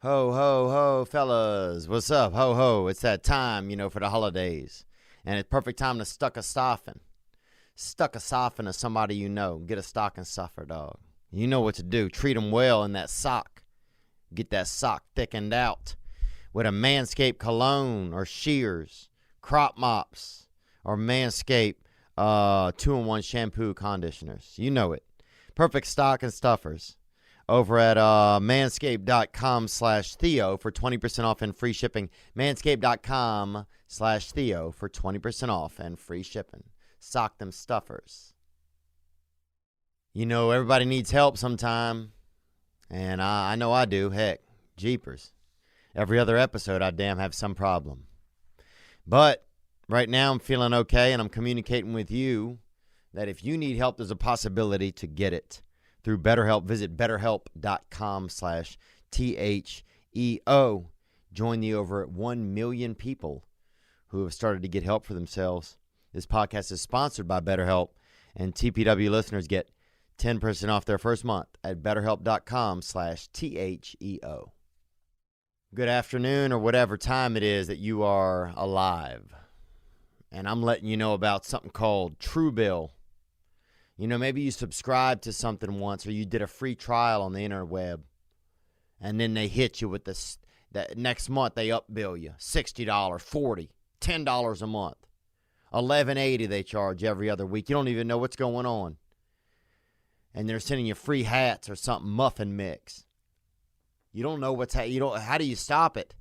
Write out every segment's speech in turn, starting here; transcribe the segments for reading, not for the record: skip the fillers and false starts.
Ho, ho, ho, fellas. What's up? Ho, ho. It's that time, for the holidays. And it's perfect time to stuck a stocking. Stuck a stocking to somebody you know. Get a stocking stuffer, dog. You know what to do. Treat them well in that sock. Get that sock thickened out with a Manscaped cologne or shears, crop mops, or Manscaped 2-in-1 shampoo conditioners. You know it. Perfect stocking stuffers. Over at manscaped.com/Theo for 20% off and free shipping. Manscaped.com/Theo for 20% off and free shipping. Sock them stuffers. Everybody needs help sometime. And I know I do. Heck, jeepers. Every other episode, I damn have some problem. But right now, I'm feeling okay, and I'm communicating with you that if you need help, there's a possibility to get it. Through BetterHelp, visit betterhelp.com/THEO. Join the over 1 million people who have started to get help for themselves. This podcast is sponsored by BetterHelp, and TPW listeners get 10% off their first month at betterhelp.com/THEO. Good afternoon, or whatever time it is that you are alive. And I'm letting you know about something called Truebill. Maybe you subscribed to something once, or you did a free trial on the interweb, and then they hit you with this. That next month they upbill you $60, $40, $10 a month, $11.80 they charge every other week. You don't even know what's going on, and they're sending you free hats or something muffin mix. You don't know how do you stop it?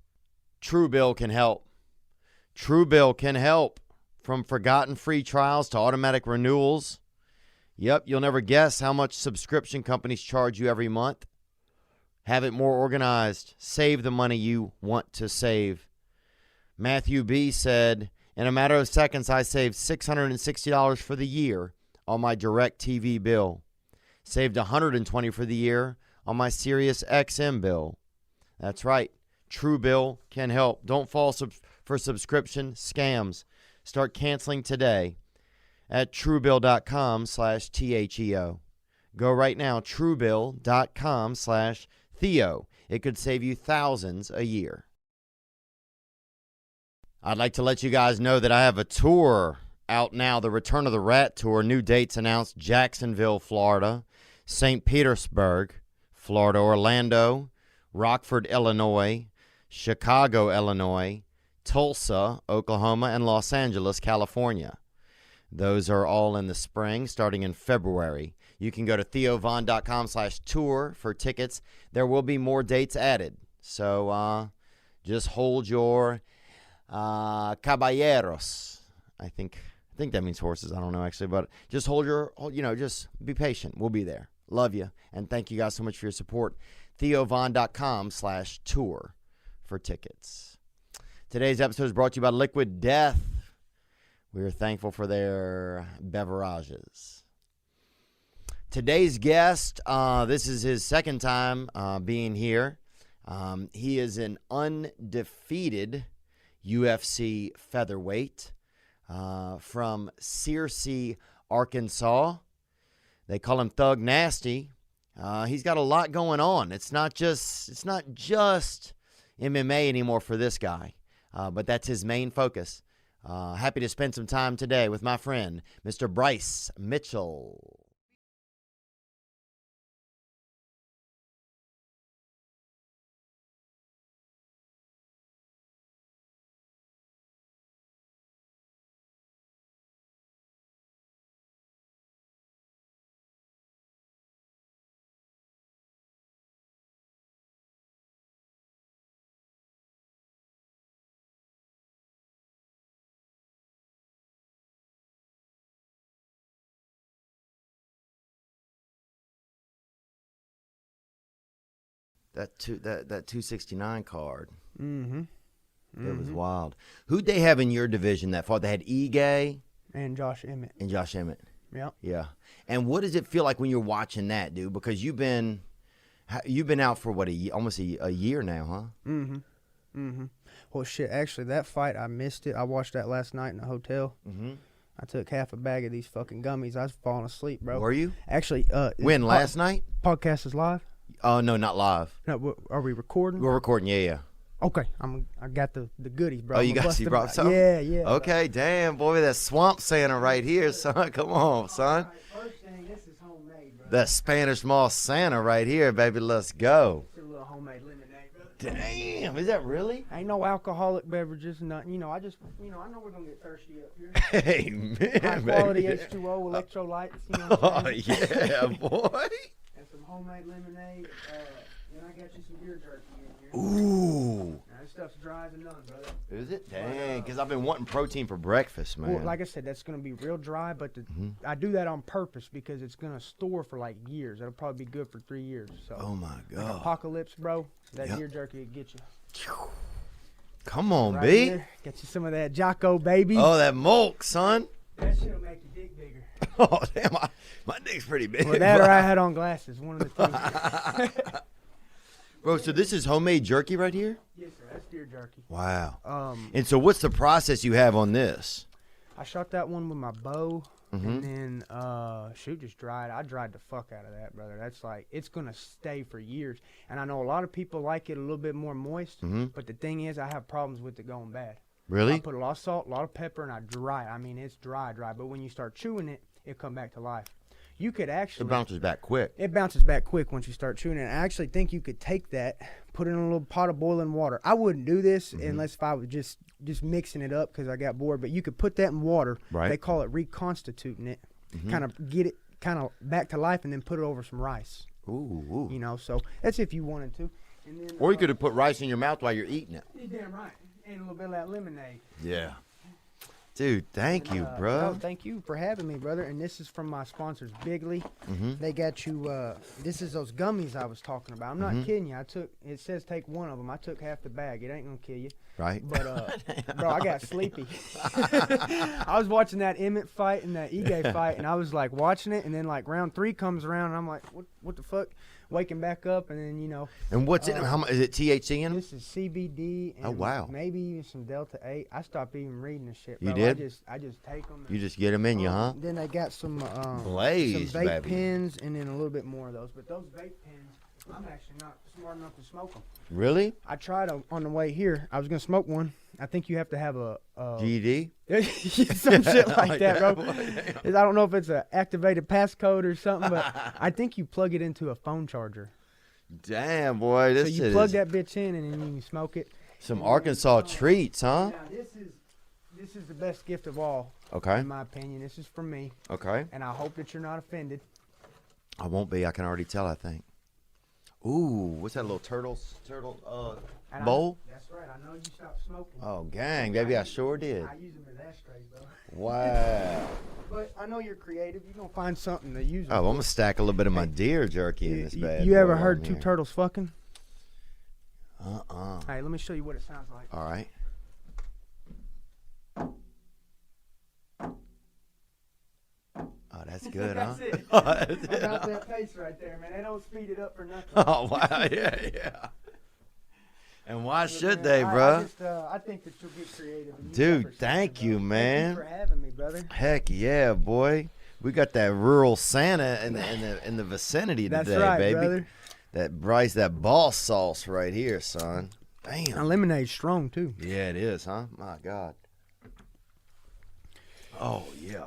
Truebill can help. Truebill can help, from forgotten free trials to automatic renewals. Yep, you'll never guess how much subscription companies charge you every month. Have it more organized. Save the money you want to save. Matthew B. said, in a matter of seconds, I saved $660 for the year on my DirecTV bill. Saved $120 for the year on my Sirius XM bill. That's right. Truebill can help. Don't fall for subscription scams. Start canceling today at truebill.com/THEO. Go right now, truebill.com/Theo. It could save you thousands a year. I'd like to let you guys know that I have a tour out now, the Return of the Rat Tour. New dates announced: Jacksonville, Florida, St. Petersburg, Florida, Orlando, Rockford, Illinois, Chicago, Illinois, Tulsa, Oklahoma, and Los Angeles, California. Those are all in the spring, starting in February. You can go to theovon.com/tour for tickets. There will be more dates added. So just hold your caballeros. I think that means horses. I don't know, actually. But just just be patient. We'll be there. Love you. And thank you guys so much for your support. theovon.com/tour for tickets. Today's episode is brought to you by Liquid Death. We are thankful for their beverages. Today's guest, this is his second time being here. He is an undefeated UFC featherweight from Searcy, Arkansas. They call him Thug Nasty. He's got a lot going on. It's not just MMA anymore for this guy, but that's his main focus. Happy to spend some time today with my friend, Mr. BRYCE Mitchell. That 269 card. Mm-hmm. It was wild. Who'd they have in your division that fought? They had Ige and Josh Emmett. Yeah. Yeah. And what does it feel like when you're watching that, dude? Because you've been out for what, almost a year now, huh? Mm-hmm. Mm-hmm. Well, shit. Actually, that fight, I missed it. I watched that last night in the hotel. Mm-hmm. I took half a bag of these fucking gummies. I was falling asleep, bro. Were you? Actually, when last night? Podcast is live. Oh no, not live. No, are we recording? We're recording. Yeah. Okay, I got the goodies, bro. Oh, you brought something? Yeah. Okay, damn, boy, that swamp Santa right here, son. Come on, son. All right, first thing, this is homemade, bro. That Spanish Moss Santa right here, baby. Let's go. It's a little homemade lemonade, bro. Damn, is that really? Ain't no alcoholic beverages, nothing. I know we're gonna get thirsty up here. Hey, man, High quality baby. H2O electrolytes. You know what I'm Oh, saying? yeah, boy. And some homemade lemonade. Then I got you some deer jerky in here. Ooh. Now, this stuff's dry as a nun, brother. Is it? Dang, because I've been wanting protein for breakfast, man. Well, like I said, that's going to be real dry, but I do that on purpose because it's going to store for like years. It'll probably be good for 3 years. So, Oh, my like God. apocalypse, bro. That Yep. deer jerky will get you. Come on, Right B. here. Get you some of that Jocko, baby. Oh, that milk, son. That shit'll make your dick bigger. Oh, damn, my dick's pretty big. Well, that or I had on glasses. One of the two. Bro, so this is homemade jerky right here? Yes, sir. That's deer jerky. Wow. And so what's the process you have on this? I shot that one with my bow, Mm-hmm. and then just dried. I dried the fuck out of that, brother. That's like, it's gonna stay for years. And I know a lot of people like it a little bit more moist, but the thing is, I have problems with it going bad. I Really? put a lot of salt, a lot of pepper, and I dry it. I mean, it's dry. But when you start chewing it, it'll come back to life. You could actually... It bounces back quick. It bounces back quick once you start chewing it. I actually think you could take that, put it in a little pot of boiling water. I wouldn't do this unless if I was just mixing it up because I got bored. But you could put that in water. Right. They call it reconstituting it. Kind of get it kind of back to life and then put it over some rice. Ooh. You know, so that's if you wanted to. And then, Or you could have put rice in your mouth while you're eating it. You're damn right. And a little bit of that lemonade. Yeah. Dude, thank you, bro. No, thank you for having me, brother. And this is from my sponsors, Bigley. They got you. This is those gummies I was talking about. I'm not kidding you. It says take one of them. I took half the bag. It ain't gonna kill you. Right. But bro, I got sleepy. I was watching that Emmett fight and that Ige fight, and I was like watching it, and then like round 3 comes around, and I'm like, what the fuck? Waking back up, and then And what's in them? How much is it? THC in them? this is CBD and Oh, wow. maybe even some Delta 8. I stopped even reading this shit, bro. You did? I just take them. You just get them in you, huh? Then they got some Blaze, some vape baby. pens, and then a little bit more of those. But those vape pens, I'm actually not smart enough to smoke them. Really? I tried on the way here. I was gonna smoke one. I think you have to have a GED? some shit like that, bro. I don't know if it's an activated passcode or something, but I think you plug it into a phone charger. Damn, boy. So This you is plug that bitch in, and then you can smoke it. some Arkansas treats, huh? Now this is the best gift of all, Okay. in my opinion. This is from me, Okay. and I hope that you're not offended. I won't be. I can already tell, I think. Ooh, what's that little turtle And bowl? That's right. I know you stopped smoking. Oh, gang, baby, I sure did. I use them as ashtrays, though. Wow. But I know you're creative. You're going to find something to use. Oh, I'm going to stack a little bit of my deer jerky in this bad You ever boy heard on two here. turtles fucking? Uh-uh. Hey, let me show you what it sounds like. All right. Oh, that's good, huh? That's it. Oh, that's it. About that pace right there, man. They don't speed it up for nothing. Oh, wow. Yeah. And why But, should man, they, I bro? just, I think that you'll get creative. and you Dude, never thank say, you, bro. man. Thank you for having me, brother. Heck yeah, boy. We got that rural Santa in the vicinity That's today, right, baby. brother. That BRYCE, that boss sauce right here, son. Now, Damn. lemonade's strong, too. Yeah, it is, huh? My God. Oh, yeah.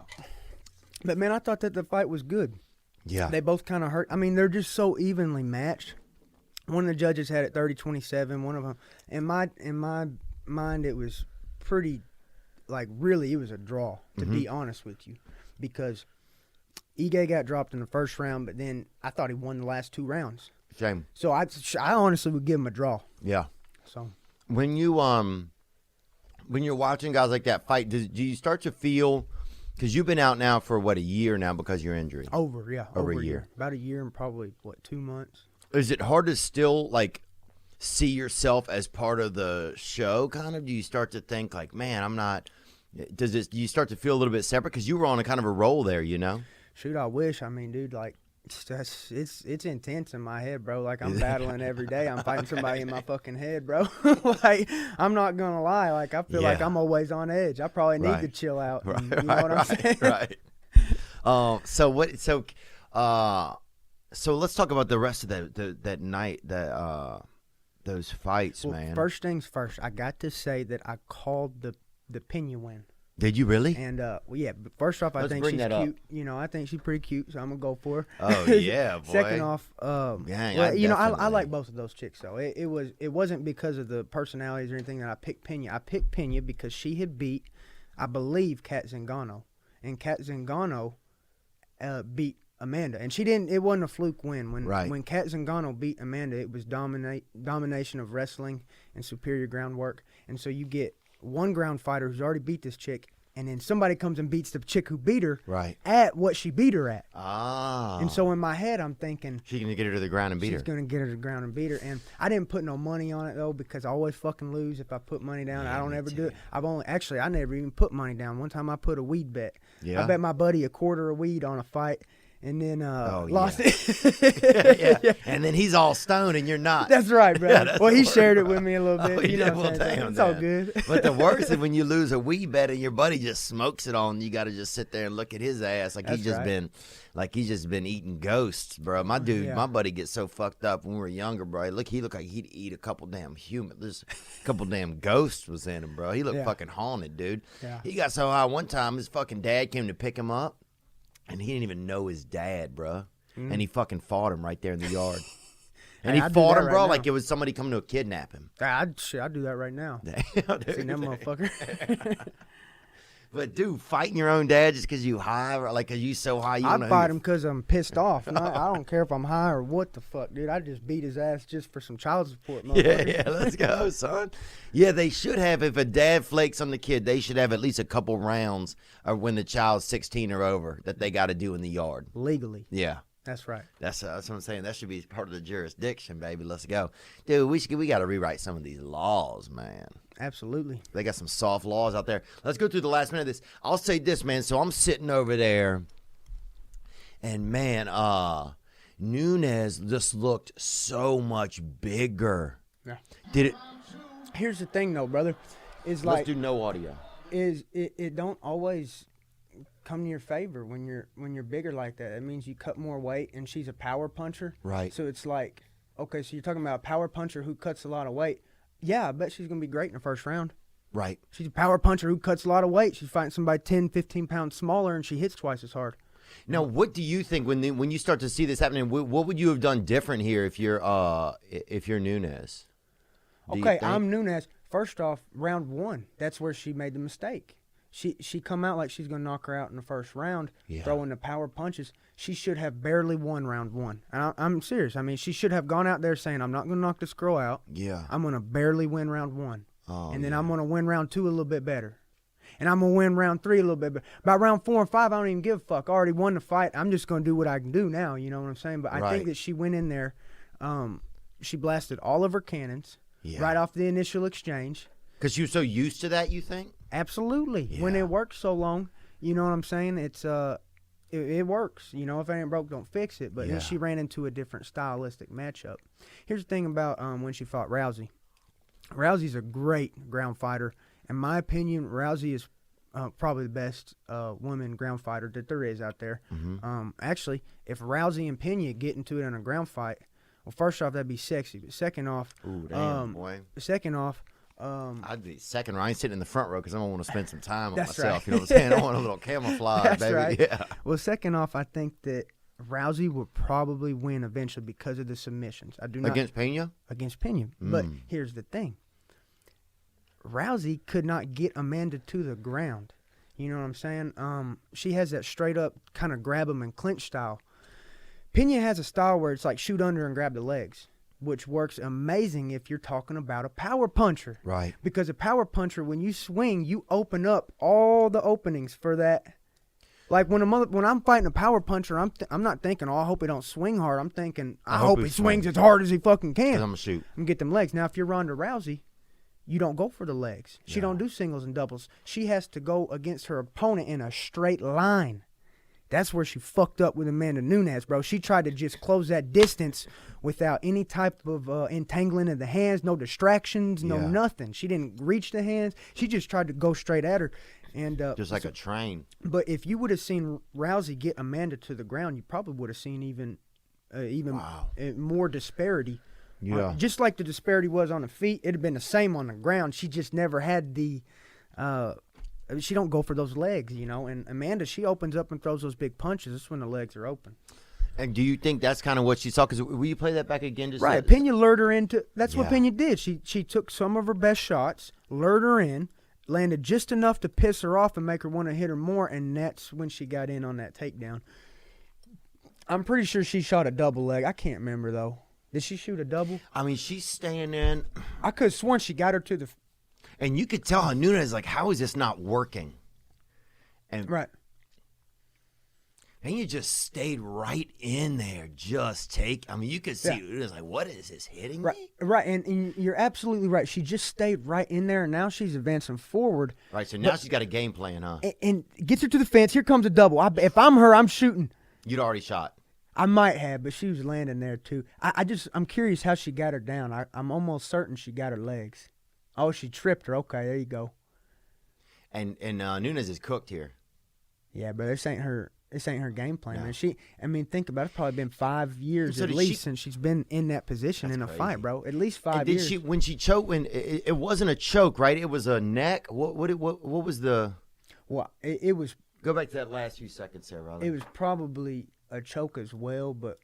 But, man, I thought that the fight was good. Yeah. They both kind of hurt. I mean, they're just so evenly matched. One of the judges had it 30-27. One of them, in my mind, it was pretty, like, really, it was a draw, to be honest with you. Because Ige got dropped in the first round, but then I thought he won the last 2 rounds. Shame. So I honestly would give him a draw. Yeah. So When you're watching guys like that fight, do you start to feel, because you've been out now for, what, a year now because of your injury? over a year. About a year and probably, 2 months. Is it hard to still, like, see yourself as part of the show, kind of? Do you start to think, like, man, I'm not... do you start to feel a little bit separate? Because you were on a kind of a roll there, you know? Shoot, I wish. I mean, dude, like, it's intense in my head, bro. Like, I'm battling every day. I'm fighting somebody in my fucking head, bro. Like, I'm not gonna lie. Like, I feel like Yeah. I'm always on edge. I probably need Right. to chill out. Right, and, you know what I'm saying? Right. So let's talk about the rest of that night, those fights, Well, man. first things first, I got to say that I called the Pena win. Did you really? And well, yeah, but first off, I Let's think bring she's that up. cute. You know, I think she's pretty cute, so I'm gonna go for her. Oh yeah, boy. Second off, Dang, well, you know, I definitely- like both of those chicks though. It wasn't because of the personalities or anything that I picked Pena. I picked Pena because she had beat, I believe, Kat Zingano, and Kat Zingano beat Amanda, and she didn't. It wasn't a fluke win. When Kat Zingano beat Amanda, it was domination of wrestling and superior groundwork, and so you get one ground fighter who's already beat this chick, and then somebody comes and beats the chick who beat her at what she beat her at. Ah. And so in my head, I'm thinking she's gonna get her to the ground and beat her. She's gonna get her to the ground and beat her. And I didn't put no money on it though, because I always fucking lose if I put money down. Yeah, I don't me ever too. do it. I never even put money down. One time I put a weed bet. Yeah. I bet my buddy a quarter of weed on a fight, and then lost it. yeah. And then he's all stoned and you're not. That's right, bro. Yeah, that's well, he the shared it worst with me a little bit. Oh, he you know did? what Well, I'm saying? damn, It's all Dan. good. But the worst is when you lose a weed bet and your buddy just smokes it on. You got to just sit there and look at his ass like That's he's just been eating ghosts, bro. My dude, Yeah. my buddy gets so fucked up when we were younger, bro. He looked like he'd eat a couple damn there's a couple damn ghosts was in him, bro. He looked Yeah. fucking haunted, dude. Yeah. He got so high one time his fucking dad came to pick him up, and he didn't even know his dad, bro. And he fucking fought him right there in the yard. And Hey, he I'd do fought that him, right bro, now. like it was somebody coming to kidnap him. I'd do that right now. Damn, dude. Seen that motherfucker. But dude, fighting your own dad just because you high, or like because you so high, you don't know I'd who fight you- him because I'm pissed off. I don't care if I'm high or what the fuck, dude. I just beat his ass just for some child support, Yeah, motherfucker. yeah, let's go, son. Yeah, they should have. If a dad flakes on the kid, they should have at least a couple rounds of when the child's 16 or over that they got to do in the yard. Legally. Yeah. That's right. That's what I'm saying. That should be part of the jurisdiction, baby. Let's go, dude. We got to rewrite some of these laws, man. Absolutely. They got some soft laws out there. Let's go through the last minute of this. I'll say this, man. So I'm sitting over there, and man, Nunes just looked so much bigger. Yeah. Did it? Here's the thing, though, brother. Is Let's like do no audio. it don't always come to your favor when you're bigger like that. It means you cut more weight, and she's a power puncher. Right. So it's like, okay, so you're talking about a power puncher who cuts a lot of weight. Yeah, I bet she's gonna be great in the first round. Right. She's a power puncher who cuts a lot of weight. She's fighting somebody 10, 15 pounds smaller, and she hits twice as hard. Now, what do you think when you start to see this happening? What would you have done different here if you're Nunes? Do you Okay, think? I'm Nunes. First off, round one, that's where she made the mistake. She come out like she's going to knock her out in the first round, Yeah. throwing the power punches. She should have barely won round one. And I'm serious. I mean, she should have gone out there saying, I'm not going to knock this girl out. Yeah. I'm going to barely win round one. Oh, and then yeah. I'm going to win round two a little bit better. And I'm going to win round three a little bit better. By round 4 and 5, I don't even give a fuck. I already won the fight. I'm just going to do what I can do now. You know what I'm saying? But I Right. think that she went in there. She blasted all of her cannons Yeah. right off the initial exchange. Because you're so used to that, you think? Absolutely. When Yeah. it works so long, you know what I'm saying? It's it works. You know, if it ain't broke, don't fix it. But Yeah. then she ran into a different stylistic matchup. Here's the thing about when she fought Rousey. Rousey's a great ground fighter. In my opinion, Rousey is probably the best woman ground fighter that there is out there. Mm-hmm. Actually, if Rousey and Pena get into it in a ground fight, well, first off, that'd be sexy. But second off, Ooh, damn, boy. I'd be second row. I ain't sitting in the front row because I want to spend some time on That's myself. right. You know what I'm saying? I want a little camouflage, That's baby. right. Yeah. Well, second off, I think that Rousey will probably win eventually because of the submissions. I do not Against Pena? against Pena. But here's the thing: Rousey could not get Amanda to the ground. You know what I'm saying? She has that straight up kind of grab them and clinch style. Pena has a style where it's like shoot under and grab the legs, which works amazing if you're talking about a power puncher. Right. Because a power puncher, when you swing, you open up all the openings for that. Like when I'm fighting a power puncher, I'm not thinking, oh, I hope he don't swing hard. I'm thinking, I hope he swings as hard as he fucking can. Because I'm going to shoot. And get them legs. Now, if you're Ronda Rousey, you don't go for the legs. She don't do singles and doubles. She has to go against her opponent in a straight line. That's where she fucked up with Amanda Nunes, bro. She tried to just close that distance without any type of entangling of the hands, no distractions, no nothing. She didn't reach the hands. She just tried to go straight at her. And Just like a train. But if you would have seen Rousey get Amanda to the ground, you probably would have seen even even more disparity. Yeah. Just like the disparity was on the feet, it'd have been the same on the ground. She just never had the she don't go for those legs, you know. And Amanda, she opens up and throws those big punches. That's when the legs are open. And do you think that's kind of what she saw? Because will you play that back again? Just right. Pena lured her into. That's what Pena did. She took some of her best shots, lured her in, landed just enough to piss her off and make her want to hit her more, and that's when she got in on that takedown. I'm pretty sure she shot a double leg. I can't remember though. Did she shoot a double? I mean, she's staying in. I could have sworn she got her to the. And you could tell how Nunes like, how is this not working? And right. And you just stayed right in there. I mean, you could see it was like, what is this hitting me? Right, and you're absolutely right. She just stayed right in there, and now she's advancing forward. Right, so now she's got a game plan, huh? And gets her to the fence. Here comes a double. If I'm her, I'm shooting. You'd already shot. I might have, but she was landing there too. I'm curious how she got her down. I'm almost certain she got her legs. Oh, she tripped her. Okay, there you go. And Nunes is cooked here. Yeah, but this ain't her game plan, man. I mean, think about it. It's probably been 5 years at least since she's been in that position in a fight, bro. At least 5 years. When she choked, it wasn't a choke, right? It was a neck. What was the? Well, it was. Go back to that last few seconds there, brother. It was probably a choke as well, but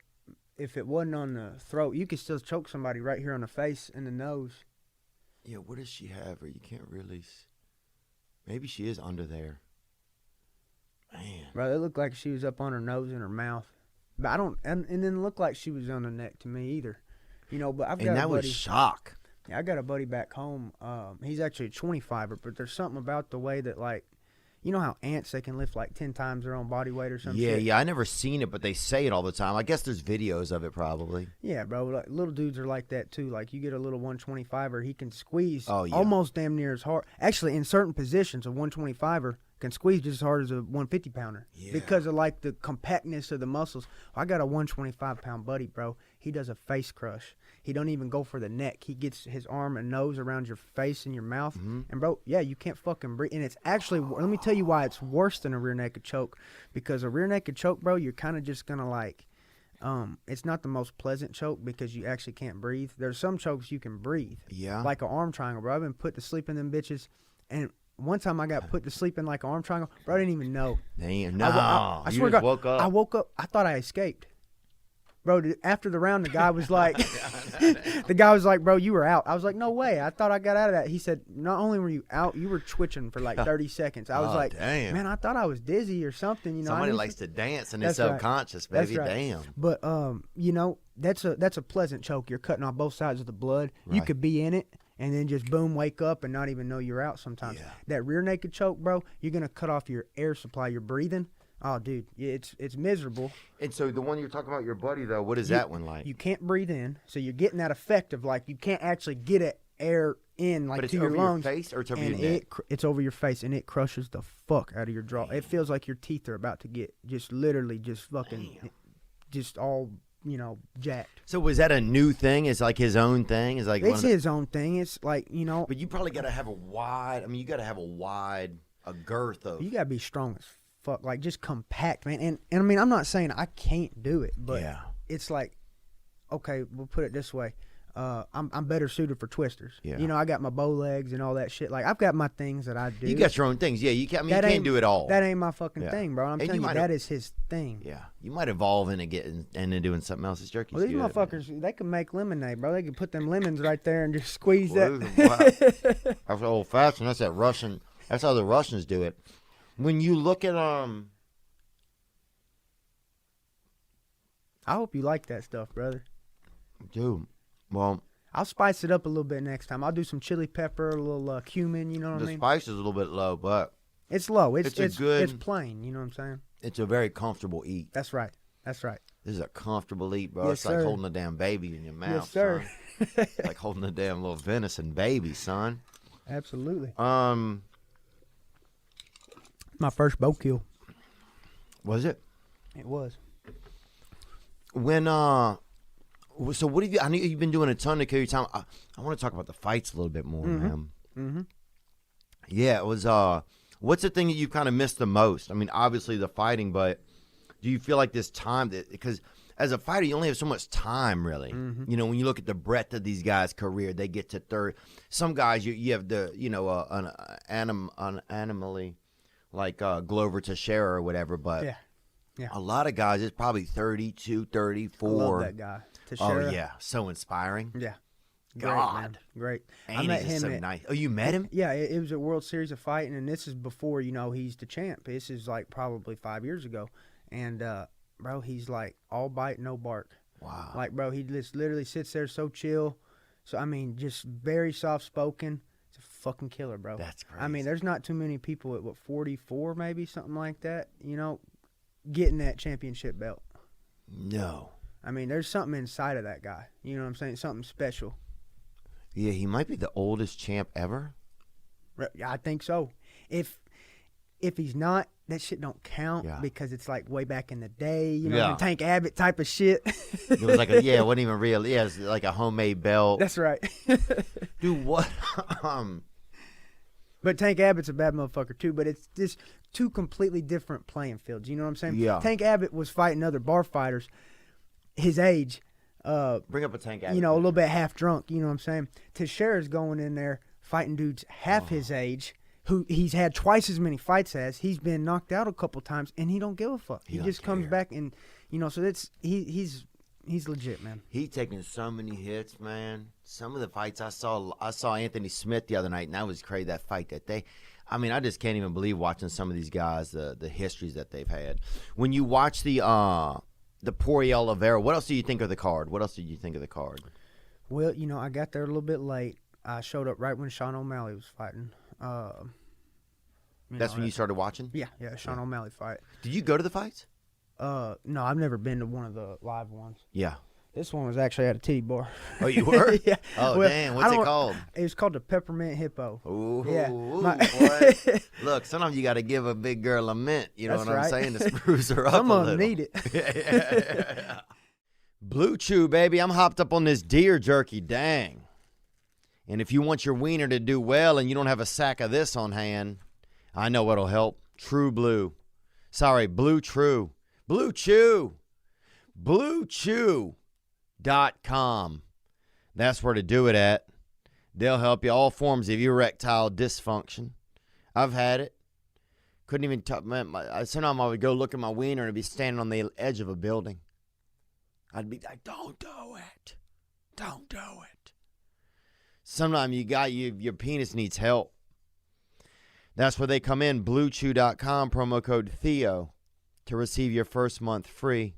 if it wasn't on the throat, you could still choke somebody right here on the face and the nose. Yeah, what does she have? Or you can't really. Maybe she is under there. Man. Bro, it looked like she was up on her nose and her mouth. But I don't, and it didn't look like she was on the neck to me either. You know, but I've got a buddy. And that was shock. Yeah, I got a buddy back home. He's actually a 25er, but there's something about the way that, like, you know how ants, they can lift like 10 times their own body weight or something? Yeah, I never seen it, but they say it all the time. I guess there's videos of it probably. Yeah, bro. Like, little dudes are like that too. Like, you get a little 125er, he can squeeze almost damn near as hard. Actually, in certain positions, a 125er can squeeze just as hard as a 150-pounder because of, like, the compactness of the muscles. I got a 125-pound buddy, bro. He does a face crush. He don't even go for the neck. He gets his arm and nose around your face and your mouth. Mm-hmm. And, bro, you can't fucking breathe. And it's actually, let me tell you why it's worse than a rear naked choke. Because a rear naked choke, bro, you're kind of just going to, like, it's not the most pleasant choke because you actually can't breathe. There's some chokes you can breathe. Yeah. Like an arm triangle, bro. I've been put to sleep in them bitches. And one time I got put to sleep in like an arm triangle, bro, I didn't even know. Damn, no. I swear to God, woke up. I woke up, I thought I escaped. Bro, after the round, the guy was like, bro, you were out. I was like, no way. I thought I got out of that. He said, not only were you out, you were twitching for like 30 seconds. I was like, damn. Man, I thought I was dizzy or something. You know, somebody likes to dance and it's subconscious, baby. That's right. Damn. But, you know, that's a pleasant choke. You're cutting off both sides of the blood. Right. You could be in it and then just boom, wake up and not even know you're out sometimes. Yeah. That rear naked choke, bro, you're going to cut off your air supply, your breathing. Oh, dude, it's miserable. And so the one you're talking about, your buddy, though, what is that one like? You can't breathe in, so you're getting that effect of, like, you can't actually get air in, like, to your lungs. But it's over your face or it's over your neck? It's over your face, and it crushes the fuck out of your jaw. It feels like your teeth are about to get just literally just fucking just all, you know, jacked. So was that a new thing? It's like his own thing? It's his own thing. It's like, you know. But you probably got to have a girth of. You got to be strong as fuck, like just compact, man. And I mean, I'm not saying I can't do it, but it's like, okay, we'll put it this way. I'm better suited for twisters. Yeah. You know, I got my bow legs and all that shit. Like, I've got my things that I do. You got your own things. Yeah, you can't do it all. That ain't my fucking thing, bro. I'm telling you, that is his thing. Yeah. You might evolve into getting and then doing something else. It's jerky. Well, these motherfuckers, they can make lemonade, bro. They can put them lemons right there and just squeeze that. That's old fashioned. That's that Russian. That's how the Russians do it. When you look at I hope you like that stuff, brother. Dude, well, I'll spice it up a little bit next time. I'll do some chili pepper, a little cumin. You know what I mean? The spice is a little bit low, but it's low. It's plain. You know what I'm saying? It's a very comfortable eat. That's right. This is a comfortable eat, bro. Yes, it's like holding a damn baby in your mouth, yes, sir. Son. It's like holding a damn little venison baby, son. Absolutely. My first bow kill. Was it? It was. When so what have you? I know you've been doing a ton to kill your time. I want to talk about the fights a little bit more, man. Mm-hmm. Yeah, it was. What's the thing that you kind of missed the most? I mean, obviously the fighting, but do you feel like this time because as a fighter, you only have so much time, really. Mhm. You know, when you look at the breadth of these guys' career, they get to third. Some guys, you have the, an anomaly like Glover Teixeira or whatever, but Yeah. a lot of guys, it's probably 32, 34. I love that guy. Teixeira. Oh, yeah. So inspiring. Yeah. God. Great, man. Great. And I met he's just him so at, nice. Oh, you met him? Yeah, it was a World Series of Fighting, and this is before, he's the champ. This is like probably 5 years ago. And, bro, he's like all bite, no bark. Wow. Like, bro, he just literally sits there so chill. So, I mean, just very soft-spoken. It's a fucking killer, bro. That's crazy. I mean, there's not too many people at, 44 maybe, something like that, getting that championship belt. No. I mean, there's something inside of that guy. You know what I'm saying? Something special. Yeah, he might be the oldest champ ever. I think so. If he's not, that shit don't count because it's like way back in the day, Tank Abbott type of shit. It was like it wasn't even real. Yeah, it's like a homemade belt. That's right. Dude, what? But Tank Abbott's a bad motherfucker too. But it's just two completely different playing fields. You know what I'm saying? Yeah. Tank Abbott was fighting other bar fighters his age. Bring up a Tank Abbott. A little bit half drunk. You know what I'm saying? Teixeira's going in there fighting dudes half his age, who he's had twice as many fights as. He's been knocked out a couple times, and he don't give a fuck. He just comes back and, so that's he's legit, man. He's taking so many hits, man. Some of the fights I saw Anthony Smith the other night, and that was crazy. That fight I just can't even believe watching some of these guys, the histories that they've had. When you watch the Poirier Oliveira, what else do you think of the card? Well, I got there a little bit late. I showed up right when Sean O'Malley was fighting. That's when you started watching? Yeah, Sean O'Malley fight. Did you go to the fights? No, I've never been to one of the live ones. Yeah. This one was actually at a titty bar. Oh, you were? Yeah. Oh, well, damn. What's it called? It was called the Peppermint Hippo. Ooh, yeah. Boy. Look, sometimes you got to give a big girl a mint. You know That's what I'm right. saying? To spruce her up Some a of little. them need it. Blue Chew, baby. I'm hopped up on this deer jerky. Dang. And if you want your wiener to do well and you don't have a sack of this on hand, I know what'll help. True Blue. Sorry, Blue True. Blue Chew. BlueChew.com. That's where to do it at. They'll help you all forms of erectile dysfunction. I've had it. Couldn't even talk. Sometimes I would go look at my wiener and it'd be standing on the edge of a building. I'd be like, don't do it. Don't do it. Sometimes your penis needs help. That's where they come in. BlueChew.com, promo code Theo to receive your first month free.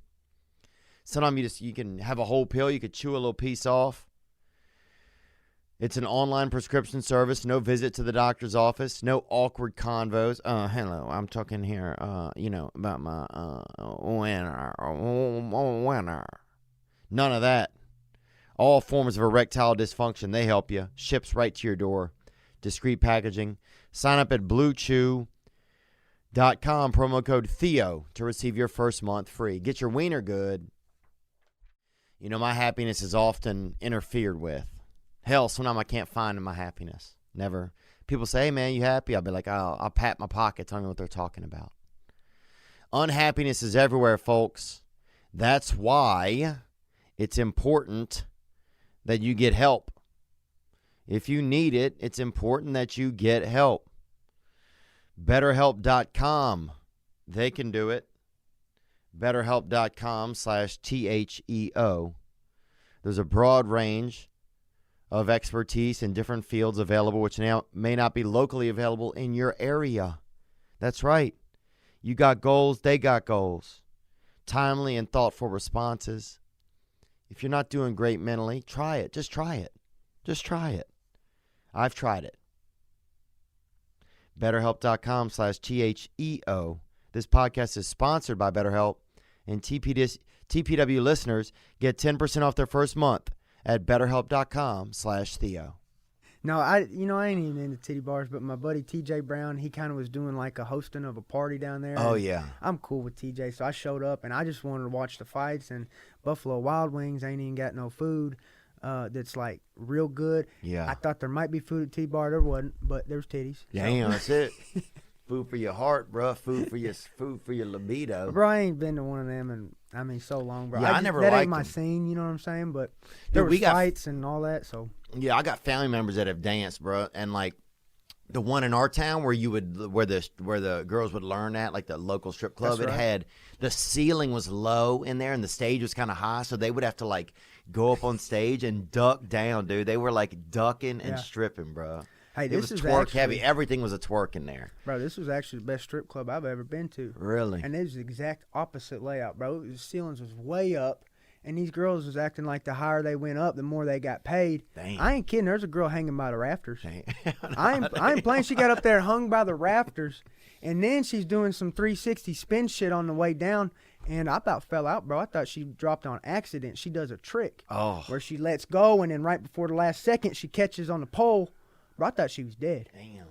Sometimes you can have a whole pill. You could chew a little piece off. It's an online prescription service. No visit to the doctor's office. No awkward convos. Hello, I'm talking here, about my winner. None of that. All forms of erectile dysfunction, they help you. Ships right to your door. Discreet packaging. Sign up at BlueChew.com, promo code Theo to receive your first month free. Get your wiener good. My happiness is often interfered with. Hell, sometimes I can't find my happiness. Never. People say, hey, man, you happy? I'll be like, I'll pat my pockets. I don't know what they're talking about. Unhappiness is everywhere, folks. That's why it's important that you get help. If you need it, it's important that you get help. BetterHelp.com. They can do it. BetterHelp.com/THEO. There's a broad range of expertise in different fields available, which now may not be locally available in your area. That's right. You got goals, they got goals. Timely and thoughtful responses. If you're not doing great mentally, try it. Just try it. Just try it. I've tried it. BetterHelp.com/THEO. This podcast is sponsored by BetterHelp, and TPW listeners get 10% off their first month at BetterHelp.com/Theo. No, I ain't even into titty bars, but my buddy TJ Brown, he kind of was doing like a hosting of a party down there. Oh, yeah. I'm cool with TJ, so I showed up, and I just wanted to watch the fights, and Buffalo Wild Wings ain't even got no food that's like real good. Yeah. I thought there might be food at T-Bar. There wasn't, but there's titties. Damn, that's it. Food for your heart, bro. Food for your libido. Bro, I ain't been to one of them in I mean, so long, bro. Yeah, I never that liked ain't my them. scene, you know what I'm saying? But there Dude, was fights and all that, so. Yeah, I got family members that have danced, bro, and like the one in our town where the girls would learn at, like the local strip club, That's it right. had the ceiling was low in there and the stage was kind of high, so they would have to like go up on stage and duck down, dude. They were like ducking and Yeah. stripping, bro. Hey, It this was is twerk actually, heavy. Everything was a twerk in there. bro, this was actually the best strip club I've ever been to. Really? And it was the exact opposite layout, bro. The ceilings was way up, and these girls was acting like the higher they went up, the more they got paid. Damn. I ain't kidding. There's a girl hanging by the rafters. Dang. I ain't playing. She got up there hung by the rafters, and then she's doing some 360 spin shit on the way down, and I about fell out, bro. I thought she dropped on accident. She does a trick Oh, where she lets go, and then right before the last second, she catches on the pole. Bro, I thought she was dead. damn.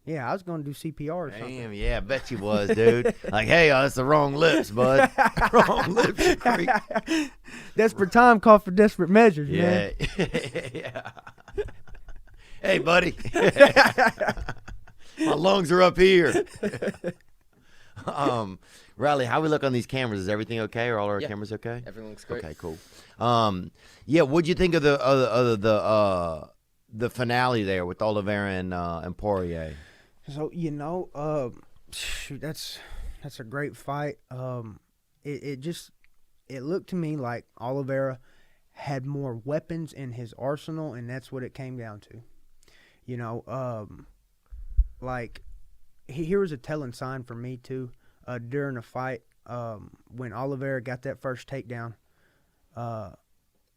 Yeah, I was going to do CPR or something. Damn, yeah, I bet you was, dude. Like, hey, that's the wrong lips, bud. Wrong lips, you creep. Desperate time called for desperate measures, man. Yeah. Yeah. Hey, buddy. My lungs are up here. Riley, how we look on these cameras? Is everything okay? Are all our cameras okay? Everything looks great. Okay, cool. Yeah, what'd you think of the finale there with Oliveira and Poirier? So shoot, that's a great fight. It looked to me like Oliveira had more weapons in his arsenal, and that's what it came down to. Here was a telling sign for me too. During the fight, when Oliveira got that first takedown.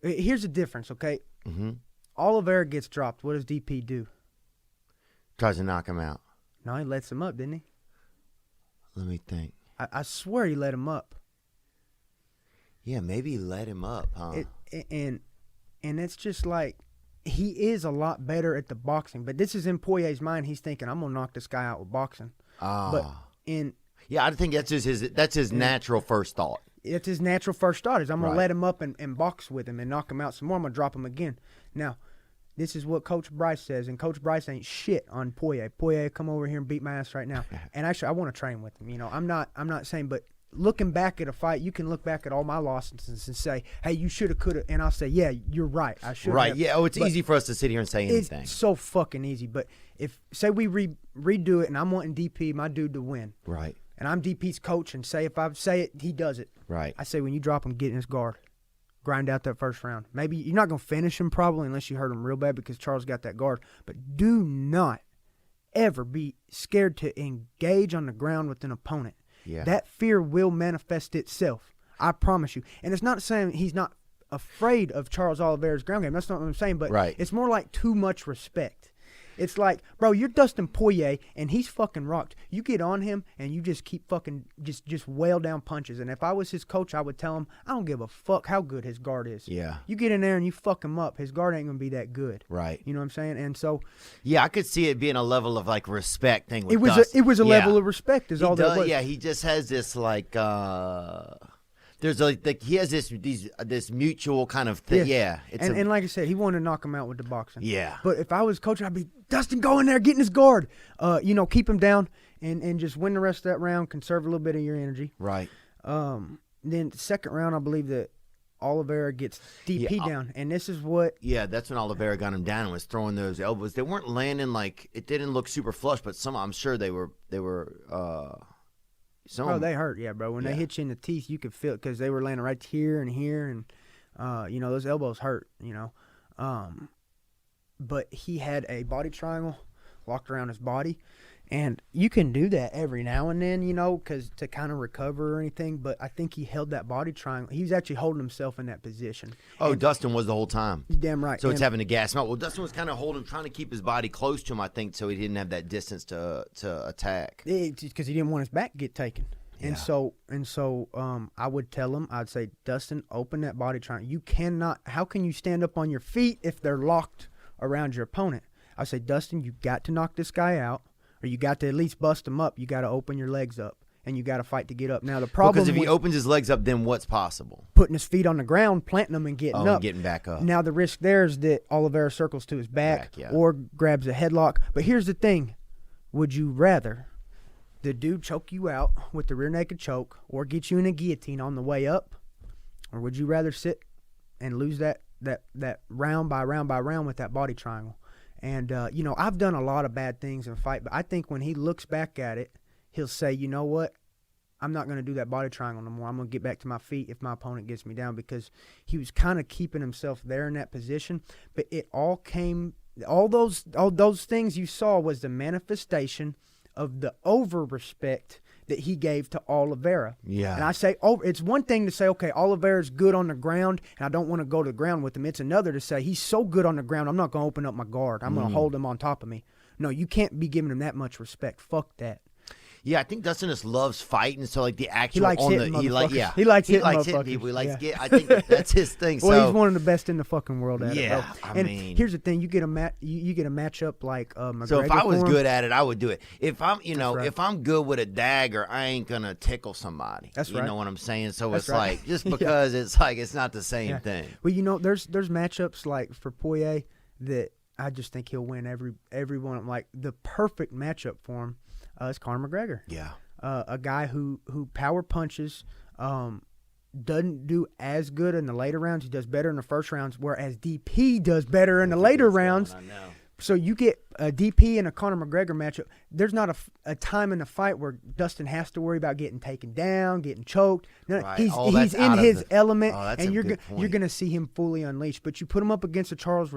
Here's the difference, okay? Mm-hmm. Oliveira gets dropped. What does DP do? Tries to knock him out. No, he lets him up, didn't he? Let me think. I swear he let him up. Yeah, maybe he let him up, huh? And it's just like he is a lot better at the boxing, but this is in Poirier's mind. He's thinking, I'm gonna knock this guy out with boxing. But yeah, I think that's his natural first thought. It's his natural first thought is I'm gonna Right. let him up and box with him and knock him out some more. I'm gonna drop him again. Now, this is what Coach Bryce says, and Coach Bryce ain't shit on Poirier. Poirier, come over here and beat my ass right now. And actually, I want to train with him. I'm not saying, but looking back at a fight, you can look back at all my losses and say, hey, you should have, could have, and I'll say, yeah, you're right. I should have. Right, yeah. Oh, it's But easy for us to sit here and say anything. It's so fucking easy. But if, say we redo it, and I'm wanting DP, my dude, to win, Right, and I'm DP's coach, and say if I say it, he does it. right. I say when you drop him, get in his guard. Grind out that first round. Maybe you're not going to finish him probably unless you hurt him real bad because Charles got that guard. But do not ever be scared to engage on the ground with an opponent. Yeah. That fear will manifest itself. I promise you. And it's not saying he's not afraid of Charles Oliveira's ground game. That's not what I'm saying. But Right. it's more like too much respect. It's like, bro, you're Dustin Poirier, and he's fucking rocked. You get on him, and you just keep fucking just wail down punches. And if I was his coach, I would tell him, I don't give a fuck how good his guard is. Yeah. You get in there and you fuck him up, his guard ain't going to be that good. Right. You know what I'm saying? And so Yeah, I could see it being a level of like respect thing with it was Dustin. a Yeah. level of respect is He all that does- was. Yeah, he just has this like there's like he has this mutual kind of thing. Yeah. It's And like I said, he wanted to knock him out with the boxing. yeah. But if I was coach, I'd be, Dustin, go in there, get in his guard. Keep him down and just win the rest of that round, conserve a little bit of your energy. Right. Then the second round, I believe that Oliveira gets DP Yeah, down. And this is what, Yeah, that's when Oliveira got him down and was throwing those elbows. They weren't landing like it didn't look super flush, but some I'm sure they were some bro, they hurt. Yeah, bro. When they Yeah. hit you in the teeth, you could feel it because they were landing right here and here. And, those elbows hurt, But he had a body triangle locked around his body. And you can do that every now and then, because to kind of recover or anything. But I think he held that body triangle. He was actually holding himself in that position. Oh, And Dustin was the whole time. you're damn right. So it's And- having to gas him out. Well, Dustin was kind of trying to keep his body close to him, I think, so he didn't have that distance to attack. because he didn't want his back to get taken. And Yeah. so I would tell him, I'd say, Dustin, open that body triangle. You cannot, how can you stand up on your feet if they're locked around your opponent? I say, Dustin, you got to knock this guy out, or you got to at least bust him up. You got to open your legs up, and you got to fight to get up. Now, the problem Because if he with opens his legs up, then what's possible? putting his feet on the ground, planting them, and getting Oh, up. getting back up. Now, the risk there is that Oliveira circles to his back, Back, yeah. or grabs a headlock. But here's the thing. Would you rather the dude choke you out with the rear naked choke or get you in a guillotine on the way up, or would you rather sit and lose that round by round by round with that body triangle? And I've done a lot of bad things in a fight, but I think when he looks back at it, he'll say, you know what? I'm not going to do that body triangle no more. I'm going to get back to my feet if my opponent gets me down, because he was kind of keeping himself there in that position. But it all those things you saw was the manifestation of the over-respect that he gave to Oliveira. Yeah. And I say, it's one thing to say, okay, Oliveira's good on the ground, and I don't want to go to the ground with him. It's another to say, he's so good on the ground, I'm not going to open up my guard. I'm going to hold him on top of me. No, you can't be giving him that much respect. Fuck that. Yeah, I think Dustin just loves fighting. So like the actual He likes on hitting the he motherfuckers. like He likes hitting hitting people. He likes yeah. I think that's his thing. Well, so he's one of the best in the fucking world at it. yeah, Bro. I And mean, here's the thing: you get a matchup like McGregor. so if I was for him, good at it, I would do it. If I'm right. if I'm good with a dagger, I ain't gonna tickle somebody. That's you right. know what I'm saying? So That's it's right. like just because it's like it's not the same Yeah. thing. Well, there's matchups like for Poirier that I just think he'll win every one of them. Like the perfect matchup for him is Conor McGregor. Yeah. A guy who power punches, doesn't do as good in the later rounds. He does better in the first rounds, whereas DP does better in the later rounds. I know. So you get a DP and a Conor McGregor matchup. There's not a time in the fight where Dustin has to worry about getting taken down, getting choked. No, Right. He's in his element, that's and a you're good point. you're going to see him fully unleashed. But you put him up against a Charles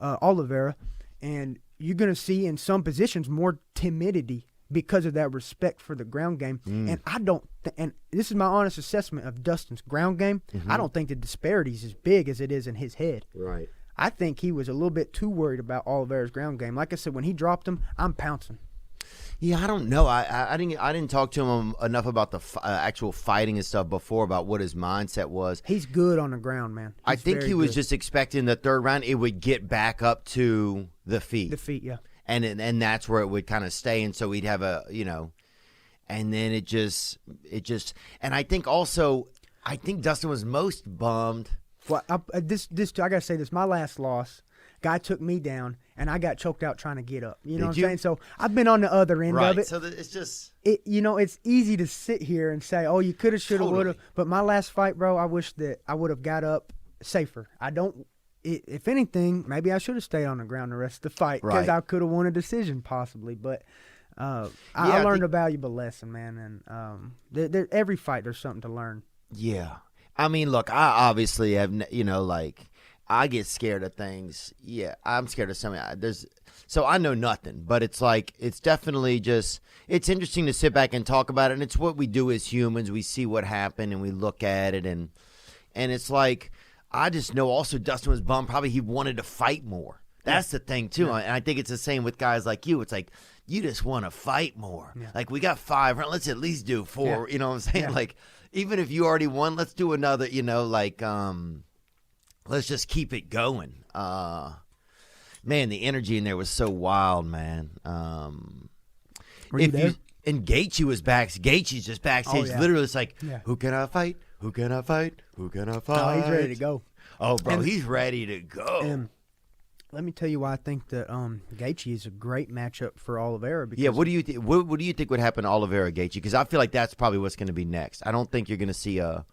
Oliveira, and you're going to see in some positions more timidity because of that respect for the ground game. And I don't and this is my honest assessment of Dustin's ground game. I don't think the disparity is as big as it is in his head. Right. I think he was a little bit too worried about Oliveira's ground game. Like I said, when he dropped him, I'm pouncing. Yeah, I don't know. I didn't talk to him enough about the actual fighting and stuff before about what his mindset was. He's good on the ground, man. I He's think very he was good. just expecting the third round it would get back up to the feet. The feet, yeah. And that's where it would kind of stay, and so he'd have and then it just and I think Dustin was most bummed. Well, I gotta say this. My last loss, guy took me down, and I got choked out trying to get up. You know what I'm saying? So I've been on the other end of it. So it's just it's easy to sit here and say, oh, you could have, should have, would have. But my last fight, bro, I wish that I would have got up safer. If anything, maybe I should have stayed on the ground the rest of the fight because I could have won a decision possibly. But I learned a valuable lesson, man. And every fight, there's something to learn. Yeah. I mean, look, I obviously have, I get scared of things. Yeah, I'm scared of something. So I know nothing, but it's like, it's definitely just, it's interesting to sit back and talk about it. And it's what we do as humans. We see what happened and we look at it. And it's like, I just know also Dustin was bummed. Probably he wanted to fight more. That's the thing, too. Yeah. And I think it's the same with guys like you. It's like, you just want to fight more. Yeah. Like, we got 5 rounds. Let's at least do 4. Yeah. You know what I'm saying? Yeah. Like, even if you already won, let's do another, let's just keep it going. Man, the energy in there was so wild, man. Were you there? And Gaethje was back. Gaethje's just backstage. Literally, it's like, who can I fight? Who can I fight? Who can I fight? Oh, he's ready to go. Oh, bro, he's ready to go. And let me tell you why I think that Gaethje is a great matchup for Oliveira. Because what do you think? What do you think would happen to Oliveira Gaethje? Because I feel like that's probably what's going to be next. I don't think you're going to see a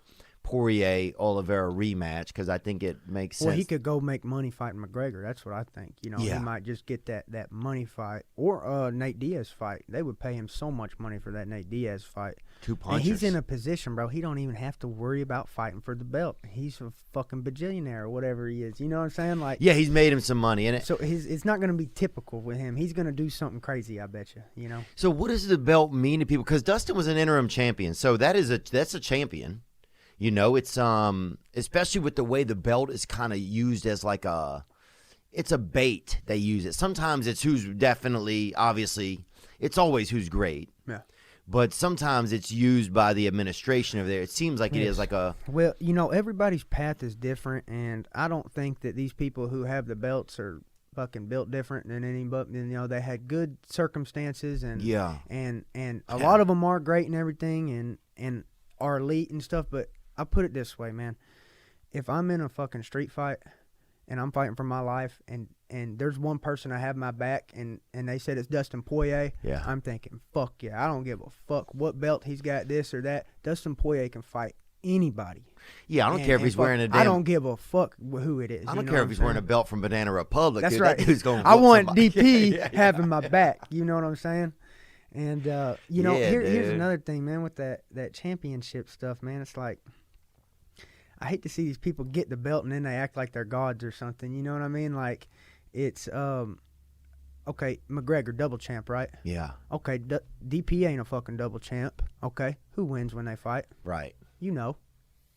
Poirier Oliveira rematch because I think it makes sense. Well, he could go make money fighting McGregor. That's what I think. He might just get that money fight or Nate Diaz fight. They would pay him so much money for that Nate Diaz fight. 2 punchers. And he's in a position, bro. He don't even have to worry about fighting for the belt. He's a fucking bajillionaire or whatever he is. You know what I'm saying? Like, yeah, he's made him some money, and so it's not going to be typical with him. He's going to do something crazy, I bet you. You know. So what does the belt mean to people? Because Dustin was an interim champion, so that's a champion. It's especially with the way the belt is kind of used as like it's a bait. They use it. Sometimes it's who's definitely, obviously, it's always who's great. Yeah. But sometimes it's used by the administration over there. It seems like it is like a... Well, everybody's path is different, and I don't think that these people who have the belts are fucking built different than anybody. They had good circumstances, and a lot of them are great and everything, and are elite and stuff, but I put it this way, man. If I'm in a fucking street fight and I'm fighting for my life and there's one person I have my back and they said it's Dustin Poirier, I'm thinking, fuck yeah, I don't give a fuck what belt he's got, this or that. Dustin Poirier can fight anybody. Yeah, I don't care if he's wearing a damn. I don't give a fuck who it is. I don't care if he's wearing a belt from Banana Republic. That's dude. right. That dude's going. I want somebody. DP having my back. You know what I'm saying? And here's dude. another thing, man. With that championship stuff, man, it's like I hate to see these people get the belt and then they act like they're gods or something. You know what I mean? Like it's okay, McGregor double champ, right? Yeah. Okay, DP ain't a fucking double champ. Okay, who wins when they fight? Right. You know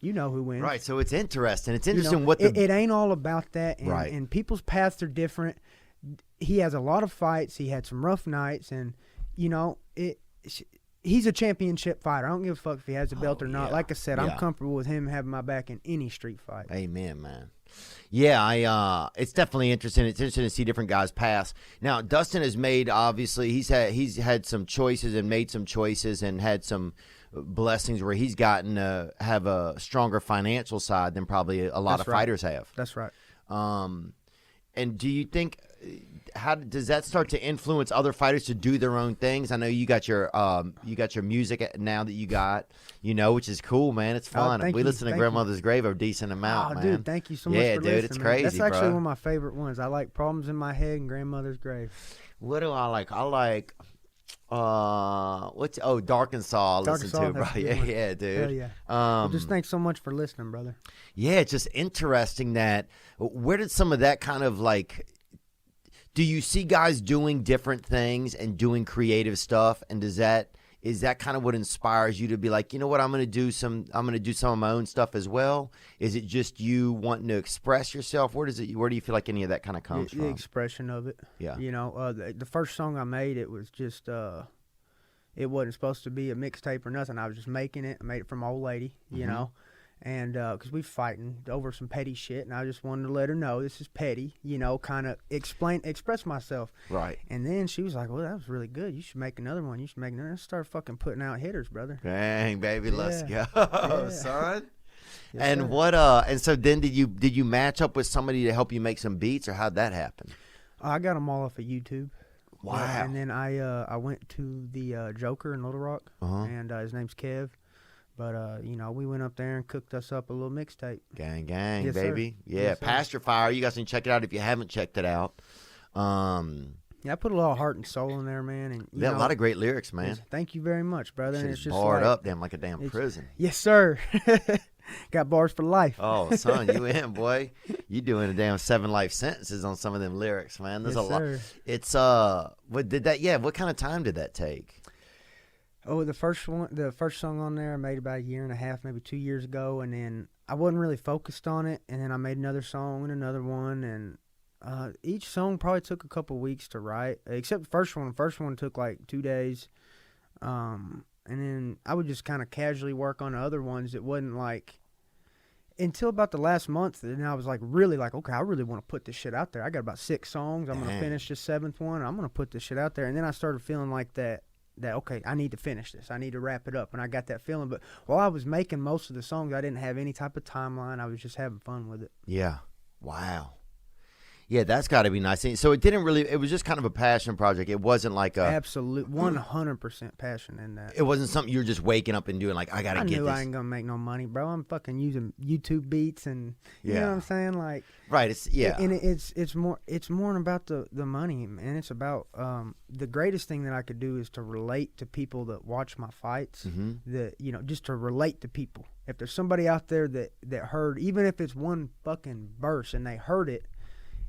who wins. Right. So it's interesting. It's interesting what it ain't all about that. And, right. And people's paths are different. He has a lot of fights. He had some rough nights, and he's a championship fighter. I don't give a fuck if he has a belt or not. Yeah. Like I said, I'm comfortable with him having my back in any street fight. Amen, man. Yeah, it's definitely interesting. It's interesting to see different guys pass. Now, Dustin has made, obviously, he's had some choices and made some choices and had some blessings where he's gotten to have a stronger financial side than probably a lot of fighters have. That's right. And do you think, how does that start to influence other fighters to do their own things? I know you got your music now that you got, which is cool, man. It's fun. We listen to Grandmother's Grave a decent amount, man. Dude, thank you so much for listening. Yeah, dude, it's crazy, That's actually bro. one of my favorite ones. I like Problems in My Head and Grandmother's Grave. What do I like? I like, Darkensaw I listen to, bro. Yeah, dude. Hell yeah. Just thanks so much for listening, brother. Yeah, it's just interesting that, where did some of that kind of like, do you see guys doing different things and doing creative stuff? And is that kind of what inspires you to be like, you know what, I'm going to do some of my own stuff as well? Is it just you wanting to express yourself? Where do you feel like any of that kind of comes from? The expression of it. Yeah. The first song I made, it was just, it wasn't supposed to be a mixtape or nothing. I was just making it. I made it for my old lady, you know. And because we fighting over some petty shit, and I just wanted to let her know this is petty, kind of express myself. Right. And then she was like, well, that was really good. You should make another one. You should make another. Start fucking putting out hitters, brother. Dang, baby, let's go, son. Yes, and sir. what and so then did you match up with somebody to help you make some beats, or how'd that happen? I got them all off of YouTube. Wow. And then I went to the Joker in Little Rock, and his name's Kev. But, we went up there and cooked us up a little mixtape. Gang, Yes, baby. sir. Yeah, Yes, sir. Pasture Fire. You guys can check it out if you haven't checked it out. Yeah, I put a lot of heart and soul in there, man. And A lot of great lyrics, man. Thank you very much, brother. Shit And is it's just barred like, up damn like a damn prison. Yes, sir. Got bars for life. Oh, son, you in, boy. You doing a damn 7 life sentences on some of them lyrics, man. There's Yes, a lot. sir. It's what kind of time did that take? Oh, the first song on there I made about 1.5 years, maybe 2 years ago, and then I wasn't really focused on it, and then I made another song and another one, and each song probably took a couple weeks to write, except the first one. The first one took like 2 days, and then I would just kind of casually work on the other ones. It wasn't like until about the last month, and I was like really like, okay, I really want to put this shit out there. I got about 6 songs. I'm gonna finish the 7th one. I'm gonna put this shit out there, and then I started feeling like that okay, I need to finish this. I need to wrap it up. And I got that feeling. But while I was making most of the songs, I didn't have any type of timeline. I was just having fun with it. Yeah. Wow. Yeah, that's got to be nice. So it was just kind of a passion project. It wasn't like a... Absolute 100% passion in that. It wasn't something you were just waking up and doing like, I got to get this. I knew I ain't going to make no money, bro. I'm fucking using YouTube beats and, you know what I'm saying? Like... Right, it's more about the money, and it's about the greatest thing that I could do is to relate to people that watch my fights. Just to relate to people. If there's somebody out there that heard, even if it's one fucking verse and they heard it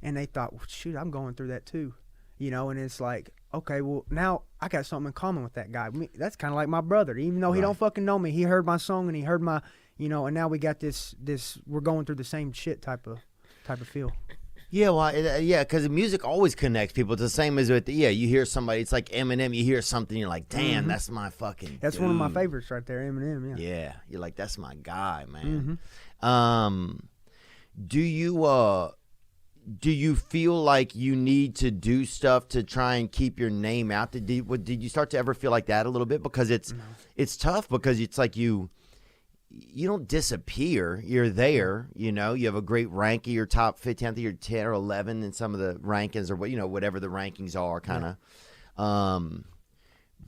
and they thought, well, shoot, I'm going through that too, and it's like, okay, well, now I got something in common with that guy. That's kind of like my brother. Even though he don't fucking know me, he heard my song and he heard my, and now we got this we're going through the same shit type of feel. Yeah, well, because music always connects people. It's the same as with, you hear somebody, it's like Eminem, you hear something, you're like, damn, that's my fucking That's dude. One of my favorites right there, Eminem, yeah. Yeah, you're like, that's my guy, man. Do you feel like you need to do stuff to try and keep your name out? Did you start to ever feel like that a little bit? Because it's tough, because it's like you don't disappear. You're there, you have a great ranking. You're top 15, I think you're 10 or 11 in some of the rankings, or whatever the rankings are, kind of.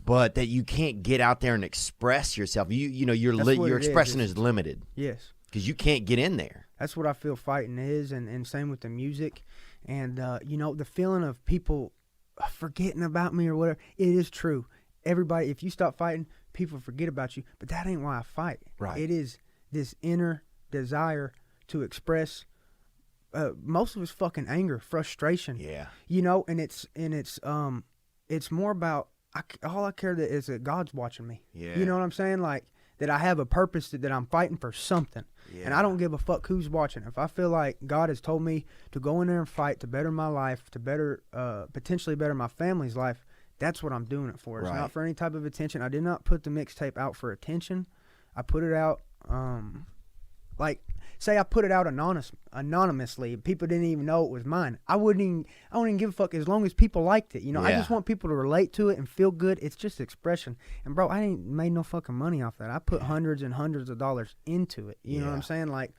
but that you can't get out there and express yourself. Your expression is limited. Yes. Because you can't get in there. That's what I feel fighting is, and same with the music. And, the feeling of people forgetting about me or whatever, it is true. Everybody, if you stop fighting, people forget about you. But that ain't why I fight. Right. It is this inner desire to express most of it's fucking anger, frustration. Yeah. And it's more about all I care that is that God's watching me. Yeah. You know what I'm saying? Like that I have a purpose that I'm fighting for something. Yeah. And I don't give a fuck who's watching. If I feel like God has told me to go in there and fight to better my life, to potentially better my family's life, that's what I'm doing it for. It's Right. not for any type of attention. I did not put the mixtape out for attention. I put it out say I put it out anonymously. People didn't even know it was mine. I wouldn't even give a fuck as long as people liked it. I just want people to relate to it and feel good. It's just expression. And bro, I ain't made no fucking money off that. I put hundreds and hundreds of dollars into it. You know what I'm saying? Like,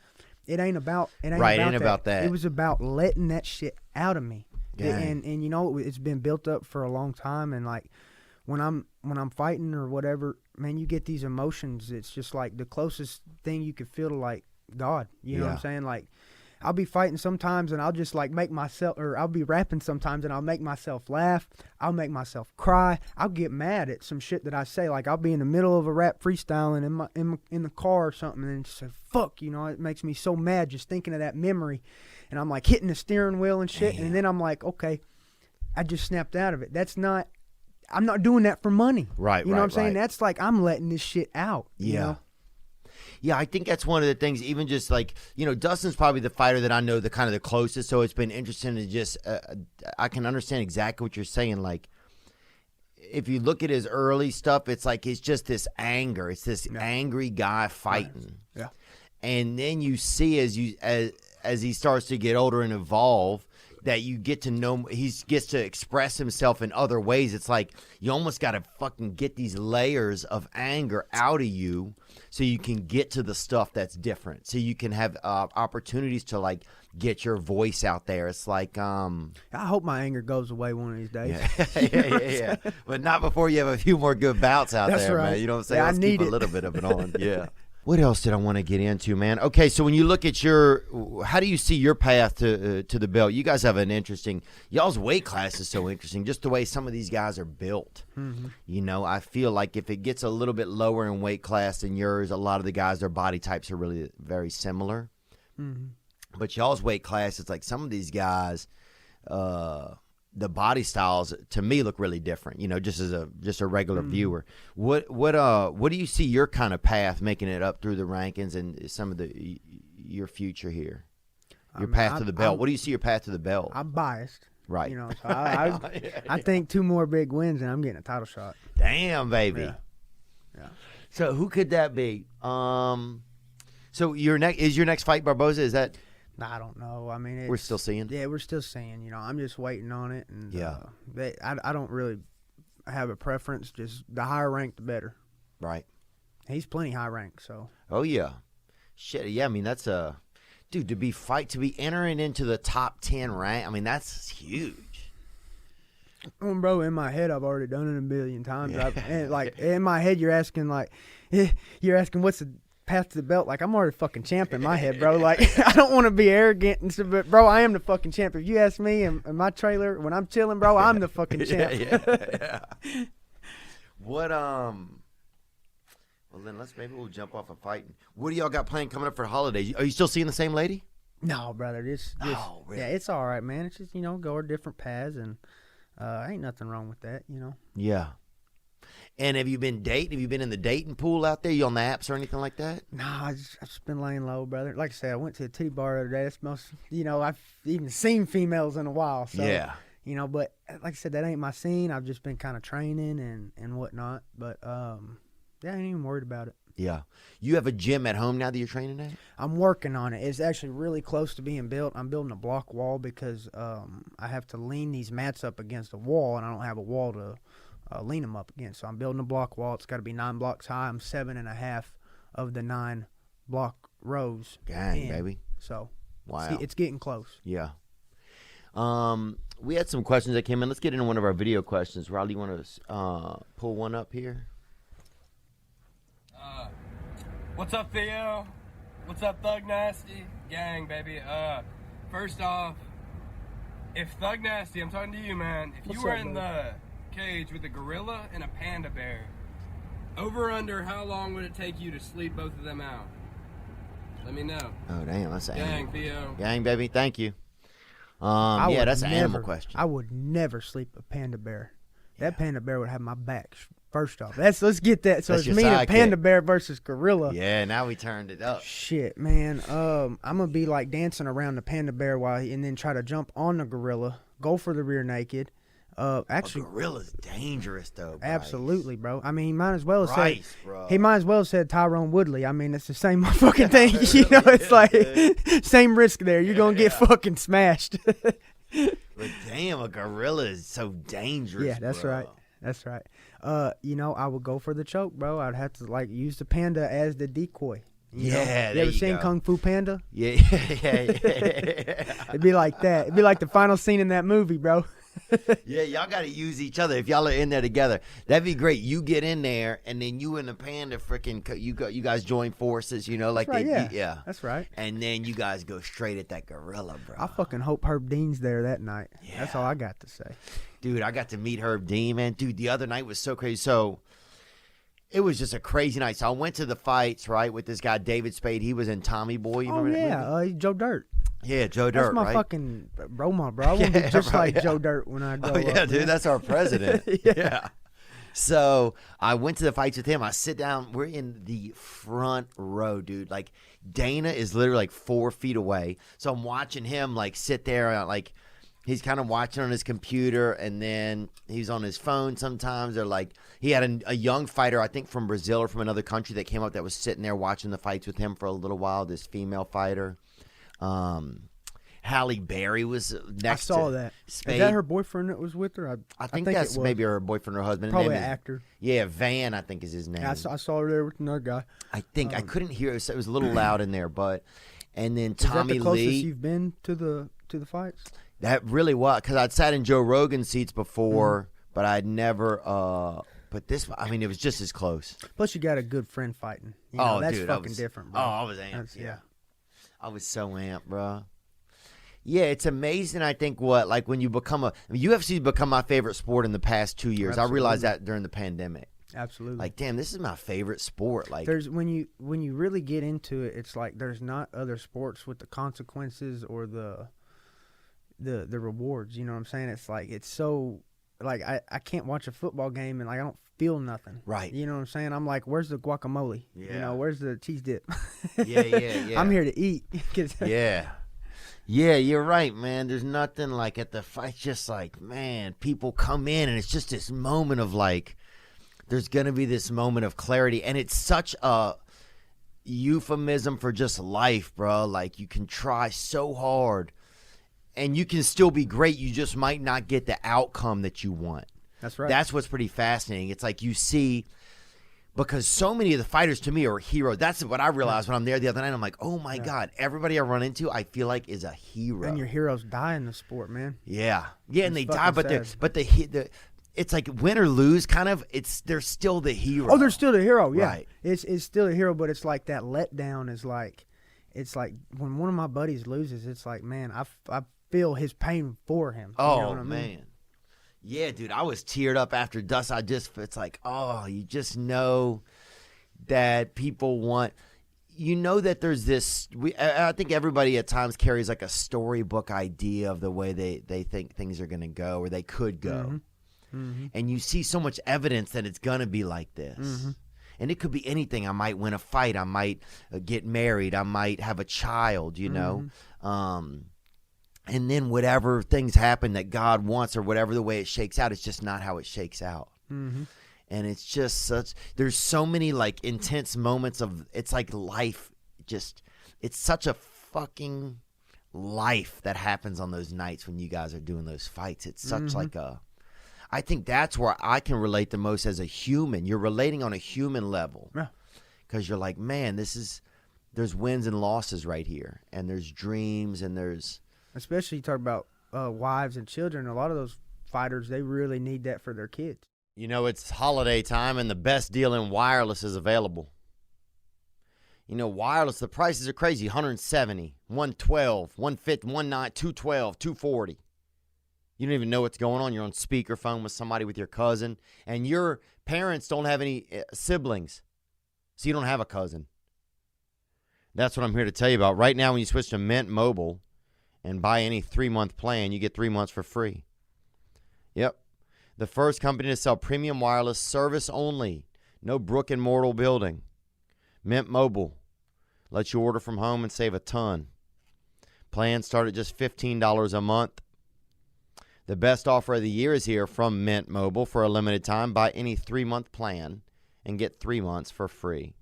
it ain't about that. It was about letting that shit out of me. And it's been built up for a long time. And like, when I'm fighting or whatever, man, you get these emotions. It's just like the closest thing you could feel to like God. You know what I'm saying? Like, I'll be fighting sometimes and I'll just like make myself, or I'll be rapping sometimes and I'll make myself laugh. I'll make myself cry. I'll get mad at some shit that I say. Like, I'll be in the middle of a rap freestyling in the car or something and just say, fuck, it makes me so mad just thinking of that memory. And I'm like hitting the steering wheel and shit. Damn. And then I'm like, okay, I just snapped out of it. I'm not doing that for money. Right, You know what I'm saying? right. That's like, I'm letting this shit out. Yeah. You know? Yeah, I think that's one of the things, even just like, Dustin's probably the fighter that I know the kind of the closest, so it's been interesting to just, I can understand exactly what you're saying. Like, if you look at his early stuff, it's like it's just this anger. It's this angry guy fighting. Yeah. And then you see as he starts to get older and evolve, that you get to know, he gets to express himself in other ways. It's like you almost got to fucking get these layers of anger out of you so you can get to the stuff that's different. So you can have opportunities to like get your voice out there. It's like I hope my anger goes away one of these days. Yeah. But not before you have a few more good bouts out That's there, right. man. You know what I'm saying? Yeah, Let's I keep need a it. little bit of it on. Yeah. What else did I want to get into, man? Okay, so when you look at how do you see your path to the belt? You guys have an interesting, y'all's weight class is so interesting, just the way some of these guys are built. Mm-hmm. I feel like if it gets a little bit lower in weight class than yours, a lot of the guys, their body types are really very similar. Mm-hmm. But y'all's weight class, it's like some of these guys, the body styles to me look really different, just as a regular viewer. What do you see your kind of path making it up through the rankings and some of your future here? Your path to the belt. What do you see your path to the belt? I'm biased. Right. So I think 2 more big wins and I'm getting a title shot. Damn, baby. Yeah. So who could that be? So your next fight Barboza, is that? I don't know. I mean, we're still seeing. Yeah, we're still seeing. I'm just waiting on it, and I don't really have a preference. Just the higher rank, the better. Right. He's plenty high rank, so. Oh yeah, shit. Yeah, I mean that's dude, to be entering into the top 10 rank. I mean that's huge. Bro, in my head, I've already done it a billion times. And like in my head, you're asking what's the path to the belt. Like, I'm already fucking champ in my head, bro. Like, I don't want to be arrogant and stuff, but bro, I am the fucking champ. If you ask me in my trailer when I'm chilling, bro, I'm the fucking champ. Yeah. What well then maybe we'll jump off of fighting. What do y'all got planned coming up for holidays? Are you still seeing the same lady? No, brother. Just oh, really? Yeah, it's all right, man. It's just go our different paths, and ain't nothing wrong with that, Yeah. And have you been dating? Have you been in the dating pool out there? You on the apps or anything like that? Nah, I've just been laying low, brother. Like I said, I went to a titty bar the other day. That's most, I've even seen females in a while. So, yeah. But like I said, that ain't my scene. I've just been kind of training and whatnot. But, I ain't even worried about it. Yeah. You have a gym at home now that you're training at? I'm working on it. It's actually really close to being built. I'm building a block wall because I have to lean these mats up against a wall, and I don't have a wall to lean them up against. So I'm building a block wall. It's got to be 9 blocks high. I'm 7.5 of the 9 block rows. Dang, baby. So wow, it's getting close. Yeah. we had some questions that came in. Let's get into one of our video questions. Riley, you want to pull one up here? What's up, Theo? What's up, Thug Nasty? Gang, baby. First off, if Thug Nasty, I'm talking to you, man. If you were in the cage with a gorilla and a panda bear, over under how long would it take you to sleep both of them out? Let me know. Oh, damn. That's an Gang, animal. Theo. Gang, baby. Thank you. Yeah, that's an animal question. I would never sleep a panda bear. That panda bear would have my back. First off, let's get that. So That's it's your me and a panda sidekick. bear versus gorilla. Yeah, now we turned it up. Shit, man. I'm gonna be like dancing around the panda bear and then try to jump on the gorilla, go for the rear naked. Actually, A gorilla's dangerous, though. Bryce. absolutely, bro. I mean, he might as well have Bryce, said bro. he might as well have said Tyrone Woodley. I mean, it's the same fucking thing. it You know, really it's is, like dude. same risk there. You're gonna get Yeah. fucking smashed. But damn, a gorilla is so dangerous. Yeah, that's bro. right. That's right. You know, I would go for the choke, bro. I'd have to like use the panda as the decoy. You know? Yeah, You there ever you seen go. Kung Fu Panda? Yeah. It'd be like that. It'd be like the final scene in that movie, bro. Yeah, y'all got to use each other. If y'all are in there together, that'd be great. You get in there, and then you and the panda you guys join forces. You know, like That's right, they, yeah. That's right. And then you guys go straight at that gorilla, bro. I fucking hope Herb Dean's there that night. That's Yeah. all I got to say. Dude, I got to meet Herb Dean, man. Dude, the other night was so crazy. So it was just a crazy night. So I went to the fights, right, with this guy, David Spade. He was in Tommy Boy. You Oh remember that yeah, movie? Joe Dirt. Yeah, Joe That's Dirt, my right? fucking Roma, bro. I want to be just bro, like yeah. Joe Dirt when I grow Oh, yeah, up. dude, man. that's our president. Yeah. Yeah. So I went to the fights with him. I sit down. We're in the front row, dude. Like, Dana is literally like 4 feet away. So I'm watching him, like, sit there. Like, he's kind of watching on his computer, and then he's on his phone sometimes. Or, like, he had a young fighter, I think, from Brazil or from another country that came up that was sitting there watching the fights with him for a little while, this female fighter. Halle Berry was next I saw to that. Spade. Is that her boyfriend that was with her? I think it that's was. maybe her boyfriend or husband. His Probably name an is- actor. Yeah, Van, I think is his name. Yeah, I saw her there with another guy. I think I couldn't hear it. So it was a little loud in there, but and then Is that Tommy the closest Lee. you've been to the fights? That really was because I'd sat in Joe Rogan seats before, Mm-hmm. but I'd never. But this, I mean, it was just as close. Plus, you got a good friend fighting. You know, Oh, that's dude, I fucking was- different, bro. Oh, I was amped. That's- Yeah. I was so amped, bro. Yeah, it's amazing. I think like when you become UFC's become my favorite sport in the past 2 years. I realized that during the pandemic. Absolutely. Like, damn, this is my favorite sport. Like, There's when you really get into it, it's like there's not other sports with the consequences or the rewards. You know what I'm saying? It's like it's so like I can't watch a football game and like I don't feel nothing. Right. You know what I'm saying? I'm like, where's the guacamole? You Yeah. know, where's the cheese dip? yeah. I'm here to eat. 'Cause- Yeah. Yeah, you're right, man. There's nothing like at the fight. Just like, man, people come in and it's just this moment of like, there's going to be this moment of clarity. And it's such a euphemism for just life, bro. Like, you can try so hard and you can still be great. You just might not get the outcome that you want. That's right. That's what's pretty fascinating. It's like you see, because so many of the fighters to me are heroes. That's what I realized when I'm there the other night. I'm like, oh my God, everybody I run into, I feel like is a hero. and your heroes die in the sport, man. Yeah, and they It's die, fucking but sad. the it's like win or lose, kind of. They're still the hero. Oh, they're still the hero. Yeah, Right. It's still a hero, but it's like that letdown is like, it's like when one of my buddies loses, it's like, man, I feel his pain for him. You Oh know what I mean? man, yeah, dude, I was teared up after Dust. It's like, oh, you just know that people want. You know that there's this. I think everybody at times carries like a storybook idea of the way they think things are going to go or they could go. Mm-hmm. And you see so much evidence that it's going to be like this. Mm-hmm. And it could be anything. I might win a fight. I might get married. I might have a child, you know. And then whatever things happen that God wants or whatever the way it shakes out, it's just not how it shakes out. Mm-hmm. And it's just there's so many like intense moments of, it's like life it's such a fucking life that happens on those nights when you guys are doing those fights. It's such like I think that's where I can relate the most as a human. You're relating on a human level. Yeah. Because you're like, man, there's wins and losses right here. And there's dreams and there's. Especially you talk about wives and children. A lot of those fighters, they really need that for their kids. You know, it's holiday time, and the best deal in wireless is available. You know, wireless, the prices are crazy. $170, $112, $150, $109, $212, $240. You don't even know what's going on. You're on speakerphone with somebody, with your cousin, and your parents don't have any siblings, so you don't have a cousin. That's what I'm here to tell you about. Right now, when you switch to Mint Mobile and buy any 3-month plan, you get 3 months for free. Yep. The first company to sell premium wireless service only. No brick and mortar building. Mint Mobile lets you order from home and save a ton. Plans start at just $15 a month. The best offer of the year is here from Mint Mobile. For a limited time, buy any 3-month plan and get 3 months for free.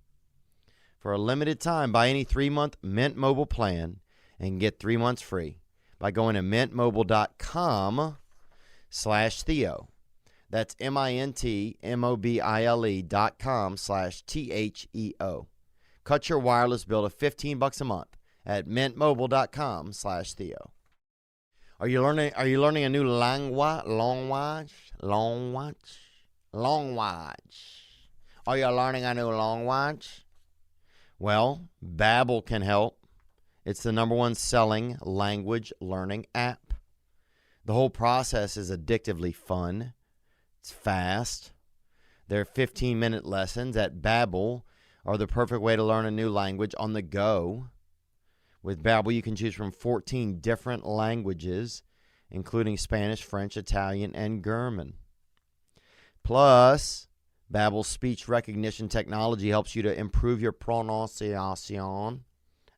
For a limited time, buy any 3-month Mint Mobile plan and get 3 months free by going to mintmobile.com/Theo. That's mintmobile.com/THEO. Cut your wireless bill to $15 a month at mintmobile.com/Theo. Are you learning a new language? Are you learning a new language? Well, Babbel can help. It's the #1 selling language learning app. The whole process is addictively fun. It's fast. Their 15-minute lessons at Babbel are the perfect way to learn a new language on the go. With Babbel, you can choose from 14 different languages, including Spanish, French, Italian, and German. Plus, Babbel's speech recognition technology helps you to improve your pronunciation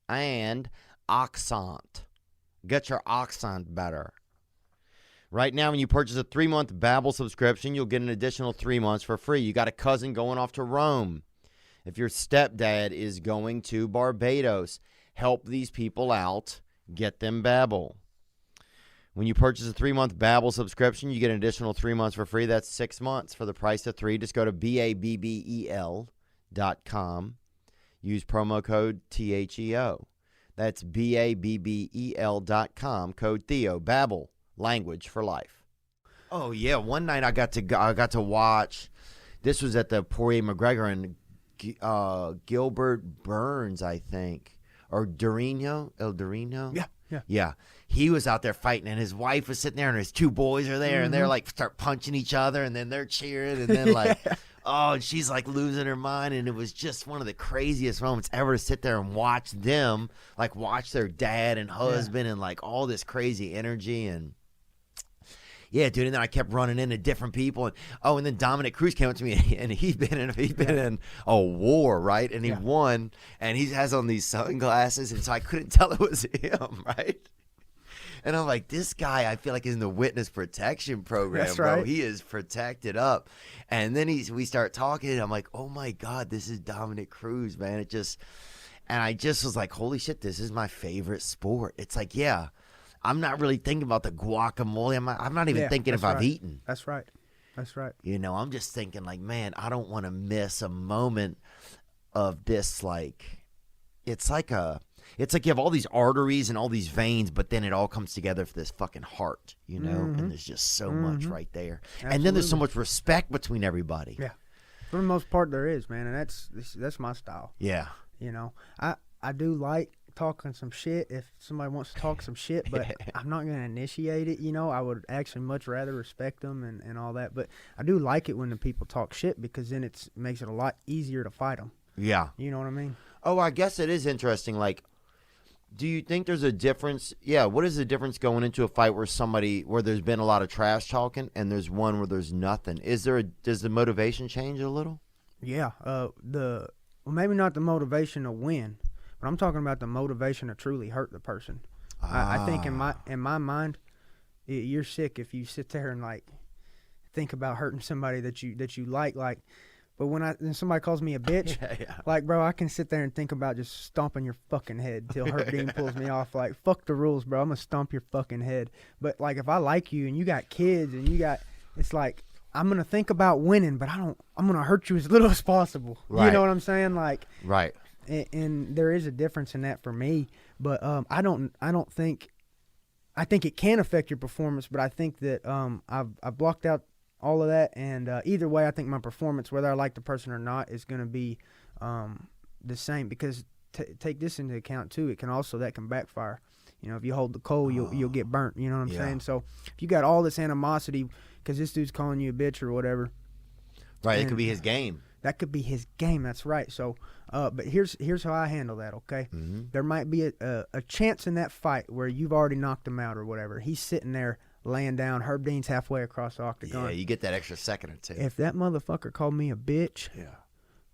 and accent. Get your accent better. Right now, when you purchase a 3-month Babbel subscription, you'll get an additional 3 months for free. You got a cousin going off to Rome. If your stepdad is going to Barbados, help these people out. Get them Babbel. When you purchase a 3-month Babbel subscription, you get an additional 3 months for free. That's 6 months for the price of 3. Just go to BABBEL.com. Use promo code THEO. That's BABBEL.com. Code Theo. Babbel. Language for life. Oh yeah, one night I got to watch. This was at the Poirier McGregor and Gilbert Burns, I think, or El Dorino. Yeah. He was out there fighting, and his wife was sitting there, and his 2 boys are there, and they're like start punching each other, and then they're cheering, and then like, oh, and she's like losing her mind, and it was just one of the craziest moments ever to sit there and watch them, like watch their dad and husband, and like all this crazy energy and. Yeah, dude, and then I kept running into different people, and then Dominic Cruz came up to me, and he'd been in a war, right? And he won, and he has on these sunglasses, and so I couldn't tell it was him, right? And I'm like, this guy, I feel like is in the witness protection program, That's bro. right. He is protected up, and then we start talking, and I'm like, oh my God, this is Dominic Cruz, man. And I just was like, holy shit, this is my favorite sport. It's like, yeah. I'm not really thinking about the guacamole. I'm not even thinking if I've eaten. That's right. You know, I'm just thinking like, man, I don't want to miss a moment of this. Like, it's like you have all these arteries and all these veins, but then it all comes together for this fucking heart, you know? And there's just so much right there. Absolutely. And then there's so much respect between everybody. Yeah. For the most part, there is, man, and that's my style. Yeah. You know, I do like talking some shit if somebody wants to talk some shit, but I'm not going to initiate it, you know. I would actually much rather respect them and all that, but I do like it when the people talk shit because then it makes it a lot easier to fight them. Yeah. You know what I mean? Oh, I guess it is interesting. Like, do you think there's a difference? Yeah, what is the difference going into a fight where there's been a lot of trash talking and there's one where there's nothing? Does the motivation change a little? Yeah. Maybe not the motivation to win, but I'm talking about the motivation to truly hurt the person. I think in my mind, you're sick if you sit there and like think about hurting somebody that you like. But when somebody calls me a bitch, like, bro, I can sit there and think about just stomping your fucking head till Hurt Dean pulls me off. Like, fuck the rules, bro. I'm gonna stomp your fucking head. But like, if I like you and you got kids and it's like I'm gonna think about winning, but I'm gonna hurt you as little as possible. Right. You know what I'm saying? Like, right. And there is a difference in that for me, but I don't think I think it can affect your performance, but I think that I've blocked out all of that, and either way, I think my performance, whether I like the person or not, is going to be the same. Because take this into account too, that can backfire. You know, if you hold the coal, you'll get burnt. You know what I'm saying? So if you got all this animosity because this dude's calling you a bitch or whatever, right? It could be his game. That could be his game. That's right. So, but here's how I handle that. Okay, there might be a chance in that fight where you've already knocked him out or whatever. He's sitting there laying down. Herb Dean's halfway across the octagon. Yeah, you get that extra second or two. If that motherfucker called me a bitch,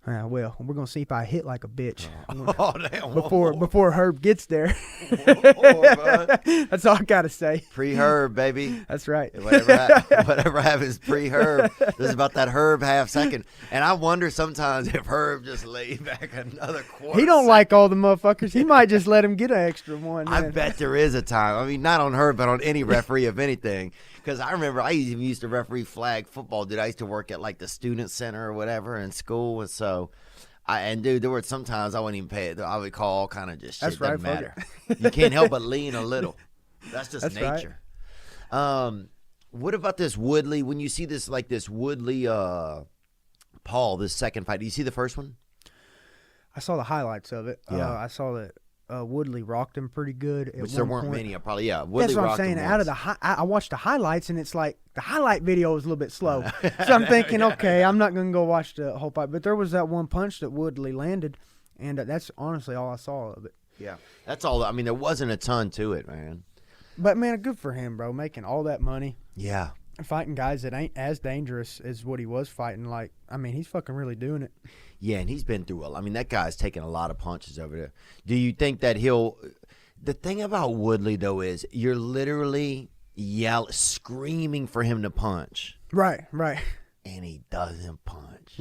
well, we're gonna see if I hit like a bitch. Oh damn! Before Herb gets there. That's all I gotta say. Pre-Herb, baby. That's right. Whatever happens pre-Herb. This is about that Herb half second. And I wonder sometimes if Herb just laid back another quarter. He don't like all the motherfuckers. He might just let him get an extra one. Man. I bet there is a time. I mean, not on Herb, but on any referee of anything. Because I remember I even used to referee flag football. Dude, I used to work at like the student center or whatever in school, and so. Dude, there were sometimes I wouldn't even pay it. I would call all kind of just shit. That's right, doesn't matter. You can't help but lean a little. That's just nature. Right. What about this Woodley? When you see this Woodley Paul, this second fight, do you see the first one? I saw the highlights of it. Yeah. I saw that Woodley rocked him pretty good. Which there weren't many. Probably, yeah. Woodley that's what I'm saying. Out of I watched the highlights, and it's like the highlight video was a little bit slow. So I'm thinking, okay, I'm not going to go watch the whole fight. But there was that one punch that Woodley landed, and that's honestly all I saw of it. Yeah, that's all. I mean, there wasn't a ton to it, man. But, man, good for him, bro, making all that money. Yeah. Fighting guys that ain't as dangerous as what he was fighting. Like, I mean, he's fucking really doing it. Yeah, and he's been through that guy's taken a lot of punches over there. Do you think that the thing about Woodley, though, is you're literally screaming for him to punch. Right. And he doesn't punch.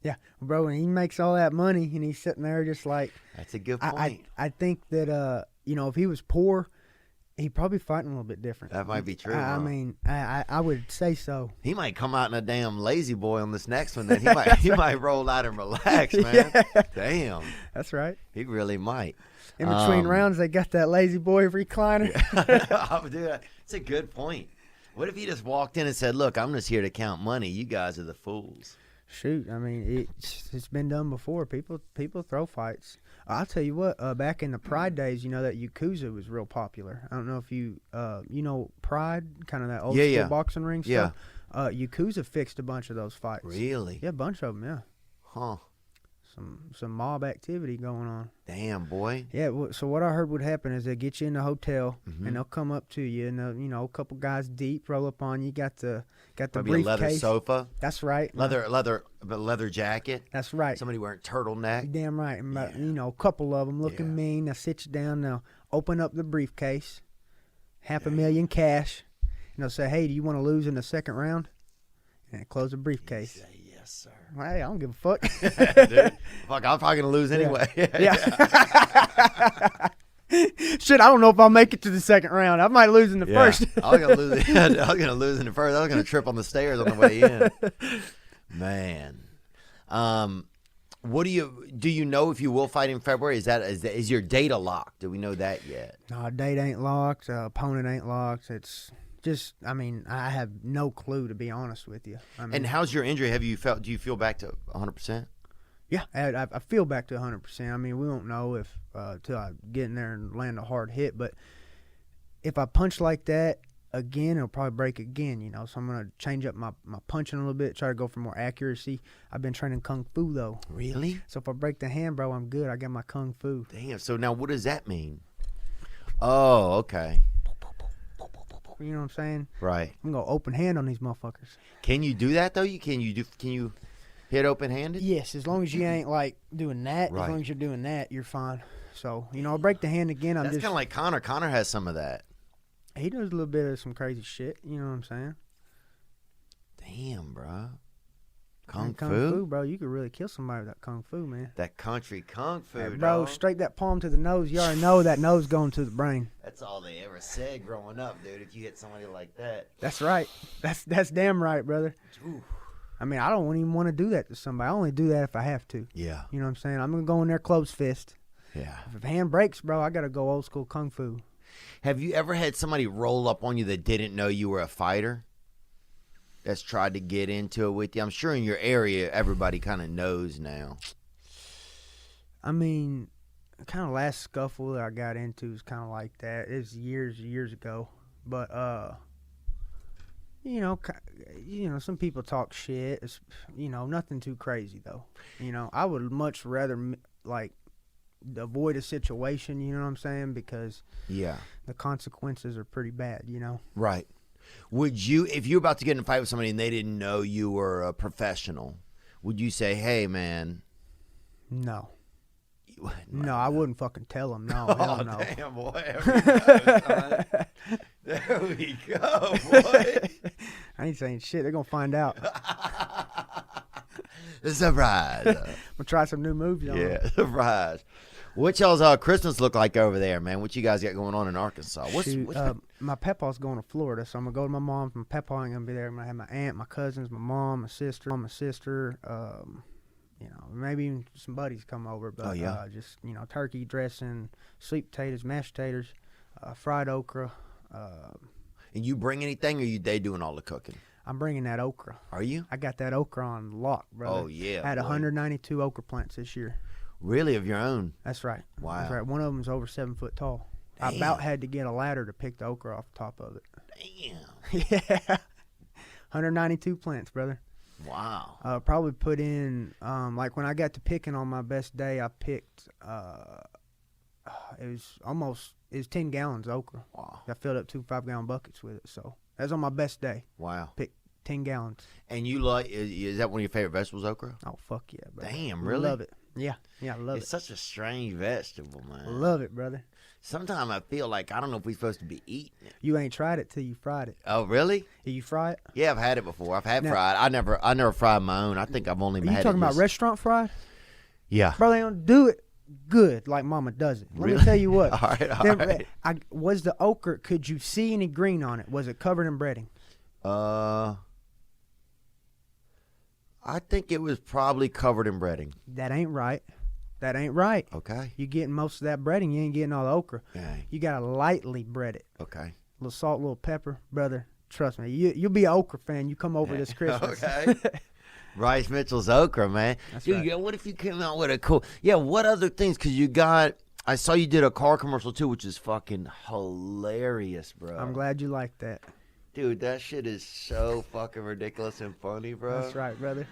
Yeah, bro, and he makes all that money, and he's sitting there just like... That's a good point. I think that, if he was poor, he'd probably fighting a little bit different. That might be true. I mean, I would say so. He might come out in a damn lazy boy on this next one. Then he might roll out and relax, man. Yeah. Damn. That's right. He really might. In between rounds, they got that lazy boy recliner. Dude, it's a good point. What if he just walked in and said, "Look, I'm just here to count money. You guys are the fools." Shoot, I mean, it's been done before. People throw fights. I'll tell you what. Back in the Pride days, that Yakuza was real popular. I don't know if you Pride, kind of that old school boxing ring stuff. Yeah. Yakuza fixed a bunch of those fights. Really? Yeah, a bunch of them. Yeah. Huh. Some mob activity going on. Damn, boy. Yeah. So what I heard would happen is they get you in the hotel, and they'll come up to you, and a couple guys deep roll up on you. Got the Maybe briefcase. a leather sofa. That's right. Leather jacket. That's right. Somebody wearing turtleneck. Damn right. And a couple of them looking mean. They'll sit you down. They'll open up the briefcase, $500,000 cash, and they'll say, "Hey, do you want to lose in the second round?" And close the briefcase. You say, "Yes, sir." Well, hey, I don't give a fuck. Dude, fuck, I'm probably gonna lose anyway. Yeah. Shit, I don't know if I'll make it to the second round. I might lose in the first. I was gonna lose. I was gonna lose in the first. I was gonna trip on the stairs on the way in. Man, what do you know if you will fight in February? Is your date a lock? Do we know that yet? No, date ain't locked. Opponent ain't locked. It's just, I have no clue, to be honest with you. And how's your injury? Do you feel back to 100%? Yeah, I feel back to 100%. We won't know if till I get in there and land a hard hit. But if I punch like that again, it'll probably break again. So I'm gonna change up my punching a little bit, try to go for more accuracy. I've been training kung fu though. Really? So if I break the hand, bro, I'm good. I got my kung fu. Damn. So now, what does that mean? Oh, okay. You know what I'm saying? Right. I'm gonna open hand on these motherfuckers. Can you do that though? Can you hit open handed? Yes, as long as you ain't like doing that. Right. As long as you're doing that, you're fine. So I'll break the hand again. That's kind of like Connor. Connor has some of that. He does a little bit of some crazy shit. You know what I'm saying? Damn, bro. Kung fu, bro. You could really kill somebody with that kung fu, man. That country kung fu, hey, bro. Dog. Straight that palm to the nose. You already know that nose going to the brain. That's all they ever said growing up, dude. If you hit somebody like that. That's right. That's damn right, brother. Ooh. I don't even want to do that to somebody. I only do that if I have to. Yeah. You know what I'm saying? I'm gonna go in there closed fist. Yeah. If a hand breaks, bro, I gotta go old school kung fu. Have you ever had somebody roll up on you that didn't know you were a fighter? That's tried to get into it with you? I'm sure in your area, everybody kind of knows now. I mean, the kind of last scuffle that I got into was kind of like that. It was years ago. But, you know, some people talk shit. It's, you know, nothing too crazy, though. You know, I would much rather, like, avoid a situation, you know what I'm saying? Because the consequences are pretty bad, you know? Right. Would you, if you're about to get in a fight with somebody and they didn't know you were a professional, would you say, hey, man? No. No, I wouldn't fucking tell them. No, hell no. Damn, boy. There we go, boy. I ain't saying shit. They're going to find out. Surprise. I'm going to try some new moves on them. Surprise. What y'all's Christmas look like over there, man? What you guys got going on in Arkansas? My papa's going to Florida, so I'm going to go to my mom's. My papa ain't going to be there. I'm going to have my aunt, my cousins, my mom, my sister, you know, maybe even some buddies come over. But just, you know, turkey dressing, sweet potatoes, mashed potatoes, fried okra. And you bring anything, or they doing all the cooking? I'm bringing that okra. Are you? I got that okra on lock, brother. Oh, yeah. I had 192 okra plants this year. Really? Of your own? That's right. Wow. That's right. One of them's over 7 foot tall. Damn. I about had to get a ladder to pick the okra off the top of it. Damn. Yeah. 192 plants, brother. Wow. Probably put in, like when I got to picking on my best day, I picked, it was 10 gallons of okra. Wow. I filled up 2 5-gallon buckets with it. So that was on my best day. Wow. Picked 10 gallons. And you like, is that one of your favorite vegetables, okra? Oh, fuck yeah, brother. Damn, really? Love it. Yeah, I love It's such a strange vegetable, man. I love it, brother. Sometimes I feel like I don't know if we're supposed to be eating it. You ain't tried it till you fried it. Oh, really? You fry it? Yeah, I've had it before. I've had fried. I never fried my own. I think I've only Are had you talking it about restaurant fried? Yeah. Bro, they don't do it good like Mama does it. Let Really? me tell you what. All right. Was the okra, could you see any green on it? Was it covered in breading? I think it was probably covered in breading. That ain't right. That ain't right. Okay. You getting most of that breading. You ain't getting all the okra. Yeah. You got to lightly bread it. Okay. A little salt, a little pepper. Brother, trust me. You'll be an okra fan. You come over this Christmas. Okay. Bryce Mitchell's okra, man. That's Dude, right. yeah, what if you came out with a cool... Yeah, what other things? Because I saw you did a car commercial, too, which is fucking hilarious, bro. I'm glad you like that. Dude, that shit is so fucking ridiculous and funny, bro. That's right, brother.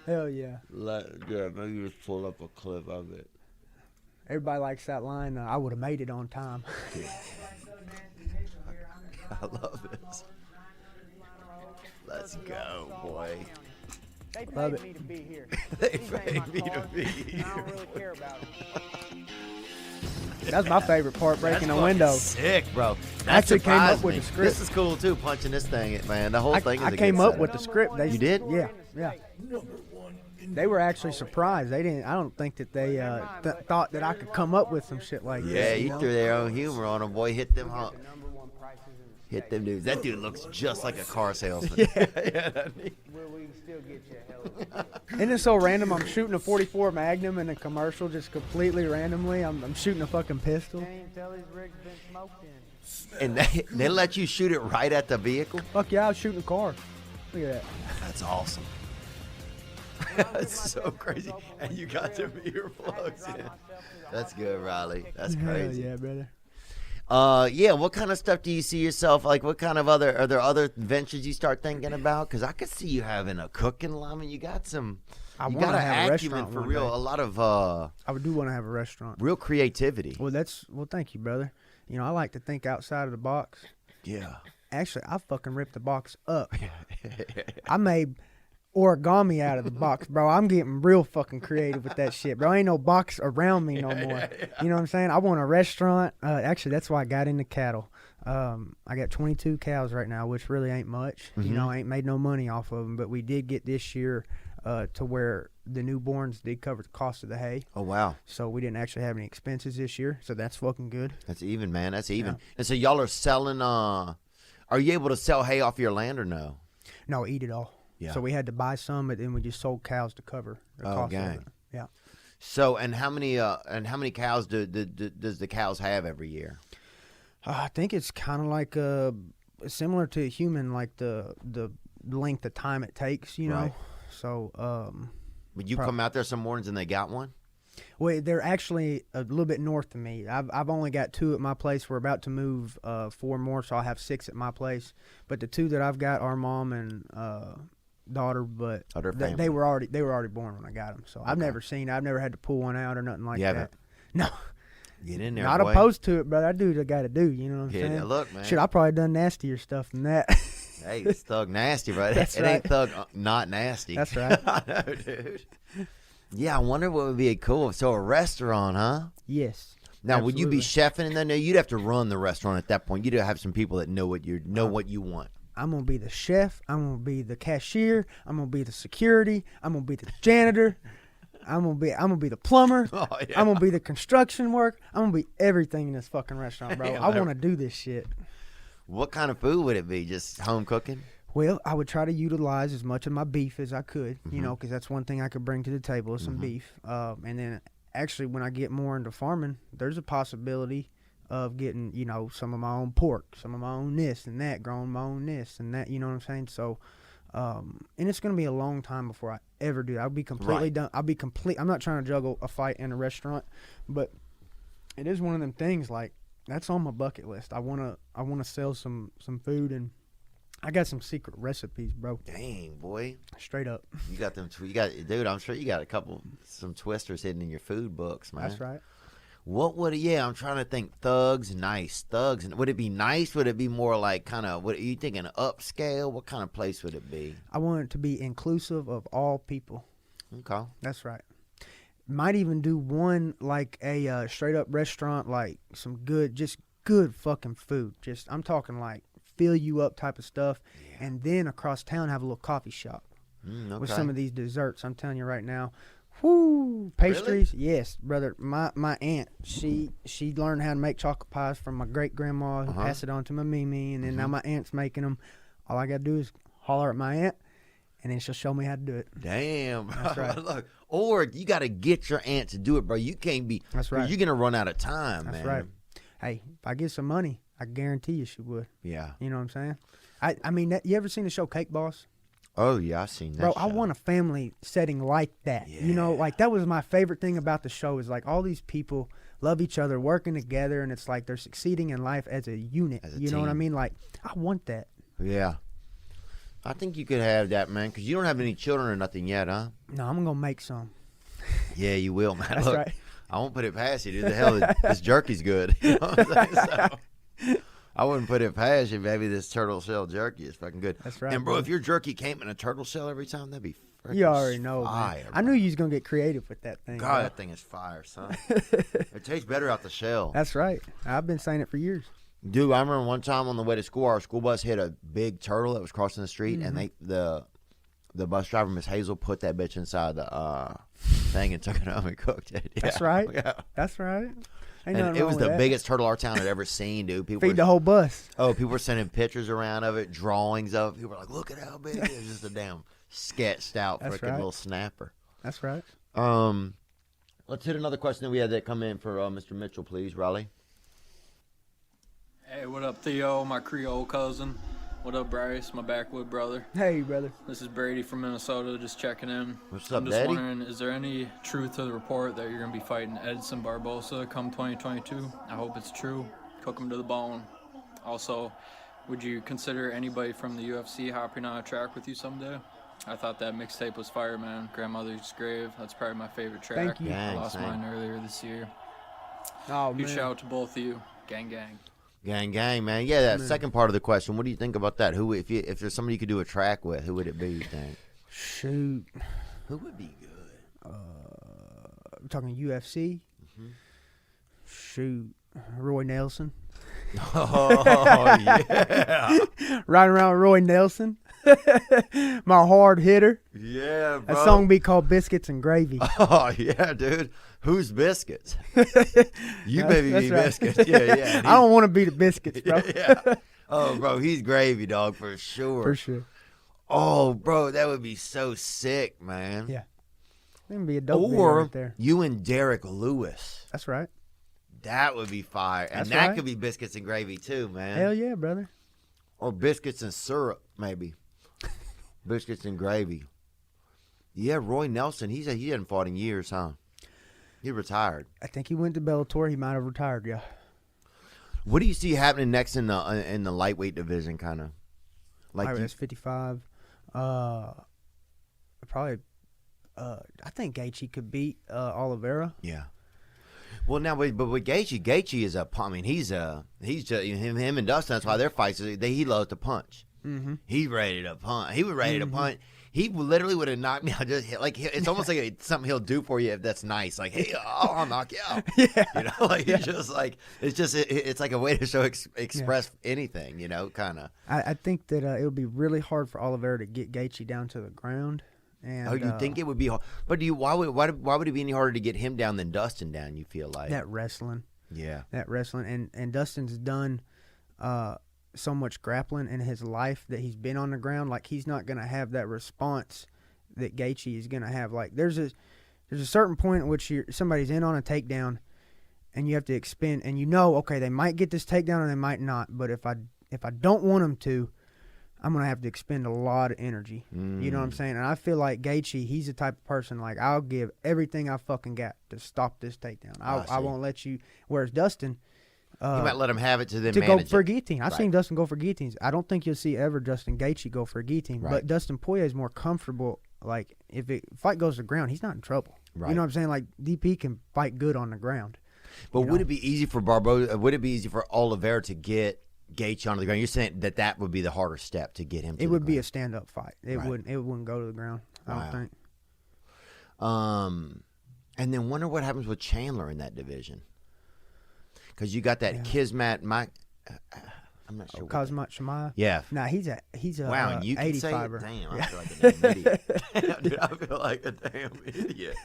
Hell yeah. Yeah, maybe just pull up a clip of it. Everybody likes that line. I would have made it on time. I love this. Let's go, boy. They paid me to be here. They paid me to be here. I don't really care about it. That's my favorite part, breaking the window. Sick, bro. I actually came up with the script. This is cool too, punching this thing, man. The whole thing is I came up with the script. You did? Yeah. They were actually surprised. They didn't. I don't think that they thought that I could come up with some shit like this. Yeah, you know? threw their own humor on them, boy. Hit them dudes. That dude looks just like a car salesman. Yeah. Isn't it so random? I'm shooting a 44 Magnum in a commercial just completely randomly. I'm shooting a fucking pistol. And they let you shoot it right at the vehicle? Fuck yeah, I was shooting a car. Look at that. That's awesome. That's so crazy. And you got the beer plugs in. That's good, Riley. That's crazy. Hell yeah, brother. Yeah, what kind of stuff do you see yourself, like what kind of are there other ventures you start thinking about? Because I could see you having a cooking line. I mean, you got an have a acumen restaurant for one real, day. a lot of I do want to have a restaurant. real creativity. Well, thank you, brother. You know, I like to think outside of the box. Yeah. Actually, I fucking ripped the box up. I made origami out of the box, bro. I'm getting real fucking creative with that shit, bro. Ain't no box around me no more. You know what I'm saying? I want a restaurant. Actually, that's why I got into cattle. I got 22 cows right now, which really ain't much. You know, I ain't made no money off of them, but we did get this year to where the newborns did cover the cost of the hay. Oh, wow. So we didn't actually have any expenses this year, so that's fucking good. That's even, man. That's even. Yeah. And so y'all are selling, are you able to sell hay off your land or no? No, eat it all. Yeah. So we had to buy some, but then we just sold cows to cover the cost gang. of it. Yeah. So, and how many cows does the cows have every year? I think it's kind of like similar to a human, like the length of time it takes, you know. Right. So, Would you come out there some mornings and they got one? well, they're actually a little bit north of me. I've only got 2 at my place. We're about to move 4 more, so I'll have 6 at my place. But the 2 that I've got are mom and daughter, but they were already born when I got them. So I've never had to pull one out or nothing like that. No. Get in there, Not boy. opposed to it, but I do what I got to do. You know what I'm saying? Look, man. Shit, I probably done nastier stuff than that. Hey, it's thug nasty, bro. That's it right. ain't thug not nasty. That's right. I know, dude. Yeah, I wonder what would be cool. So a restaurant, huh? Yes. Now, absolutely. would you be chefing in there? No, you'd have to run the restaurant at that point. You'd have some people that know what you want. I'm gonna be the chef. I'm gonna be the cashier. I'm gonna be the security. I'm gonna be the janitor. I'm gonna be the plumber. Oh, yeah. I'm gonna be the construction work. I'm gonna be everything in this fucking restaurant, bro. Yeah, I want to do this shit. What kind of food would it be? Just home cooking? Well, I would try to utilize as much of my beef as I could, you know, because that's one thing I could bring to the table is some beef. And then actually, when I get more into farming, there's a possibility of getting, you know, some of my own pork, some of my own this and that, growing my own this and that, you know what I'm saying? So, and it's going to be a long time before I ever do that. I'll be completely done. I'm not trying to juggle a fight in a restaurant, but it is one of them things, like, that's on my bucket list. I want to sell some food, and I got some secret recipes, bro. Dang, boy. Straight up. You got them. Dude, I'm sure you got some twisters hidden in your food books, man. That's right. What would I'm trying to think. Thugs. And would it be nice? Would it be more like kind of, what are you thinking, upscale? What kind of place would it be? I want it to be inclusive of all people. Okay. That's right. Might even do one like a straight up restaurant, like some good fucking food. Just, I'm talking like fill you up type of stuff. Yeah. And then across town have a little coffee shop with some of these desserts. I'm telling you right now. Whoo, pastries. Really? Yes, brother. My aunt, she learned how to make chocolate pies from my great grandma who passed it on to my Mimi, and then now my aunt's making them. All I gotta do is holler at my aunt, and then she'll show me how to do it. Damn, bro. That's right. Look, or you got to get your aunt to do it, bro. You can't be. That's right. You're gonna run out of time, That's man. right. Hey, if I get some money, I guarantee you she would. Yeah. You know what I'm saying? I mean, you ever seen the show Cake Boss? Oh yeah, I've seen that. Bro, show. I want a family setting like that. Yeah. You know, like that was my favorite thing about the show is like all these people love each other, working together, and it's like they're succeeding in life as a unit. You know what I mean? Like, I want that. Yeah. I think you could have that, man, because you don't have any children or nothing yet, huh? No, I'm gonna make some. Yeah, you will, man. That's Look, right. I won't put it past you, dude. The hell, this jerky's good. You know what I'm saying? So, I wouldn't put it past you. Maybe this turtle shell jerky is fucking good. That's right. And bro, if your jerky came in a turtle shell every time, that'd be freaking You already know, fire, man. I knew you was gonna get creative with that thing. God, bro. that thing is fire, son. It tastes better out the shell. That's right. I've been saying it for years. Dude, I remember one time on the way to school, our school bus hit a big turtle that was crossing the street, and the bus driver, Miss Hazel, put that bitch inside the thing and took it home and cooked it. Yeah. That's right. Yeah. That's right. Ain't And nothing it wrong was with the that. biggest turtle our town had ever seen, dude. People Feed the whole bus. people were sending pictures around of it, drawings of it. People were like, look at how big it is. It was just a damn sketched out That's freaking right. little snapper. That's right. Let's hit another question that we had that come in for Mr. Mitchell, please, Raleigh. Hey, what up, Theo, my Creole cousin? What up, Bryce, my backwood brother? Hey, brother. This is Brady from Minnesota, just checking in. What's up, I'm just Daddy? wondering, is there any truth to the report that you're going to be fighting Edson Barbosa come 2022? I hope it's true. Cook him to the bone. Also, would you consider anybody from the UFC hopping on a track with you someday? I thought that mixtape was fire, man. Grandmother's Grave. That's probably my favorite track. Thank you. Gang, I lost same. mine earlier this year. Oh, Huge man. shout out to both of you. Gang, gang. Gang, gang, man. Yeah, that second part of the question. What do you think about that? Who, if there's somebody you could do a track with, who would it be? You think? Shoot. Who would be good? I'm talking UFC. Shoot. Roy Nelson. Oh yeah, Riding around with Roy Nelson. My hard hitter. yeah, bro. That song be called Biscuits and Gravy. Oh yeah, dude. Who's biscuits? You baby That's be right. biscuits. Yeah, yeah. I don't want to be the biscuits, bro. Yeah. Oh, bro, he's gravy, dog, for sure. For sure. Oh, bro, that would be so sick, man. Yeah. That would be a dope video Or right there. you and Derek Lewis. That's right. That would be fire. And That's that right. could be biscuits and gravy too, man. Hell yeah, brother. Or biscuits and syrup, maybe. Biscuits and gravy. Yeah, Roy Nelson. He hadn't fought in years, huh? He retired. I think he went to Bellator. He might have retired. Yeah. What do you see happening next in the lightweight division, kind of? Like That's 55. Probably. I think Gaethje could beat Oliveira. Yeah. Well, now, but with Gaethje is he's just him and Dustin. That's why their fights. He loves to punch. Mm-hmm. He's ready to punch. He was ready to punch. He literally would have knocked me out. It's almost like something he'll do for you if that's nice. Like, hey, I'll knock you out. Yeah. You know, like he's just like it's like a way to show express anything. You know, kind of. I think that it would be really hard for Oliveira to get Gaethje down to the ground. And, you think it would be hard? But why would it be any harder to get him down than Dustin down? You feel like that wrestling? Yeah, that wrestling. And Dustin's done so much grappling in his life that he's been on the ground. Like, he's not gonna have that response that Gaethje is gonna have. Like, there's a certain point at which somebody's in on a takedown, and you have to expend. And okay, they might get this takedown or they might not. But if I don't want them to, I'm going to have to expend a lot of energy. You know what I'm saying? And I feel like Gaethje, he's the type of person, like, I'll give everything I fucking got to stop this takedown. I won't let you. Whereas Dustin, you might let him have it to go for a guillotine. I've Right. seen Dustin go for guillotines. I don't think you'll see ever Dustin Gaethje go for a guillotine. Right. But Dustin Poirier is more comfortable. Like, if fight goes to the ground, he's not in trouble. Right. You know what I'm saying? Like, DP can fight good on the ground. But would it be easy for Barboza? Would it be easy for Oliveira to get Gaethje onto the ground? You're saying that would be the harder step to get him to It the would be a ground. stand-up fight. It Right. wouldn't go to the ground, I don't think. And then wonder what happens with Chandler in that division. Because you got that Kismat Mike. I'm not sure. Kazmat Shemaiah? Yeah. Nah, he's a Wow, and you can say it? 85er. Damn, I feel like a damn idiot. Damn, dude, I feel like a damn idiot.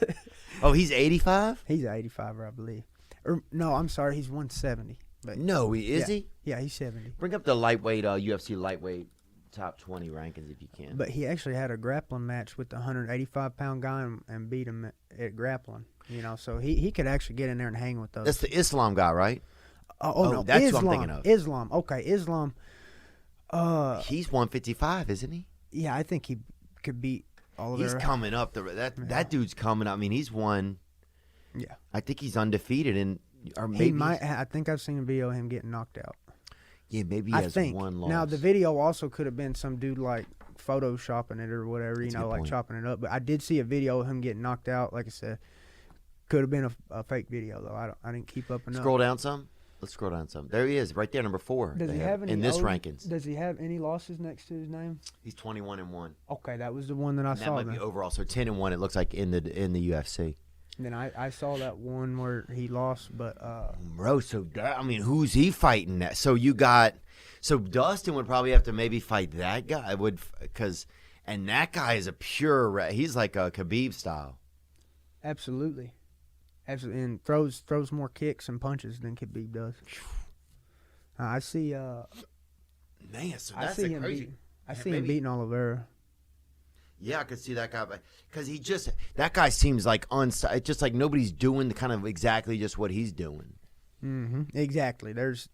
Oh, he's 85? He's an 85er, I believe. Or no, I'm sorry, he's 170. But No, is he? Yeah, he's 70. Bring up the lightweight, UFC lightweight top 20 rankings if you can. But he actually had a grappling match with the 185-pound guy and beat him at grappling. You know, so he could actually get in there and hang with those. That's the Islam guy, right? No, that's Islam. what I'm thinking of. Islam. Okay, Islam. He's 155, isn't he? Yeah, I think he could beat Oliveira. He's coming up. That dude's coming up. I mean, he's won. Yeah. I think he's undefeated, or maybe He might. I think I've seen a video of him getting knocked out. Yeah, maybe he has one loss. Now, the video also could have been some dude, like, photoshopping it or whatever, That's a good like point. chopping it up. But I did see a video of him getting knocked out. Like I said, could have been a fake video, though. I didn't keep up enough. Scroll down some. Let's scroll down some. There he is, right there, number 4. Does he have any in this O's? rankings? Does he have any losses next to his name? He's 21-1. Okay, that was the one that I And that saw. might be overall. So 10-1. It looks like in the UFC. Then I saw that one where he lost, but Bro, who's he fighting that? So Dustin would probably have to maybe fight that guy. And that guy is a pure. He's like a Khabib style. absolutely, and throws more kicks and punches than Khabib does. I see. Man, so I that's see him crazy. beating. I see him beating Oliveira. Yeah, I could see that guy, because that guy seems like it's just like nobody's doing the kind of exactly just what he's doing. Mm-hmm. Exactly. There's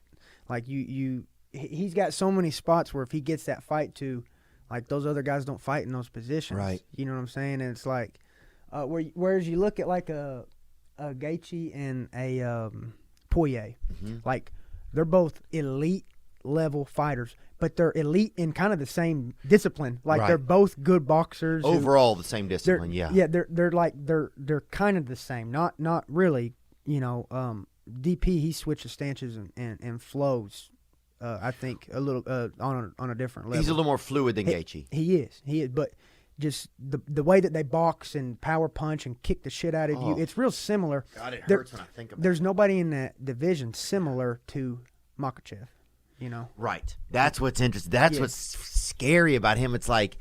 like he's got so many spots where if he gets that fight to, like, those other guys don't fight in those positions. Right. You know what I'm saying? And it's like, whereas you look at like a Gaethje and a Poirier, like, they're both elite level fighters, but they're elite in kind of the same discipline. Like, Right. they're both good boxers. Overall, the same They're, discipline. Yeah. Yeah, they're kind of the same. Not really. You know, DP, he switches stances and flows. I think a little on a different level. He's a little more fluid than Gaethje. He is, but just the way that they box and power punch and kick the shit out of you, it's real similar. God, it There- hurts when I think about There's nobody in that division similar to Makhachev. You know, Right. That's what's interesting. That's what's scary about him. It's like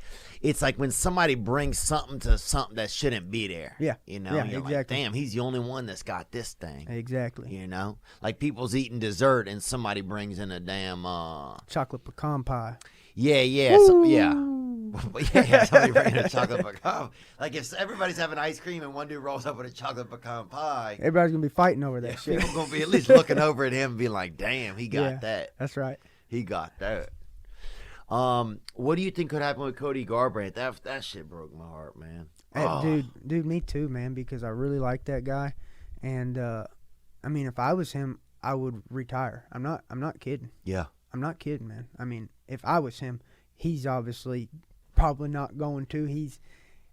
when somebody brings something to something that shouldn't be there. Yeah. You know, Yeah, you're like, exactly. damn, he's the only one that's got this thing. exactly. You know? Like people's eating dessert and somebody brings in a damn Chocolate pecan pie. yeah. So, yeah. Yeah, somebody bringing a chocolate pecan. Like if everybody's having ice cream and one dude rolls up with a chocolate pecan pie, Everybody's gonna be fighting over that shit. people gonna be at least looking over at him and being like, "Damn, he got that. That's right. He got that." What do you think could happen with Cody Garbrandt? That shit broke my heart, man. Hey, dude, me too, man. Because I really like that guy, and I mean, if I was him, I would retire. I'm not kidding. Yeah. I'm not kidding, man. I mean, if I was him, he's obviously probably not going to.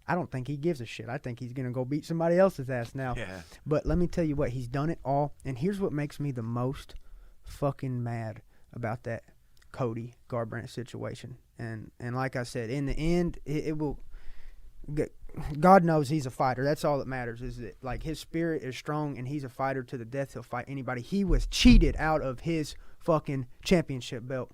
I don't think he gives a shit. I think he's going to go beat somebody else's ass now. Yeah. But let me tell you what, he's done it all. And here's what makes me the most fucking mad about that Cody Garbrandt situation. And like I said, in the end, it will get, God knows he's a fighter. That's all that matters, is that like his spirit is strong and he's a fighter to the death. He'll fight anybody. He was cheated out of his fucking championship belt.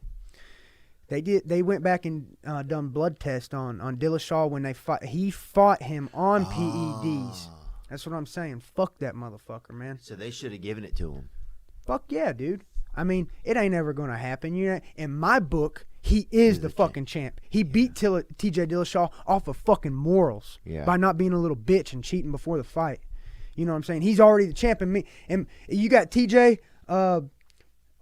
They went back and done blood test on Dillashaw when he fought him on PEDs. That's what I'm saying. Fuck that motherfucker, man. So they should have given it to him. Fuck yeah, dude. I mean, it ain't ever gonna happen. You know, in my book, he is the fucking champ. He beat TJ Dillashaw off of fucking morals by not being a little bitch and cheating before the fight. You know what I'm saying? He's already the champ. And you got TJ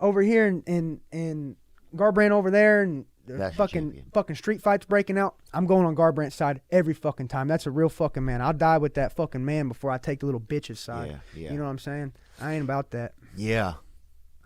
over here and Garbrandt over there, and fucking street fights breaking out. I'm going on Garbrandt's side every fucking time. That's a real fucking man. I'll die with that fucking man before I take the little bitch's side. Yeah. You know what I'm saying? I ain't about that. Yeah.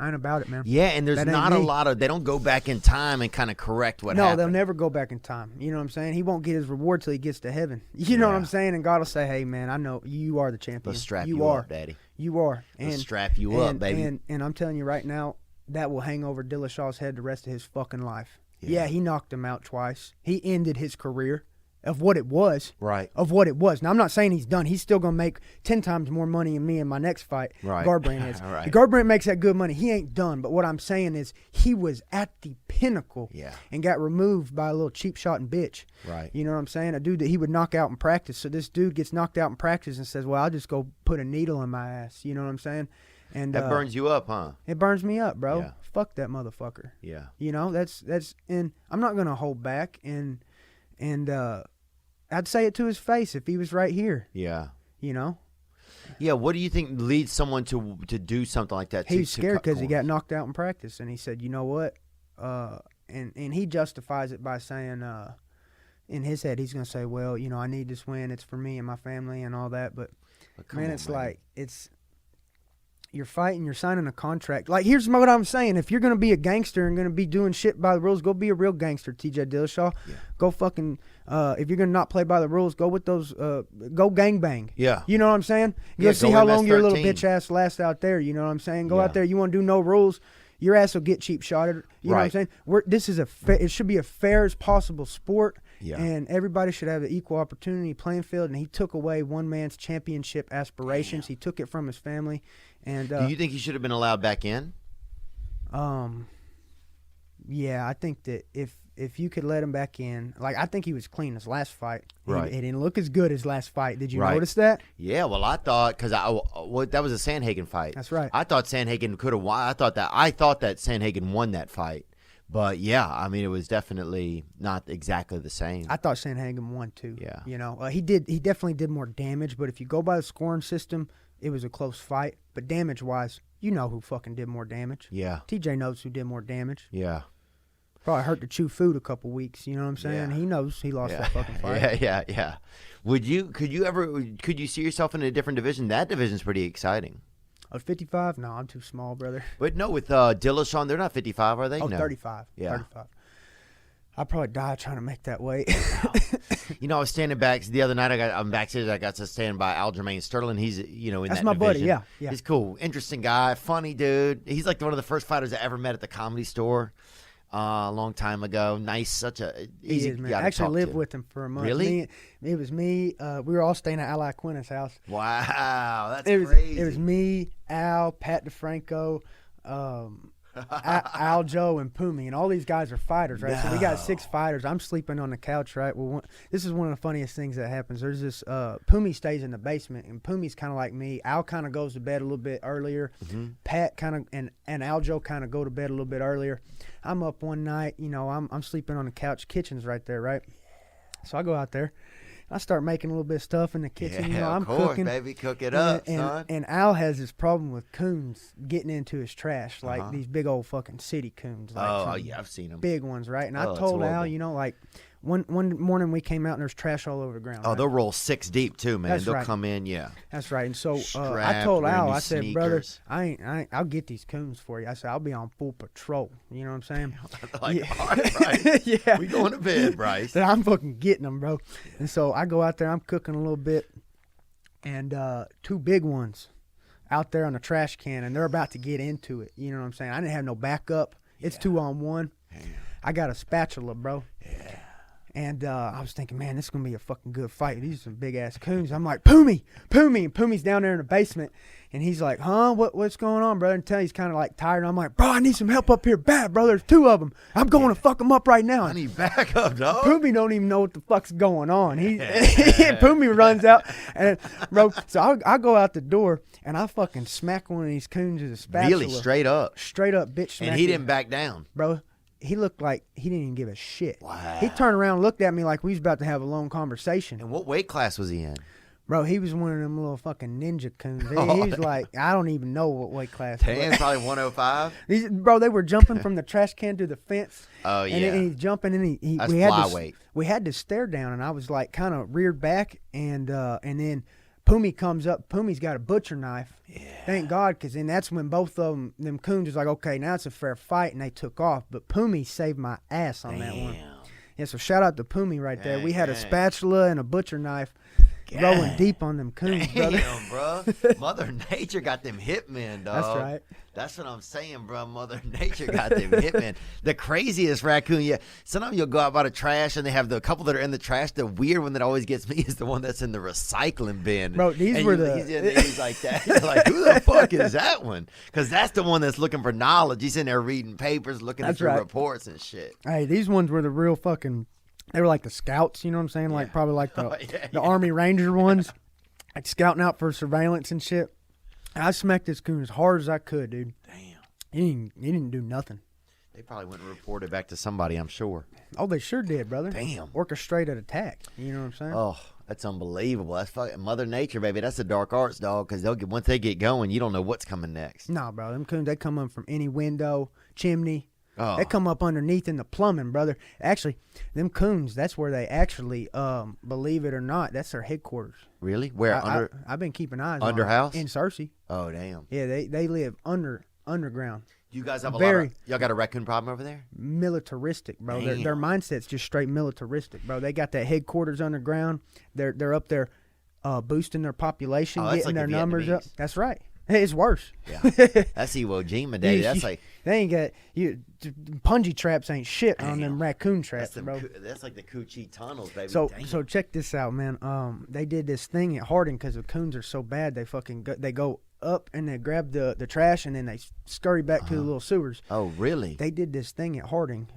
I ain't about it, man. Yeah, and there's not a lot of, they don't go back in time and kind of correct what happened. No, they'll never go back in time. You know what I'm saying? He won't get his reward till he gets to heaven. You know what I'm saying? And God will say, hey, man, I know you are the champion. Let's strap you up, Daddy. You are. Let's strap you up, baby. And I'm telling you right now, that will hang over Dillashaw's head the rest of his fucking life. Yeah, he knocked him out twice. He ended his career of what it was. Right. Of what it was. Now, I'm not saying he's done. He's still going to make 10 times more money than me in my next fight. Right. Garbrandt is. Right. Garbrandt makes that good money. He ain't done. But what I'm saying is he was at the pinnacle and got removed by a little cheap shot and bitch. Right. You know what I'm saying? A dude that he would knock out in practice. So this dude gets knocked out in practice and says, well, I'll just go put a needle in my ass. You know what I'm saying? And that burns you up, huh? It burns me up, bro. Yeah. Fuck that motherfucker. Yeah. You know, that's and I'm not gonna hold back and I'd say it to his face if he was right here. Yeah. You know? Yeah, what do you think leads someone to do something like that? He was scared because he got knocked out in practice, and he said, you know what? And he justifies it by saying, in his head, he's gonna say, well, you know, I need this win. It's for me and my family and all that. But man, it's like you're fighting, you're signing a contract. Like, here's what I'm saying. If you're going to be a gangster and going to be doing shit by the rules, go be a real gangster, TJ Dillashaw. Yeah. Go fucking, if you're going to not play by the rules, go with those, go gangbang. Yeah. You know what I'm saying? Go see how long your little bitch ass lasts out there. You know what I'm saying? Go out there. You want to do no rules, your ass will get cheap shotted. You know what I'm saying? This is it should be a fair as possible sport. Yeah. And everybody should have an equal opportunity playing field. And he took away one man's championship aspirations. He took it from his family. And do you think he should have been allowed back in? Yeah, I think that if you could let him back in, like, I think he was clean his last fight. Right. He didn't look as good as last fight. Did you notice that? Yeah, well, I thought, because that was a Sandhagen fight. That's right. I thought Sandhagen could have won. I thought that Sandhagen won that fight. But yeah, I mean, it was definitely not exactly the same. I thought Sandhagen won too. Yeah. You know, he definitely did more damage. But if you go by the scoring system, it was a close fight. But damage wise, you know who fucking did more damage. Yeah. TJ knows who did more damage. Yeah. Probably hurt to chew food a couple weeks. You know what I'm saying? Yeah. He knows he lost that fucking fight. Yeah. Could you see yourself in a different division? That division's pretty exciting. 55? No, I'm too small, brother. But no, with Dillashaw, they're not 55, are they? Oh, no. 35. Yeah. 35. I'd probably die trying to make that weight. You know, I was standing back the other night. I'm backstage. I got to stand by Aljamain Sterling. He's, you know, in That's that my division. buddy. Yeah. He's cool, interesting guy, funny dude. He's like one of the first fighters I ever met at the Comedy Store a long time ago. Nice, such a easy man. guy I actually lived with him for a month. Really? It was me. We were all staying at Ally Quinta's house. Wow, that's crazy. It was me, Al, Pat DeFranco, Aljo, and Pumi, and all these guys are fighters, right? No. So we got 6 fighters. I'm sleeping on the couch, right? Well, this is one of the funniest things that happens. There's this Pumi stays in the basement, and Pumi's kind of like me. Al kind of goes to bed a little bit earlier. Mm-hmm. Pat kind of and Aljo kind of go to bed a little bit earlier. I'm up one night, you know, I'm sleeping on the couch. Kitchen's right there, right? So I go out there. I start making a little bit of stuff in the kitchen. Yeah, I'm of course, cooking. baby. Cook it up, and, son. And Al has this problem with coons getting into his trash, like Uh-huh. these big old fucking city coons. Like some Yeah, I've seen them. big ones, right? And I it's told Al, horrible. you know, like one morning we came out and there's trash all over the ground. Oh, right? they'll roll 6 deep too, man. That's They'll right. come in, yeah. That's right. And so I Strapped, told wearing Al, these I said, brother, sneakers. I'll get these coons for you. I said, I'll be on full patrol. You know what I'm saying? Like, all right, Bryce. Yeah. We going to bed, Bryce. Then I'm fucking getting them, bro. And so I go out there, I'm cooking a little bit, and 2 big ones out there on the trash can, and they're about to get into it. You know what I'm saying? I didn't have no backup. It's 2-on-1. Damn. I got a spatula, bro. Yeah. And I was thinking, man, this is going to be a fucking good fight. These are some big-ass coons. I'm like, Poomy. And Poomy's down there in the basement. And he's like, huh? What's going on, brother? And he's kind of like tired. I'm like, bro, I need some help up here bad, bro. There's 2 of them. I'm going to fuck them up right now. I need backup, dog. Poomy don't even know what the fuck's going on. Poomy runs out. And, bro, so I go out the door, and I fucking smack one of these coons with a spatula. Really, straight up. Straight up, bitch. Smack And he him. didn't back down. Bro, he looked like he didn't even give a shit. Wow. He turned around and looked at me like we was about to have a long conversation. And what weight class was he in? Bro, he was one of them little fucking ninja coons. He was like, I don't even know what weight class. Tan, probably 105. Bro, they were jumping from the trash can to the fence. Oh, yeah. And he's jumping, and That's we had flyweight. we had to stare down, and I was like kind of reared back, and then Poomy comes up. Poomy's got a butcher knife. Yeah. Thank God, because then that's when both of them coons was like, okay, now it's a fair fight, and they took off. But Poomy saved my ass on that one. Yeah, so shout out to Poomy right there. We had a spatula and a butcher knife. Rolling deep on them coons, brother. Damn, bro. Mother Nature got them hitmen, dog. That's right. That's what I'm saying, bro. Mother Nature got them hitmen. The craziest raccoon, yeah. Sometimes you'll go out by the trash and they have the couple that are in the trash. The weird one that always gets me is the one that's in the recycling bin. Bro, these were he's like that. You're like, who the fuck is that one? Because that's the one that's looking for knowledge. He's in there reading papers, looking at your reports and shit. Hey, these ones were the real fucking. They were like the scouts, you know what I'm saying? Like probably like the Army Ranger ones, like scouting out for surveillance and shit. And I smacked this coon as hard as I could, dude. Damn. He didn't do nothing. They probably went and reported back to somebody, I'm sure. Oh, they sure did, brother. Damn. Orchestrated attack. You know what I'm saying? Oh, that's unbelievable. That's fucking Mother Nature, baby. That's the dark arts, dog. Because once they get going, you don't know what's coming next. No, bro. Them coons, they come in from any window, chimney. Oh. They come up underneath in the plumbing, brother. Actually, them coons, that's where they actually, believe it or not, that's their headquarters. Really? Where? I've been keeping eyes Under on house? in Searcy. Oh, damn. Yeah, they live underground. You guys have y'all got a raccoon problem over there? Militaristic, bro. Damn. Their mindset's just straight militaristic, bro. They got that headquarters underground. They're up there boosting their population, that's getting like their the numbers up. Vietnamese. That's right. Hey, it's worse. Yeah. That's Iwo Jima, Daddy. That's like they ain't got punji traps ain't shit on them raccoon traps, bro. That's like the Coochie tunnels, baby. So Damn. so check this out, man. They did this thing at Harding because the coons are so bad. They fucking they go up and they grab the trash and then they scurry back to the little sewers. Oh, really? They did this thing at Harding.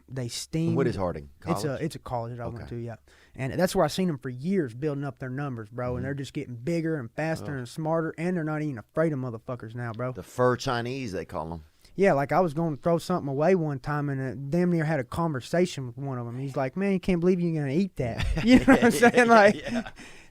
They steamed. What is Harding? College? It's a college I went to, yeah. And that's where I seen them for years building up their numbers, bro. And they're just getting bigger and faster and smarter, and they're not even afraid of motherfuckers now, bro. The fur Chinese, they call them. Yeah, like I was going to throw something away one time, and damn near had a conversation with one of them. He's like, "Man, you can't believe you're gonna eat that." You know what I'm saying? Like,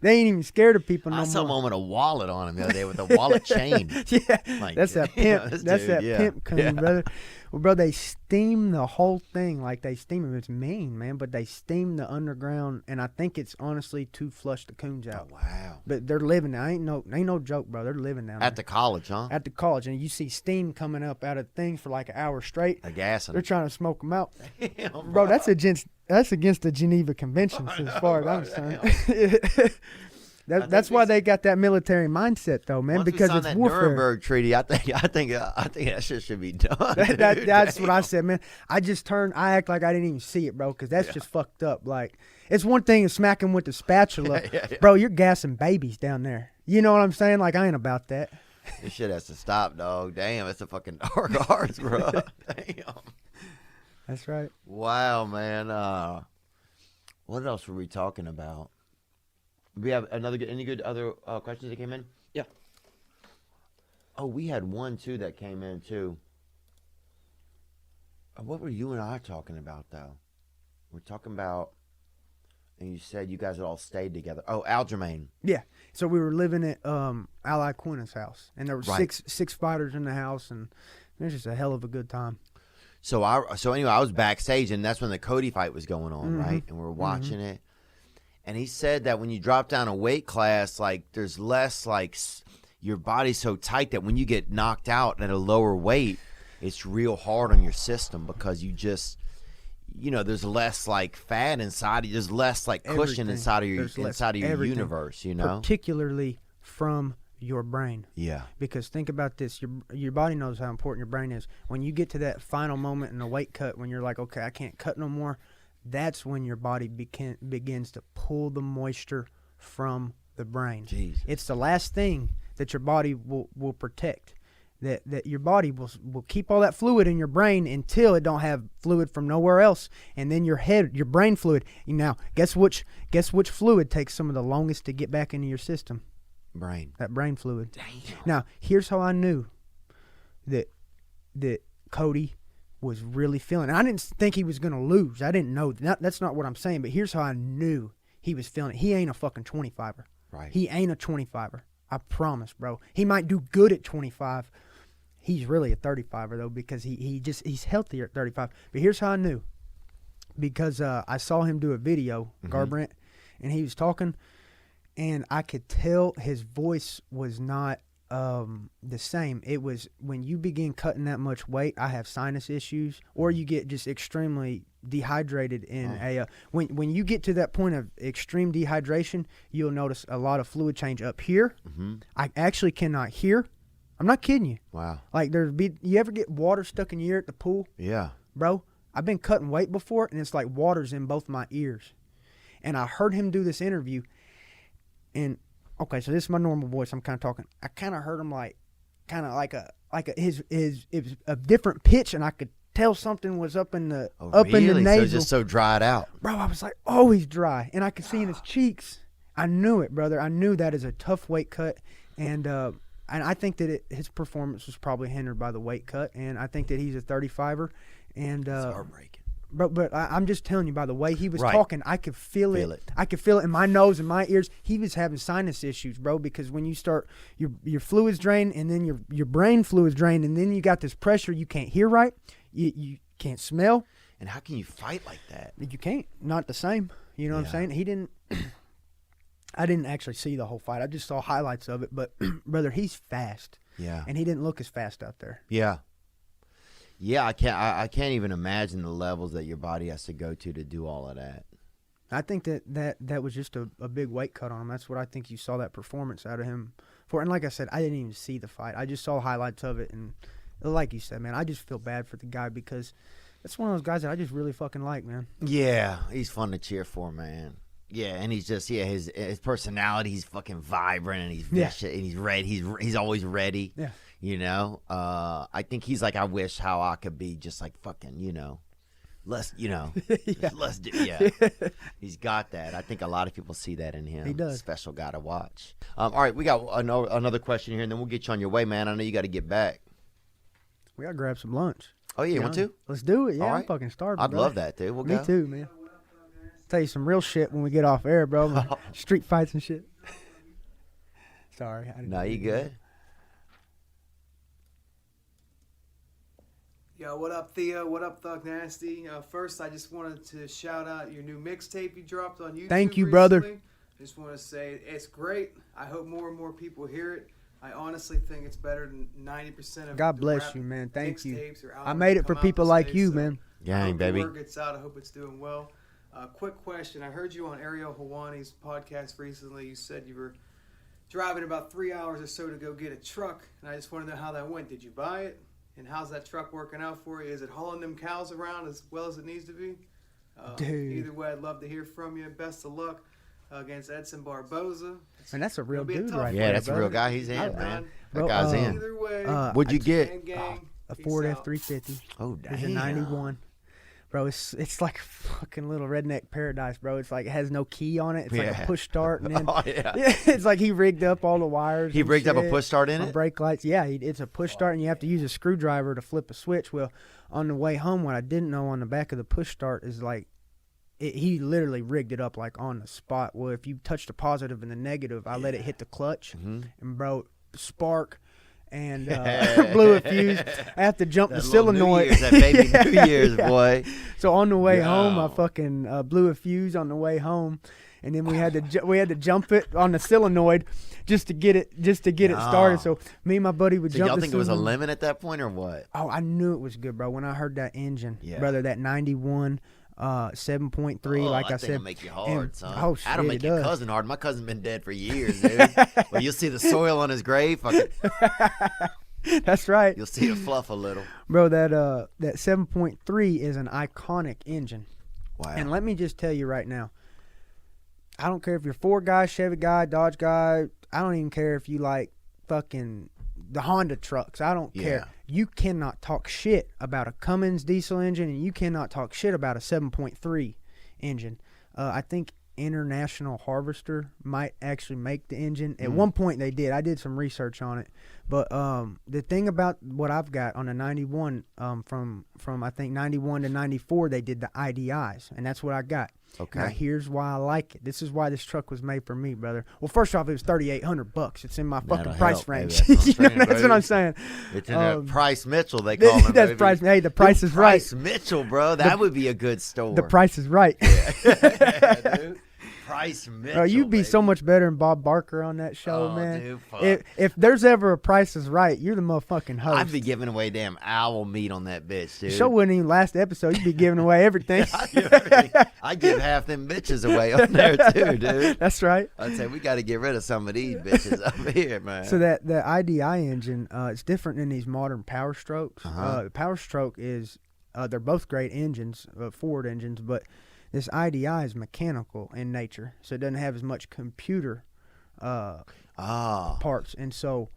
they ain't even scared of people no more. I saw one with a wallet on him the other day with a wallet chain. Yeah, Like, that's that pimp. That's that yeah. pimp coon, brother. Well, bro, they steam the whole thing. Like they steam it. It's mean, man. But they steam the underground, and I think it's honestly to flush the coons out. Oh, wow. But they're living now. Ain't no joke, bro. They're living down At there. the college, huh? At the college, and you see steam coming up out of things for like an hour straight. A gas. They're trying to smoke them out. Damn, Bro, that's against the Geneva Conventions as far as I'm concerned. That's why they got that military mindset, though, man. Once because we it's signed that warfare. Nuremberg Treaty, I think that shit should be done. That's what I said, man. I act like I didn't even see it, bro, because that's just fucked up. Like, it's one thing to smack him with the spatula, bro. You're gassing babies down there. You know what I'm saying? Like, I ain't about that. This shit has to stop, dog. Damn, it's a fucking dark arts, bro. Damn. That's right. Wow, man. What else were we talking about? We have any good other questions that came in? Yeah. Oh, we had one too that came in too. What were you and I talking about though? We're talking about And you said you guys had all stayed together. Oh, Aljamain. Yeah. So we were living at Ally Quinna's house, and there were Right. six fighters in the house, and it was just a hell of a good time. So anyway, I was backstage, and that's when the Cody fight was going on, Mm-hmm. right? And we were watching it. And he said that when you drop down a weight class, like there's less like your body's so tight that when you get knocked out at a lower weight, it's real hard on your system because you just, there's less like fat inside. There's less like cushion Everything. inside of There's less your everything. universe. Particularly from your brain. Yeah. Because think about this, your body knows how important your brain is. When you get to that final moment in the weight cut, when you're like, okay, I can't cut no more, that's when your body begins to pull the moisture from the brain. Jesus. It's the last thing that your body will protect. That your body will keep all that fluid in your brain until it don't have fluid from nowhere else, and then your brain fluid. Now, guess which fluid takes some of the longest to get back into your system? Brain. That brain fluid. Damn. Now, here's how I knew that Cody was really feeling. And I didn't think he was going to lose. I didn't know. That's not what I'm saying. But here's how I knew he was feeling it. He ain't a fucking 25er. Right. He ain't a 25er. I promise, bro. He might do good at 25. He's really a 35er, though, because he's healthier at 35. But here's how I knew. Because I saw him do a video, Garbrandt, and he was talking, and I could tell his voice was not the same. It was when you begin cutting that much weight, I have sinus issues, or you get just extremely dehydrated in when you get to that point of extreme dehydration, you'll notice a lot of fluid change up here. I actually cannot hear. I'm not kidding you. Wow. Like you ever get water stuck in your ear at the pool? Yeah. Bro, I've been cutting weight before, and it's like water's in both my ears. And I heard him do this interview, and okay, so this is my normal voice. I'm kind of talking. I kind of heard him like his it was a different pitch, and I could tell something was up in the in the nasal. So just so dried out. Bro, I was like, oh, he's dry, and I could see in his cheeks. I knew it, brother. I knew that is a tough weight cut, and I think that his performance was probably hindered by the weight cut, and I think that he's a 35er, and It's heartbreaking. But I'm just telling you, by the way he was Right. talking, I could feel it. I could feel it in my nose and my ears. He was having sinus issues, bro, because when you start, your fluids drain, and then your brain fluids drain, and then you got this pressure, you can't hear right, you can't smell. And how can you fight like that? You can't. Not the same. You know what I'm saying? He didn't. I didn't actually see the whole fight. I just saw highlights of it. But, brother, he's fast. Yeah. And he didn't look as fast out there. Yeah. Yeah, I can't even imagine the levels that your body has to go to do all of that. I think that was just a big weight cut on him. That's what I think you saw that performance out of him for. And like I said, I didn't even see the fight. I just saw highlights of it. And like you said, man, I just feel bad for the guy because that's one of those guys that I just really fucking like, man. Yeah, he's fun to cheer for, man. Yeah, and he's just his personality. He's fucking vibrant, and he's vicious, and he's ready. He's always ready. Yeah. I think he's like, I wish how I could be just like fucking, let's do. Yeah, he's got that. I think a lot of people see that in him. He does. Special guy to watch. All right, we got another question here, and then we'll get you on your way, man. I know you got to get back. We gotta grab some lunch. Oh yeah, you want to? Let's do it. Yeah, All I'm right. fucking starving. I'd bro. love that, dude. We'll Me go. too, man. Tell you some real shit when we get off air, bro. Street fights and shit. Sorry. I didn't No, mean you to do that. good? Yo, what up, Theo? What up, Thug Nasty? First, I just wanted to shout out your new mixtape you dropped on YouTube. Thank you, brother. recently. I just want to say it's great. I hope more and more people hear it. I honestly think it's better than 90% of God the bless rap you, man. Thank you. mixtapes or I albums made that it for come out people these like days, you, so man. I Gang, hope baby. the word gets out. I hope it's doing well. Quick question. I heard you on Ariel Hawani's podcast recently. You said you were driving about 3 hours or so to go get a truck, and I just want to know how that went. Did you buy it? And how's that truck working out for you? Is it hauling them cows around as well as it needs to be? Dude. Either way, I'd love to hear from you. Best of luck against Edson Barboza. Man, that's a real It'll be a dude tough right one. Yeah, there, that's a real brother. guy. He's in, Yeah, man. man. That Bro, guy's in. Either way, What'd you get? gang, gang. A Peace Ford out. F-350. Oh, It's a damn. 91. Bro, it's like fucking little redneck paradise, bro. It's like it has no key on it. It's like Yeah. a push start, and then Oh, yeah. it's like he rigged up all the wires. He and rigged up a shit. push start in On it? brake lights. Yeah, it's a push start, and you have to use a screwdriver to flip a switch. Well, on the way home, what I didn't know on the back of the push start is like he literally rigged it up like on the spot. Well, if you touch the positive and the negative, I let it hit the clutch, and bro, spark. And blew a fuse. I have to jump the solenoid. That baby New Year's, boy. So on the way home, I fucking blew a fuse on the way home, and then we had to jump it on the solenoid just to get it started. So me and my buddy would jump. Y'all the think it was a solenoid. limit at that point or what? Oh, I knew it was good, bro. When I heard that engine, brother, that 91. 7.3, like I think said. It'll make you hard, and, son. Oh shit, That'll make it your does. cousin hard. My cousin's been dead for years, dude. Well, you'll see the soil on his grave. Fucking, That's right, you'll see it fluff a little. bro. That 7.3 is an iconic engine. Wow. And let me just tell you right now, I don't care if you're Ford guy, Chevy guy, Dodge guy. I don't even care if you like fucking the Honda trucks. I don't care. You cannot talk shit about a Cummins diesel engine, and you cannot talk shit about a 7.3 engine. I think International Harvester might actually make the engine. At one point they did. I did some research on it. But the thing about what I've got on the 91, from I think 91 to 94, they did the IDIs, and that's what I got. Okay. Now here's why I like it. This is why this truck was made for me, brother. Well, first off, it was $3,800. It's in my fucking That'll price help, range. baby. That's what I'm saying. It's in that Price Mitchell, they call him. That's baby. price. Hey, the price Dude, is right. Price Mitchell, bro. That would be a good store. The price is right. Yeah, dude. Price Mitchell. Bro, you'd be baby. so much better than Bob Barker on that show, Oh, man. dude, fuck. If there's ever a Price is Right, you're the motherfucking host. I'd be giving away damn owl meat on that bitch, dude. The show wouldn't even last the episode. You'd be giving away everything. I give half them bitches away on there too, dude. That's right. I'd say we got to get rid of some of these bitches up here, man. So that the IDI engine, it's different than these modern Power Strokes. Uh-huh. The Power Stroke is, they're both great engines, Ford engines, but this IDI is mechanical in nature, so it doesn't have as much computer parts, and so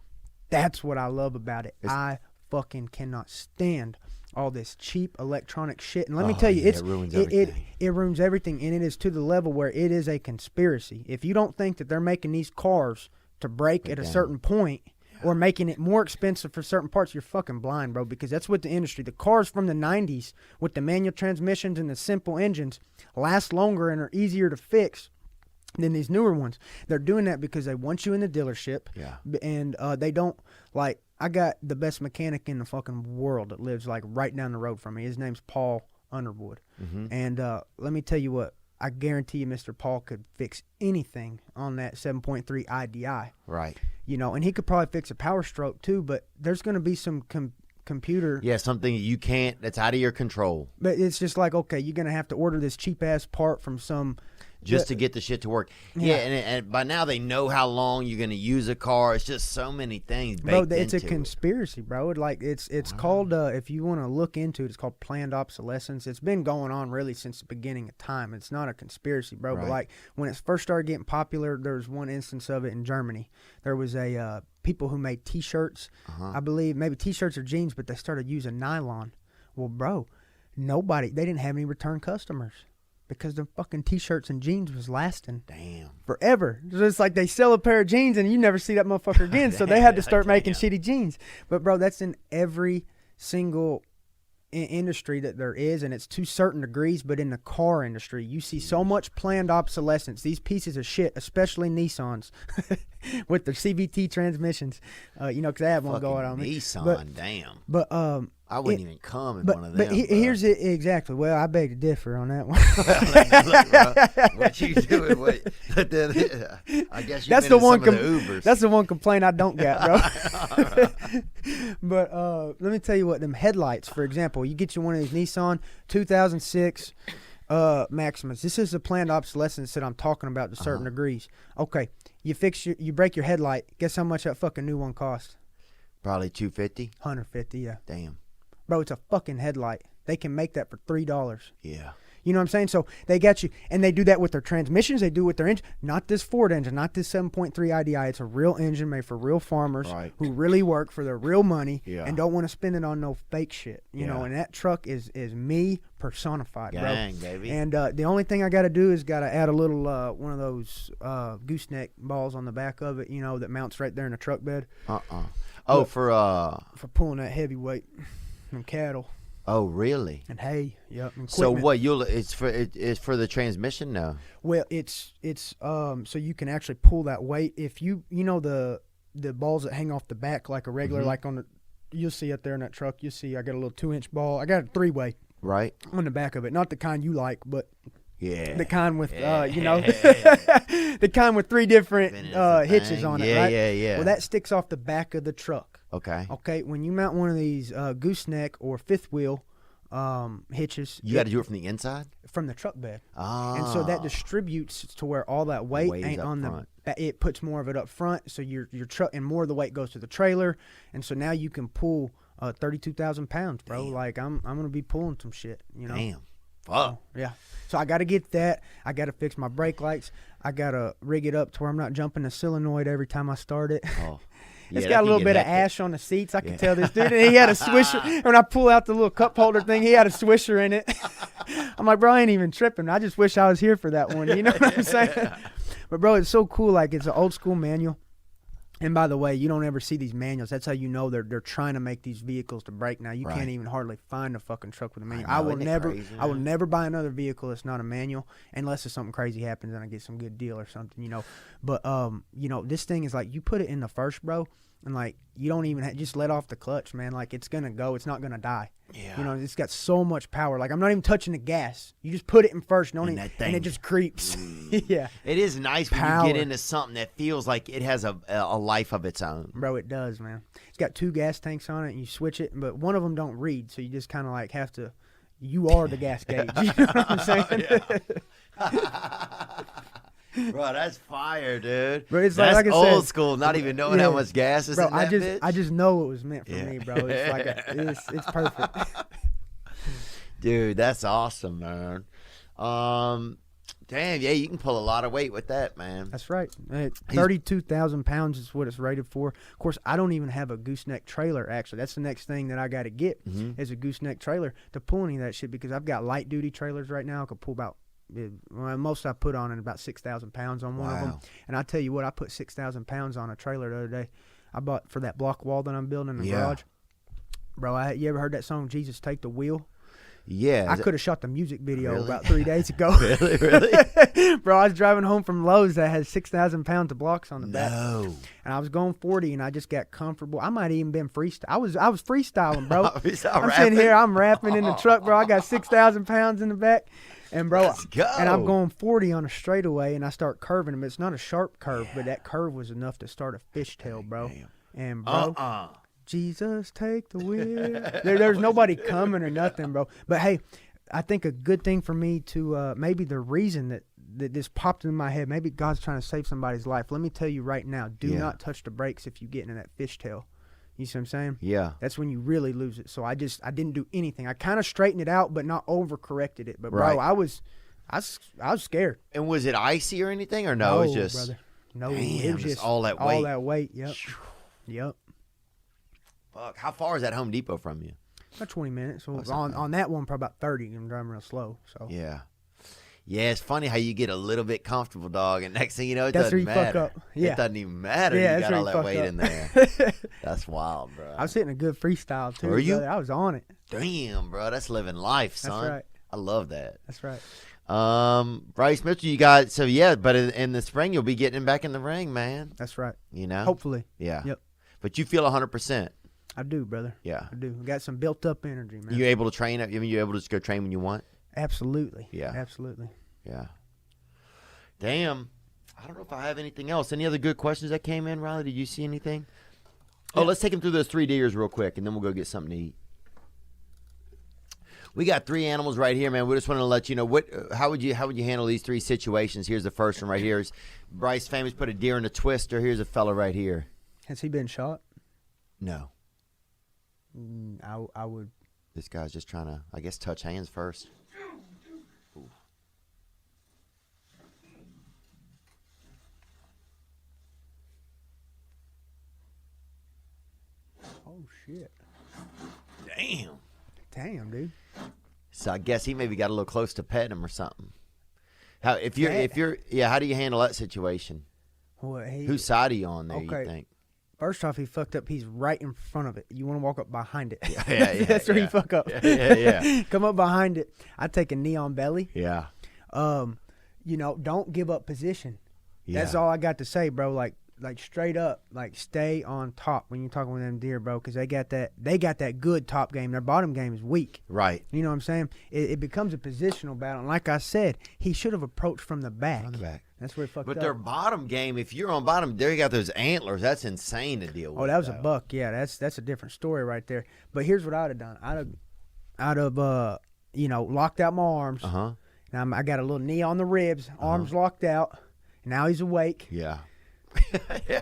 that's what I love about it. I fucking cannot stand all this cheap electronic shit. And let me tell you, it ruins everything. It ruins everything, and it is to the level where it is a conspiracy. If you don't think that they're making these cars to break at a certain point, or making it more expensive for certain parts, you're fucking blind, bro, because that's what the industry, the cars from the 90s with the manual transmissions and the simple engines last longer and are easier to fix than these newer ones. They're doing that because they want you in the dealership. Yeah. And they don't, like, I got the best mechanic in the fucking world that lives, like, right down the road from me. His name's Paul Underwood. Mm-hmm. And let me tell you what, I guarantee you Mr. Paul could fix anything on that 7.3 IDI. Right. You know, and he could probably fix a Power Stroke too, but there's going to be some computer. Yeah, something you can't, that's out of your control. But it's just like, okay, you're going to have to order this cheap-ass part from some... Just to get the shit to work. Yeah, and by now they know how long you're going to use a car. It's just so many things baked Bro, it's a into conspiracy, bro. Like, it's called, if you want to look into it, it's called planned obsolescence. It's been going on really since the beginning of time. It's not a conspiracy, bro. Right. But, like, when it first started getting popular, there was one instance of it in Germany. There was a people who made T-shirts, I believe, maybe T-shirts or jeans, but they started using nylon. Well, bro, they didn't have any return customers. Because the fucking T-shirts and jeans was lasting forever. So it's like they sell a pair of jeans and you never see that motherfucker again. So they had to start making shitty jeans. But, bro, that's in every single industry that there is, and it's to certain degrees. But in the car industry, you see so much planned obsolescence. These pieces of shit, especially Nissans, with their CVT transmissions. You know, because I have one going on me. Nissan, damn. But I wouldn't even come in one of them. But here's it exactly. Well, I beg to differ on that one. Look, bro, what you doing? I guess you've been in some of the Ubers. That's the one complaint I don't get, bro. But let me tell you what, them headlights, for example, you get you one of these Nissan 2006 Maximas. This is the planned obsolescence that I'm talking about to certain degrees. Okay, you break your headlight. Guess how much that fucking new one costs? Probably $250. $150, yeah. Damn. Bro, it's a fucking headlight. They can make that for $3. Yeah. You know what I'm saying? So they got you, and they do that with their transmissions. They do it with their engine. Not this Ford engine, not this 7.3 IDI. It's a real engine made for real farmers who really work for their real money and don't want to spend it on no fake shit. You know, and that truck is me personified, Gang, bro. baby. And the only thing I got to do is got to add a little one of those gooseneck balls on the back of it, you know, that mounts right there in the truck bed. Oh, for pulling that heavyweight from cattle. Oh, really? and hay. Yep. And So equipment. it's for the transmission? No. Well, it's so you can actually pull that weight if you know the balls that hang off the back like a regular like on the you'll see up there in that truck. You see I got a little 2-inch ball. I got a 3-way Right. on the back of it, not the kind you like, but Yeah. the kind with the kind with 3 different hitches on it. Right? Yeah. Well, that sticks off the back of the truck. Okay. Okay, when you mount one of these gooseneck or fifth wheel hitches, You got to do it from the inside. from the truck bed. Ah. And so that distributes to where all that weight Weight is ain't up on front. it puts more of it up front, so your truck and more of the weight goes to the trailer, and so now you can pull 32,000 pounds, bro. Damn. Like I'm gonna be pulling some shit, you know. Damn. Fuck. Yeah. So I got to get that. I got to fix my brake lights. I got to rig it up to where I'm not jumping the solenoid every time I start it. Oh. It's Yeah, got that a little can bit get of hectic. ash on the seats. I can tell this dude. And he had a swisher. When I pull out the little cup holder thing, he had a swisher in it. I'm like, bro, I ain't even tripping. I just wish I was here for that one. You know what I'm saying? But, bro, it's so cool. Like, it's an old school manual. And by the way, you don't ever see these manuals. That's how you know they're trying to make these vehicles to break now. You Right. can't even hardly find a fucking truck with a manual. know, I will isn't it never crazy, I will man? never buy another vehicle that's not a manual unless if something crazy happens and I get some good deal or something, you know. But you know, this thing is like you put it in the first, bro, and like you don't even just let off the clutch, man. Like it's gonna go. It's not gonna die. Yeah. You know, it's got so much power. Like I'm not even touching the gas. You just put it in first, don't And even, that and it thing- just creeps. Yeah, It is nice when you Power. get into something that feels like it has a life of its own. bro, it does, man. It's got 2 gas tanks on it, and you switch it, but one of them don't read, so you just kind of like have to. You are the gas gauge. You know what I'm saying? Bro, that's fire, dude. Bro, it's that's like I old said, school, not even knowing how yeah. much gas is Bro, in that bitch. I just know it was meant for Yeah. me, bro. It's like it's perfect. Dude, that's awesome, man. Damn, yeah, you can pull a lot of weight with that, man. That's right. 32,000 pounds is what it's rated for. Of course, I don't even have a gooseneck trailer, actually. That's the next thing that I got to get is a gooseneck trailer to pull any of that shit because I've got light duty trailers right now. I could pull about, most I put on it about 6,000 pounds on one of them. Wow. And I tell you what, I put 6,000 pounds on a trailer the other day. I bought for that block wall that I'm building in the Yeah. garage. Bro, you ever heard that song, Jesus Take the Wheel? Yeah. I could have shot the music video Really? about 3 days ago. Really? Bro, I was driving home from Lowe's that had 6,000 pounds of blocks on the back. No. And I was going 40 and I just got comfortable. I might have even been freestyle. I was freestyling, bro. I'm sitting here, I'm rapping in the truck, bro. I got 6,000 pounds in the back. And bro, Let's go. and I'm going 40 on a straightaway and I start curving them. It's not a sharp curve, but that curve was enough to start a fishtail, bro. Damn. And bro, Uh-uh. Jesus take the wheel. There's nobody coming or nothing, bro. But hey, I think a good thing for me to maybe the reason that this popped in my head, maybe God's trying to save somebody's life. Let me tell you right now, do Yeah. not touch the brakes if you get into that fishtail. You see what I'm saying? Yeah. That's when you really lose it. So I didn't do anything. I kind of straightened it out, but not overcorrected it. But bro, Right. I was scared. And was it icy or anything, or no? It was just brother. No, Damn, it was just just all that weight. All that weight. Yep. Yep. Fuck. How far is that Home Depot from you? About 20 minutes. So that's not on that one, probably about 30. I'm driving real slow. So Yeah. Yeah, it's funny how you get a little bit comfortable, dog, and next thing you know, it That's where doesn't you fuck matter. up. Yeah. It doesn't even matter. Yeah, You that's got all where that you weight fuck in up. there. That's wild, bro. I was hitting a good freestyle too. Were you? brother. I was on it. Damn, bro, that's living life, That's son. right. I love that. That's right. Bryce Mitchell, you got so yeah, but in the spring you'll be getting him back in the ring, man. That's right. You know, Hopefully, yeah. Yep. But you feel 100%. I do, brother. Yeah. I do. I got some built up energy, man. You able to train? I mean, you able to just go train when you want? Absolutely. Yeah. Absolutely. Yeah. Damn. I don't know if I have anything else. Any other good questions that came in, Riley? Did you see anything? Oh, let's take him through those 3 deers real quick, and then we'll go get something to eat. We got 3 animals right here, man. We just want to let you know how would you handle these 3 situations. Here's the first one right here. Is Bryce famous put a deer in a twister. Here's a fella right here. Has he been shot? No, I would. this guy's just trying to, I guess, touch hands first. Ooh. Oh shit! Damn. Damn, dude. So I guess he maybe got a little close to petting him or something. How how do you handle that situation? Well, Whose side are you on there? Okay. You think? First off, he fucked up. He's right in front of it. You want to walk up behind it. Yeah, That's where you fuck up. Yeah. Come up behind it. I take a knee on belly. Yeah. Don't give up position. Yeah. That's all I got to say, bro. Like straight up, like stay on top when you're talking with them deer, bro, because they got that good top game. Their bottom game is weak. Right. You know what I'm saying? It becomes a positional battle. And like I said, he should have approached from the back. On the back. That's where he fucked But up. their bottom game, if you're on bottom, there you got those antlers. That's insane to deal with. Oh, that was a though. buck. Yeah, that's a different story right there. But here's what I'd have done. I'd have locked out my arms. Uh-huh. Now I got a little knee on the ribs, arms locked out. Now he's awake. Yeah.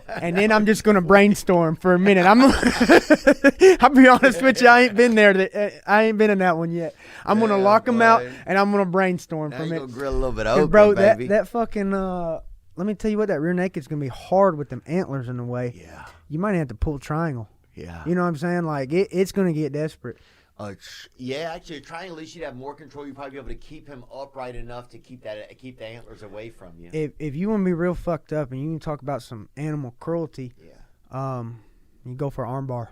And then I'm just gonna brainstorm for a minute. I'll be honest with you, I ain't been there. I ain't been in that one yet. I'm gonna lock him out and I'm gonna brainstorm Now for a you minute. gonna grill a little bit open, Bro, baby. that fucking let me tell you what, that rear naked's gonna be hard with them antlers in the way. Yeah. You might have to pull triangle. Yeah. You know what I'm saying? Like it's gonna get desperate. Actually, trying at least you'd have more control. You'd probably be able to keep him upright enough to keep the antlers away from you. If you want to be real fucked up and you can talk about some animal cruelty, you go for arm bar.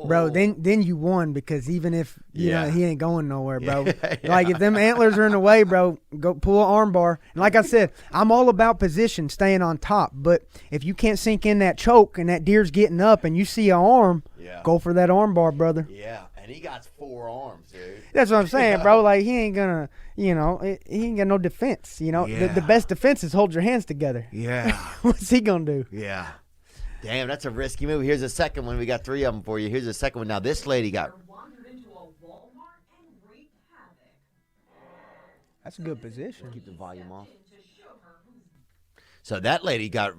Bro, then you won, because even if you know he ain't going nowhere, bro. Like if them antlers are in the way, bro, go pull an arm bar. And like I said, I'm all about position, staying on top. But if you can't sink in that choke and that deer's getting up and you see an arm, go for that arm bar, brother. Yeah, and he got 4 arms, dude. That's what I'm saying, bro. Like he ain't gonna, he ain't got no defense. The best defense is hold your hands together. Yeah. What's he gonna do? Yeah. Damn, that's a risky move. Here's a second one. We got 3 of them for you. Here's a second one. Now, this lady got... That's a good position. Keep the volume off. So that lady got...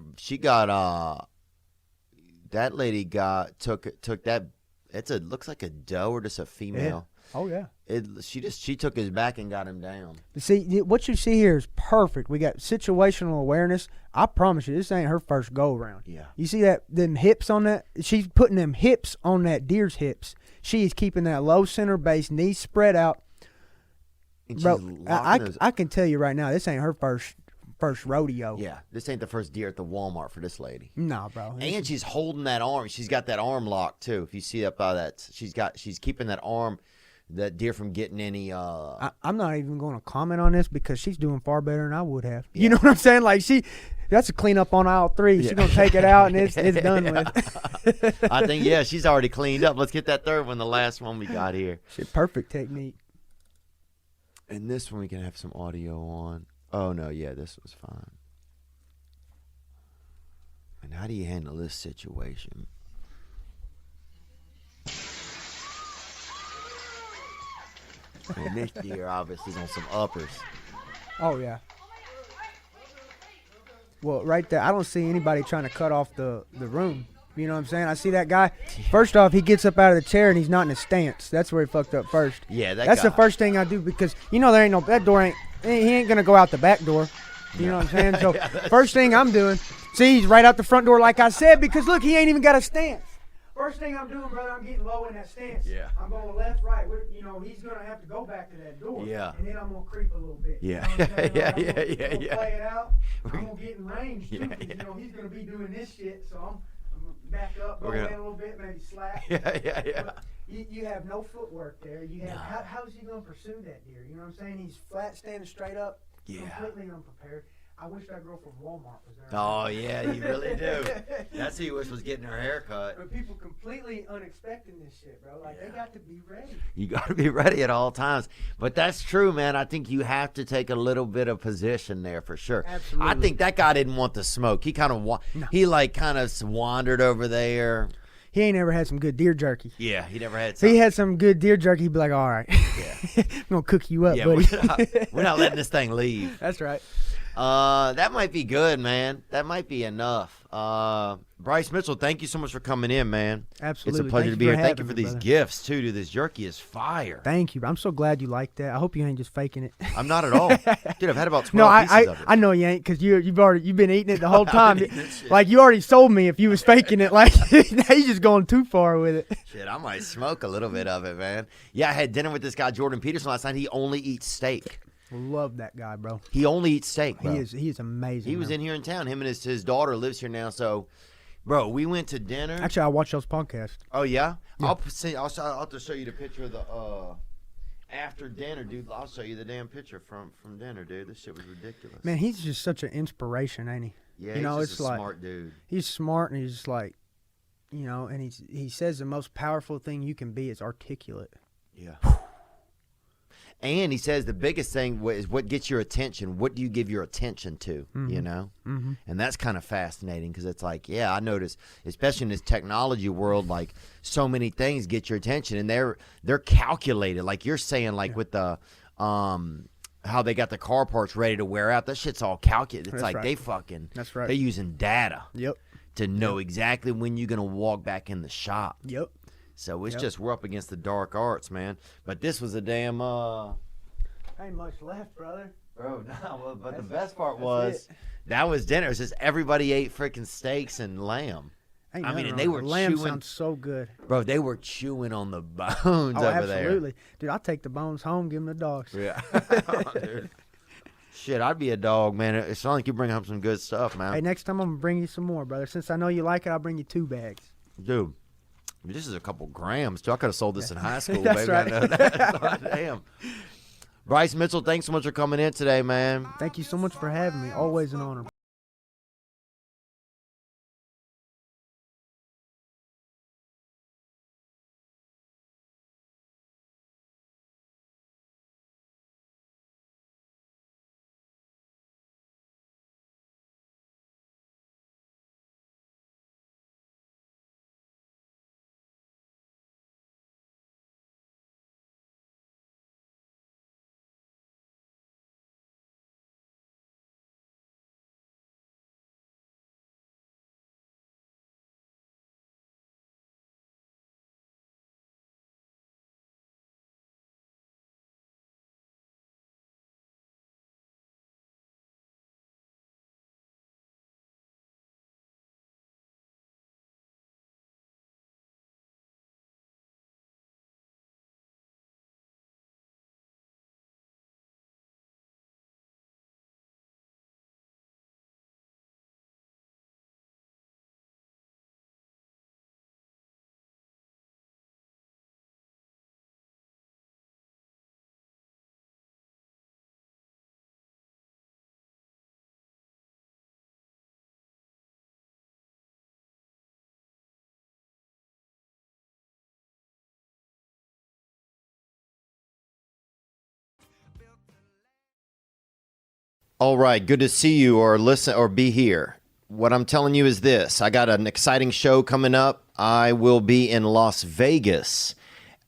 That lady took that... looks like a doe or just a female. Oh, yeah. She took his back and got him down. See, what you see here is perfect. We got situational awareness. I promise you, this ain't her first go around. Yeah. You see them hips on that? She's putting them hips on that deer's hips. She is keeping that low center base, knees spread out. Bro, I can tell you right now, this ain't her first rodeo. Yeah, this ain't the first deer at the Walmart for this lady. Nah, bro. And she's holding that arm. She's got that arm lock too. If you see up by that, she's keeping that arm, that deer from getting any. I'm not even going to comment on this because she's doing far better than I would have. Yeah. You know what I'm saying? Like that's a cleanup on aisle 3. She's gonna take it out and it's done with. I think she's already cleaned up. Let's get that third one, the last one we got here. Shit, perfect technique. And this one we can have some audio on. Oh no, yeah, this was fine. And how do you handle this situation? And this deer obviously is on some uppers. Oh yeah. Well, right there, I don't see anybody trying to cut off the room. You know what I'm saying? I see that guy. First off, he gets up out of the chair and he's not in a stance. That's where he fucked up first. Yeah, that's the first thing I do, because there ain't that door he ain't gonna go out the back door. You know what I'm saying? So first thing I'm doing, see, he's right out the front door, like I said, because look, he ain't even got a stance. First thing I'm doing, brother, I'm getting low in that stance. Yeah. I'm going left, right. He's gonna have to go back to that door. Yeah. And then I'm gonna creep a little bit. Yeah. You know what I'm saying? Yeah. I'm gonna play it out. I'm We're- gonna get in range too, Yeah, because he's gonna be doing this shit. So I'm gonna back up, go We're in gonna- a little bit, maybe slap. Yeah. But you have no footwork there. You have how's he gonna pursue that deer? You know what I'm saying? He's flat, standing straight up, completely unprepared. I wish that girl from Walmart was there. Oh yeah, you really do. That's who you wish was getting her hair cut. But people completely unexpecting this shit, bro. Like they got to be ready. You got to be ready at all times. But that's true, man. I think you have to take a little bit of position there for sure. Absolutely. I think that guy didn't want the smoke. He kind of wandered over there. He ain't ever had some good deer jerky. Yeah, he never had. If he had some good deer jerky, he'd be like, all right, I'm gonna cook you up, buddy. We're not letting this thing leave. That's right. That might be good, man. That might be enough. Bryce Mitchell, thank you so much for coming in, man. Absolutely. It's a pleasure Thank to be you here. for Thank you having for me, these brother. gifts too, dude. This jerky is fire. Thank you. I'm so glad you like that. I hope you ain't just faking it. I'm not at all, dude. I've had about 12 No, pieces of it. I know you ain't, because you've been eating it the whole time. I've been eating this shit. Like you already sold me if you was faking it. Like now you just going too far with it. Shit, I might smoke a little bit of it, man. Yeah, I had dinner with this guy Jordan Peterson last night. He only eats steak. Love that guy, bro. He only eats steak, bro. He is amazing. He was in here in town. Him and his daughter lives here now. So, bro, we went to dinner. Actually, I watched those podcasts. Oh yeah, I'll have to show you the picture of the after dinner, dude. I'll show you the damn picture from dinner, dude. This shit was ridiculous. Man, he's just such an inspiration, ain't he? Yeah, you know, he's it's just a like, smart dude. He's smart, and he's just like, you know, and he says the most powerful thing you can be is articulate. Yeah. And he says the biggest thing is what gets your attention. What do you give your attention to, you know? Mm-hmm. And that's kind of fascinating because it's like, yeah, I notice, especially in this technology world, like so many things get your attention and they're calculated. Like you're saying, like with the how they got the car parts ready to wear out. That shit's all calculated. It's like they fucking, that's right. They're using data to know exactly when you're going to walk back in the shop. Yep. So it's just we're up against the dark arts, man. But this was a damn ain't much left, brother. Bro, no, but the best part was that was dinner. It was just everybody ate freaking steaks and lamb. I mean, and they were lamb chewing. Sounds so good, bro. They were chewing on the bones over there. Absolutely, dude. I'll take the bones home, give them to dogs. Yeah, dude. Shit, I'd be a dog, man. It sounds like you bring home some good stuff, man. Hey, next time I'm gonna bring you some more, brother. Since I know you like it, I'll bring you 2 bags. Dude, this is a couple grams, too. I could have sold this in high school, That's baby. right. I know that. Damn. Bryce Mitchell, thanks so much for coming in today, man. Thank you so much for having me. Always an honor. All right, good to see you or listen or be here. What I'm telling you is this. I got an exciting show coming up. I will be in Las Vegas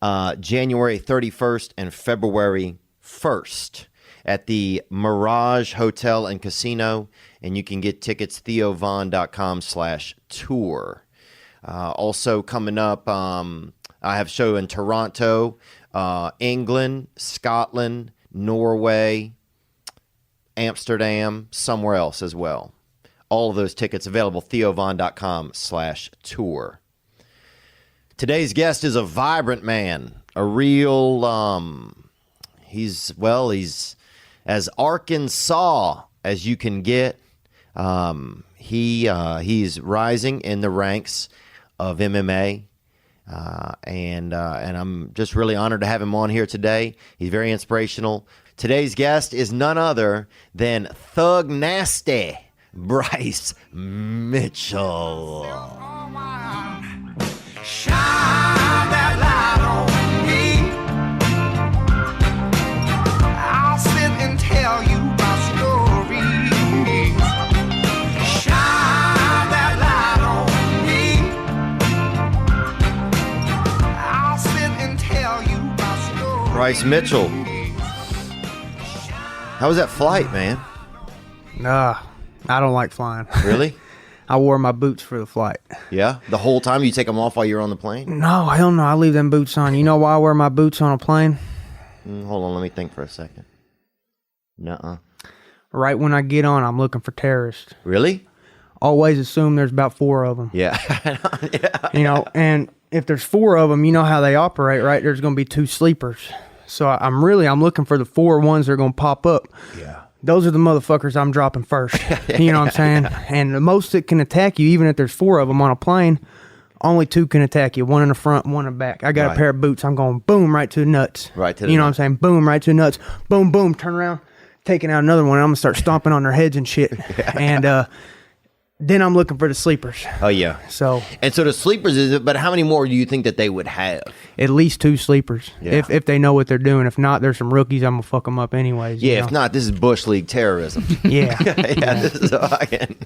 January 31st and February 1st at the Mirage Hotel and Casino, and you can get tickets theovon.com/tour. Also coming up, I have a show in Toronto, England, Scotland, Norway, Amsterdam, somewhere else as well. All of those tickets available, theovon.com/tour. Today's guest is a vibrant man, a real, he's as Arkansas as you can get. He's rising in the ranks of MMA. And I'm just really honored to have him on here today. He's very inspirational. Today's guest is none other than Thug Nasty, Bryce Mitchell. Shine that light on me. I'll sit and tell you my stories. Shine that light on me. I'll sit and tell you my stories. Bryce Mitchell. How was that flight, man? I don't like flying. Really? I wore my boots for the flight. Yeah? The whole time you take them off while you're on the plane? No, hell no. I leave them boots on. You know why I wear my boots on a plane? Hold on, let me think for a second. Nuh-uh. Right when I get on, I'm looking for terrorists. Really? Always assume there's about 4 of them. Yeah. Yeah. You know, and if there's 4 of them, you know how they operate, right? There's going to be 2 sleepers. So I'm looking for the 4 ones that are gonna pop up. Yeah. Those are the motherfuckers I'm dropping first. You know what I'm saying? And the most that can attack you, even if there's 4 of them on a plane, only 2 can attack you. 1 in the front, 1 in the back. I got Right. a pair of boots. I'm going boom right to the nuts. Right to the You know nuts. what I'm saying? Boom right to the nuts. Boom, boom. Turn around, taking out another one. I'm gonna start stomping on their heads and shit. And then I'm looking for the sleepers. Oh yeah. So And so the sleepers is it? But how many more do you think that they would have? at least 2 sleepers, Yeah. if they know what they're doing. If not, there's some rookies. I'm gonna fuck them up anyways. Yeah. you If know? not, this is Bush League terrorism. Yeah. Yeah. This is fucking.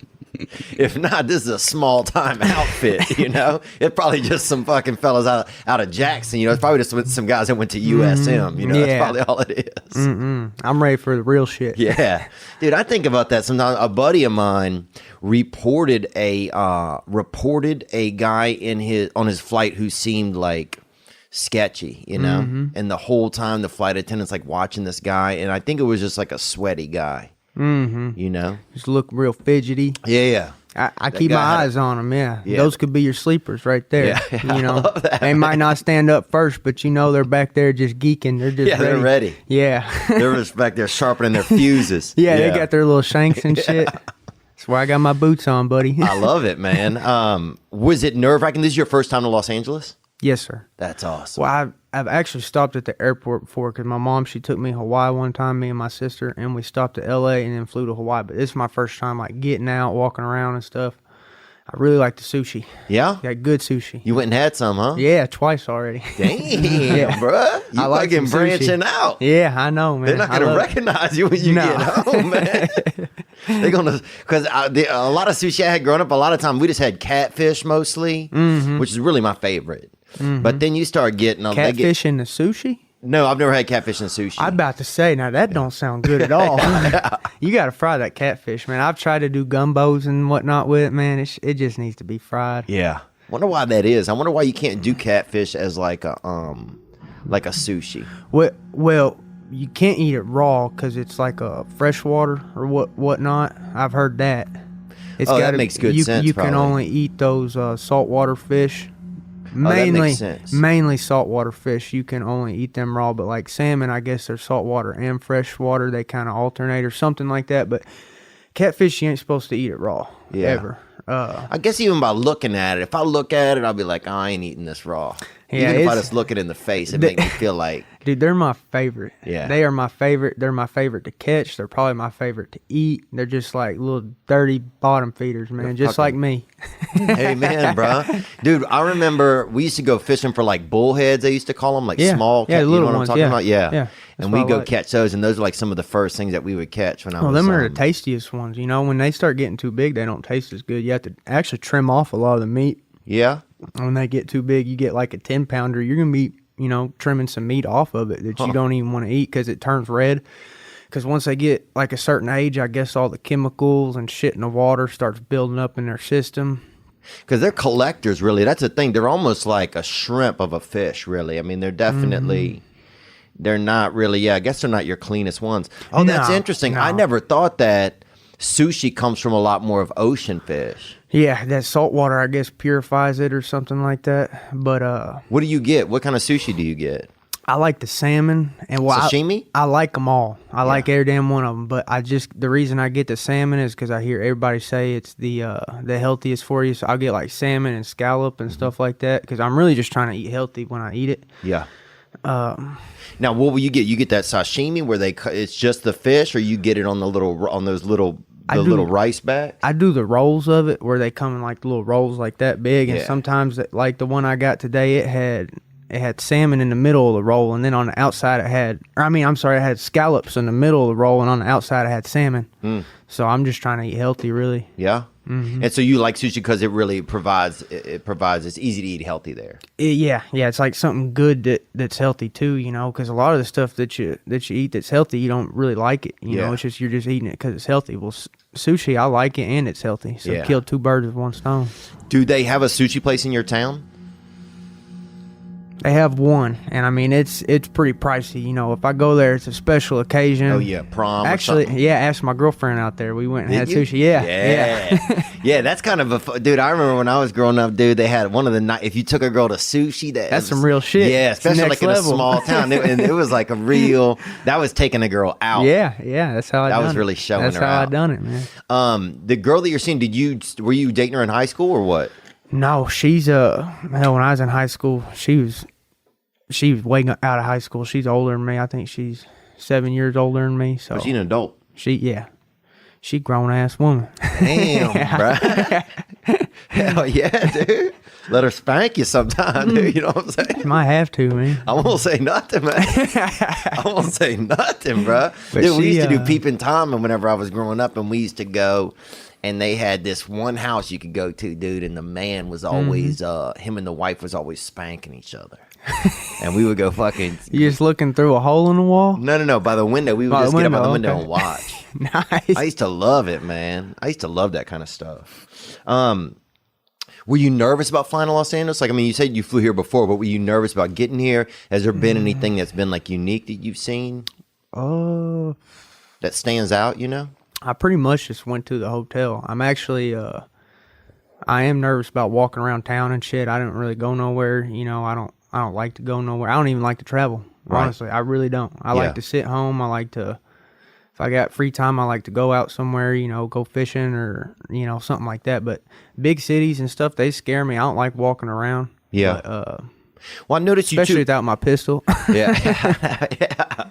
If not, this is a small time outfit. You know, it's probably just some fucking fellas out of Jackson. You know, it's probably just some guys that went to USM. You know, that's Yeah. probably all it is. I'm ready for the real shit. Yeah, dude, I think about that sometimes. A buddy of mine reported a guy on his flight who seemed like sketchy, you know, and the whole time the flight attendant's like watching this guy, and I think it was just like a sweaty guy, you know. Just look real fidgety. Yeah. I keep my guy had a- eyes on them, yeah. Yeah. Those could be your sleepers right there. Yeah, you know, I love that, they might not stand up first, but you know they're back there just geeking. They're just Yeah, they're ready. Yeah, They're just back there sharpening their fuses. yeah, they got their little shanks and shit. That's why I got my boots on, buddy. I love it, man. Was it nerve-wracking? This is your first time to Los Angeles? Yes, sir. That's awesome. Well, I've actually stopped at the airport before because my mom, she took me to Hawaii one time, me and my sister, and we stopped at LA and then flew to Hawaii. But this is my first time like getting out, walking around and stuff. I really like the sushi. Yeah? Got good sushi. You went and had some, huh? Yeah, twice already. Damn, bruh. You I like fucking some sushi. branching out. Yeah, I know, man. They're not I going to love it. recognize you when you No. get home, man. They're going to, because a lot of sushi I had growing up, a lot of time we just had catfish mostly, which is really my favorite. But then you start getting, Catfish in the sushi? no, I've never had catfish and sushi. I'm about to say, now that don't sound good at all. You got to fry that catfish, man. I've tried to do gumbos and whatnot with it, man. It just needs to be fried. Yeah. Wonder why that is. I wonder why you can't do catfish as like a sushi. Well, you can't eat it raw because it's like a freshwater or whatnot. I've heard that. It's Oh, that gotta- makes good sense, You can probably. only eat those saltwater fish. that makes sense. Mainly saltwater fish. You can only eat them raw, but like salmon, I guess they're saltwater and freshwater. They kind of alternate or something like that. But catfish, you ain't supposed to eat it raw ever. I guess even by looking at it, if I look at it, I'll be like, I ain't eating this raw. Yeah, even if I it's- just look it in the face, it make me feel like, Dude, they're my favorite. Yeah. They are my favorite. They're my favorite to catch. They're probably my favorite to eat. They're just like little dirty bottom feeders, man. Just like me. hey man, bro, dude. I remember we used to go fishing for like bullheads. They used to call them like Yeah. small. Yeah, you know little what I'm ones, talking yeah. about? Yeah. Yeah. And That's we what I go like. catch those, and those are like some of the first things that we would catch when I Well, was. them are the tastiest ones. You know, when they start getting too big, they don't taste as good. You have to actually trim off a lot of the meat. Yeah. When they get too big, you get like a 10-pounder. You're going to be, you know, trimming some meat off of it that you don't even want to eat because it turns red. Because once they get like a certain age, I guess all the chemicals and shit in the water starts building up in their system. Because they're collectors, really. That's the thing. They're almost like a shrimp of a fish, really. I mean, they're definitely. They're not really. Yeah, I guess they're not your cleanest ones. Oh, that's No, interesting. no. I never thought that sushi comes from a lot more of ocean fish. Yeah, that salt water, I guess, purifies it or something like that. But What do you get? What kind of sushi do you get? I like the salmon and Sashimi? I like them all. I like every damn one of them. But the reason I get the salmon is because I hear everybody say it's the healthiest for you. So I'll get like salmon and scallop and stuff like that because I'm really just trying to eat healthy when I eat it. Yeah. Now, what will you get? You get that sashimi where it's just the fish, or you get it on those little rice bags? I do the rolls of it where they come in like little rolls like that big, and Yeah. sometimes like the one I got today, it had salmon in the middle of the roll, and then on the outside it had scallops in the middle of the roll, and on the outside it had salmon. So I'm just trying to eat healthy, really. Yeah. And so you like sushi because it really provides. It's easy to eat healthy there. Yeah, it's like something good that's healthy too, you know, because a lot of the stuff that you eat that's healthy, you don't really like it, you know. It's just you're just eating it because it's healthy. Well, sushi, I like it and it's healthy, so kill 2 birds with 1 stone. Do they have a sushi place in your town? They have one, and I mean it's pretty pricey. You know, if I go there, it's a special occasion. Oh yeah, prom. Actually, or something. yeah, asked my girlfriend out there. We went and had Did you? sushi. Yeah, Yeah. Yeah, that's kind of dude. I remember when I was growing up, dude. They had one of the night. If you took a girl to sushi, That's some real shit. Yeah, It's the especially next like in level. a small town, and it was like a real. That was taking a girl out. Yeah, that's how I That done was it. really showing That's her how I out. done it, man. The girl that you're seeing, were you dating her in high school or what? No, she's hell, when I was in high school, she was way out of high school. She's older than me. I think she's 7 years older than me. So Was she an adult? She grown ass woman. Damn, bro. Hell yeah, dude. Let her spank you sometime, dude. You know what I'm saying? Might have to, man. I won't say nothing, man. I won't say nothing, bro. But Dude, we she, used to do peeping Tom, and whenever I was growing up, and we used to go, and they had this one house you could go to, dude, and the man was always, him and the wife was always spanking each other. And we would go fucking... You just looking through a hole in the wall? No, by the window. We would By just the get up by the window, window okay. and watch. Nice. I used to love it, man. I used to love that kind of stuff. Were you nervous about flying to Los Angeles? Like, I mean, you said you flew here before, but were you nervous about getting here? Has there been anything that's been like unique that you've seen that stands out, you know? I pretty much just went to the hotel. I'm actually, I am nervous about walking around town and shit. I don't really go nowhere. You know, I don't like to go nowhere. I don't even like to travel. Right. Honestly, I really don't. I Yeah. like to sit home. I like to, if I got free time, I like to go out somewhere, you know, go fishing or, you know, something like that. But big cities and stuff, they scare me. I don't like walking around. Yeah. But, Well, I noticed you especially too. without my pistol. Yeah. Yeah.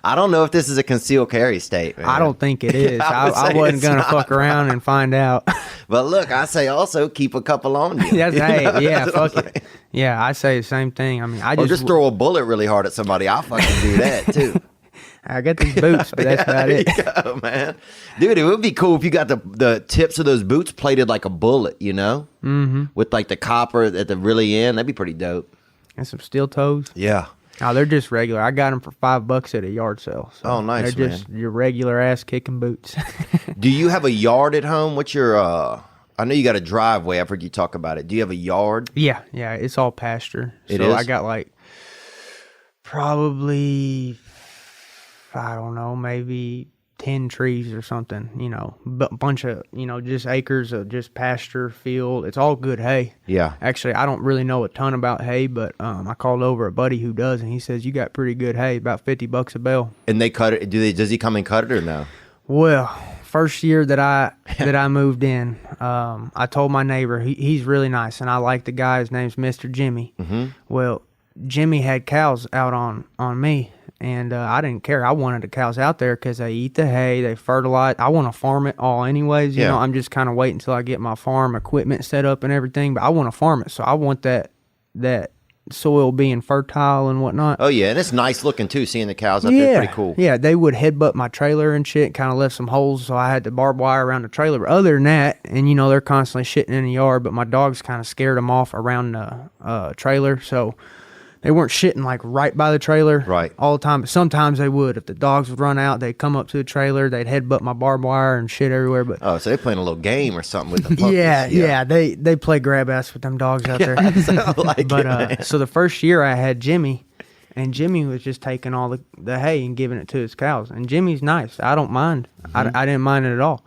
I don't know if this is a concealed carry state, man. I don't think it is. I would I say wasn't it's going to not, fuck around and find out. But look, I say also keep a couple on you. That's, You know, hey, yeah, that's what I'm fuck it. saying. Yeah, I say the same thing. I mean, I Or just throw a bullet really hard at somebody. I'll fucking do that too. I got these boots, but that's about there it. you go, man. Dude, it would be cool if you got the tips of those boots plated like a bullet, you know? Mm-hmm. With like the copper at the really end. That'd be pretty dope. And some steel toes. Yeah. No, they're just regular. I got them for $5 at a yard sale. So Oh, nice, they're just your regular ass kicking boots. Do you have a yard at home? What's your I know you got a driveway. I've heard you talk about it. Do you have a yard? Yeah, it's all pasture. It so is? I got like probably, I don't know, maybe 10 trees or something, you know, bunch of, you know, just acres of just pasture field. It's all good hay. Yeah. Actually, I don't really know a ton about hay, but I called over a buddy who does, and he says you got pretty good hay, about $50 a bale. And they cut it. Does he come and cut it or no? Well, first year that I moved in, I told my neighbor, he's really nice, and I like the guy. His name's Mr. Jimmy. Mm-hmm. Well, Jimmy had cows out on me, and I didn't care. I wanted the cows out there because they eat the hay, they fertilize. I want to farm it all anyways. You know, I'm just kind of waiting until I get my farm equipment set up and everything, but I want to farm it, so I want that soil being fertile and whatnot. Oh, yeah. And it's nice looking, too, seeing the cows out there. Pretty cool. Yeah, they would headbutt my trailer and shit, kind of left some holes, so I had to barb wire around the trailer. But other than that, and, you know, they're constantly shitting in the yard, but my dogs kind of scared them off around the trailer, so they weren't shitting, like, right by the trailer all the time. But sometimes they would. If the dogs would run out, they'd come up to the trailer, they'd headbutt my barbed wire and shit everywhere. But Oh, so they're playing a little game or something with the puppies. yeah, they play grab ass with them dogs out there. Sound like But it, man. so the first year I had Jimmy, and Jimmy was just taking all the hay and giving it to his cows. And Jimmy's nice. I don't mind. I didn't mind it at all.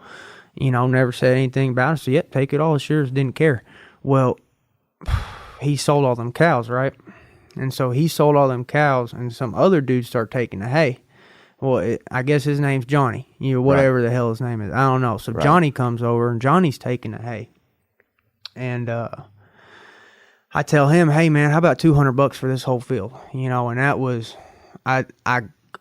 You know, never said anything about it. So, yep, take it all. It's yours. Didn't care. Well, he sold all them cows, right? And so he sold all them cows, and some other dude started taking the hay. Well, I guess his name's Johnny. You know, whatever the hell his name is. I don't know. So Johnny comes over, and Johnny's taking the hay. And I tell him, hey, man, how about $200 for this whole field? You know, and that was, I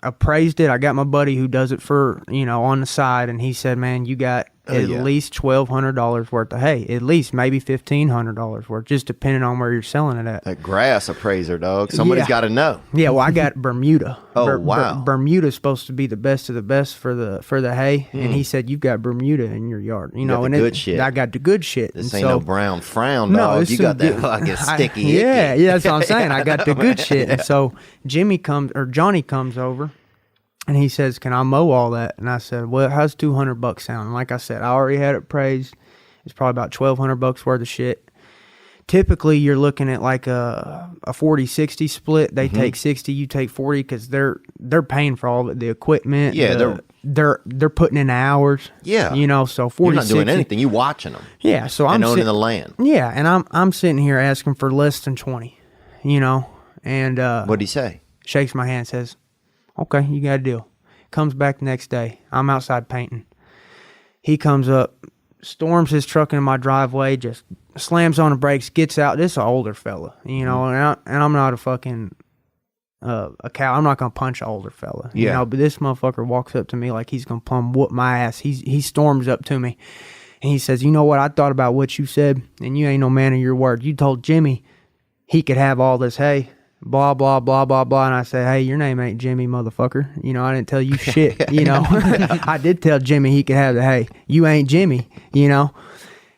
appraised it. I got my buddy who does it for, you know, on the side, and he said, man, you got at least $1,200 worth of hay. At least maybe $1,500 worth, just depending on where you're selling it at. That grass appraiser, dog. Somebody's got to know. Yeah, well, I got Bermuda. Oh, wow. Bermuda's supposed to be the best of the best for the hay, and he said you've got Bermuda in your yard. You know, got and the good shit. I got the good shit. This and ain't so, no brown frown, no, dog. it's You some got that good- fucking sticky Yeah, icky. yeah, that's what I'm saying. I got the good shit. And so Johnny comes over, and he says, can I mow all that? And I said, well, how's $200 sound? And like I said, I already had it appraised. It's probably about $1,200 worth of shit. typically you're looking at like a 40-60 split. They take 60, you take 40, because they're paying for all of it, the equipment. Yeah, they're putting in hours. Yeah, you know, so 40. You're not doing anything. You watching them. Yeah, so and I'm owning the land. Yeah, and I'm sitting here asking for less than 20. You know, and what'd he say? Shakes my hand, says, "Okay, you got a deal." Comes back the next day. I'm outside painting. He comes up, storms his truck into my driveway, just slams on the brakes, gets out. This is an older fella, you know, and I'm not a fucking a cow. I'm not gonna punch an older fella, you know. But this motherfucker walks up to me like he's gonna plumb whoop my ass. He storms up to me, and he says, "You know what? I thought about what you said, and you ain't no man of your word. You told Jimmy he could have all this hay." Blah, blah, blah, blah, blah. And I say, "Hey, your name ain't Jimmy, motherfucker. You know, I didn't tell you shit, you know." I did tell Jimmy he could have the hay. You ain't Jimmy, you know.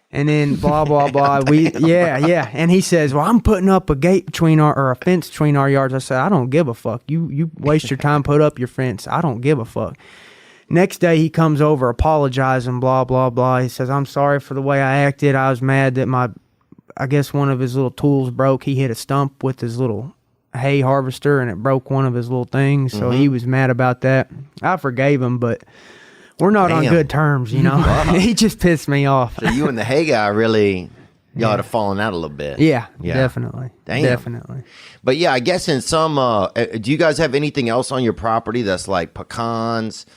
And then blah, blah, blah. Yeah. And he says, "Well, I'm putting up a gate between or a fence between our yards." I said, "I don't give a fuck. You waste your time, put up your fence. I don't give a fuck." Next day he comes over apologizing, blah, blah, blah. He says, "I'm sorry for the way I acted. I was mad that I guess one of his little tools broke. He hit a stump with his little hay harvester and it broke one of his little things, so he was mad about that." I forgave him, but we're not on good terms, you know. He just pissed me off. So you and the hay guy really, y'all had fallen out a little bit. Yeah, definitely. Damn. Definitely. But yeah, I guess in some, do you guys have anything else on your property that's like pecans,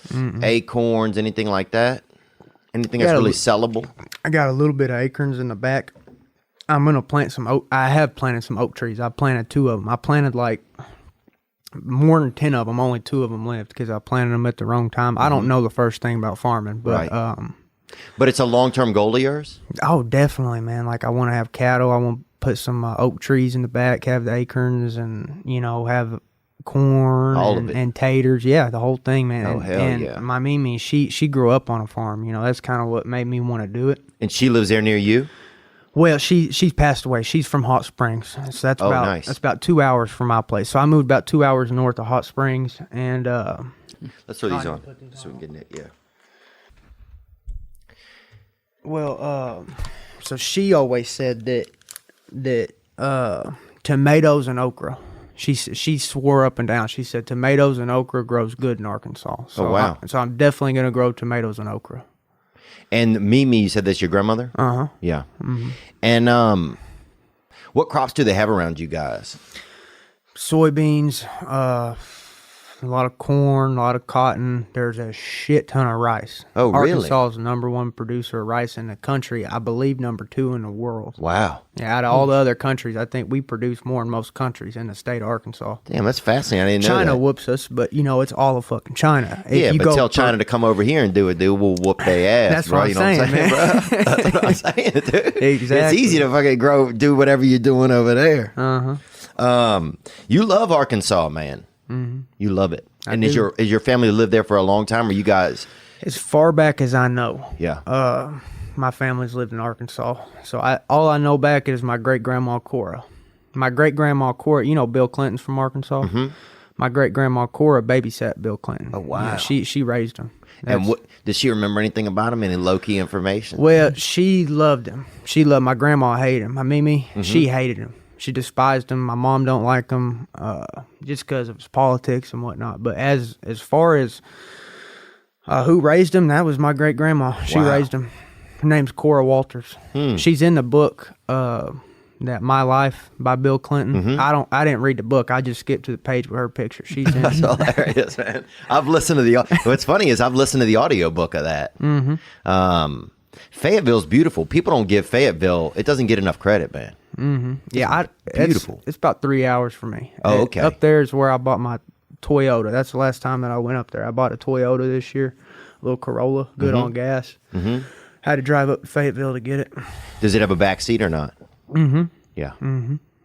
acorns, anything like that? Anything that's really sellable? I got a little bit of acorns in the back. I'm going to plant some oak. I have planted some oak trees. I planted 2 of them. I planted like more than 10 of them. Only 2 of them lived because I planted them at the wrong time. I don't know the first thing about farming, but but it's a long-term goal of yours? Oh, definitely, man. Like I want to have cattle. I want to put some oak trees in the back, have the acorns, and, you know, have corn and taters. Yeah, the whole thing, man. Oh, hell and yeah. My Mimi, she grew up on a farm. You know, that's kind of what made me want to do it. And she lives there near you? Well, she's passed away. She's from Hot Springs, so that's that's about 2 hours from my place. So I moved about 2 hours north of Hot Springs, and let's throw these on so we can get it. Yeah. Well, so she always said that tomatoes and okra. She swore up and down. She said tomatoes and okra grows good in Arkansas. So oh wow! So I'm definitely gonna grow tomatoes and okra. And Mimi, you said that's your grandmother? Uh-huh. Yeah. And what crops do they have around you guys? Soybeans, a lot of corn, a lot of cotton. There's a shit ton of rice. Oh, really? Arkansas is the #1 producer of rice in the country. I believe #2 in the world. Wow. Yeah, out of all the other countries, I think we produce more than most countries in the state of Arkansas. Damn, that's fascinating. I didn't know China that. whoops us, but, you know, it's all of fucking China. Yeah, but tell China to come over here and do it, dude. We'll whoop their ass, That's bro. what I'm You know what I'm saying, saying, bro? That's what I'm saying, dude. Exactly. It's easy to fucking do whatever you're doing over there. You love Arkansas, man. Mm-hmm. You love it. And is your family lived there for a long time, or you guys? As far back as I know. Yeah. My family's lived in Arkansas. So all I know back is my great-grandma Cora. My great-grandma Cora, you know Bill Clinton's from Arkansas? Mm-hmm. My great-grandma Cora babysat Bill Clinton. Oh, wow. Yeah, she raised him. And what did she remember anything about him? Any low-key information? Well, she loved him. She loved my grandma. Hated him. My Mimi, she hated him. She despised him. My mom don't like him just because of his politics and whatnot. But as far as who raised him, that was my great grandma. She raised him. Her name's Cora Walters. She's in the book that My Life by Bill Clinton. I didn't read the book. I just skipped to the page with her picture. She's in. That's hilarious, man. I've listened to what's funny is I've listened to the audiobook of that. Fayetteville's beautiful. People don't give Fayetteville. It doesn't get enough credit, man. Yeah, beautiful. It's about 3 hours from me. Oh, okay. Up there is where I bought my Toyota. That's the last time that I went up there. I bought a Toyota this year, a little Corolla, good on gas. Had to drive up to Fayetteville to get it. Does it have a back seat or not? Yeah.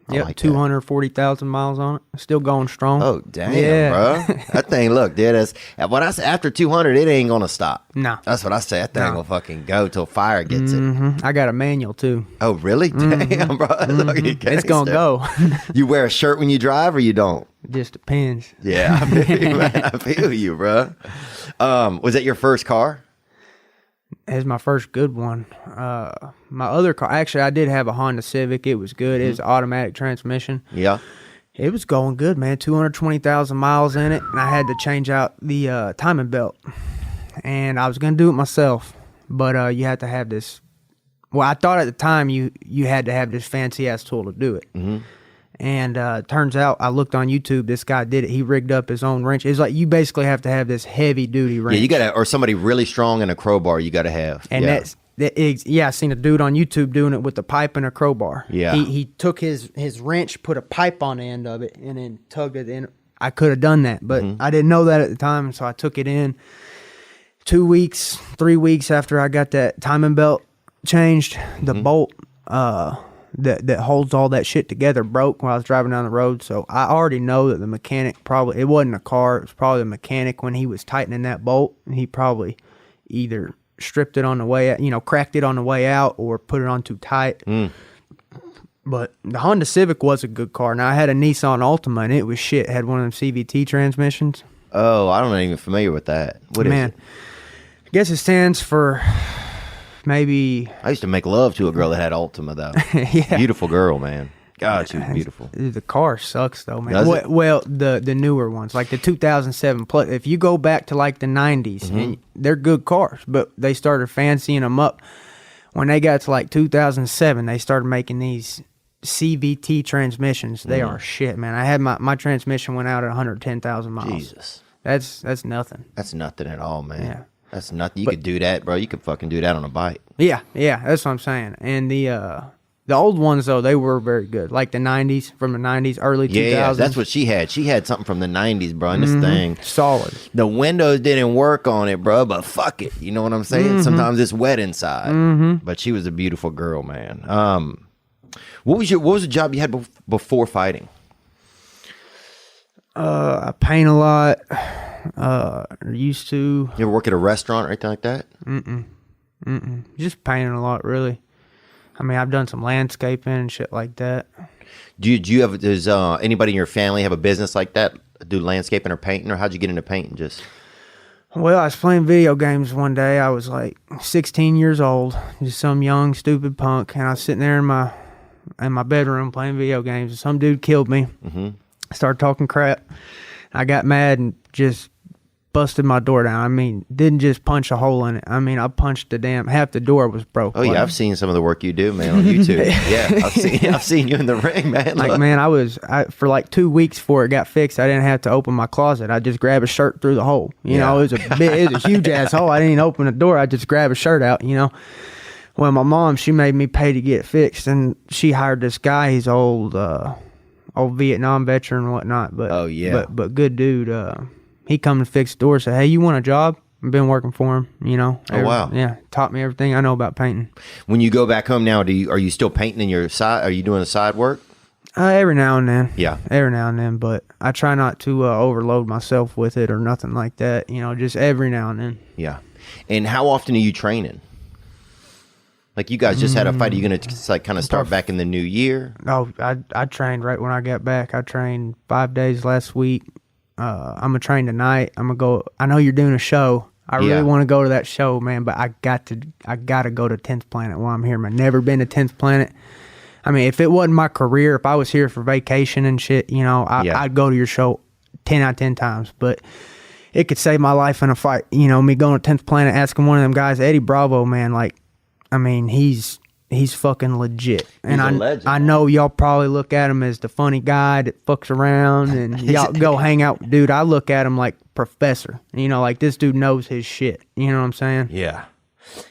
Yeah, like 240,000 miles on it. Still going strong. Oh, damn, bro. That thing, look, dude, what I say, after 200, it ain't going to stop. No. That's what I say. That thing will fucking go till fire gets it. I got a manual, too. Oh, really? Damn, bro. Look, It's going to go. You wear a shirt when you drive or you don't? Just depends. Yeah, I feel you, man. I feel you, bro. Was that your first car? It's my first good one. My other car, actually, I did have a Honda Civic. It was good. It was automatic transmission. Yeah. It was going good, man. 220,000 miles in it, and I had to change out the timing belt. And I was gonna do it myself, but you had to have this. Well, I thought at the time you had to have this fancy ass tool to do it. Mm-hmm. And turns out I looked on YouTube. This guy did it. He rigged up his own wrench. It's like you basically have to have this heavy duty wrench. Yeah, you gotta, or somebody really strong in a crowbar. You gotta have. And I seen a dude on YouTube doing it with a pipe and a crowbar. Yeah. He took his wrench, put a pipe on the end of it, and then tugged it in. I could have done that, but I didn't know that at the time, so I took it in. 3 weeks after I got that timing belt changed, the bolt that holds all that shit together broke while I was driving down the road. So I already know that the mechanic probably, it wasn't a car, it was probably the mechanic when he was tightening that bolt. He probably either stripped it on the way out, cracked it on the way out, or put it on too tight. But the Honda Civic was a good car. Now I had a Nissan Altima and it was shit. It had one of them CVT transmissions. Oh, I'm not even familiar with that. What is it? I guess it stands for maybe. I used to make love to a girl that had Altima, though. Yeah. Beautiful girl, man. God, she was beautiful. The car sucks, though, man. Does it? Well, the newer ones, like the 2007 plus. If you go back to like the 90s, and they're good cars, but they started fancying them up. When they got to like 2007, they started making these CVT transmissions. They are shit, man. I had my transmission went out at 110,000 miles. Jesus. That's nothing. That's nothing at all, man. Yeah. That's nothing. You could do that, bro. You could fucking do that on a bike. Yeah, that's what I'm saying. And the old ones, though, they were very good. Like the 90s, from the 90s, early 2000s. Yeah, that's what she had. She had something from the 90s, bro, and this thing. Solid. The windows didn't work on it, bro, but fuck it. You know what I'm saying? Sometimes it's wet inside. But she was a beautiful girl, man. What was the job you had before fighting? I paint a lot. Used to. You ever work at a restaurant or anything like that? Just painting a lot, really. I mean, I've done some landscaping and shit like that. Does anybody in your family have a business like that? Do landscaping or painting, or how'd you get into painting? Just. Well, I was playing video games one day. I was like 16 years old, just some young, stupid punk, and I was sitting there in my bedroom playing video games, and some dude killed me. I started talking crap. I got mad and just busted my door down. I mean, didn't just punch a hole in it. I mean, I punched half the door was broke. Oh yeah, I've seen some of the work you do, man, on YouTube. Yeah, I've seen you in the ring, man. Like, man, for like 2 weeks before it got fixed, I didn't have to open my closet. I just grab a shirt through the hole. You know, it was a huge ass hole. I didn't even open the door. I just grab a shirt out. Well, my mom, she made me pay to get it fixed, and she hired this guy. He's old Vietnam veteran and whatnot. But but good dude. He come and fixed the door. Said, "Hey, you want a job?" I've been working for him. Wow. Yeah, taught me everything I know about painting. When you go back home now, are you still painting in your side? Are you doing the side work? Every now and then. Yeah. Every now and then, but I try not to overload myself with it or nothing like that. Just every now and then. Yeah. And how often are you training? Like, you guys just had a fight. Are you going to like kind of start back in the new year? Oh, I trained right when I got back. I trained 5 days last week. I'm gonna train tonight. I'm gonna go. I know you're doing a show. I really want to go to that show, man. But I gotta go to 10th Planet while I'm here, man. Never been to 10th Planet. I mean, if it wasn't my career, if I was here for vacation and shit, I'd go to your show 10 out of 10 times. But it could save my life in a fight. Me going to 10th Planet, asking one of them guys, Eddie Bravo, man. Like, I mean, he's fucking legit. And He's a legend, I know y'all probably look at him as the funny guy that fucks around and y'all go hang out. Dude, I look at him like professor. Like this dude knows his shit. You know what I'm saying? Yeah.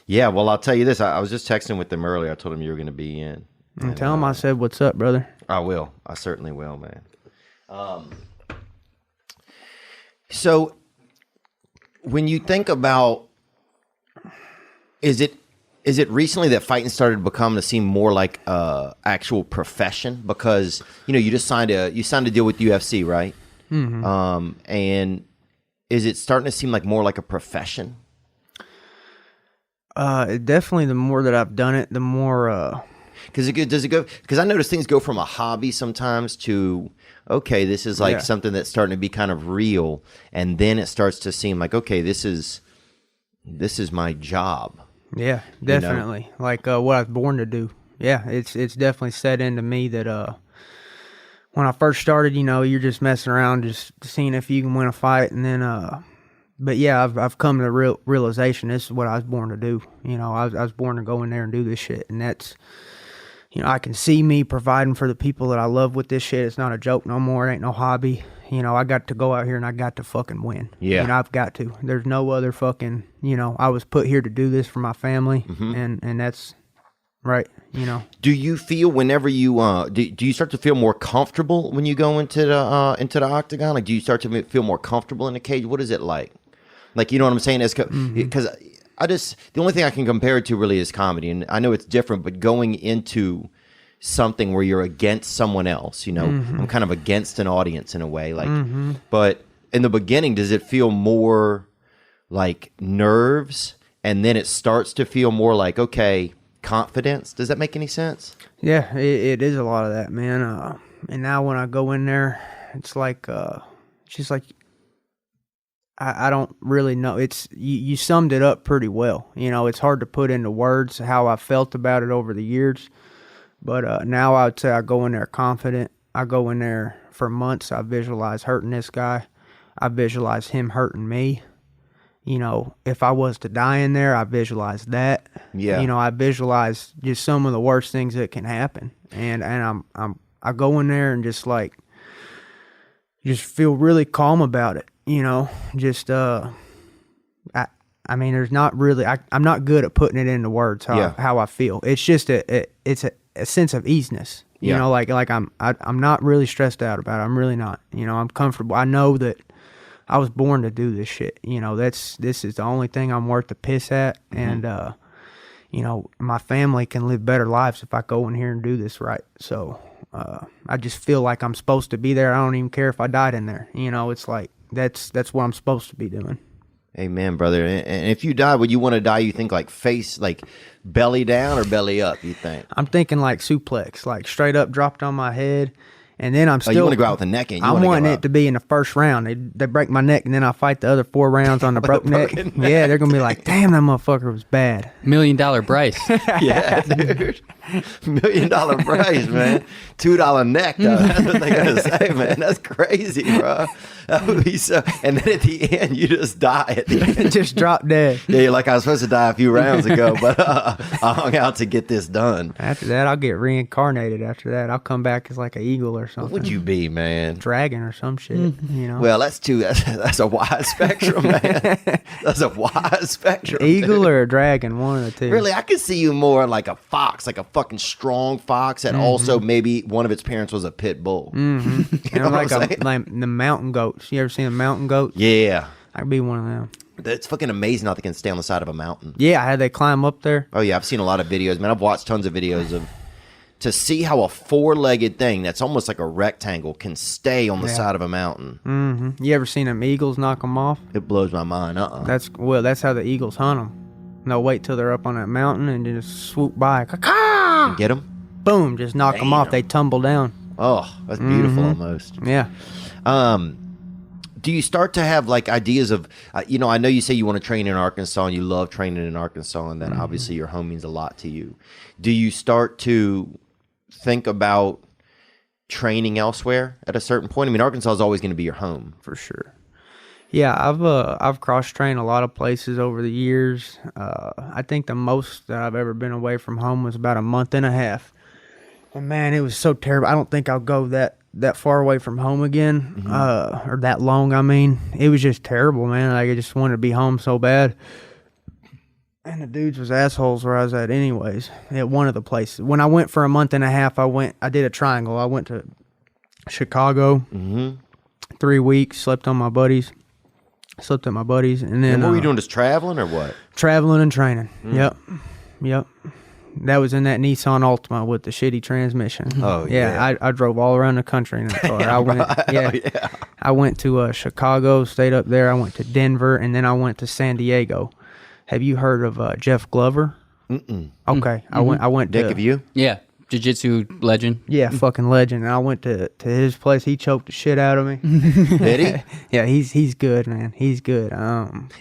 Yeah, well, I'll tell you this. I was just texting with them earlier. I told him you were going to be in. And tell him I said, "What's up, brother?" I will. I certainly will, man. So when you think about, is it recently that fighting started to seem more like actual profession? Because you just signed a deal with UFC, right? And is it starting to seem like more like a profession? Definitely. The more that I've done it, the more. Does it go? Because I notice things go from a hobby sometimes to, okay, this is like something that's starting to be kind of real, and then it starts to seem like, okay, this is my job. Yeah, definitely. Like what I was born to do. Yeah, it's definitely set into me that when I first started, you're just messing around, just seeing if you can win a fight, and then but yeah, I've come to the realization this is what I was born to do. I was born to go in there and do this shit, and that's I can see me providing for the people that I love with this shit. It's not a joke no more. It ain't no hobby. I got to go out here and I got to fucking win. Yeah. I've got to. There's no other fucking, I was put here to do this for my family, and that's right, Do you feel whenever you do you start to feel more comfortable when you go into the octagon? Like, do you start to feel more comfortable in the cage? What is it like? Like, you know what I'm saying? Because the only thing I can compare it to really is comedy, and I know it's different, but going into something where you're against someone else, I'm kind of against an audience in a way, like, but in the beginning, does it feel more like nerves, and then it starts to feel more like, okay, confidence? Does that make any sense? Yeah, it is a lot of that, man. And now when I go in there, it's like, she's like, I don't really know. It's you summed it up pretty well. It's hard to put into words how I felt about it over the years. But now I would say I go in there confident. I go in there for months. I visualize hurting this guy. I visualize him hurting me. If I was to die in there, I visualize that. Yeah. I visualize just some of the worst things that can happen. And I go in there and just feel really calm about it. Just I mean, there's not really. I'm not good at putting it into words how I feel. It's just it's a sense of easiness. Like I'm not really stressed out about it. I'm really not. I'm comfortable. I know that I was born to do this shit. This is the only thing I'm worth the piss at, and my family can live better lives if I go in here and do this right. So I just feel like I'm supposed to be there. I don't even care if I died in there. It's like that's what I'm supposed to be doing. Amen, brother. And if you die, would you want to die, you think, like face, like belly down or belly up, you think? I'm thinking like suplex, like straight up dropped on my head. And then I'm still. You want to go out with the neck in? I'm wanting it to be in the first round. They break my neck, and then I fight the other 4 rounds on the broke neck. Yeah, they're gonna be like, "Damn, that motherfucker was bad." $1 million Bryce. Yeah, dude. $1 million price, man. $2 neck, though. That's what they're gonna say, man. That's crazy, bro. That would be so. And then at the end, you just die at the end. Just drop dead. Yeah, you're like, I was supposed to die a few rounds ago, but I hung out to get this done. After that, I'll get reincarnated. After that, I'll come back as like an eagle or something. What would you be, man? Dragon or some shit, Well, that's a wide spectrum, man. That's a wide spectrum. Eagle or a dragon, one of the two. Really, I could see you more like a fox, like a fucking strong fox, and also maybe one of its parents was a pit bull. Mm-hmm. You know like what I'm saying? like the mountain goats. You ever seen a mountain goat? Yeah. I could be one of them. It's fucking amazing how they can stay on the side of a mountain. Yeah, how they climb up there. Oh, yeah, I've seen a lot of videos, man. I've watched tons of videos of to see how a 4-legged thing that's almost like a rectangle can stay on the side of a mountain. Mm-hmm. You ever seen them eagles knock them off? It blows my mind. That's how the eagles hunt them. They'll wait till they're up on that mountain and just swoop by. Caw-caw! Get them? Boom, just knock them off. They tumble down. Oh, that's beautiful almost. Yeah. Do you start to have like ideas of, I know you say you want to train in Arkansas and you love training in Arkansas, and that obviously your home means a lot to you. Do you start to think about training elsewhere at a certain point? I mean, Arkansas is always going to be your home. For sure. Yeah, I've cross-trained a lot of places over the years. I think the most that I've ever been away from home was about a month and a half. And man, it was so terrible. I don't think I'll go that far away from home again, or that long. I mean, it was just terrible, man. Like, I just wanted to be home so bad. And the dudes was assholes where I was at anyways, at one of the places. When I went for a month and a half, I did a triangle. I went to Chicago, 3 weeks, slept at my buddies, and then... And what were you doing, just traveling or what? Traveling and training, Yep. That was in that Nissan Altima with the shitty transmission. Oh, yeah. I drove all around the country in that car. I went to Chicago, stayed up there. I went to Denver, and then I went to San Diego. Have you heard of Jeff Glover? Mm-mm. Okay, I went. Dick, to, have you? Yeah. Jiu-jitsu legend. Yeah, fucking legend. And I went to his place. He choked the shit out of me. Did he? Yeah, he's good, man. He's good.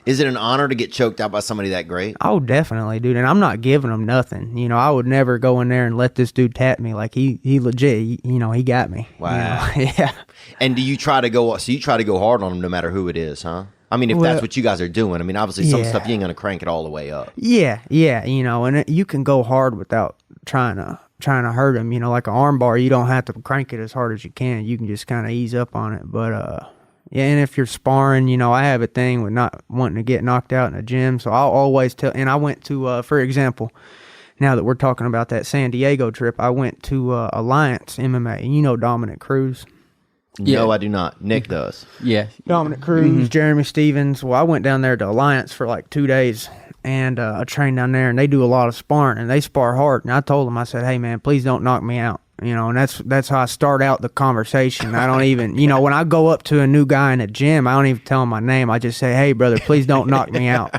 Is it an honor to get choked out by somebody that great? Oh, definitely, dude. And I'm not giving him nothing. You know, I would never go in there and let this dude tap me. Like he legit. He got me. Wow. You know? Yeah. And do you try to go? So you try to go hard on him no matter who it is, huh? I mean, if that's what you guys are doing. I mean, obviously some stuff you ain't gonna crank it all the way up. Yeah. You know, and you can go hard without trying to hurt him. You know, like an arm bar, you don't have to crank it as hard as you can. You can just kind of ease up on it. But yeah, and if you're sparring, you know, I have a thing with not wanting to get knocked out in the gym. So I'll always tell. And I went to, for example, now that we're talking about that San Diego trip, I went to Alliance MMA. And you know Dominic Cruz. Yeah. No, I do not. Nick does. Yeah. Dominic Cruz, Jeremy Stevens. Well, I went down there to Alliance for like 2 days, and I trained down there, and they do a lot of sparring, and they spar hard. And I told them, I said, hey, man, please don't knock me out. You know, and that's how I start out the conversation. I don't even, you know, when I go up to a new guy in a gym, I don't even tell him my name. I just say, hey, brother, please don't knock me out.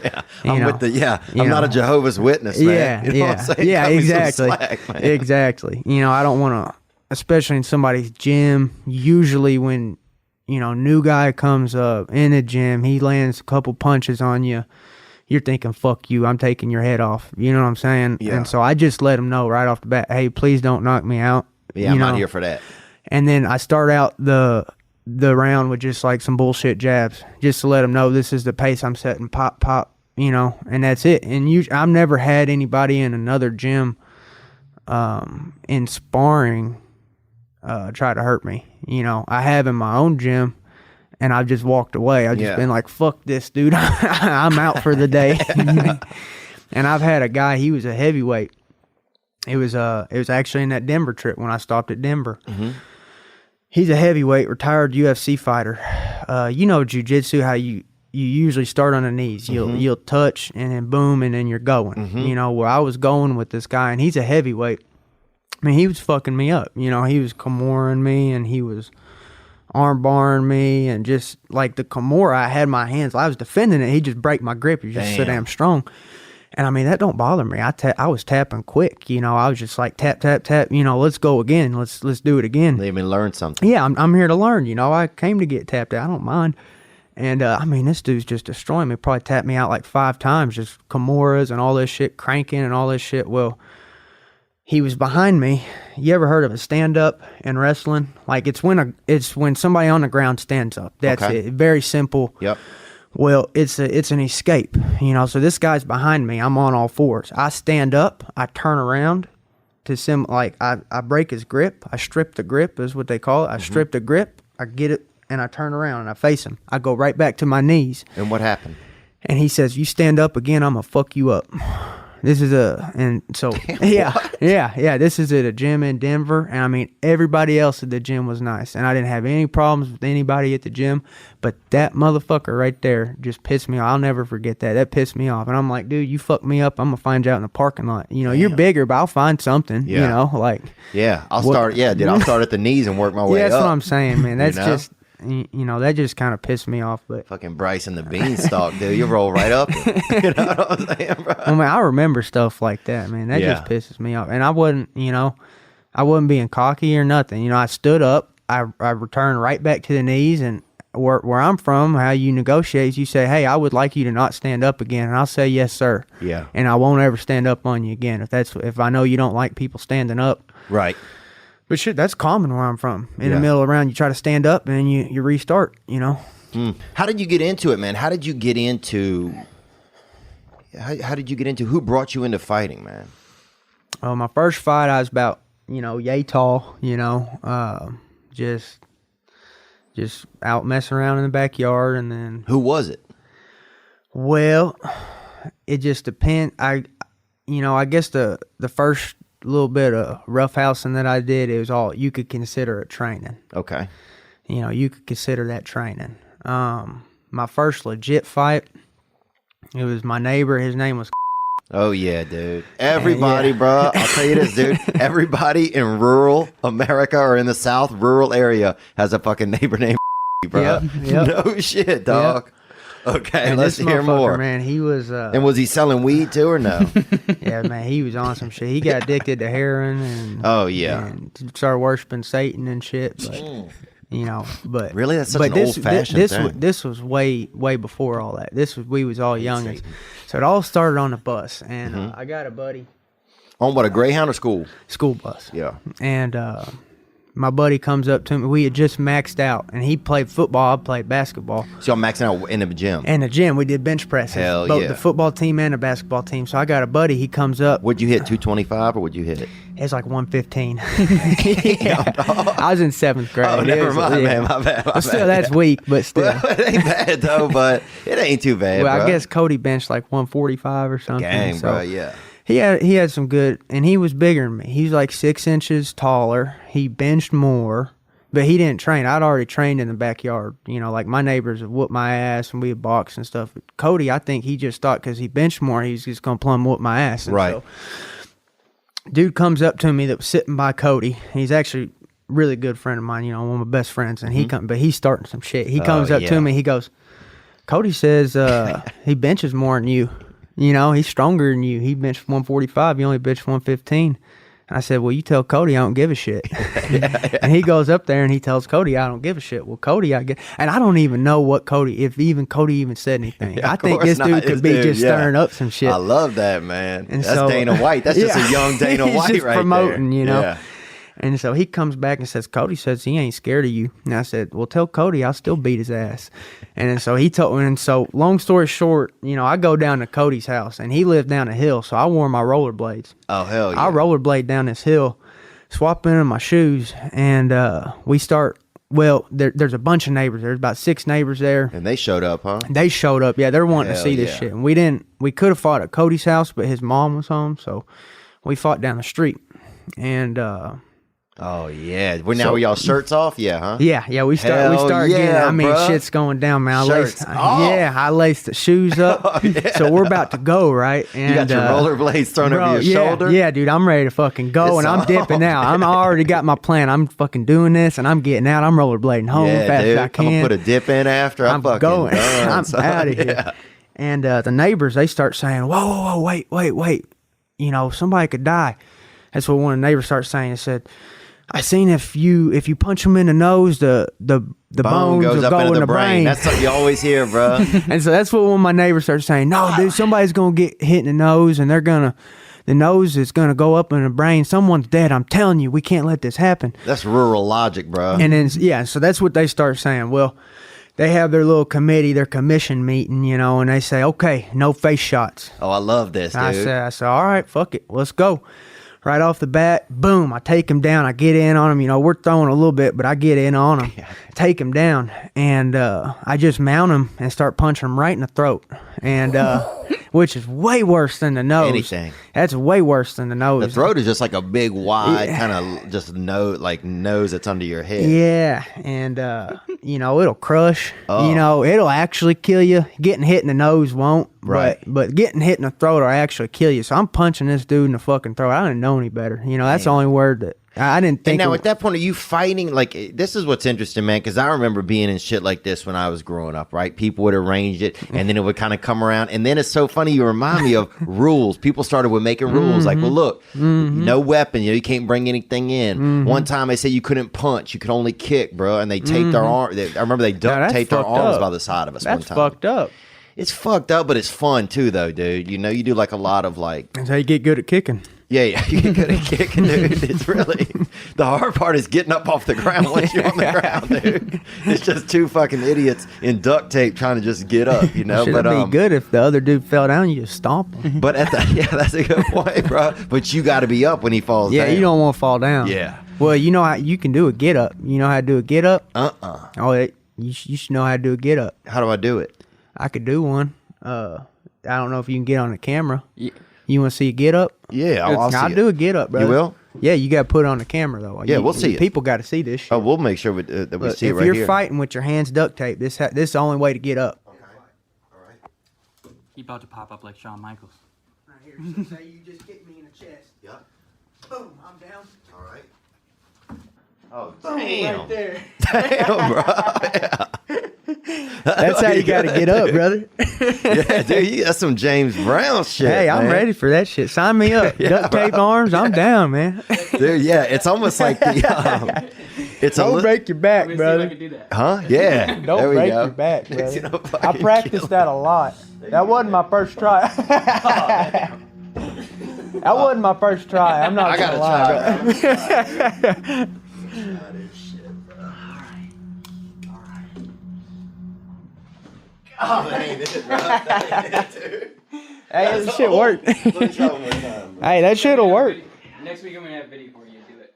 Yeah, I'm not a Jehovah's Witness, man. Yeah, you know what I'm saying? yeah, Cut me some exactly, slack, man. exactly. You know, I don't want to, especially in somebody's gym. Usually, when you know new guy comes up in the gym, he lands a couple punches on you. You're thinking, fuck you, I'm taking your head off. You know what I'm saying? Yeah. And so I just let him know right off the bat, hey, please don't knock me out. Yeah, I'm not here for that. And then I start out the round with just like some bullshit jabs, just to let him know this is the pace I'm setting, pop, pop, you know, and that's it. And I've never had anybody in another gym in sparring try to hurt me. You know, I have in my own gym, and I've just walked away. I've just been like, fuck this, dude. I'm out for the day. And I've had a guy, he was a heavyweight. It was actually in that Denver trip when I stopped at Denver. Mm-hmm. He's a heavyweight, retired UFC fighter. You know jiu-jitsu, how you usually start on the knees. You'll touch, and then boom, and then you're going. Mm-hmm. You know, where I was going with this guy, and he's a heavyweight. I mean, he was fucking me up. You know, he was Kimuring me, and he was arm barring me, and just like the Kimura, I had my hands. I was defending it. He just break my grip. He's just so damn strong. And I mean, that don't bother me. I was tapping quick. You know, I was just like tap, tap, tap. You know, let's go again. Let's do it again. They even learn something. Yeah, I'm here to learn. You know, I came to get tapped out. I don't mind. And I mean, this dude's just destroying me. Probably tapped me out like 5 times, just Kimuras and all this shit, cranking and all this shit. Well, he was behind me. You ever heard of a stand-up in wrestling? Like it's when somebody on the ground stands up. That's it. Very simple. Yep. Well, it's an escape, you know. So this guy's behind me. I'm on all fours. I stand up. I turn around to I break his grip. I strip the grip is what they call it. I strip the grip. I get it, and I turn around and I face him. I go right back to my knees. And what happened? And he says, "You stand up again, I'm gonna fuck you up." This is this is at a gym in Denver, and I mean everybody else at the gym was nice, and I didn't have any problems with anybody at the gym, but that motherfucker right there just pissed me off. I'll never forget that. That pissed me off, and I'm like, dude, you fucked me up. I'm gonna find you out in the parking lot. You know, you're bigger, but I'll find something. Yeah. You know, like I'll start at the knees and work my way up. That's what I'm saying, man. That's you know? just. You know, that just kind of pissed me off. But fucking Bryce and the beanstalk, dude. You roll right up. You know what I'm saying, bro? I mean, I remember stuff like that, man. That just pisses me off. And I wasn't being cocky or nothing. You know, I stood up. I returned right back to the knees. And where I'm from, how you negotiate is you say, hey, I would like you to not stand up again. And I'll say, yes, sir. Yeah. And I won't ever stand up on you again if I know you don't like people standing up. Right. But shit, that's common where I'm from. In the middle of the round, you try to stand up and you restart, you know. How did you get into it, man? How did you get into who brought you into fighting, man? My first fight, I was about, yay tall, just out messing around in the backyard. And then who was it? Well, it just depends. I guess the first little bit of roughhousing that I did, it was all you could consider it training. Okay. You could consider that training. My first legit fight, it was my neighbor. His name was. Oh yeah, dude. Everybody, bro. I'll tell you this, dude. Everybody in rural America or in the South rural area has a fucking neighbor named bro. Yep. No shit, dog. Yep. Okay, And let's this hear motherfucker, more. man, he was. And was he selling weed too or no? Yeah, man, he was on some shit. He got addicted to heroin and Oh, yeah. and started worshiping Satan and shit. But you know, but Really? That's such but an this, old-fashioned this, thing. This was way before all that. We was all youngins, so it all started on the bus. And Mm-hmm. I got a buddy, On what, a Greyhound or school? school bus. Yeah. And my buddy comes up to me. We had just maxed out, and he played football. I played basketball. So y'all maxing out in the gym. And the gym, we did bench presses. Hell both yeah. the football team and the basketball team. So I got a buddy. He comes up. Would you hit 225 or would you hit it? It's like 115. Yeah. I was in 7th grade. Oh, never mind, yeah. man. My bad. But still, that's weak, but still. Well, it ain't bad though, but it ain't too bad. Well, bro. I guess Cody benched like 145 or something. Gang, so bro. Yeah. He had some good, and he was bigger than me. He's like 6 inches taller. He benched more, but he didn't train. I'd already trained in the backyard. You know, like my neighbors would whoop my ass and we'd box and stuff. But Cody, I think he just thought because he benched more, he's just going to plumb whoop my ass. And Right. So, dude comes up to me that was sitting by Cody. He's actually a really good friend of mine, you know, one of my best friends. And but he's starting some shit. He comes up yeah. to me. He goes, Cody says he benches more than you. You know, he's stronger than you. He benched 145. You only benched 115. And I said, well, you tell Cody I don't give a shit. And he goes up there and he tells Cody I don't give a shit. Well, Cody, and I don't even know what Cody, if even Cody even said anything. Yeah, I of think course this dude not. could This be dude, just yeah. stirring up some shit. I love that, man. And That's so, Dana White. That's just a yeah. young Dana He's White just right promoting, there. you know. Yeah. And so he comes back and says, Cody says he ain't scared of you. And I said, well, tell Cody I'll still beat his ass. And then so he told me, and so long story short, you know, I go down to Cody's house and he lived down a hill. So I wore my rollerblades. Oh, hell yeah. I rollerblade down this hill, swap into my shoes, and we start, well, there's a bunch of neighbors. There's about 6 neighbors there. And they showed up, huh? They showed up. Yeah, they're wanting to Hell see this yeah. shit. And we could have fought at Cody's house, but his mom was home. So we fought down the street. And, Oh, yeah. Now were y'all shirts off? Yeah, huh? yeah, we start Hell getting. yeah, I mean, bruh. shit's going down, man. Shirts off. I laced the shoes up. Oh, yeah. So we're about to go, right? And You got your rollerblades thrown bro, over your shoulder? Yeah, dude, I'm ready to fucking go, It's and I'm dipping out. I already got my plan. I'm fucking doing this, and I'm getting out. I'm rollerblading home Yeah, fast dude. as I can. I'm going to put a dip in after. I'm fucking going. done, I'm son. out of here. Yeah. And the neighbors, they start saying, whoa, wait. You know, somebody could die. That's what one of the neighbors starts saying. It said, I seen if you punch them in the nose, the bones goes will up go into in the the brain. That's something you always hear, bro. And so that's what one of my neighbors started saying. No, dude, somebody's gonna get hit in the nose, and the nose is gonna go up in the brain. Someone's dead. I'm telling you, we can't let this happen. That's rural logic, bro. And then so that's what they start saying. Well, they have their little committee, their commission meeting, you know, and they say, okay, no face shots. Oh, I love this, dude. I said, all right, fuck it, let's go. Right off the bat, boom, I take him down. I get in on him. You know, we're throwing a little bit, but I get in on him, take him down, and I just mount him and start punching him right in the throat. And which is way worse than the nose. Anything. That's way worse than the nose. The throat is just like a big, wide kind of just nose that's under your head. Yeah, and you know, it'll crush. Oh. You know, it'll actually kill you. Getting hit in the nose won't. Right. But getting hit in the throat will actually kill you. So I'm punching this dude in the fucking throat. I didn't know any better. You know, that's the only word that I didn't think. And now, at that point, are you fighting? Like, this is what's interesting, man, because I remember being in shit like this when I was growing up, right? People would arrange it, and then it would kind of come around. And then it's so funny, you remind me of rules. People started with making rules, like, well, look, no weapon, you know, you can't bring anything in. One time they said you couldn't punch, you could only kick, bro, and they taped our arm. I remember they duct taped our arms by the side of us one That's time. fucked up. It's fucked up, but it's fun too, though, dude. You know, you do like a lot of like. That's how you get good at kicking. Yeah, you get good at kicking, dude. It's really the hard part is getting up off the ground once you're on the ground, dude. It's just two fucking idiots in duct tape trying to just get up, you know. Should be good if the other dude fell down. You just stomp him. But that's a good point, bro. But you got to be up when he falls down. Yeah, you don't want to fall down. Yeah. Well, you know how you can do a get up. You know how to do a get up? Oh, you should know how to do a get up. How do I do it? I could do one. I don't know if you can get on the camera. Yeah. You want to see a get up? Yeah, I'll see I'll it. do a get up, bro. You will? Yeah, you got to put it on the camera though. Yeah, we'll see it. People got to see this shit. Oh, we'll make sure that we Look, see it right here. If here. you're fighting with your hands duct tape, this is the only way to get up. Okay. All right. He about to pop up like Shawn Michaels. Right here. So say you just kick me in the chest. Yep. Boom, I'm down. All right. Oh, Boom, damn. right there. Damn, bro. Yeah. That's how you got to get up, brother. Yeah, dude, that's some James Brown shit. Hey, I'm man. ready for that shit. Sign me up. Yeah, Duct tape arms, I'm down, man. Dude, yeah, it's almost like the, Don't break your back, Let me see if I brother. can do that. huh? Yeah. there Don't we break go. your back, It's, you brother. know, I fucking practiced that a lot. That wasn't my first try. That wasn't my first try. I'm not I gonna gotta lie. try. Oh, that ain't it, bro. That ain't it, dude. Hey, that shit worked. Let me try one more time, bro. Hey, that shit'll work. Next week I'm gonna have a video for you. Do it.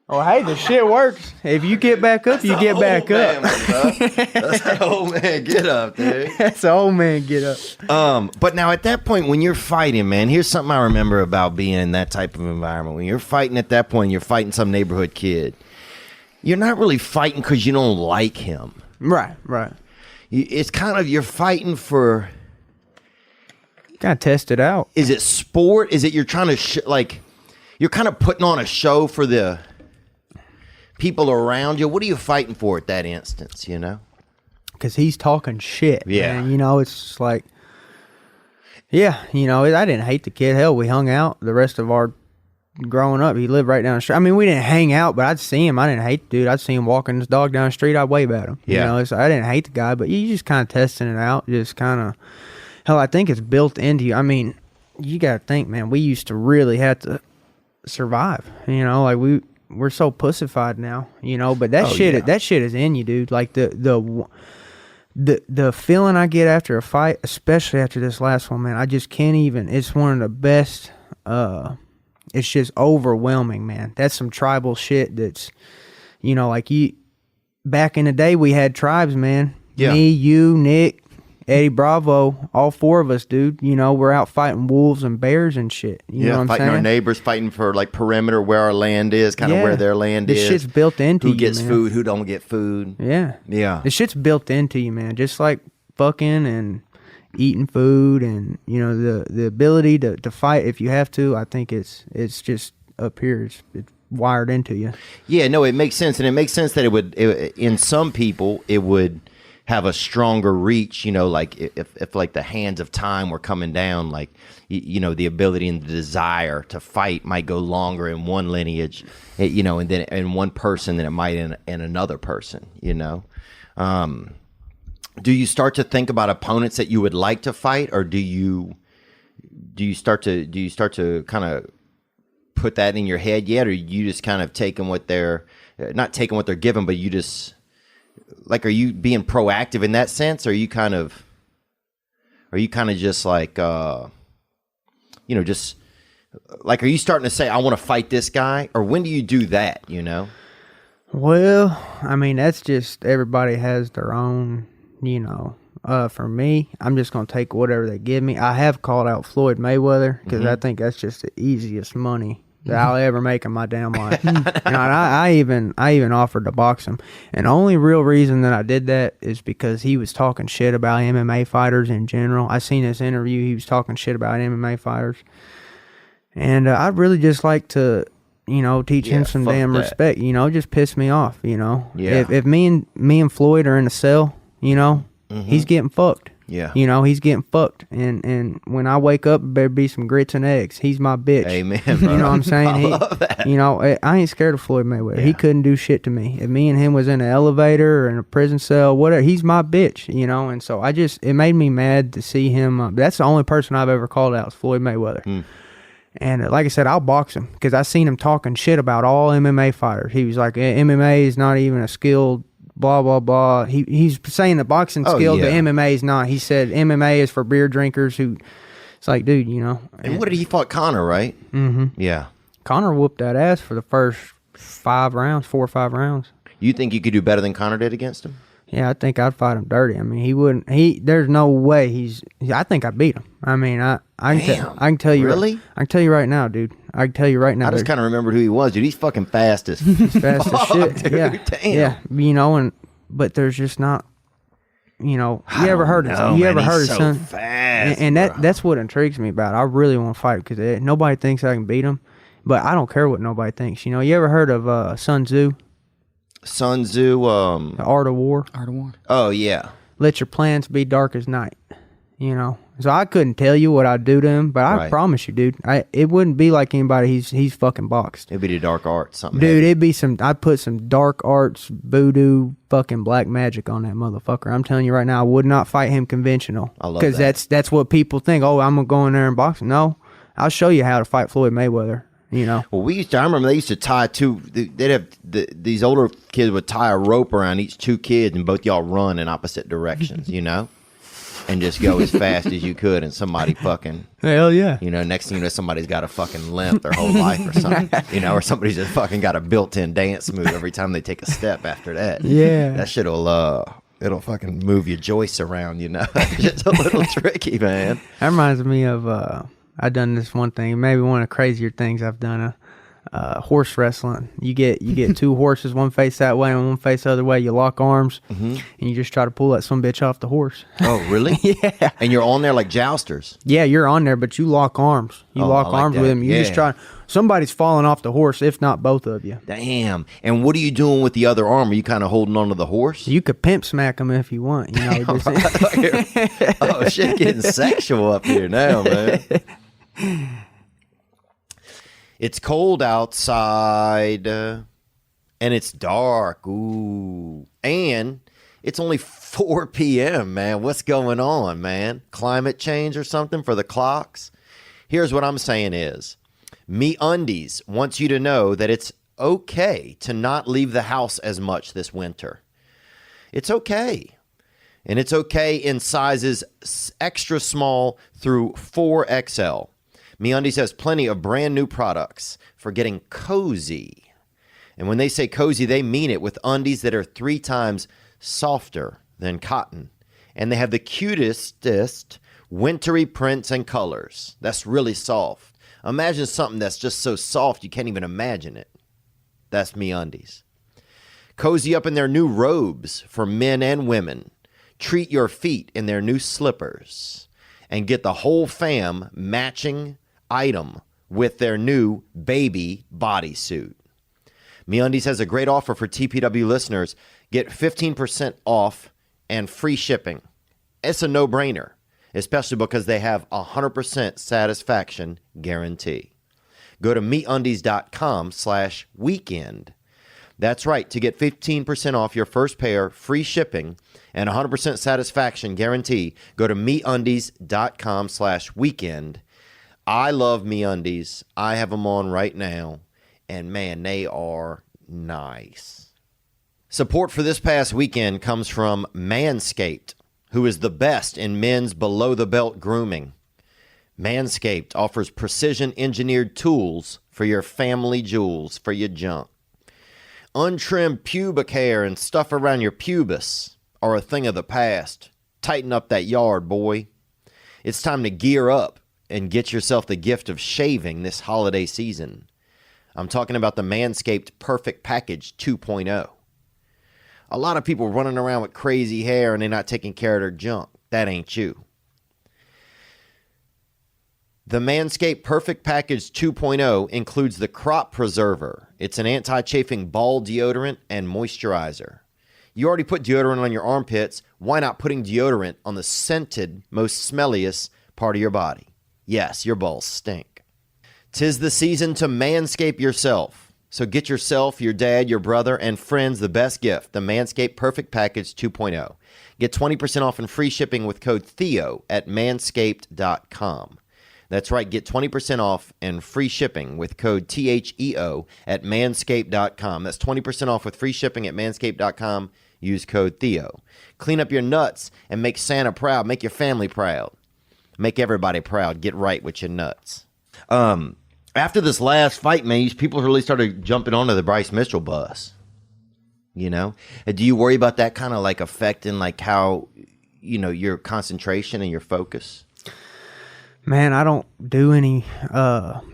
Well, hey, the shit works. If you get back up, you get back up. That's an old man get up, dude. That's the old man get up. But now at that point, when you're fighting, man, here's something I remember about being in that type of environment. When you're fighting at that point, you're fighting some neighborhood kid. You're not really fighting because you don't like him. Right, right. It's kind of, you're fighting for, Gotta test it out. is it sport? Is it you're trying to, like, you're kind of putting on a show for the people around you? What are you fighting for at that instance, you know? Because he's talking shit. Yeah. Man. You know, it's just like, yeah, you know, I didn't hate the kid. Hell, we hung out the rest of our growing up. He lived right down the street. I mean, we didn't hang out, but I'd see him. I didn't hate the dude. I'd see him walking his dog down the street. I'd wave at him. Yeah. You know, so I didn't hate the guy, but you just kind of testing it out. Just kind of, hell, I think it's built into you. I mean, you got to think, man, we used to really have to survive. You know, like we're so pussified now, you know, but that that shit is in you, dude. Like the feeling I get after a fight, especially after this last one, man, I just can't even. It's one of the best. It's just overwhelming, man. That's some tribal shit. That's, you know, like back in the day we had tribes, man. Yeah. Me, you, Nick, Eddie Bravo, all four of us, dude. You know, we're out fighting wolves and bears and shit. You know what I'm fighting saying? our neighbors, fighting for like perimeter where our land is, kind of where their land this is. shit's built into who you, gets man. food, who don't get food. Yeah. Yeah. This shit's built into you, man. Just like fucking and eating food and, you know, the ability to fight if you have to. I think it's just up here. It's wired into you. Yeah, no, it makes sense. And it makes sense that in some people, it would have a stronger reach, you know, like if like the hands of time were coming down, like, you know, the ability and the desire to fight might go longer in one lineage, you know, and then in one person than it might in another person, you know. Do you start to think about opponents that you would like to fight, or do you start to kind of put that in your head yet, or you just kind of taking what they're not taking what they're given, but you just like, are you being proactive in that sense, or are you kind of just like you know, just like, are you starting to say I want to fight this guy, or when do you do that, you know? Well, I mean, that's just everybody has their own, you know. For me, I'm just going to take whatever they give me. I have called out Floyd Mayweather because I think that's just the easiest money that I'll ever make in my damn life. You know, and I even offered to box him. And the only real reason that I did that is because he was talking shit about MMA fighters in general. I seen this interview. He was talking shit about MMA fighters. And I'd really just like to, you know, teach him some damn respect. You know, just piss me off, you know. Yeah. If me and Floyd are in a cell, you know, he's getting fucked. Yeah. You know, he's getting fucked. And when I wake up, there better be some grits and eggs. He's my bitch. Amen, You bro. know what I'm saying? I love that. You know, I ain't scared of Floyd Mayweather. Yeah. He couldn't do shit to me. If me and him was in an elevator or in a prison cell, whatever, he's my bitch, you know? And so it made me mad to see him. That's the only person I've ever called out is Floyd Mayweather. And like I said, I'll box him because I seen him talking shit about all MMA fighters. He was like, MMA is not even a skilled blah, blah, blah. He's saying the boxing skilled, but MMA is not. He said MMA is for beer drinkers who, it's like, dude, you know. And what did he fought Connor, right? Mm-hmm. Yeah. Connor whooped that ass for the first 4 or 5 rounds. You think you could do better than Connor did against him? Yeah, I think I'd fight him dirty. I mean, he wouldn't. There's no way I think I beat him. I mean, I can tell you. Really? I can tell you right now, dude. I can tell you right now. I just kind of remembered who he was, dude. He's fucking fast as fast as shit. dude. Yeah, Damn. yeah. You know, but there's just not. You know, you ever heard of son? Fast, And bro. that's what intrigues me about it. I really want to fight because nobody thinks I can beat him, but I don't care what nobody thinks. You know, you ever heard of Sun Tzu? Sun Tzu. The Art of War. Art of War. Oh yeah. Let your plans be dark as night. You know, so I couldn't tell you what I'd do to him, but I Right. promise you, dude, it wouldn't be like anybody he's fucking boxed. It'd be the dark art, something. Dude, heavy. it'd be I'd put some dark arts, voodoo, fucking black magic on that motherfucker. I'm telling you right now, I would not fight him conventional. I love Because that. that's what people think. Oh, I'm going to go in there and box him. No, I'll show you how to fight Floyd Mayweather, you know. Well, I remember they used to tie they'd have these older kids would tie a rope around each two kids and both y'all run in opposite directions, you know? And just go as fast as you could, and somebody fucking, Hell yeah. you know, next thing you know, somebody's got a fucking limp their whole life or something, you know, or somebody's just fucking got a built-in dance move every time they take a step after that. Yeah. That shit'll, it'll fucking move your joists around, you know. It's just a little tricky, man. That reminds me of, I done this one thing, maybe one of the crazier things I've done, horse wrestling. You get two horses, one face that way and one face the other way. You lock arms, and you just try to pull that some bitch off the horse. Oh, really? Yeah. And you're on there like jousters. Yeah, you're on there, but you lock arms. You Oh, lock I like arms that. with him. You just Yeah. try. Somebody's falling off the horse, if not both of you. Damn. And what are you doing with the other arm? Are you kind of holding on to the horse? You could pimp smack them if you want. You know. Just, Oh, shit, getting sexual up here now, man. It's cold outside, and it's dark. Ooh. And it's only 4 p.m., man. What's going on, man? Climate change or something for the clocks? Here's what I'm saying is, MeUndies wants you to know that it's okay to not leave the house as much this winter. It's okay. And it's okay in sizes extra small through 4XL. MeUndies has plenty of brand new products for getting cozy. And when they say cozy, they mean it, with undies that are 3 times softer than cotton. And they have the cutest wintry prints and colors. That's really soft. Imagine something that's just so soft you can't even imagine it. That's MeUndies. Cozy up in their new robes for men and women. Treat your feet in their new slippers. And get the whole fam matching item with their new baby bodysuit. MeUndies has a great offer for TPW listeners. Get 15% off and free shipping. It's a no-brainer, especially because they have 100% satisfaction guarantee. Go to MeUndies.com/weekend. That's right. To get 15% off your first pair, free shipping, and 100% satisfaction guarantee, go to MeUndies.com/weekend. I love MeUndies. I have them on right now, and man, they are nice. Support for this past weekend comes from Manscaped, who is the best in men's below-the-belt grooming. Manscaped offers precision-engineered tools for your family jewels, for your junk. Untrimmed pubic hair and stuff around your pubis are a thing of the past. Tighten up that yard, boy. It's time to gear up and get yourself the gift of shaving this holiday season. I'm talking about the Manscaped Perfect Package 2.0. A lot of people running around with crazy hair and they're not taking care of their junk. That ain't you. The Manscaped Perfect Package 2.0 includes the Crop Preserver. It's an anti-chafing ball deodorant and moisturizer. You already put deodorant on your armpits. Why not putting deodorant on the scented, most smelliest part of your body? Yes, your balls stink. 'Tis the season to manscape yourself. So get yourself, your dad, your brother, and friends the best gift, the Manscaped Perfect Package 2.0. Get 20% off and free shipping with code Theo at manscaped.com. That's right, get 20% off and free shipping with code THEO at manscaped.com. That's 20% off with free shipping at manscaped.com. Use code Theo. Clean up your nuts and make Santa proud. Make your family proud. Make everybody proud. Get right with your nuts. After this last fight, man, people really started jumping onto the Bryce Mitchell bus. You know? Do you worry about that kind of like affecting like how, you know, your concentration and your focus? Man, I don't do any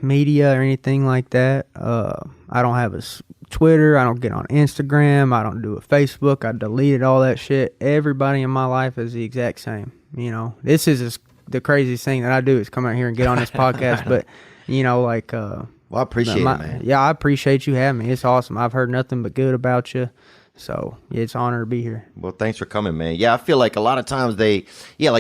media or anything like that. I don't have a Twitter. I don't get on Instagram. I don't do a Facebook. I deleted all that shit. Everybody in my life is the exact same. You know, this is the craziest thing that I do is come out here and get on this podcast. But, you know, like... well, I appreciate it, man. Yeah, I appreciate you having me. It's awesome. I've heard nothing but good about you. So yeah, it's an honor to be here. Well, thanks for coming, man. Yeah, I feel like a lot of times like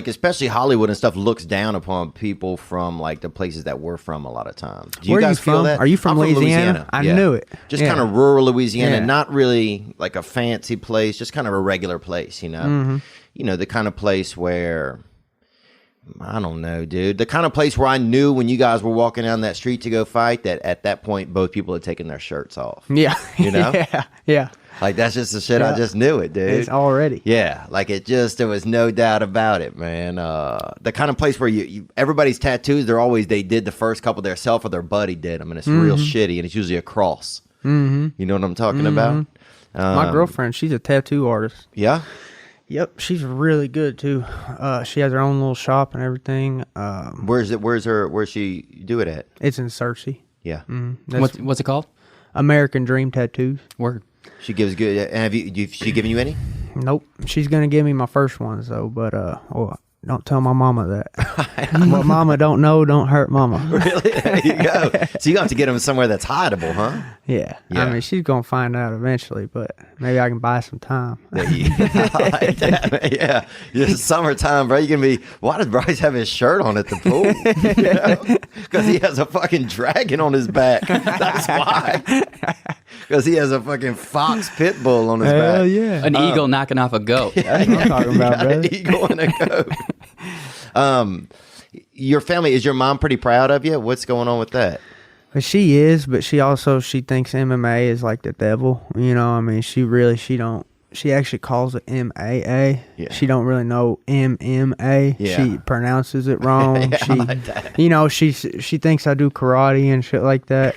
especially Hollywood and stuff looks down upon people from like the places that we're from a lot of times. Do Where you are guys you feel from? that? Are you from I'm Louisiana? I knew it. Just Yeah. kind of rural Louisiana, Yeah. not really like a fancy place, just kind of a regular place, you know? Mm-hmm. You know, the kind of place where, I don't know, dude. The kind of place where I knew when you guys were walking down that street to go fight that at that point both people had taken their shirts off. Yeah. You know? Yeah. Like that's just the shit. I Yeah. just knew it, dude. It's already. Yeah, like there was no doubt about it, man. The kind of place where everybody's tattoos, they did the first couple themselves or their buddy did them, and it's real shitty, and it's usually a cross. Mm-hmm. You know what I'm talking about? My girlfriend, she's a tattoo artist. Yeah? Yep, she's really good too. She has her own little shop and everything. Where's she do it at? It's in Searcy. Yeah. That's What's it called? American Dream Tattoos. Word. She gives good. She giving you any? Nope, she's gonna give me my first ones though. But don't tell my mama that. What mama don't know don't hurt mama. Really? There you go. So you have to get them somewhere that's hideable, huh? Yeah. Yeah. I mean, she's gonna find out eventually, but maybe I can buy some time. I like that, man. Yeah, it's summertime, bro. You can be. Why does Bryce have his shirt on at the pool? Because he has a fucking dragon on his back. That's why. Because he has a fucking fox pit bull on his Hell back. yeah. An eagle knocking off a goat. That's what I'm talking You about, got an brother. eagle and a goat. Your family, is your mom pretty proud of you? What's going on with that? But she is, but she thinks MMA is like the devil. You know, I mean, she actually calls it MAA. Yeah. She don't really know MMA. Yeah. She pronounces it wrong. Yeah, she, I like that. you know, she thinks I do karate and shit like that.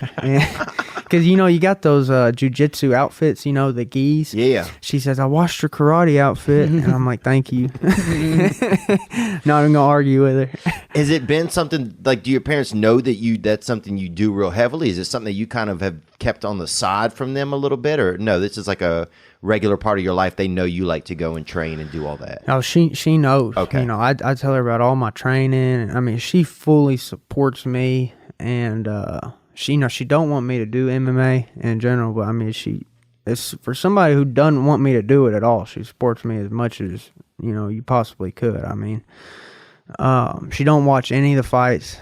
Because, you know, you got those jujitsu outfits, you know, the gis. Yeah. She says, I watched your karate outfit. And I'm like, thank you. Not even going to argue with her. Has it been something like? Do your parents know that's something you do real heavily? Is it something that you kind of have kept on the side from them a little bit, or no? This is like a regular part of your life. They know you like to go and train and do all that. No, she knows. Okay. You know, I tell her about all my training. I mean, she fully supports me, and she don't want me to do MMA in general. But I mean, it's for somebody who doesn't want me to do it at all. She supports me as much as you possibly could. I mean, she don't watch any of the fights.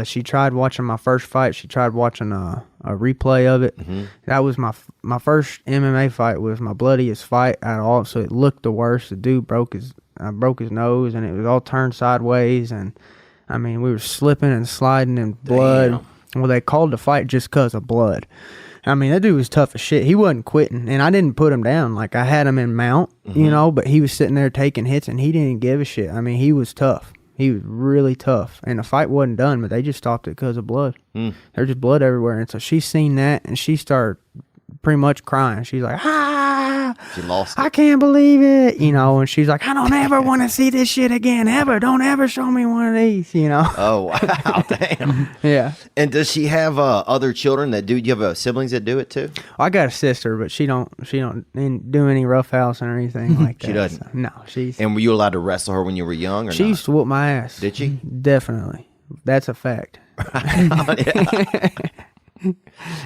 She tried watching my first fight. She tried watching a replay of it. Mm-hmm. That was my first MMA fight. Was my bloodiest fight at all. So it looked the worst. The dude broke his nose, and it was all turned sideways. And I mean, we were slipping and sliding in blood. Damn. Well, they called the fight just because of blood. I mean, that dude was tough as shit. He wasn't quitting, and I didn't put him down. Like, I had him in mount, but he was sitting there taking hits, and he didn't give a shit. I mean, he was tough. He was really tough, and the fight wasn't done, but they just stopped it because of blood. There's just blood everywhere, and so she seen that, and she started pretty much crying. She's like, She lost I it. can't believe it, and she's like, I don't ever want to see this shit again, ever. Don't ever show me one of these, Oh wow, damn. Yeah. And does she have other children that do? You have siblings that do it too? I got a sister, but she don't do any roughhousing or anything like that. She doesn't? So, no, And were you allowed to wrestle her when you were young, or she not? used to whoop my ass. Did she? Definitely. That's a fact.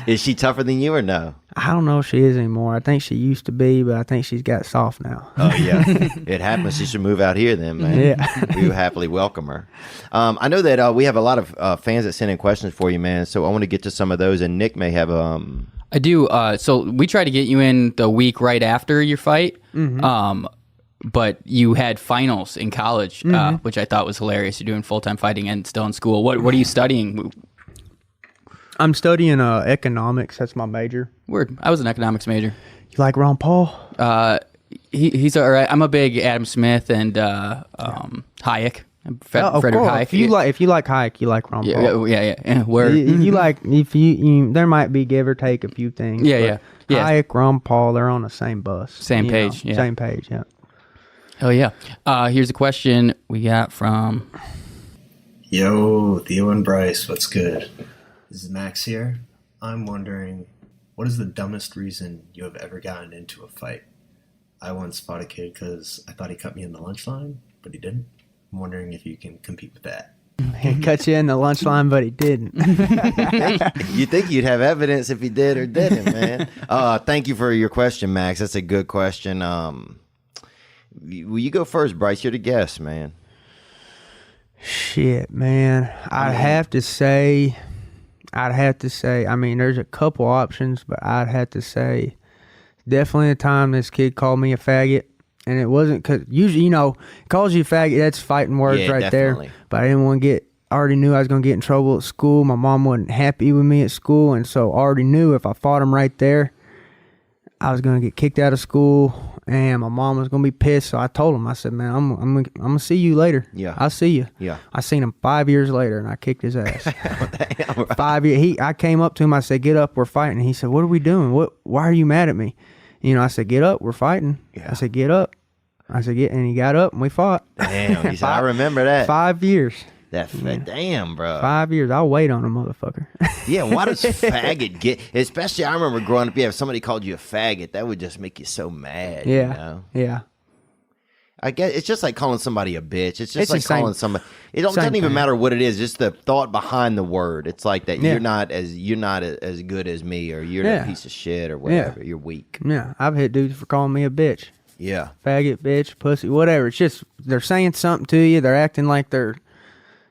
Is she tougher than you or no? I don't know if she is anymore. I think she used to be, but I think she's got soft now. Oh yeah, it happens. She should move out here then, man. Yeah. We would happily welcome her. I know that we have a lot of fans that send in questions for you, man. So I want to get to some of those, and Nick may have I do. So we tried to get you in the week right after your fight. But you had finals in college, which I thought was hilarious. You're doing full-time fighting and still in school. What are you studying? I'm studying economics. That's my major. Word. I was an economics major. You like Ron Paul? He's all right. I'm a big Adam Smith and Hayek. Of Frederick course. Hayek. If you like Hayek, you like Ron Paul. Yeah. Word. If you there might be give or take a few things. Yeah. Hayek, Ron Paul, they're on the same bus. Same page. Yeah. Same page. Yeah. Oh yeah. Here's a question we got from. Yo, Theo and Bryce, what's good? This is Max here. I'm wondering, what is the dumbest reason you have ever gotten into a fight? I once fought a kid because I thought he cut me in the lunch line, but he didn't. I'm wondering if you can compete with that. He cut you in the lunch line, but he didn't. You think you'd have evidence if he did or didn't, man. Thank you for your question, Max. That's a good question. Will you go first, Bryce? You're the guest, man. Shit, man. I'd have to say, I mean, there's a couple options, but I'd have to say definitely the time this kid called me a faggot. And it wasn't because usually, you know, calls you a faggot, that's fighting words right definitely. there. But I didn't want to I already knew I was going to get in trouble at school. My mom wasn't happy with me at school. And so I already knew if I fought him right there, I was going to get kicked out of school. And my mom was going to be pissed. So I told him, I said, man, I'm going to see you later. Yeah. I'll see you. Yeah. I seen him 5 years later and I kicked his ass. Damn, right. 5 years. I came up to him. I said, get up. We're fighting. And he said, what are we doing? Why are you mad at me? You know, I said, get up. We're fighting. Yeah. I said, get up. I said, and he got up and we fought. Damn, you said, I remember that. 5 years. Damn, bro. 5 years. I'll wait on a motherfucker. Yeah, why does faggot get, especially I remember growing up, if somebody called you a faggot, that would just make you so mad, Yeah. you know? Yeah. I guess it's just like calling somebody a bitch. It's just It's like the same- calling somebody, it doesn't same even thing. matter what it is, just the thought behind the word. It's like that Yeah. you're not as good as me, or you're Yeah. a piece of shit, or whatever. You're weak. Yeah. I've hit dudes for calling me a bitch. Yeah. Faggot, bitch, pussy, whatever. It's just, they're saying something to you. They're acting like they're,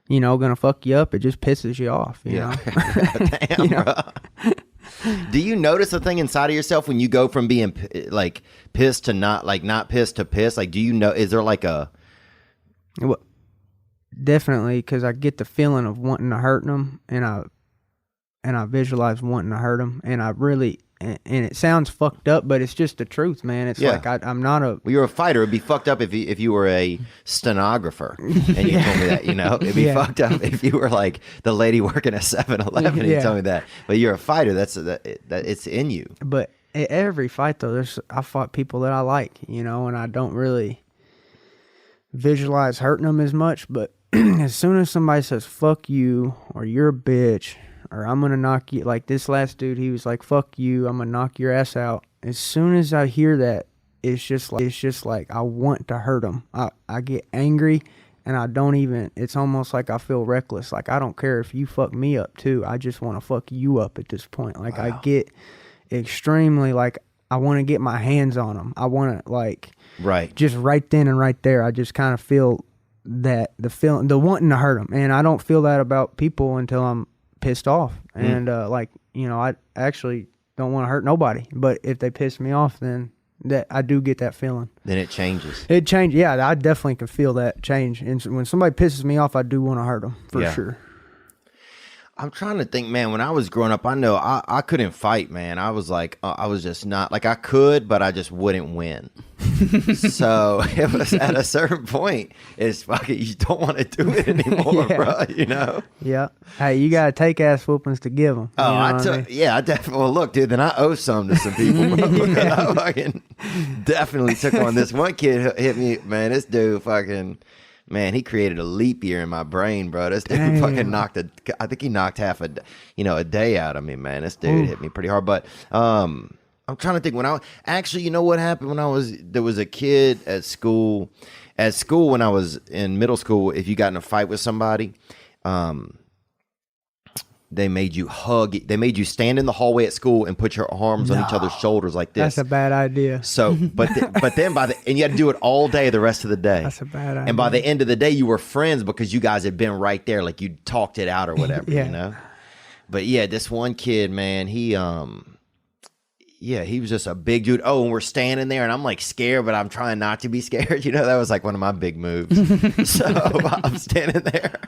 you know, going to fuck you up. It just pisses you off, you know? Damn, You know? bro. Do you notice a thing inside of yourself when you go from being like pissed to not pissed to pissed? Like, do you know, is there like a... Well, definitely, because I get the feeling of wanting to hurt them, and I visualize wanting to hurt them, and I really, and it sounds fucked up, but it's just the truth, man. It's Yeah. like I'm not a... Well, you're a fighter. It'd be fucked up if you were a stenographer and you told me that, you know? It'd be Yeah. fucked up if you were like the lady working at 7-Eleven and you Yeah. told me that. But you're a fighter. That it's in you. But at every fight, though, I fought people that I like, you know, and I don't really visualize hurting them as much, but as soon as somebody says, fuck you, or you're a bitch, or I'm going to knock you, like this last dude, he was like, fuck you, I'm going to knock your ass out. As soon as I hear that, it's just like I want to hurt him. I get angry, and I don't even, it's almost like I feel reckless. Like, I don't care if you fuck me up too. I just want to fuck you up at this point. Like, I get extremely, like, I want to get my hands on them. I want to, like, Right. just right then and right there, I just kind of feel that the wanting to hurt them. And I don't feel that about people until I'm pissed off. And like, you know, I actually don't want to hurt nobody, but if they piss me off, then that I do get that feeling. Then it changes. It changed. Yeah, I definitely can feel that change. And when somebody pisses me off, I do want to hurt them for Yeah. sure. I'm trying to think, man, when I was growing up, I know I couldn't fight, man. I was like, I was just not, like I could, but I just wouldn't win. So it was at a certain point, it's fucking, you don't want to do it anymore, Yeah. bro, you know? Yeah. Hey, you got to take ass whoopings to give them. Oh, I definitely, well, look, dude, then I owe some to some people, bro, because I fucking definitely took on this. One kid hit me, man, this dude fucking, man, he created a leap year in my brain, bro. This dude Damn. fucking I think he knocked half a day out of me, man. This dude hit me pretty hard. But I'm trying to think actually, you know what happened when there was a kid at school when I was in middle school, if you got in a fight with somebody, they made you stand in the hallway at school and put your arms on each other's shoulders like this. That's a bad idea. So, but then and you had to do it all day the rest of the day. That's a bad idea. And by the end of the day, you were friends because you guys had been right there, like you talked it out or whatever, Yeah. you know? But yeah, this one kid, man, he was just a big dude. Oh, and we're standing there and I'm like scared, but I'm trying not to be scared. You know, that was like one of my big moves. So I'm standing there.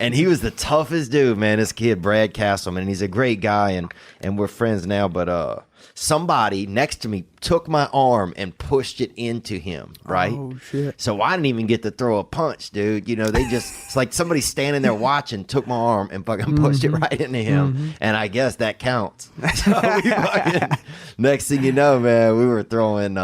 And he was the toughest dude, man. This kid, Brad Castleman, and he's a great guy, and we're friends now. But somebody next to me took my arm and pushed it into him, right? Oh, shit. So I didn't even get to throw a punch, dude. You know, it's like somebody standing there watching took my arm and fucking pushed it right into him. And I guess that counts. So we fucking, next thing you know, man, we were throwing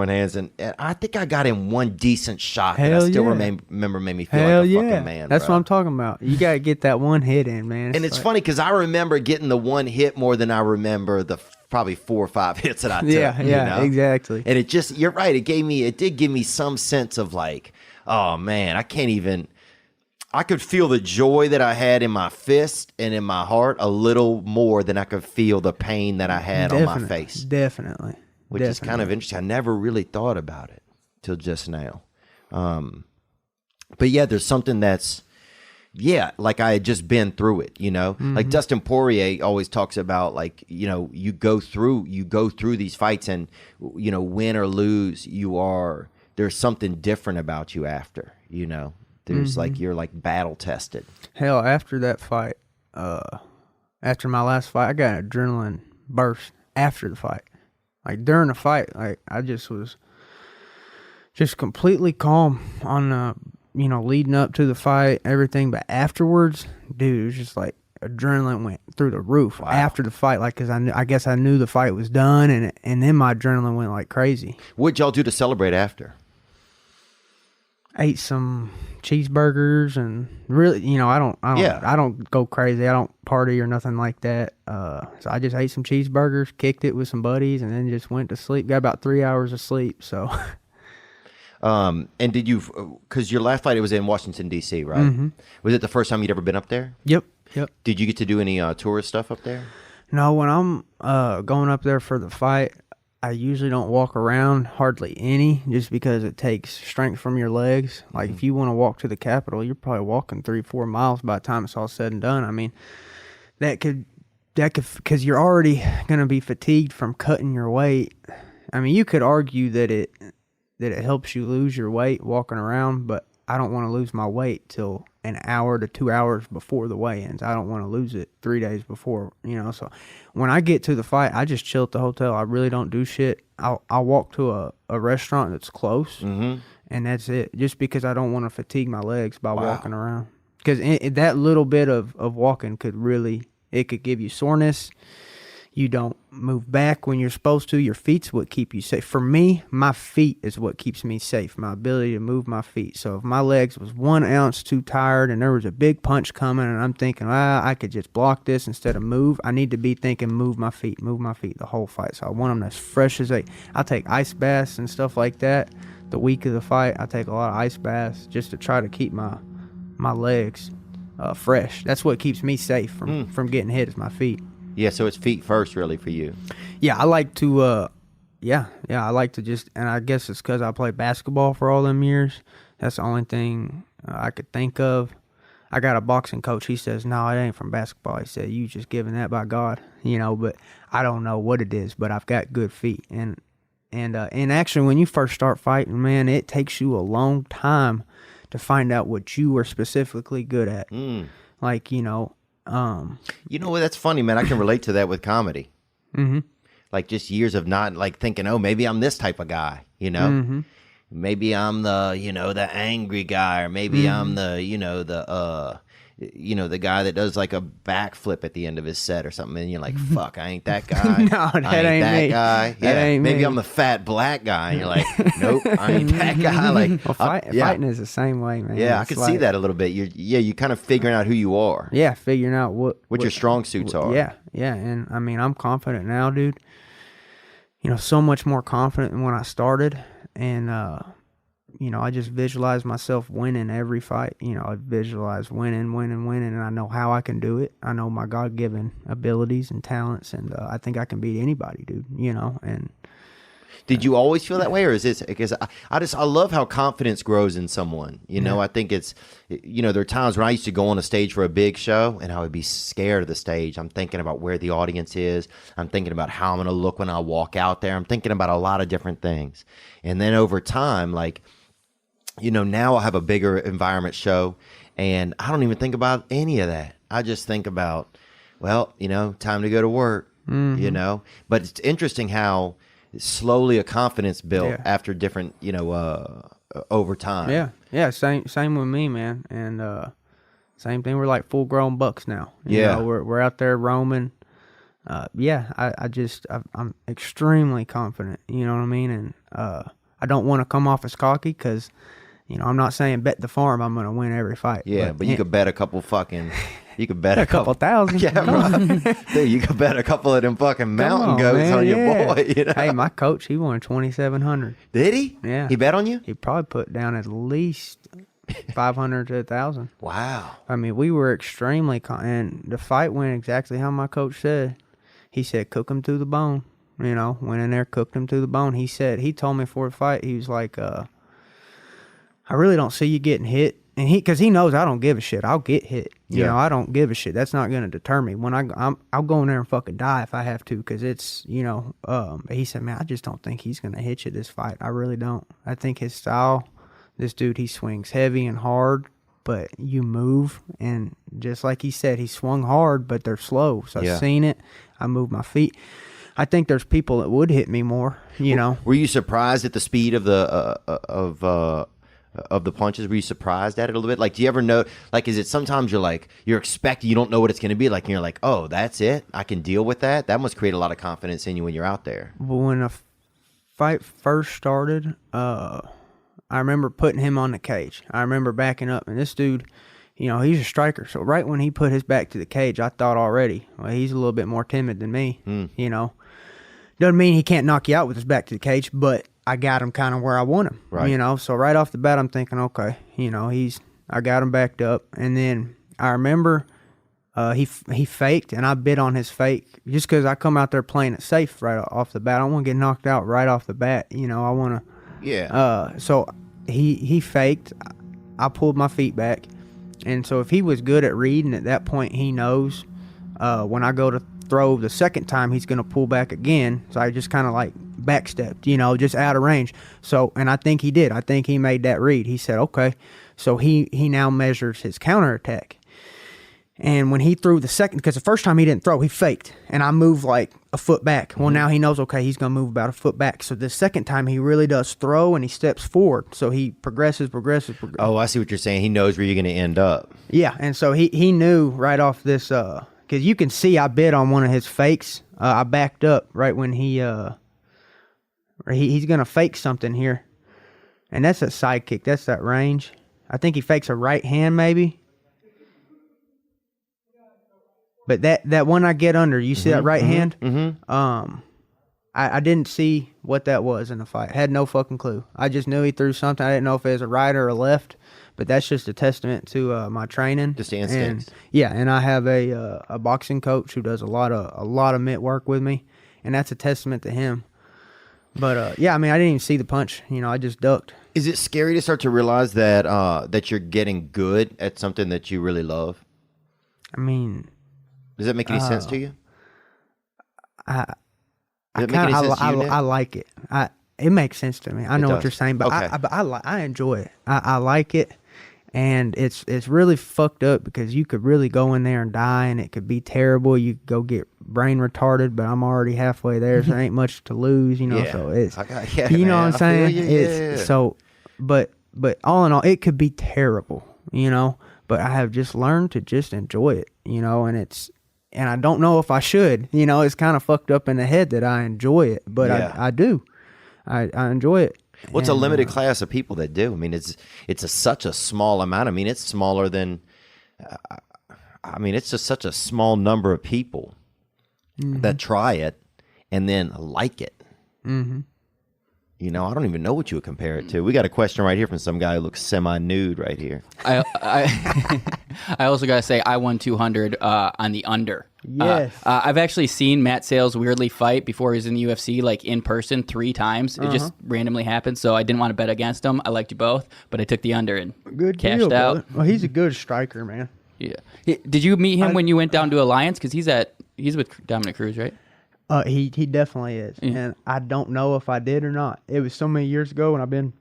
hands, and I think I got in one decent shot that I Hell still yeah. remember made me feel Hell like a yeah. fucking man. That's bro. what I'm talking about. You got to get that one hit in, man. And it's like- funny because I remember getting the one hit more than I remember the probably 4 or 5 hits that I took. Yeah, you know? exactly. And you're right. It did give me some sense of like, oh man, I can't even. I could feel the joy that I had in my fist and in my heart a little more than I could feel the pain that I had on my face. Definitely. Which is kind of interesting. I never really thought about it till just now. But yeah, there's something that's, like I had just been through it, you know? Like Dustin Poirier always talks about, like, you know, you go through these fights and, you know, win or lose, there's something different about you after, you know? There's like, you're like battle tested. Hell, after that fight, after my last fight, I got an adrenaline burst after the fight. Like during the fight, like I just was just completely calm on you know, leading up to the fight, everything. But afterwards, dude, it was just like adrenaline went through the roof after the fight. Like, cause I guess I knew the fight was done, and then my adrenaline went like crazy. What'd y'all do to celebrate after? Ate some cheeseburgers and really, you know, I don't go crazy. I don't party or nothing like that. So I just ate some cheeseburgers, kicked it with some buddies, and then just went to sleep. Got about 3 hours of sleep. So. And did you, because your last fight, it was in Washington, D.C., right? Was it the first time you'd ever been up there? Yep. Did you get to do any tourist stuff up there? No, when I'm going up there for the fight, I usually don't walk around hardly any, just because it takes strength from your legs. Like if you want to walk to the Capitol, you're probably walking 3-4 miles by the time it's all said and done. I mean, that could, because you're already going to be fatigued from cutting your weight. I mean, you could argue that it helps you lose your weight walking around, but I don't want to lose my weight till an hour to 2 hours before the weigh-ins. I don't want to lose it 3 days before, you know. So when I get to the fight, I just chill at the hotel. I really don't do shit. I'll walk to a restaurant that's close, and that's it, just because I don't want to fatigue my legs by walking around. Because that little bit of walking could give you soreness. You don't move back when you're supposed to. Your feet's what keep you safe. For me, my feet is what keeps me safe, my ability to move my feet. So if my legs was 1 ounce too tired and there was a big punch coming and I'm thinking, I could just block this instead of move, I need to be thinking move my feet the whole fight. So I want them as fresh as I'll take ice baths and stuff like that. The week of the fight, I take a lot of ice baths just to try to keep my legs fresh. That's what keeps me safe from getting hit, is my feet. Yeah, so it's feet first, really, for you. Yeah, I like to, I like to just, and I guess it's because I played basketball for all them years. That's the only thing I could think of. I got a boxing coach. He says, no, it ain't from basketball. He said, you just given that by God, you know, but I don't know what it is, but I've got good feet. And actually, when you first start fighting, man, it takes you a long time to find out what you are specifically good at. Like, you know, you know what? That's funny, man. I can relate to that with comedy. Like just years of not like thinking, oh, maybe I'm this type of guy, you know? Maybe I'm the, you know, the angry guy, or maybe I'm the, you know, the guy that does like a backflip at the end of his set or something, and you're like, fuck, I ain't that guy. No, that I ain't that me. guy. Yeah, that ain't maybe me. I'm the fat black guy, and you're like, nope, I ain't that guy. Like, well, fighting is the same way, man. Yeah, I It's could like, see that a little bit. You're kind of figuring out who you are. Yeah, figuring out what your strong suits are. Yeah, and I mean, I'm confident now, dude. You know, so much more confident than when I started, and you know, I just visualize myself winning every fight. You know, I visualize winning, and I know how I can do it. I know my God-given abilities and talents, and I think I can beat anybody, dude. You know, and did you always feel that way, or is this because I love how confidence grows in someone? You know, I think it's, you know, there are times when I used to go on a stage for a big show and I would be scared of the stage. I'm thinking about where the audience is. I'm thinking about how I'm going to look when I walk out there. I'm thinking about a lot of different things. And then over time, like, you know, now I have a bigger environment show and I don't even think about any of that. I just think about, well, you know, time to go to work, you know, but it's interesting how slowly a confidence built after different, you know, over time. Yeah. Same with me, man. And same thing. We're like full grown bucks now. You know, we're out there roaming. I'm extremely confident. You know what I mean? And I don't want to come off as cocky because, you know, I'm not saying bet the farm I'm going to win every fight. Yeah, but you could bet a couple fucking... You could bet a couple thousand. Yeah, right. Dude, you could bet a couple of them fucking mountain goats on your boy. You know? Hey, my coach, he won 2,700. Did he? Yeah. He bet on you? He probably put down at least 500 to 1,000. Wow. I mean, we were extremely and the fight went exactly how my coach said. He said, cook him to the bone. You know, went in there, cooked him to the bone. He told me before the fight, he was like, I really don't see you getting hit. And because he knows I don't give a shit. I'll get hit. You know, I don't give a shit. That's not going to deter me. When I'll go in there and fucking die if I have to, because it's, you know, he said, man, I just don't think he's going to hit you this fight. I really don't. I think his style, this dude, he swings heavy and hard, but you move. And just like he said, he swung hard, but they're slow. So I've seen it. I move my feet. I think there's people that would hit me more, you know. Were you surprised at the speed of the punches? Were you surprised at it a little bit? Like, do you ever know, like, is it sometimes you're expecting, you don't know what it's going to be like, and you're like, oh, that's it? I can deal with that? That must create a lot of confidence in you when you're out there. Well, when a fight first started, I remember putting him on the cage. I remember backing up, and this dude, you know, he's a striker. So right when he put his back to the cage, I thought already, well, he's a little bit more timid than me, you know. Doesn't mean he can't knock you out with his back to the cage, but I got him kind of where I want him, you know. So right off the bat, I'm thinking, okay, you know, I got him backed up, and then I remember he faked, and I bit on his fake just because I come out there playing it safe right off the bat. I don't want to get knocked out right off the bat, you know. I want to, so he faked. I pulled my feet back, and so if he was good at reading at that point, he knows when I go to throw the second time, he's going to pull back again. So I just kind of like backstepped, you know, just out of range. So, and I think he did. I think he made that read. He said, okay. So he now measures his counterattack. And when he threw the second, because the first time he didn't throw, he faked. And I moved like a foot back. Well, now he knows, okay, he's going to move about a foot back. So the second time he really does throw and he steps forward. So he progresses. Oh, I see what you're saying. He knows where you're going to end up. Yeah. And so he knew right off this, because you can see I bit on one of his fakes. I backed up right when he's going to fake something here. And that's a side kick. That's that range. I think he fakes a right hand maybe. But that one I get under, you see that right hand? I didn't see what that was in the fight. Had no fucking clue. I just knew he threw something. I didn't know if it was a right or a left. But that's just a testament to my training. Just instincts. And I have a boxing coach who does a lot of mitt work with me, and that's a testament to him. But I mean, I didn't even see the punch. You know, I just ducked. Is it scary to start to realize that that you're getting good at something that you really love? I mean, does that make any sense to you? I like it. It makes sense to me. I know what you're saying, but I enjoy it. I like it. And it's really fucked up because you could really go in there and die, and it could be terrible. You could go get brain retarded, but I'm already halfway there, so there ain't much to lose, you know. Yeah. So it's you know what I'm saying. It's so, but all in all, it could be terrible, you know. But I have just learned to just enjoy it, you know. And I don't know if I should, you know. It's kind of fucked up in the head that I enjoy it, but I do. I enjoy it. Well, it's a limited class of people that do. I mean, it's such a small amount. I mean, it's smaller than. I mean, it's just such a small number of people that try it and then like it. Mm-hmm. You know, I don't even know what you would compare it to. We got a question right here from some guy who looks semi-nude right here. I also got to say, I won 200 on the under. Yes. I've actually seen Matt Sales weirdly fight before he was in the UFC, like in person 3 times. It just randomly happened, so I didn't want to bet against him. I liked you both, but I took the under and cashed deal, out. Brother. Well, he's a good striker, man. Yeah. Did you meet him when you went down to Alliance? Because he's with Dominic Cruz, right? He definitely is, and I don't know if I did or not. It was so many years ago, and I've been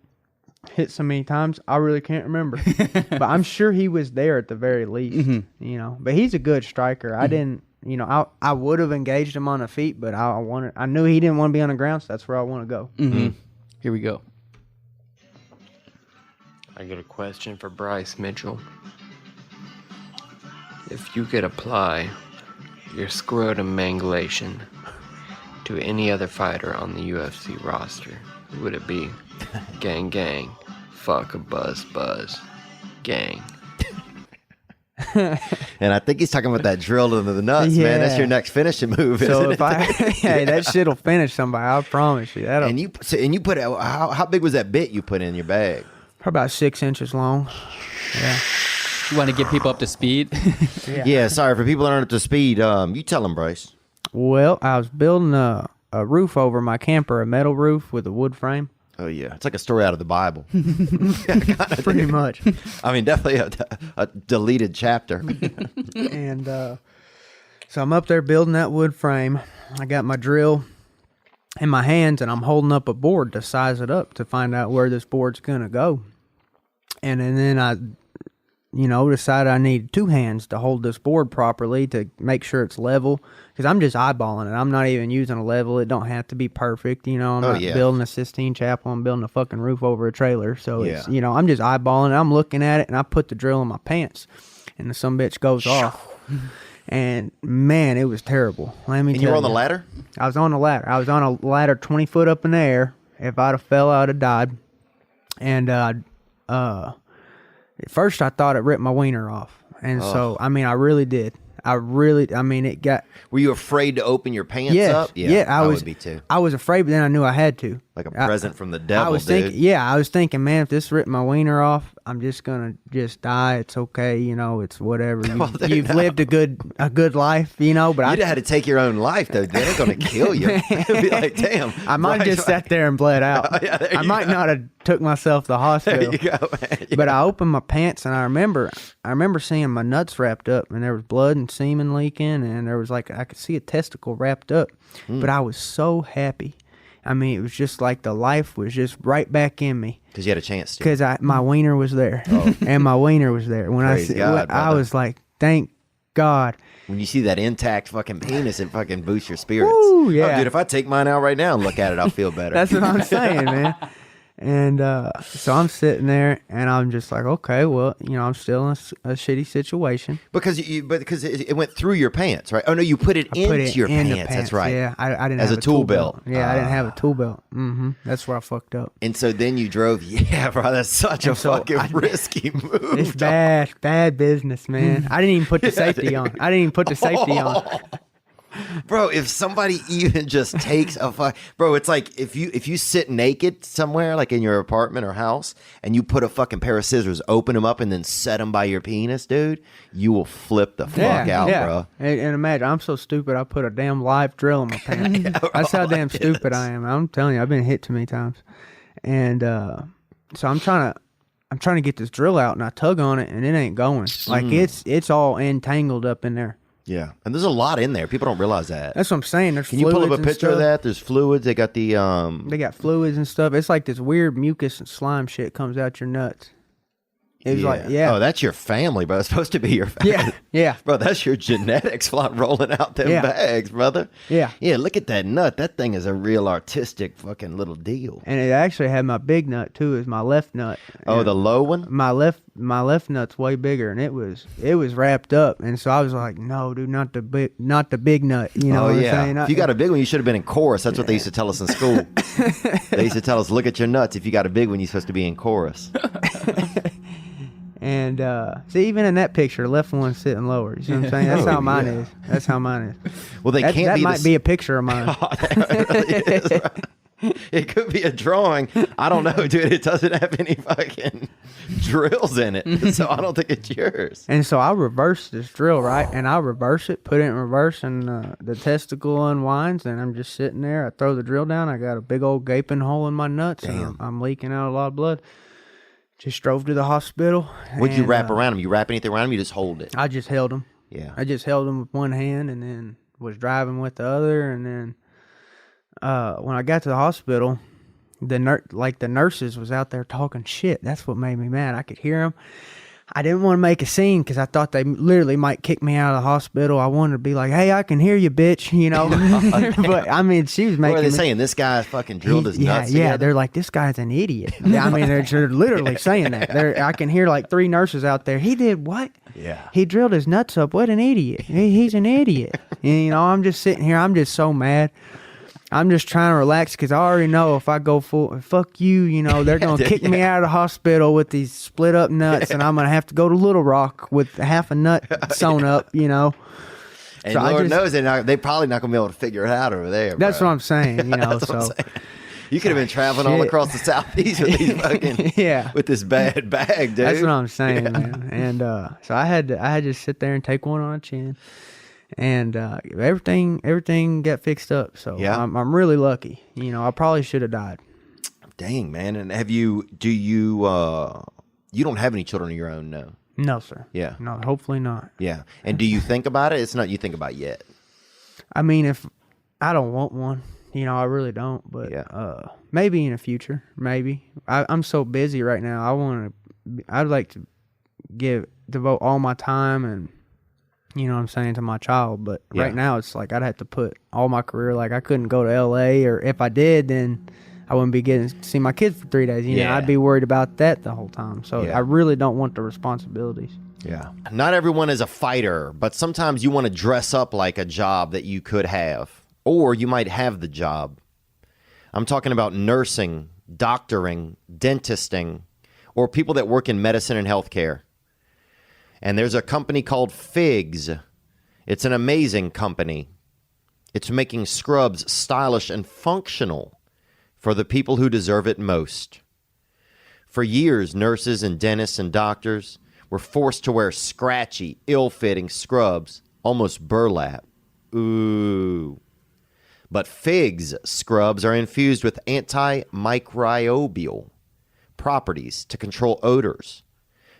hit so many times, I really can't remember. But I'm sure he was there at the very least, you know. But he's a good striker. I didn't, you know, I would have engaged him on the feet, but I knew he didn't want to be on the ground, so that's where I want to go. Here we go. I got a question for Bryce Mitchell. If you could apply your scrotum mangulation to any other fighter on the UFC roster, who would it be? Gang, gang. Fuck a buzz, buzz. Gang. And I think he's talking about that drill into the nuts, man. That's your next finishing move, so isn't if it? Hey, that shit'll finish somebody. I promise you. And you put how big was that bit you put in your bag? Probably about 6 inches long. Yeah. You want to get people up to speed? Yeah, sorry. For people that aren't up to speed, you tell them, Bryce. Well, I was building a roof over my camper, a metal roof with a wood frame. Oh, yeah. It's like a story out of the Bible. Pretty much. I mean, definitely a deleted chapter. And so I'm up there building that wood frame. I got my drill in my hands, and I'm holding up a board to size it up to find out where this board's going to go. And then I, decided I need 2 hands to hold this board properly to make sure it's level. Because I'm just eyeballing it. I'm not even using a level. It don't have to be perfect. I'm not building a Sistine Chapel. I'm building a fucking roof over a trailer. So it's, I'm just eyeballing it. I'm looking at it, and I put the drill in my pants, and the sumbitch goes off. And man, it was terrible. Let me tell you. And you were on the ladder? I was on the ladder. I was on a ladder 20 foot up in the air. If I'd have fell, I'd have died. And at first I thought it ripped my wiener off. And so, I really did. It got... Were you afraid to open your pants up? Yeah, I would be too. I was afraid, but then I knew I had to. Like a present from the devil, I was dude. I was thinking, man, if this ripped my wiener off, I'm just gonna die. It's okay, it's whatever. You've lived a good life, but you'd have had to take your own life, though. They're not gonna kill you. It'd be like, damn. I might just sat there and bled out. I might not have took myself to the hospital. There you go, man. But I opened my pants, and I remember seeing my nuts wrapped up, and there was blood and semen leaking, and there was I could see a testicle wrapped up. But I was so happy. It was just like the life was just right back in me. Because you had a chance to. Because my wiener was there. Oh. And my wiener was there. When I was like, thank God. When you see that intact fucking penis, it fucking boosts your spirits. Ooh, yeah. Oh, dude, if I take mine out right now and look at it, I'll feel better. That's what I'm saying, man. And so I'm sitting there, and I'm just like, okay, well, I'm still in a shitty situation. Because it went through your pants, right? Oh no, you put it into your pants. That's right. Yeah, I didn't as have a tool belt. Yeah, I didn't have a tool belt. That's where I fucked up. And so then you drove. Yeah, bro, that's such a fucking risky move. It's bad business, man. I didn't even put the safety on. Bro, if somebody even just takes bro, it's like if you sit naked somewhere, like in your apartment or house, and you put a fucking pair of scissors, open them up, and then set them by your penis, dude, you will flip the fuck out, bro. And imagine, I'm so stupid, I put a damn live drill in my pants. That's how damn stupid I am. I'm telling you, I've been hit too many times. And so I'm trying to get this drill out, and I tug on it, and it ain't going. Like it's all entangled up in there. Yeah, and there's a lot in there. People don't realize that. That's what I'm saying. There's Can you pull up a picture of that? There's fluids. They got the They got fluids and stuff. It's like this weird mucus and slime shit comes out your nuts. It was Oh, that's your family, bro. It's supposed to be your family. Yeah. Bro, that's your genetics rolling out them bags, brother. Yeah. Yeah, look at that nut. That thing is a real artistic fucking little deal. And it actually had my big nut too. Is my left nut. Oh, the low one? My left nut's way bigger, and it was wrapped up. And so I was like, no, dude, not the big nut. You know what I'm saying? If you got a big one, you should have been in chorus. That's what they used to tell us in school. They used to tell us, look at your nuts. If you got a big one, you're supposed to be in chorus. And see, even in that picture, the left one's sitting lower. You see what I'm saying? That's how mine is. That's how mine is. Well, that might be a picture of mine. It really is, right? It could be a drawing. I don't know, dude. It doesn't have any fucking drills in it, so I don't think it's yours. And so I reverse this drill, right? And I reverse it, put it in reverse, and the testicle unwinds, and I'm just sitting there. I throw the drill down. I got a big old gaping hole in my nuts, and I'm leaking out a lot of blood. Just drove to the hospital. What'd you wrap around him? You wrap anything around him? You just hold it? I just held him. Yeah. I just held him with one hand, and then was driving with the other, and then when I got to the hospital, the nurses was out there talking shit. That's what made me mad. I could hear them. I didn't want to make a scene because I thought they literally might kick me out of the hospital. I wanted to be like, hey, I can hear you, bitch, But, I mean, she was making What are they saying? This guy fucking drilled his nuts together? They're like, this guy's an idiot. I mean, they're literally saying that. I can hear like 3 nurses out there. He did what? Yeah. He drilled his nuts up. What an idiot. He's an idiot. And, I'm just sitting here. I'm just so mad. I'm just trying to relax because I already know if I go fuck you, they're going to kick me out of the hospital with these split up nuts, and I'm going to have to go to Little Rock with half a nut sewn up, And so Lord knows they probably not going to be able to figure it out over there. That's bro. what I'm saying, That's what I'm saying. You could have been traveling all Shit. across the southeast with these fucking Yeah. with this bad bag, dude. That's what I'm saying, man. And so I had to sit there and take one on the chin, and everything got fixed up. So Yeah. I'm really lucky. You know, I probably should have died. Dang, man. And you don't have any children of your own, no? No, sir. Yeah. No, hopefully not. Yeah. And do you think about it? It's not you think about yet. I mean, if I don't want one, you know, I really don't. But Yeah. maybe in the future, maybe. I'm so busy right now. I'd like to devote all my time and, you know what I'm saying, to my child. But Yeah. right now, it's like I'd have to put all my career. Like I couldn't go to LA, or if I did, then I wouldn't be getting to see my kids for 3 days. You know, Yeah. I'd be worried about that the whole time. So Yeah. I really don't want the responsibilities. Yeah. Not everyone is a fighter, but sometimes you want to dress up like a job that you could have, or you might have the job. I'm talking about nursing, doctoring, dentisting, or people that work in medicine and healthcare. And there's a company called Figs. It's an amazing company. It's making scrubs stylish and functional for the people who deserve it most. For years, nurses and dentists and doctors were forced to wear scratchy, ill-fitting scrubs, almost burlap. Ooh. But Figs scrubs are infused with antimicrobial properties to control odors.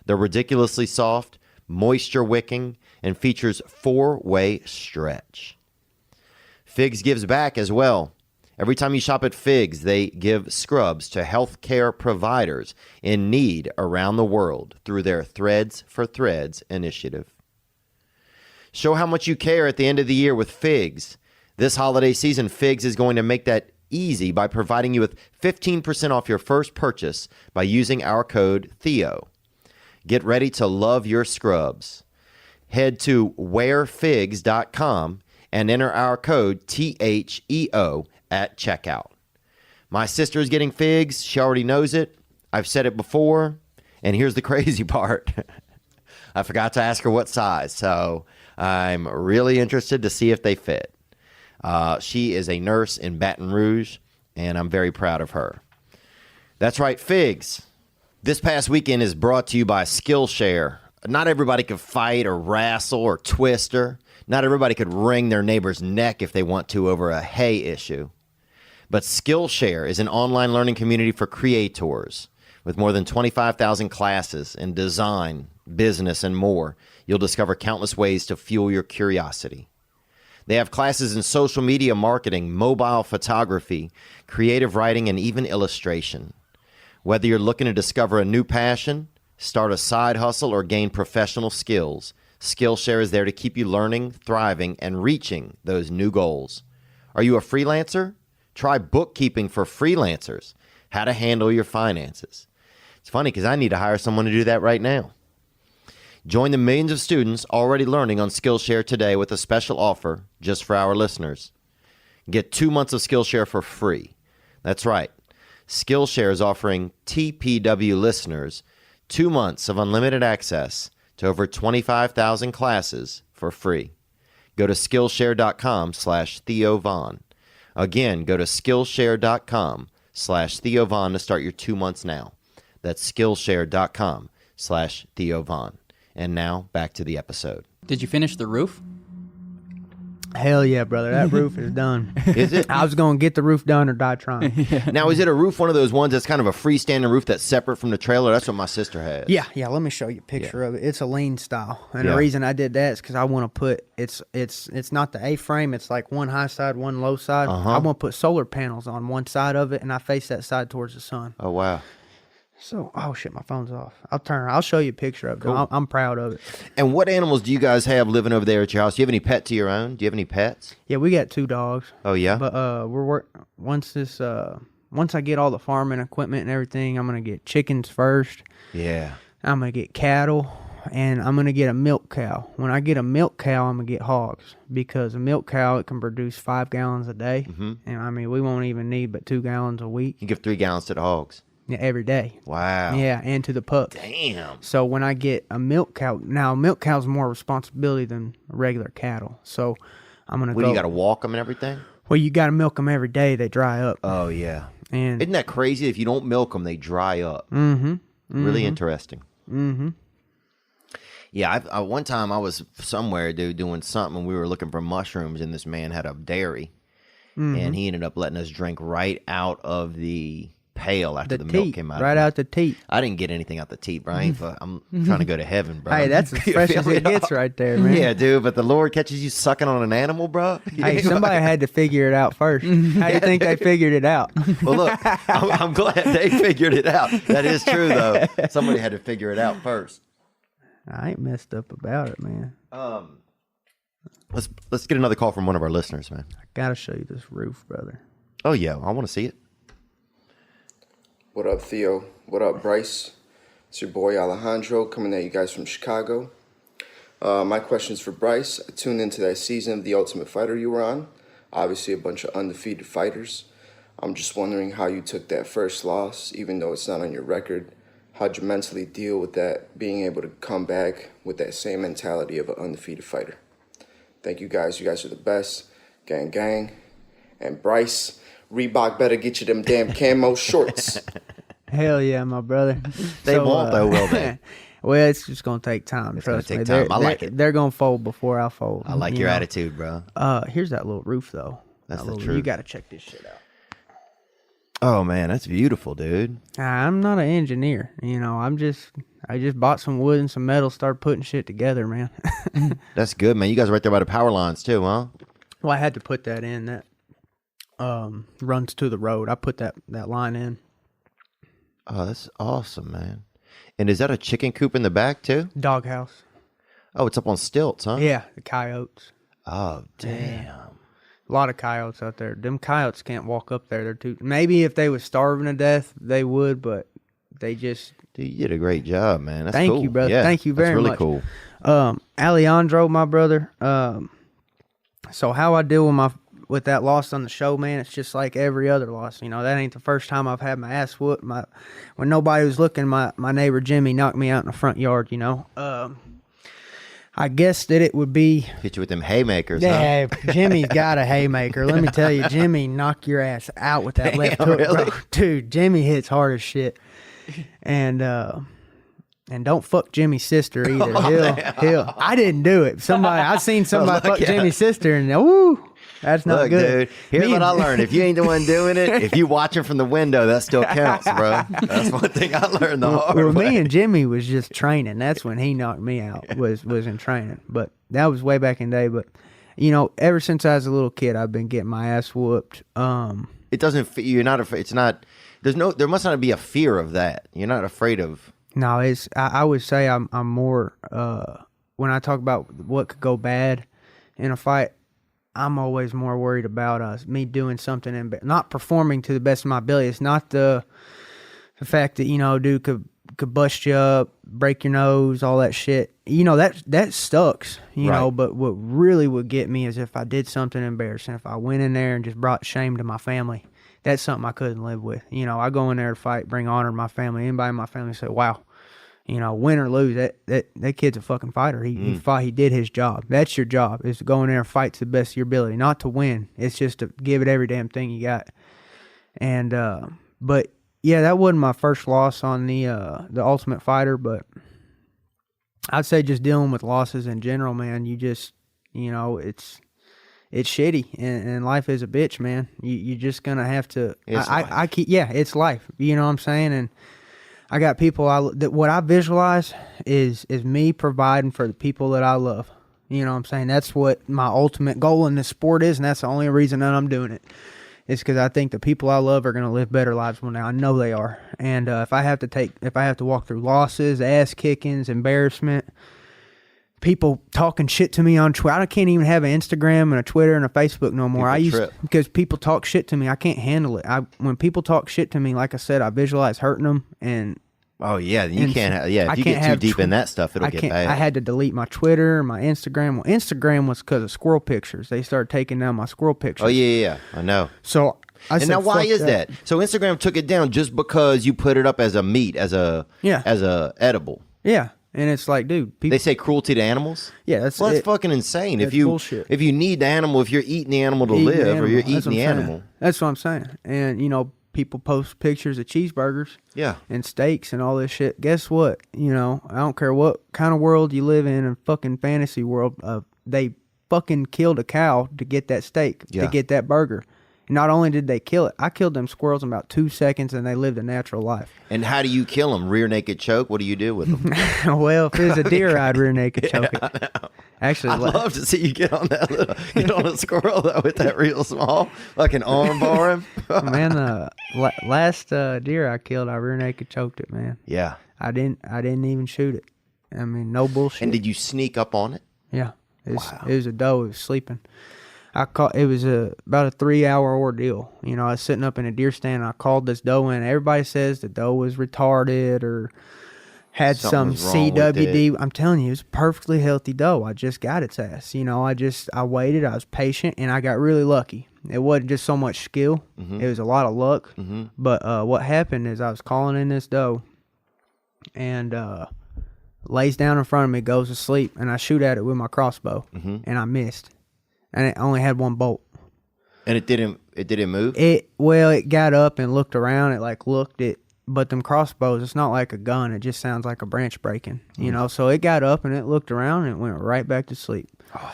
They're ridiculously soft, moisture-wicking, and features 4-way stretch. Figs gives back as well. Every time you shop at Figs, they give scrubs to healthcare providers in need around the world through their Threads for Threads initiative. Show how much you care at the end of the year with Figs. This holiday season, Figs is going to make that easy by providing you with 15% off your first purchase by using our code Theo. Get ready to love your scrubs. Head to wearfigs.com and enter our code THEO at checkout. My sister is getting Figs. She already knows it. I've said it before. And here's the crazy part. I forgot to ask her what size, so I'm really interested to see if they fit. She is a nurse in Baton Rouge, and I'm very proud of her. That's right, Figs. This past weekend is brought to you by Skillshare. Not everybody could fight or wrestle or twister. Not everybody could wring their neighbor's neck if they want to over a hay issue. But Skillshare is an online learning community for creators. With more than 25,000 classes in design, business, and more, you'll discover countless ways to fuel your curiosity. They have classes in social media marketing, mobile photography, creative writing, and even illustration. Whether you're looking to discover a new passion, start a side hustle, or gain professional skills, Skillshare is there to keep you learning, thriving, and reaching those new goals. Are you a freelancer? Try bookkeeping for freelancers, how to handle your finances. It's funny because I need to hire someone to do that right now. Join the millions of students already learning on Skillshare today with a special offer just for our listeners. Get 2 months of Skillshare for free. That's right. Skillshare is offering TPW listeners 2 months of unlimited access to over 25,000 classes for free. Go to Skillshare.com/Theo Von. Again, go to Skillshare.com/Theo Von to start your 2 months now. That's Skillshare.com/Theo Von. And now back to the episode. Did you finish the roof? Hell yeah, brother. That roof is done. Is it? I was going to get the roof done or die trying. Now, is it a roof, one of those ones that's kind of a freestanding roof that's separate from the trailer? That's what my sister has. Yeah. Let me show you a picture of it. It's a lean style. And Yeah. the reason I did that is because I want to put, it's not the A-frame. It's like one high side, one low side. I want to put solar panels on one side of it, and I face that side towards the sun. Oh, wow. So, oh shit, my phone's off. I'll show you a picture of it. Cool. I'm proud of it. And what animals do you guys have living over there at your house? Do you have any pets of your own? Do you have any pets? Yeah, we got 2 dogs. Oh, yeah? But once I get all the farming equipment and everything, I'm gonna get chickens first. Yeah. I'm gonna get cattle, and I'm gonna get a milk cow. When I get a milk cow, I'm gonna get hogs, because a milk cow, it can produce 5 gallons a day, and I mean we won't even need but 2 gallons a week. You give 3 gallons to the hogs. Yeah, every day. Wow. Yeah, and to the pups. Damn. So when I get a milk cow, now a milk cow's more responsibility than regular cattle. So I'm gonna What do you got to walk them and everything? Well, you got to milk them every day. They dry up. Oh, yeah. And isn't that crazy? If you don't milk them, they dry up. Really interesting. Yeah, one time I was somewhere, dude, doing something, and we were looking for mushrooms, and this man had a dairy, and he ended up letting us drink right out of the pail after the milk came out. Right out the teat. I didn't get anything out the teat, bro. I'm trying to go to heaven, bro. Hey, that's as fresh as it gets right there, man. Yeah, dude, but the Lord catches you sucking on an animal, bro. Hey, somebody had to figure it out first. How do you think they figured it out? Well, look, I'm glad they figured it out. That is true, though. Somebody had to figure it out first. I ain't messed up about it, man. Let's get another call from one of our listeners, man. I gotta show you this roof, brother. Oh, yeah, I want to see it. What up, Theo? What up, Bryce? It's your boy Alejandro coming at you guys from Chicago. My question's for Bryce. I tuned into that season of The Ultimate Fighter you were on. Obviously a bunch of undefeated fighters. I'm just wondering how you took that first loss, even though it's not on your record. How'd you mentally deal with that, being able to come back with that same mentality of an undefeated fighter? Thank you guys. You guys are the best. Gang, gang. And Bryce, Reebok better get you them damn camo shorts. Hell yeah, my brother. They won't, though, will they? Well, it's just going to take time. It's going to trust me. take time. I like it. They're going to fold before I fold. I like your attitude, bro. Here's that little roof, though. That's the truth. truth. You got to check this shit out. Oh, man, that's beautiful, dude. I'm not an engineer. I just bought some wood and some metal, started putting shit together, man. That's good, man. You guys are right there by the power lines, too, huh? Well, I had to put that in. That runs to the road. I put that line in. Oh, that's awesome, man. And is that a chicken coop in the back, too? Doghouse. Oh, it's up on stilts, huh? Yeah, the coyotes. Oh, damn. Yeah. A lot of coyotes out there. Them coyotes can't walk up there. They're too. Maybe if they was starving to death, they would, but they just. Dude, you did a great job, man. That's Thank cool. you, brother. Yeah, Thank you very much. That's really cool. Alejandro, my brother. So how I deal with that loss on the show, man, it's just like every other loss. That ain't the first time I've had my ass whooped. When nobody was looking, my neighbor Jimmy knocked me out in the front yard. I guess that it would be. Hit you with them haymakers, Yeah, huh? Jimmy's got a haymaker. Let me tell you, Jimmy knock your ass out with that left hook, really? bro. Dude, Jimmy hits hard as shit. And don't fuck Jimmy's sister either. He'll. I didn't do it. I seen somebody fuck Jimmy's sister, and woo. That's not good. Dude, here's what I learned. If you ain't the one doing it, if you watching from the window, that still counts, bro. That's one thing I learned the hard way. Me and Jimmy was just training. That's when he knocked me out, was in training. But that was way back in the day. But, ever since I was a little kid, I've been getting my ass whooped. It doesn't, you're not afraid, it's not, there must not be a fear of that. You're not afraid of. No, I would say I'm more, when I talk about what could go bad in a fight, I'm always more worried about me doing something and not performing to the best of my ability. It's not the fact that dude could bust you up, break your nose, all that shit. That sucks. Right. But what really would get me is if I did something embarrassing. If I went in there and just brought shame to my family, that's something I couldn't live with. I go in there to fight, bring honor to my family. Anybody in my family say, "Wow." Win or lose, that kid's a fucking fighter. He fought. He did his job. That's your job, is to go in there and fight to the best of your ability, not to win. It's just to give it every damn thing you got. And but yeah, that wasn't my first loss on the Ultimate Fighter, but I'd say just dealing with losses in general, man. You just it's shitty, and life is a bitch, man. You just gonna have to. It's life. You know what I'm saying? And I got people what I visualize is me providing for the people that I love. You know what I'm saying? That's what my ultimate goal in this sport is, and that's the only reason that I'm doing it. It's because I think the people I love are going to live better lives one day. I know they are. And if I have to walk through losses, ass kickings, embarrassment, people talking shit to me on Twitter. I can't even have an Instagram and a Twitter and a Facebook no more. Because people talk shit to me. I can't handle it. When people talk shit to me, like I said, I visualize hurting them. And oh yeah, you can't. If you get too deep in that stuff, it'll get bad. I had to delete my Twitter, my Instagram. Well, Instagram was because of squirrel pictures. They started taking down my squirrel pictures. Oh yeah, I know. So I said, now why is that? So Instagram took it down just because you put it up as a meat, as a edible. Yeah. And it's like, dude, they say cruelty to animals. Yeah, that's fucking insane. That's bullshit. If you need the animal, if you're eating the animal to live, or you're eating the animal, that's what I'm saying. And people post pictures of cheeseburgers Yeah. and steaks and all this shit. Guess what? You know, I don't care what kind of world you live in fucking fantasy world, they fucking killed a cow to get that steak, Yeah. to get that burger. And not only did they kill it, I killed them squirrels in about 2 seconds, and they lived a natural life. And how do you kill them? Rear naked choke? What do you do with them? Well, if it was a deer, I'd rear naked choke it. Actually, I'd love to see you get on a squirrel though with that real small fucking arm bar him. Man, last deer I killed, I rear naked choked it, man. Yeah. I didn't even shoot it. I mean, no bullshit. And did you sneak up on it? Yeah. It was a doe. It was sleeping. It was about a 3-hour ordeal. You know, I was sitting up in a deer stand, and I called this doe in. Everybody says the doe was retarded or had Something some was wrong with CWD. it. I'm telling you, it was a perfectly healthy doe. I just got its ass. You know, I waited. I was patient, and I got really lucky. It wasn't just so much skill. It was a lot of luck. But what happened is I was calling in this doe, and lays down in front of me, goes to sleep, and I shoot at it with my crossbow, and I missed. And it only had one bolt. And it didn't move? It got up and looked around. It looked it, but them crossbows, it's not like a gun. It just sounds like a branch breaking, you know. So it got up and it looked around and it went right back to sleep. Oh,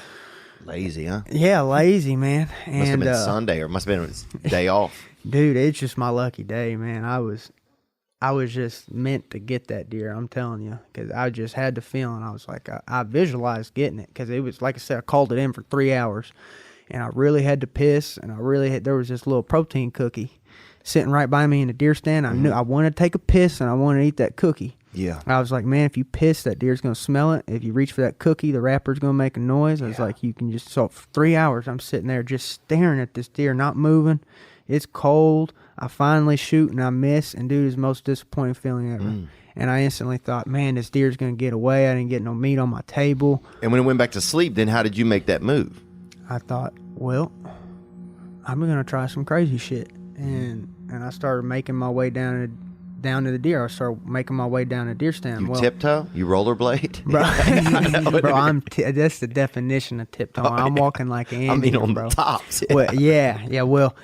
lazy, huh? Yeah, lazy, man. Must have been Sunday, or must have been his day off. Dude, it's just my lucky day, man. I was just meant to get that deer, I'm telling you, because I just had the feeling. I was like, I visualized getting it, because it was, like I said, I called it in for 3 hours, and I really had to piss, and there was this little protein cookie sitting right by me in the deer stand. I knew I wanted to take a piss, and I wanted to eat that cookie. Yeah. I was like, man, if you piss, that deer's going to smell it. If you reach for that cookie, the wrapper's going to make a noise. I was like, you can just, so for 3 hours, I'm sitting there just staring at this deer, not moving. It's cold. I finally shoot and I miss, and dude, it's the most disappointing feeling ever. And I instantly thought, man, this deer's going to get away. I didn't get no meat on my table. And when it went back to sleep, then how did you make that move? I thought, well, I'm going to try some crazy shit. And I started making my way down to the deer. I started making my way down the deer stand. You tiptoe? You rollerblade? Bro, that's the definition of tiptoe. I'm walking like an Indian, on bro. the tops. Yeah. Well, yeah. Well,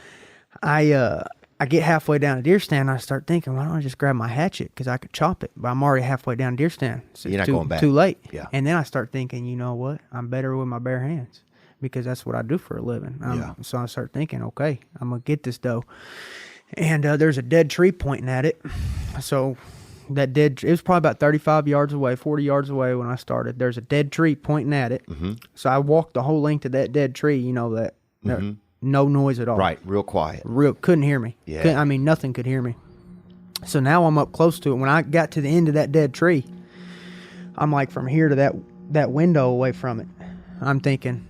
I get halfway down the deer stand, and I start thinking, why don't I just grab my hatchet, because I could chop it. But I'm already halfway down the deer stand. So you're not too, going back. Too late. Yeah. And then I start thinking, you know what? I'm better with my bare hands, because that's what I do for a living. So I start thinking, okay, I'm going to get this doe. And there's a dead tree pointing at it. So it was probably about 35 yards away, 40 yards away when I started. There's a dead tree pointing at it. So I walked the whole length of that dead tree, you know, that no noise at all. Right, real quiet. Couldn't hear me. Yeah. Nothing could hear me. So now I'm up close to it. When I got to the end of that dead tree, I'm like from here to that window away from it. I'm thinking,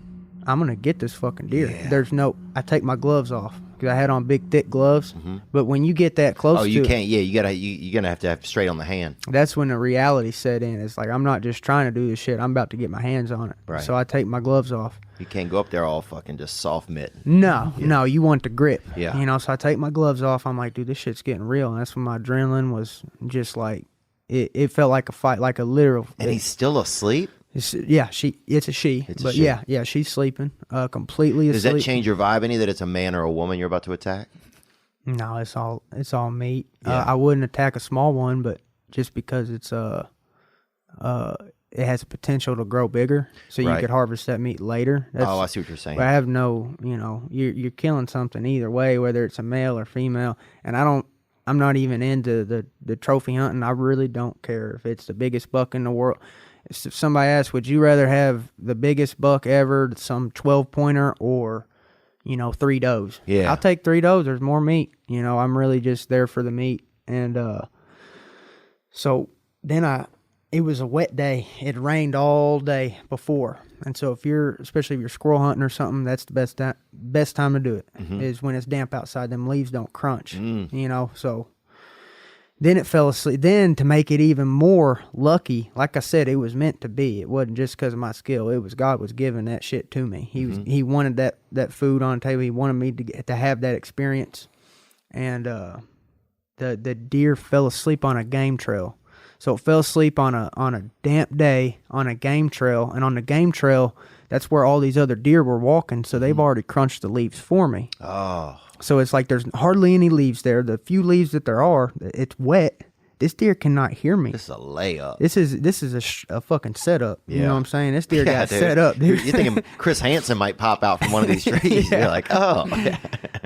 I'm going to get this fucking deer. Yeah. I take my gloves off, because I had on big, thick gloves. But when you get that close to you it, can't. Yeah, you're gonna have to have straight on the hand. that's when the reality set in. It's like, I'm not just trying to do this shit. I'm about to get my hands on it. Right. So I take my gloves off. You can't go up there all fucking just soft mitten. No, you want the grip. Yeah. You know, so I take my gloves off. I'm like, dude, this shit's getting real. And that's when my adrenaline was just like, it felt like a fight, like a literal. And he's still asleep? It's a she. It's a she. Yeah, she's sleeping, completely asleep. Does that change your vibe any that it's a man or a woman you're about to attack? No, it's all meat. Yeah. I wouldn't attack a small one, but just because it's it has a potential to grow bigger, so you could harvest that meat later. I see what you're saying. But I have no, you're killing something either way, whether it's a male or female, and I'm not even into the trophy hunting. I really don't care if it's the biggest buck in the world. If somebody asks, would you rather have the biggest buck ever, some 12-pointer, or 3 does? Yeah. I'll take 3 does. There's more meat. I'm really just there for the meat. And so then it was a wet day. It rained all day before. And so especially if you're squirrel hunting or something, that's the best time to do it, is when it's damp outside. Them leaves don't crunch, so then it fell asleep. Then to make it even more lucky, like I said, it was meant to be. It wasn't just because of my skill. It was God was giving that shit to me. He wanted that food on the table. He wanted me to have that experience. And the deer fell asleep on a game trail. So it fell asleep on a damp day on a game trail. And on the game trail, that's where all these other deer were walking, so they've already crunched the leaves for me. Oh. So it's like there's hardly any leaves there. The few leaves that there are, it's wet. This deer cannot hear me. This is a layup. This is a fucking setup. Yeah. You know what I'm saying? This deer got dude. set up, dude. You're thinking Chris Hansen might pop out from one of these trees. Yeah. You're like, oh.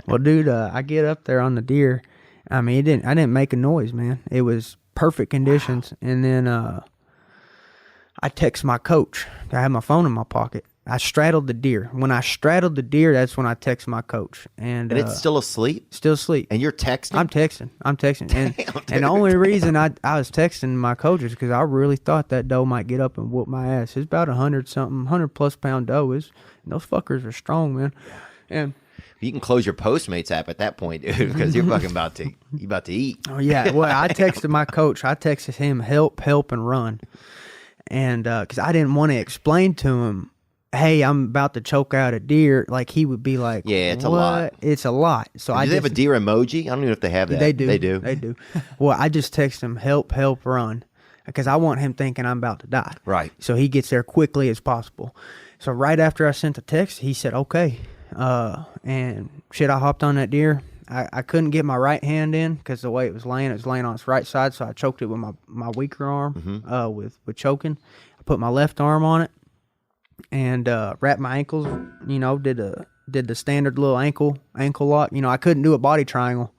Well, dude, I get up there on the deer. I mean, I didn't make a noise, man. It was perfect conditions. Wow. And then I text my coach. I had my phone in my pocket. I straddled the deer. When I straddled the deer, that's when I text my coach. And it's still asleep? Still asleep. And you're texting? I'm texting. Damn, and the only reason I was texting my coach is because I really thought that doe might get up and whoop my ass. It's about 100+ pound doe. And those fuckers are strong, man. And you can close your Postmates app at that point, dude, because you're fucking about to eat. Oh, yeah. Well, I texted my coach. I texted him, help, and run. And because I didn't want to explain to him, hey, I'm about to choke out a deer. Like, he would be like, yeah, it's what? a lot. It's a lot. So do they have a deer emoji? I don't know if they have that. They do. They do. Well, I just text him, help, run, because I want him thinking I'm about to die. Right. So he gets there quickly as possible. So right after I sent the text, he said, okay. And shit, I hopped on that deer. I couldn't get my right hand in because the way it was laying on its right side, so I choked it with my weaker arm with choking. I put my left arm on it and wrapped my ankles, did the standard little ankle lock. I couldn't do a body triangle,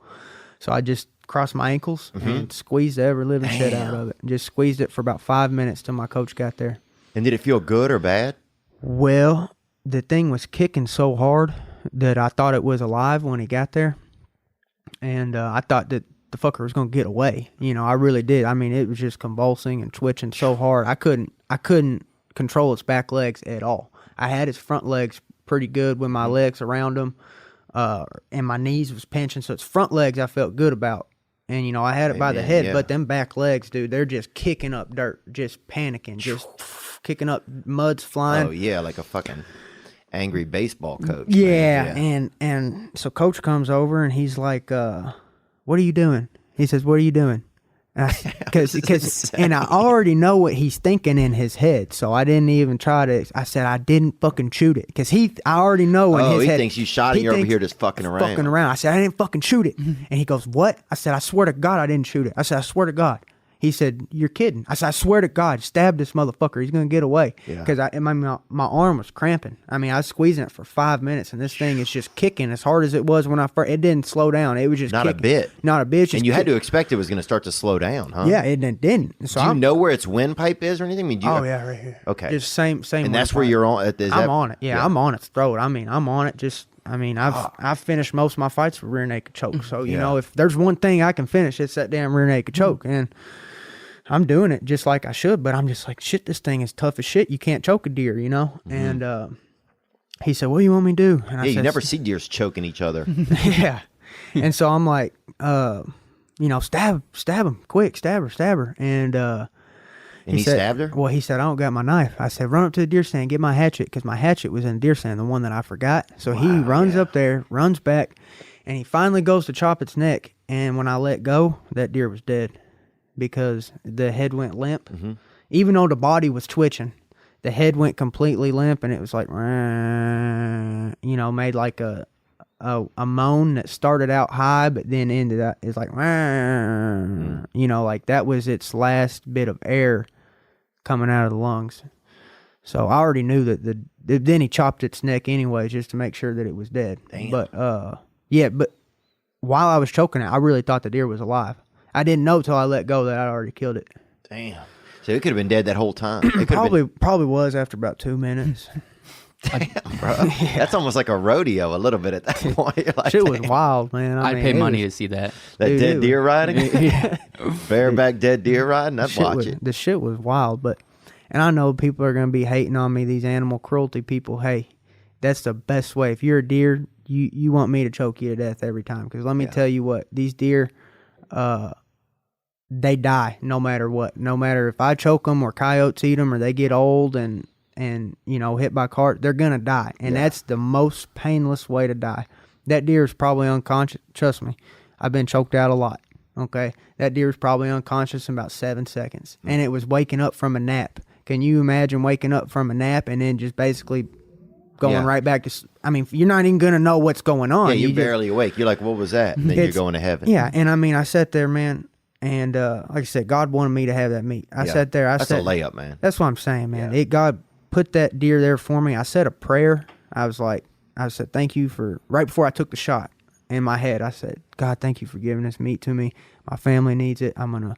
so I just crossed my ankles and squeezed the ever living shit out of it. Just squeezed it for about 5 minutes till my coach got there. And did it feel good or bad? Well, the thing was kicking so hard that I thought it was alive when he got there. And I thought that the fucker was going to get away. I really did. I mean, it was just convulsing and twitching so hard. I couldn't control its back legs at all. I had its front legs pretty good with my legs around him. And my knees was pinching. So its front legs I felt good about. And, I had it by the head. Yeah. But them back legs, dude, they're just kicking up dirt, just panicking, just kicking up, mud's flying. Oh, yeah, like a fucfucking angry baseball coach. Yeah. And so coach comes over and he's like, what are you doing? He says, what are you doing? And I already know what he's thinking in his head, so I didn't even try to. I said I didn't fucking shoot it because I already know in his he head. Thinks you shot it. You're over here just fucking around. I said I didn't fucking shoot it, and he goes, "What?" I said I swear to God I didn't shoot it. I said I swear to God. He said, "You're kidding." I said, "I swear to God, stab this motherfucker. He's gonna get away." Because my arm was cramping. I mean, I was squeezing it for 5 minutes, and this thing is just kicking as hard as it was when I first. It didn't slow down. It was just not kicking. a bit, not a bit. And you had to expect it was going to start to slow down, huh? Yeah, it didn't. So do you know where its windpipe is or anything? I mean, yeah, right here. Okay, just same. And that's where you're on. I'm on it. Yeah, I'm on its throat. I mean, I'm on it. I've finished most of my fights with rear naked choke. So you know, if there's one thing I can finish, it's that damn rear naked choke. And I'm doing it just like I should, but I'm just like, shit, this thing is tough as shit. You can't choke a deer, And he said, what do you want me to do? And I said, you never see deers choking each other. Yeah. And so I'm like, stab him, quick, stab her. And he stabbed her? Well, he said, I don't got my knife. I said, run up to the deer stand, get my hatchet, because my hatchet was in the deer stand, the one that I forgot. So he runs up there, runs back, and he finally goes to chop its neck. And when I let go, that deer was dead. Because the head went limp. Even though the body was twitching, the head went completely limp, and it was like, made like a moan that started out high, but then ended up, it's like, like that was its last bit of air coming out of the lungs. So I already knew that then he chopped its neck anyway, just to make sure that it was dead. Damn. But, but while I was choking it, I really thought the deer was alive. I didn't know till I let go that I'd already killed it. Damn. So it could have been dead that whole time. Probably was after about 2 minutes. Damn, bro. That's almost like a rodeo a little bit at that point. Like, shit was wild, man. I'd pay money to see that. That dead deer riding? Bareback dead deer riding? I'd watch it. The shit was wild, and I know people are going to be hating on me, these animal cruelty people. Hey, that's the best way. If you're a deer, you want me to choke you to death every time. Because let me tell you what, these deer, they die no matter what. No matter if I choke them or coyotes eat them or they get old and hit by a cart, they're gonna die. And that's the most painless way to die. That deer is probably unconscious. Trust me, I've been choked out a lot. Okay, that deer is probably unconscious in about 7 seconds, and it was waking up from a nap Can you imagine waking up from a nap and then just basically going Yeah. right back to? I mean, you're not even gonna know what's going on. Yeah, you're You just- barely awake. You're like, what was that? And then you're It's- going to heaven. Yeah, and I mean, I sat there, man, and like I said, God wanted me to have that meat. I Yeah. sat there. That's a layup, man. That's what I'm saying, man. God put that deer there for me. I said a prayer. I said, thank you for, right before I took the shot, in my head, I said, God, thank you for giving this meat to me. My family needs it. I'm going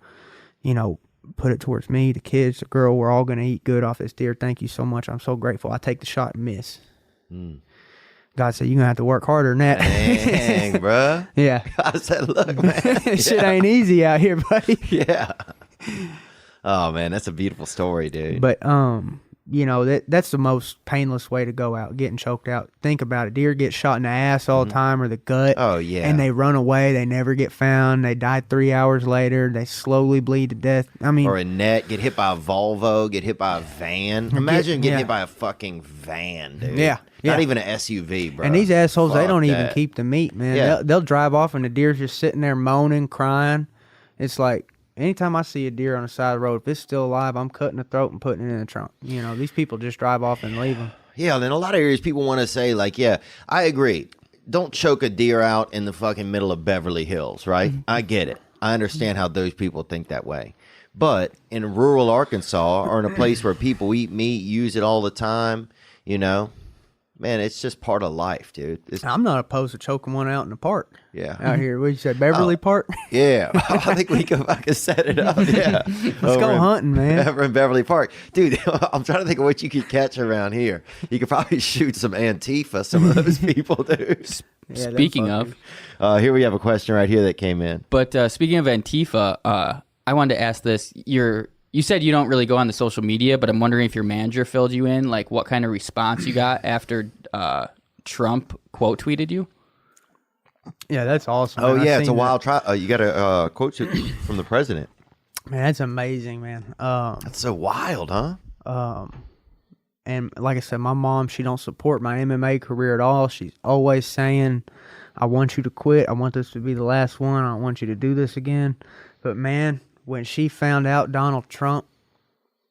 to, put it towards me, the kids, the girl. We're all going to eat good off this deer. Thank you so much. I'm so grateful. I take the shot and miss. God said, you're going to have to work harder than that. Dang, bruh. Yeah. I said, look, man. Shit ain't easy out here, buddy. Yeah. Oh, man, that's a beautiful story, dude. But that's the most painless way to go out, getting choked out. Think about it. Deer get shot in the ass all the time or the gut. Oh, yeah. And they run away. They never get found. They die 3 hours later. They slowly bleed to death. I mean, or a net, get hit by a Volvo, get hit by a van. Imagine getting yeah. hit by a fucking van, dude. Yeah, Not yeah. even an SUV, bro. and these assholes, they Fuck don't even that. keep the meat, man. Yeah. They'll drive off and the deer's just sitting there moaning, crying. It's like, anytime I see a deer on the side of the road, if it's still alive, I'm cutting the throat and putting it in the trunk. These people just drive off and leave them. Yeah, and in a lot of areas, people want to say, like, yeah, I agree. Don't choke a deer out in the fucking middle of Beverly Hills, right? I get it. I understand how those people think that way. But in rural Arkansas or in a place where people eat meat, use it all the time, man, it's just part of life, dude. I'm not opposed to choking one out in the park. Yeah. Out here, what you said, Beverly Park? Yeah, I think we can set it up. Yeah, Let's go hunting, man. Over in Beverly Park, dude. I'm trying to think of what you could catch around here. You could probably shoot some Antifa, some of those people, dude. Yeah, Speaking of, here we have a question right here that came in. but speaking of Antifa, I wanted to ask this. You said you don't really go on the social media, but I'm wondering if your manager filled you in, like what kind of response you got after Trump quote tweeted you. Yeah, that's awesome. Oh man. yeah, I've it's a seen wild try. You got a quote from the president. that. Man, that's amazing, man. That's so wild, huh? And like I said, my mom, she don't support my MMA career at all. She's always saying, I want you to quit. I want this to be the last one. I don't want you to do this again. But man, when she found out Donald Trump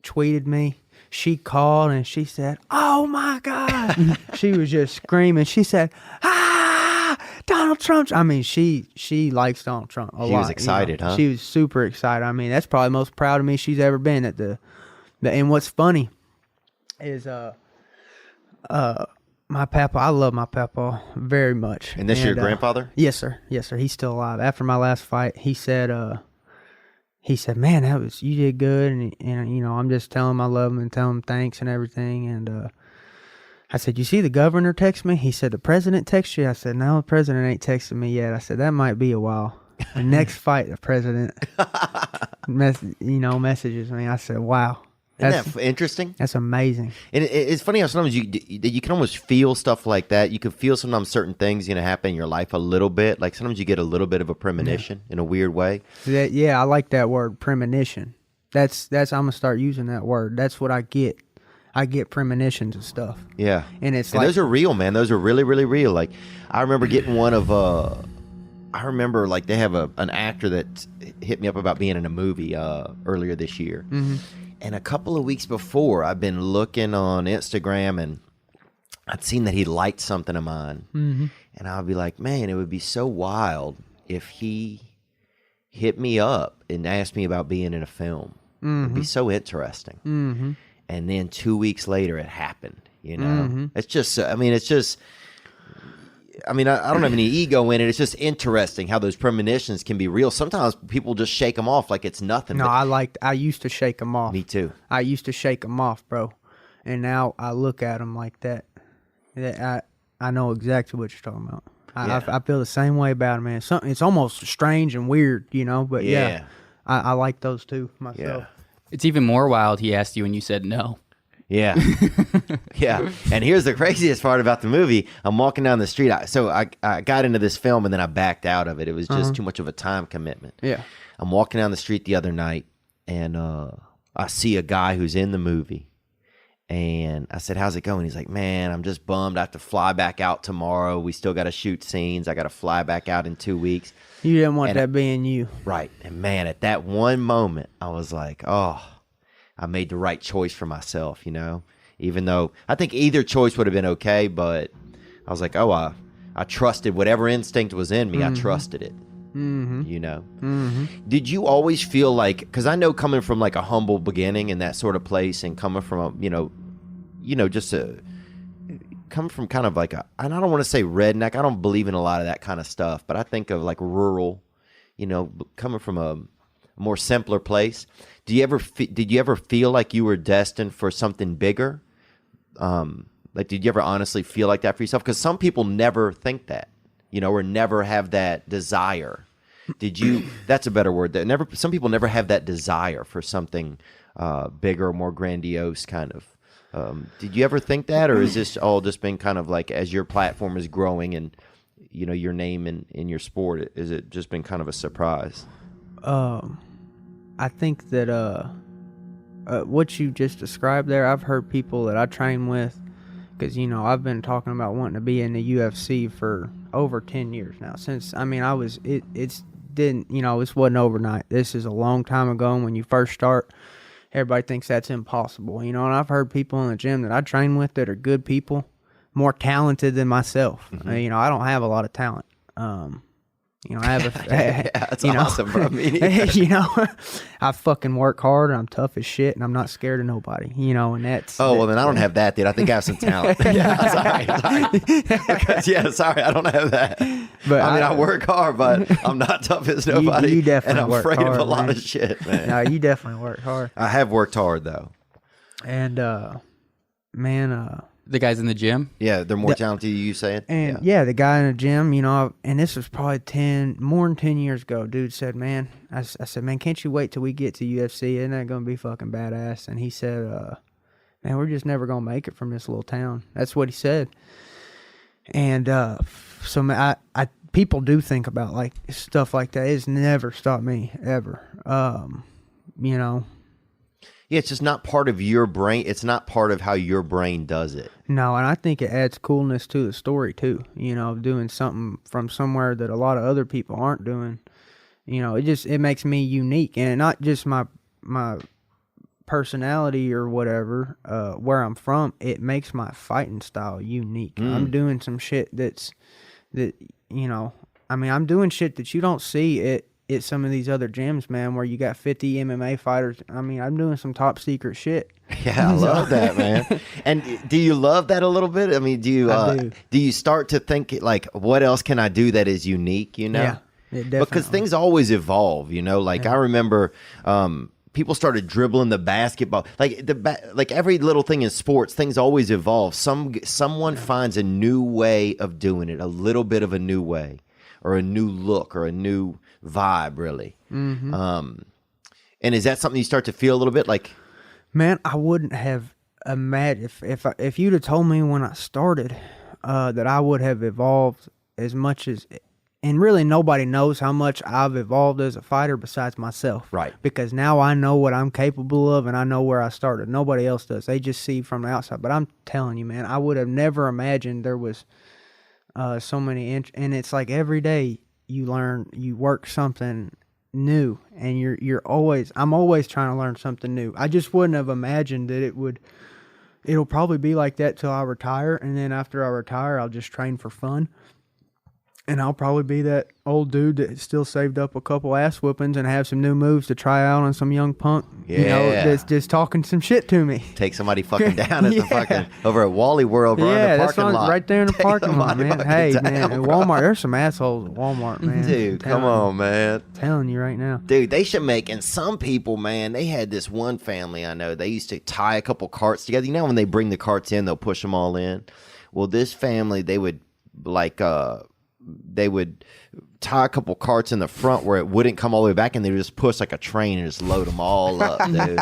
tweeted me, she called and she said, oh my God. She was just screaming. She said, Donald Trump. I mean, she likes Donald Trump a lot. She was excited, huh? She was super excited. I mean, that's probably the most proud of me she's ever been at and what's funny is my papa, I love my papa very much. And this your grandfather? Yes, sir. Yes, sir. He's still alive. After my last fight, he said, man, you did good. And I'm just telling him I love him and telling him thanks and everything. And I said, you see the governor text me? He said, the president text you? I said, no, the president ain't texted me yet. I said, that might be a while. The next fight, the president messages me. I said, wow. Isn't that interesting? That's amazing. And it's funny how sometimes you can almost feel stuff like that. You can feel sometimes certain things happen in your life a little bit. Like sometimes you get a little bit of a premonition in a weird way. Yeah, I like that word, premonition. That's I'm gonna start using that word. That's what I get. I get premonitions and stuff. Yeah, and it's and like those are real, man. Those are really, really real. Like I remember getting one of I remember like they have an actor that hit me up about being in a movie earlier this year. Mm-hmm. And a couple of weeks before, I've been looking on Instagram and I'd seen that he liked something of mine. Mm-hmm. And I'd be like, man, it would be so wild if he hit me up and asked me about being in a film. Mm-hmm. It'd be so interesting. Mm-hmm. And then 2 weeks later, it happened, Mm-hmm. It's just, I don't have any ego in it. It's just interesting how those premonitions can be real. Sometimes people just shake them off like it's nothing. No, I used to shake them off. Me too. I used to shake them off, bro. And now I look at them like that. I know exactly what you're talking about. I feel the same way about it, man. It's almost strange and weird, But yeah, I like those too myself. Yeah. It's even more wild. He asked you and you said no. Yeah. Yeah. And here's the craziest part about the movie. I'm walking down the street. I got into this film and then I backed out of it. It was just too much of a time commitment. Yeah. I'm walking down the street the other night and I see a guy who's in the movie. And I said, how's it going? He's like, man, I'm just bummed. I have to fly back out tomorrow. We still got to shoot scenes. I got to fly back out in 2 weeks. You didn't want that being you. Right. And man, at that one moment, I was like, oh. I made the right choice for myself, you know, even though I think either choice would have been okay, but I was like, oh, I trusted whatever instinct was in me. I trusted it, you know. Did you always feel like, because I know coming from like a humble beginning in that sort of place and coming from a, just coming from kind of like and I don't want to say redneck. I don't believe in a lot of that kind of stuff, but I think of like rural, coming from a more simpler place. Did you ever feel like you were destined for something bigger? Like, did you ever honestly feel like that for yourself? Because some people never think that, or never have that desire. Did you? That's a better word. Some people never have that desire for something bigger, more grandiose, kind of. Did you ever think that, or is this all just been kind of like as your platform is growing and your name in your sport? Is it just been kind of a surprise? I think that what you just described there, I've heard people that I train with, because I've been talking about wanting to be in the UFC for over 10 years now. Since this wasn't overnight. This is a long time ago. And when you first start, everybody thinks that's impossible, and I've heard people in the gym that I train with that are good people, more talented than myself. I don't have a lot of talent. I have that's awesome, bro. I fucking work hard and I'm tough as shit and I'm not scared of nobody, and that's. Oh, well, then I don't have that, dude. I think I have some talent. Sorry. Sorry, I don't have that. But I work hard, but I'm not tough as nobody. You definitely and I'm afraid hard, of a lot man. of shit, man. No, you definitely work hard. I have worked hard, though. And, The guys in the gym? Yeah, they're more talented than you saying? And the guy in the gym, and this was probably more than 10 years ago, dude said, man, I said, man, can't you wait till we get to UFC? Isn't that going to be fucking badass? And he said, man, we're just never going to make it from this little town. That's what he said. And so man, people do think about like stuff like that. It's never stopped me, ever. Yeah, it's just not part of your brain. It's not part of how your brain does it. No, and I think it adds coolness to the story too. Doing something from somewhere that a lot of other people aren't doing. It makes me unique, and not just my personality or whatever, where I'm from. It makes my fighting style unique. I'm doing some shit I'm doing shit that you don't see at some of these other gyms, man, where you got 50 MMA fighters. I'm doing some top secret shit. Yeah, I love that, man. And do you love that a little bit? I mean, do you start to think like, what else can I do that is unique? Yeah, because things always evolve. I remember people started dribbling the basketball, like every little thing in sports. Things always evolve. Someone finds a new way of doing it, a little bit of a new way, or a new look, or a new vibe, really. And is that something you start to feel a little bit like? Man, I wouldn't have imagined if you'd have told me when I started that I would have evolved as much as, and really nobody knows how much I've evolved as a fighter besides myself. Right. Because now I know what I'm capable of and I know where I started. Nobody else does. They just see from the outside. But I'm telling you, man, I would have never imagined there was so many and it's like every day you learn, you work something new, and I'm always trying to learn something new. I just wouldn't have imagined that it'll probably be like that till I retire, and then after I retire I'll just train for fun. And I'll probably be that old dude that still saved up a couple ass whoopings and have some new moves to try out on some young punk. That's just talking some shit to me. Take somebody fucking down at the fucking over at Wally World, bro. Yeah, in the that's parking lot. right there in the parking lot, man. Hey, down, man, at Walmart, there's some assholes at Walmart, man. Dude, come on, man. I'm telling you right now. Dude, they should make, and some people, man, they had this one family I know, they used to tie a couple carts together. When they bring the carts in, they'll push them all in. Well, this family, they would tie a couple carts in the front where it wouldn't come all the way back, and they would just push like a train and just load them all up, dude.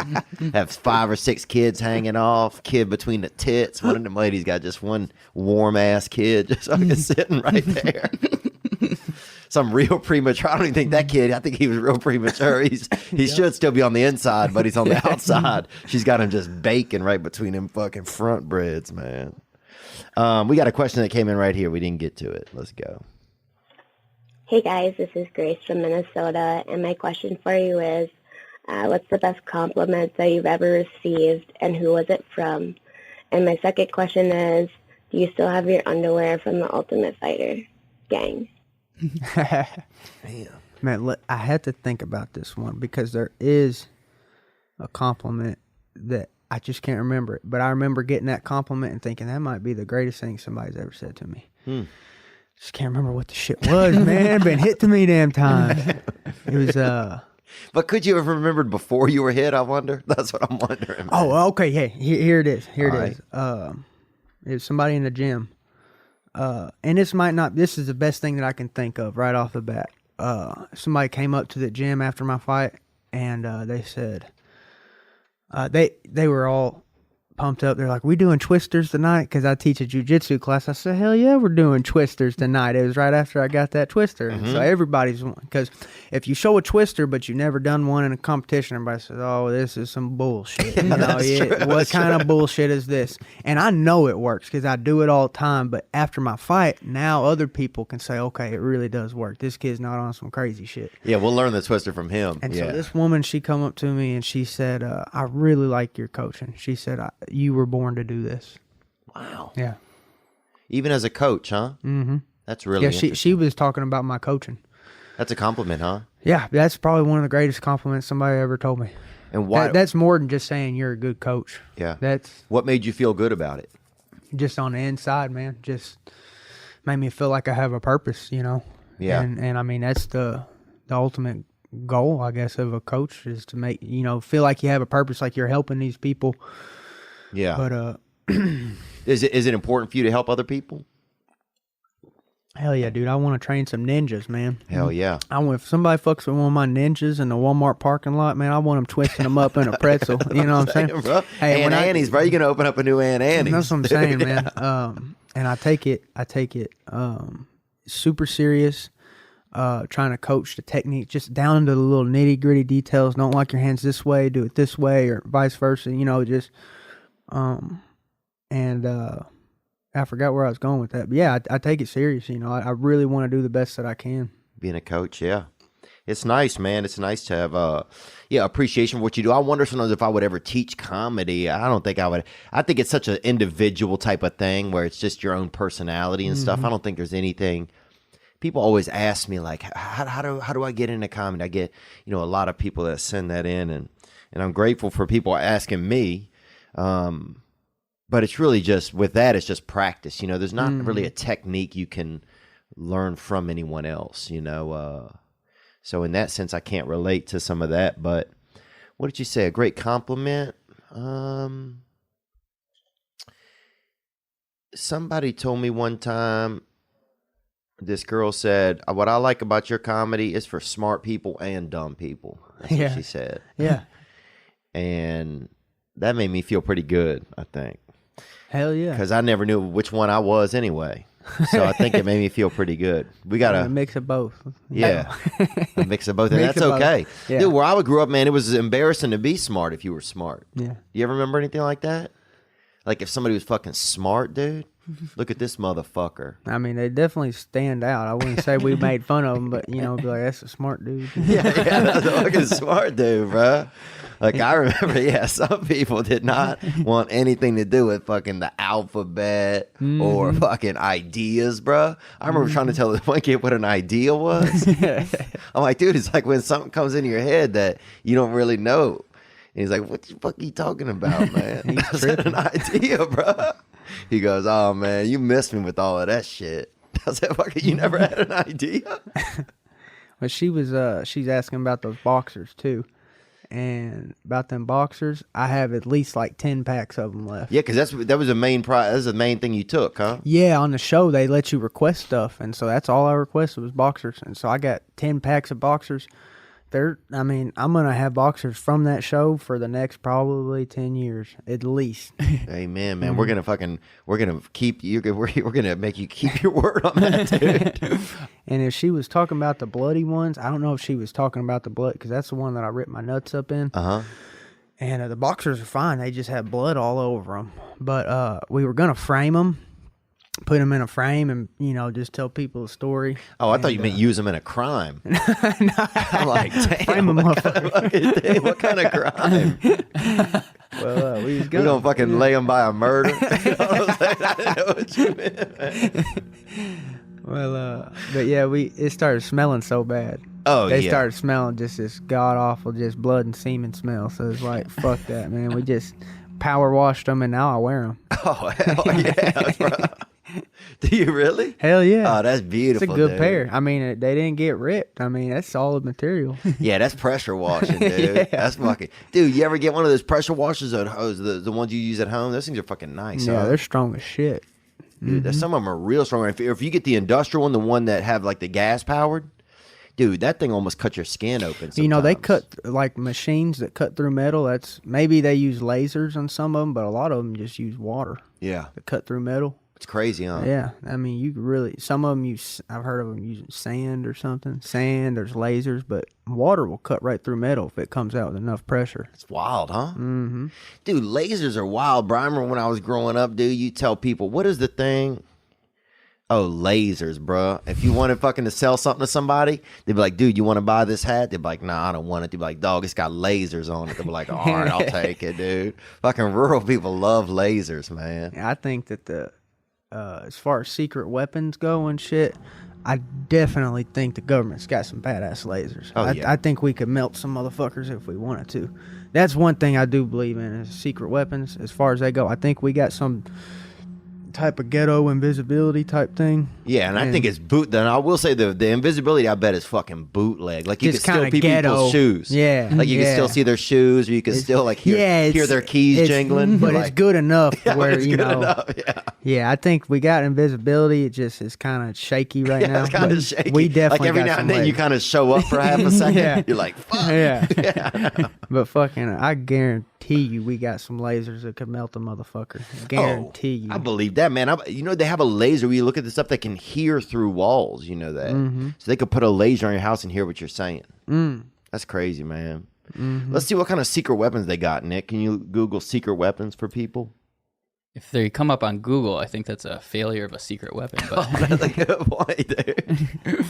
Have 5 or 6 kids hanging off, kid between the tits. One of them ladies got just one warm-ass kid just fucking sitting right there. Some real premature. I don't even think that kid, I think he was real premature. He should still be on the inside, but he's on the outside. She's got him just baking right between them fucking front breads, man. We got a question that came in right here. We didn't get to it. Let's go. Hey guys, this is Grace from Minnesota, and my question for you is, What's the best compliment that you've ever received, and who was it from? And my second question is, do you still have your underwear from the Ultimate Fighter gang? Damn. Man, I had to think about this one because there is a compliment that I just can't remember it. But I remember getting that compliment and thinking that might be the greatest thing somebody's ever said to me. Just can't remember what the shit was, man. Been hit to me damn times. It was But could you have remembered before you were hit, I wonder? That's what I'm wondering. Man. Oh, okay. Hey, here it is. Here it is. It was somebody in the gym. And this is the best thing that I can think of right off the bat. Somebody came up to the gym after my fight, and they said, they were all pumped up. They're like, "We doing twisters tonight?" Because I teach a jiu-jitsu class. I said, "Hell yeah, we're doing twisters tonight." It was right after I got that twister. Mm-hmm. So everybody's one. Because if you show a twister but you've never done one in a competition, everybody says, "Oh, this is some bullshit." What kind of bullshit is this? And I know it works because I do it all the time. But after my fight, now other people can say, "Okay, it really does work. This kid's not on some crazy shit." Yeah, we'll learn the twister from him. And so this woman, she come up to me and she said, "I really like your coaching." She said, "You were born to do this." Wow. Yeah. Even as a coach, huh? Mm-hmm. That's really she was talking about my coaching. That's a compliment, huh? Yeah, that's probably one of the greatest compliments somebody ever told me. And why? That's more than just saying you're a good coach. Yeah. That's what made you feel good about it? Just on the inside, man. Just made me feel like I have a purpose, you know. Yeah. And I mean that's the ultimate goal, I guess, of a coach is to make feel like you have a purpose, like you're helping these people. Yeah. But is it important for you to help other people? Hell yeah, dude. I want to train some ninjas, man. Hell yeah. If somebody fucks with one of my ninjas in the Walmart parking lot, man, I want them twisting them up in a pretzel. You know what I'm saying? Bro. Hey, Aunt Annie's, bro. You're going to open up a new Aunt Annie's. That's what I'm saying, man. And I take it super serious. Trying to coach the technique just down to the little nitty gritty details. Don't like your hands this way, do it this way, or vice versa. I forgot where I was going with that. But yeah, I take it serious. I really want to do the best that I can. Being a coach, yeah. It's nice, man. It's nice to have appreciation for what you do. I wonder sometimes if I would ever teach comedy. I don't think I would. I think it's such an individual type of thing where it's just your own personality and stuff. I don't think there's anything. People always ask me, like, how do I get into comedy? I get, a lot of people that send that in, and I'm grateful for people asking me. But it's really just, with that, it's just practice. There's not really a technique you can learn from anyone else, So in that sense, I can't relate to some of that. But what did you say? A great compliment? Somebody told me one time, this girl said, "What I like about your comedy is for smart people and dumb people." That's what she said. Yeah. And that made me feel pretty good, I think. Hell yeah. Because I never knew which one I was anyway. So I think it made me feel pretty good. We got a mix of both. Yeah. A mix of both. And that's okay. Yeah. Dude, where I grew up, man, it was embarrassing to be smart if you were smart. Yeah. Do you ever remember anything like that? Like if somebody was fucking smart, dude? Look at this motherfucker. I mean, they definitely stand out. I wouldn't say we made fun of them, but, be like, that's a smart dude. Yeah, that's a fucking smart dude, bro. Like, I remember, some people did not want anything to do with fucking the alphabet or fucking ideas, bro. I remember trying to tell this one kid what an idea was. I'm like, dude, it's like when something comes into your head that you don't really know. And he's like, what the fuck are you talking about, man? I said, an idea, bro. He goes, "Oh, man, you missed me with all of that shit." I said, "Fuck, you never had an idea?" But she's asking about those boxers, too. And about them boxers, I have at least like 10 packs of them left. Yeah, because that was the main prize. That's the main thing you took, huh? Yeah, on the show, they let you request stuff. And so that's all I requested was boxers. And so I got 10 packs of boxers. I'm going to have boxers from that show for the next probably 10 years, at least. Amen, man. We're going to keep you, we're going to make you keep your word on that, dude. And if she was talking about the bloody ones, I don't know if she was talking about the blood, because that's the one that I ripped my nuts up in. Uh-huh. And the boxers are fine. They just have blood all over them. But we were going to frame them. put them in a frame and just tell people a story. Oh, I thought you meant use them in a crime. I'm like, damn, Frame 'em what kind of crime? Well, we was We don't fucking lay them by a murder. You know what I'm saying? I didn't know what you meant. Well, but yeah, it started smelling so bad. Oh, They yeah. started smelling just this god awful, just blood and semen smell. So it's like, fuck that, man. We just power washed them, and now I wear them. Oh, hell yeah, bro. Do you really? Hell yeah. Oh, that's beautiful. It's a good dude. pair. I mean, they didn't get ripped. I mean, that's solid material. Yeah, that's pressure washing, dude. Yeah. That's fucking. Dude, you ever get one of those pressure washers at home? The ones you use at home? Those things are fucking nice. Yeah, huh? they're strong as shit. Dude, some of them are real strong. If you get the industrial one, the one that have like the gas powered, dude, that thing almost cut your skin open. Sometimes. They cut like machines that cut through metal. That's maybe they use lasers on some of them, but a lot of them just use water Yeah, to cut through metal. it's crazy, huh? Yeah, I mean, you could really. Some of them use. I've heard of them using sand or something. Sand, there's lasers, but water will cut right through metal if it comes out with enough pressure. It's wild, huh? Mm-hmm. Dude, lasers are wild, bro. I remember when I was growing up, dude, you tell people, what is the thing? Oh, lasers, bro. If you wanted fucking to sell something to somebody, they'd be like, dude, you want to buy this hat? They'd be like, nah, I don't want it. They'd be like, dog, it's got lasers on it. They'd be like, all right, I'll take it, dude. Fucking rural people love lasers, man. I think that as far as secret weapons go and shit, I definitely think the government's got some badass lasers. Oh, yeah. I think we could melt some motherfuckers if we wanted to. That's one thing I do believe in is secret weapons as far as they go. I think we got some type of ghetto invisibility type thing. Yeah, and I think it's boot. Then I will say the invisibility, I bet, is fucking bootleg. Like you can Just still kinda see ghetto. people's shoes. Yeah, like you can yeah. still see their shoes, or you can still like hear their keys it's- jingling. But Like, it's good enough yeah, where it's you good know. enough, yeah. Yeah, I think we got invisibility. It just is kind of shaky right Yeah, now. it's kind but of shaky. We definitely like every got now some and then you legs. kind of show up for half a second. Yeah. You're like, fuck. Yeah. But fucking, I guarantee you, we got some lasers that could melt a motherfucker. Guarantee you. I believe that, man. They have a laser where you look at the stuff that can hear through walls. You know that, so they could put a laser on your house and hear what you're saying. That's crazy, man. Let's see what kind of secret weapons they got, Nick. Can you Google secret weapons for people? If they come up on Google, I think that's a failure of a secret weapon. But That's a good point, dude.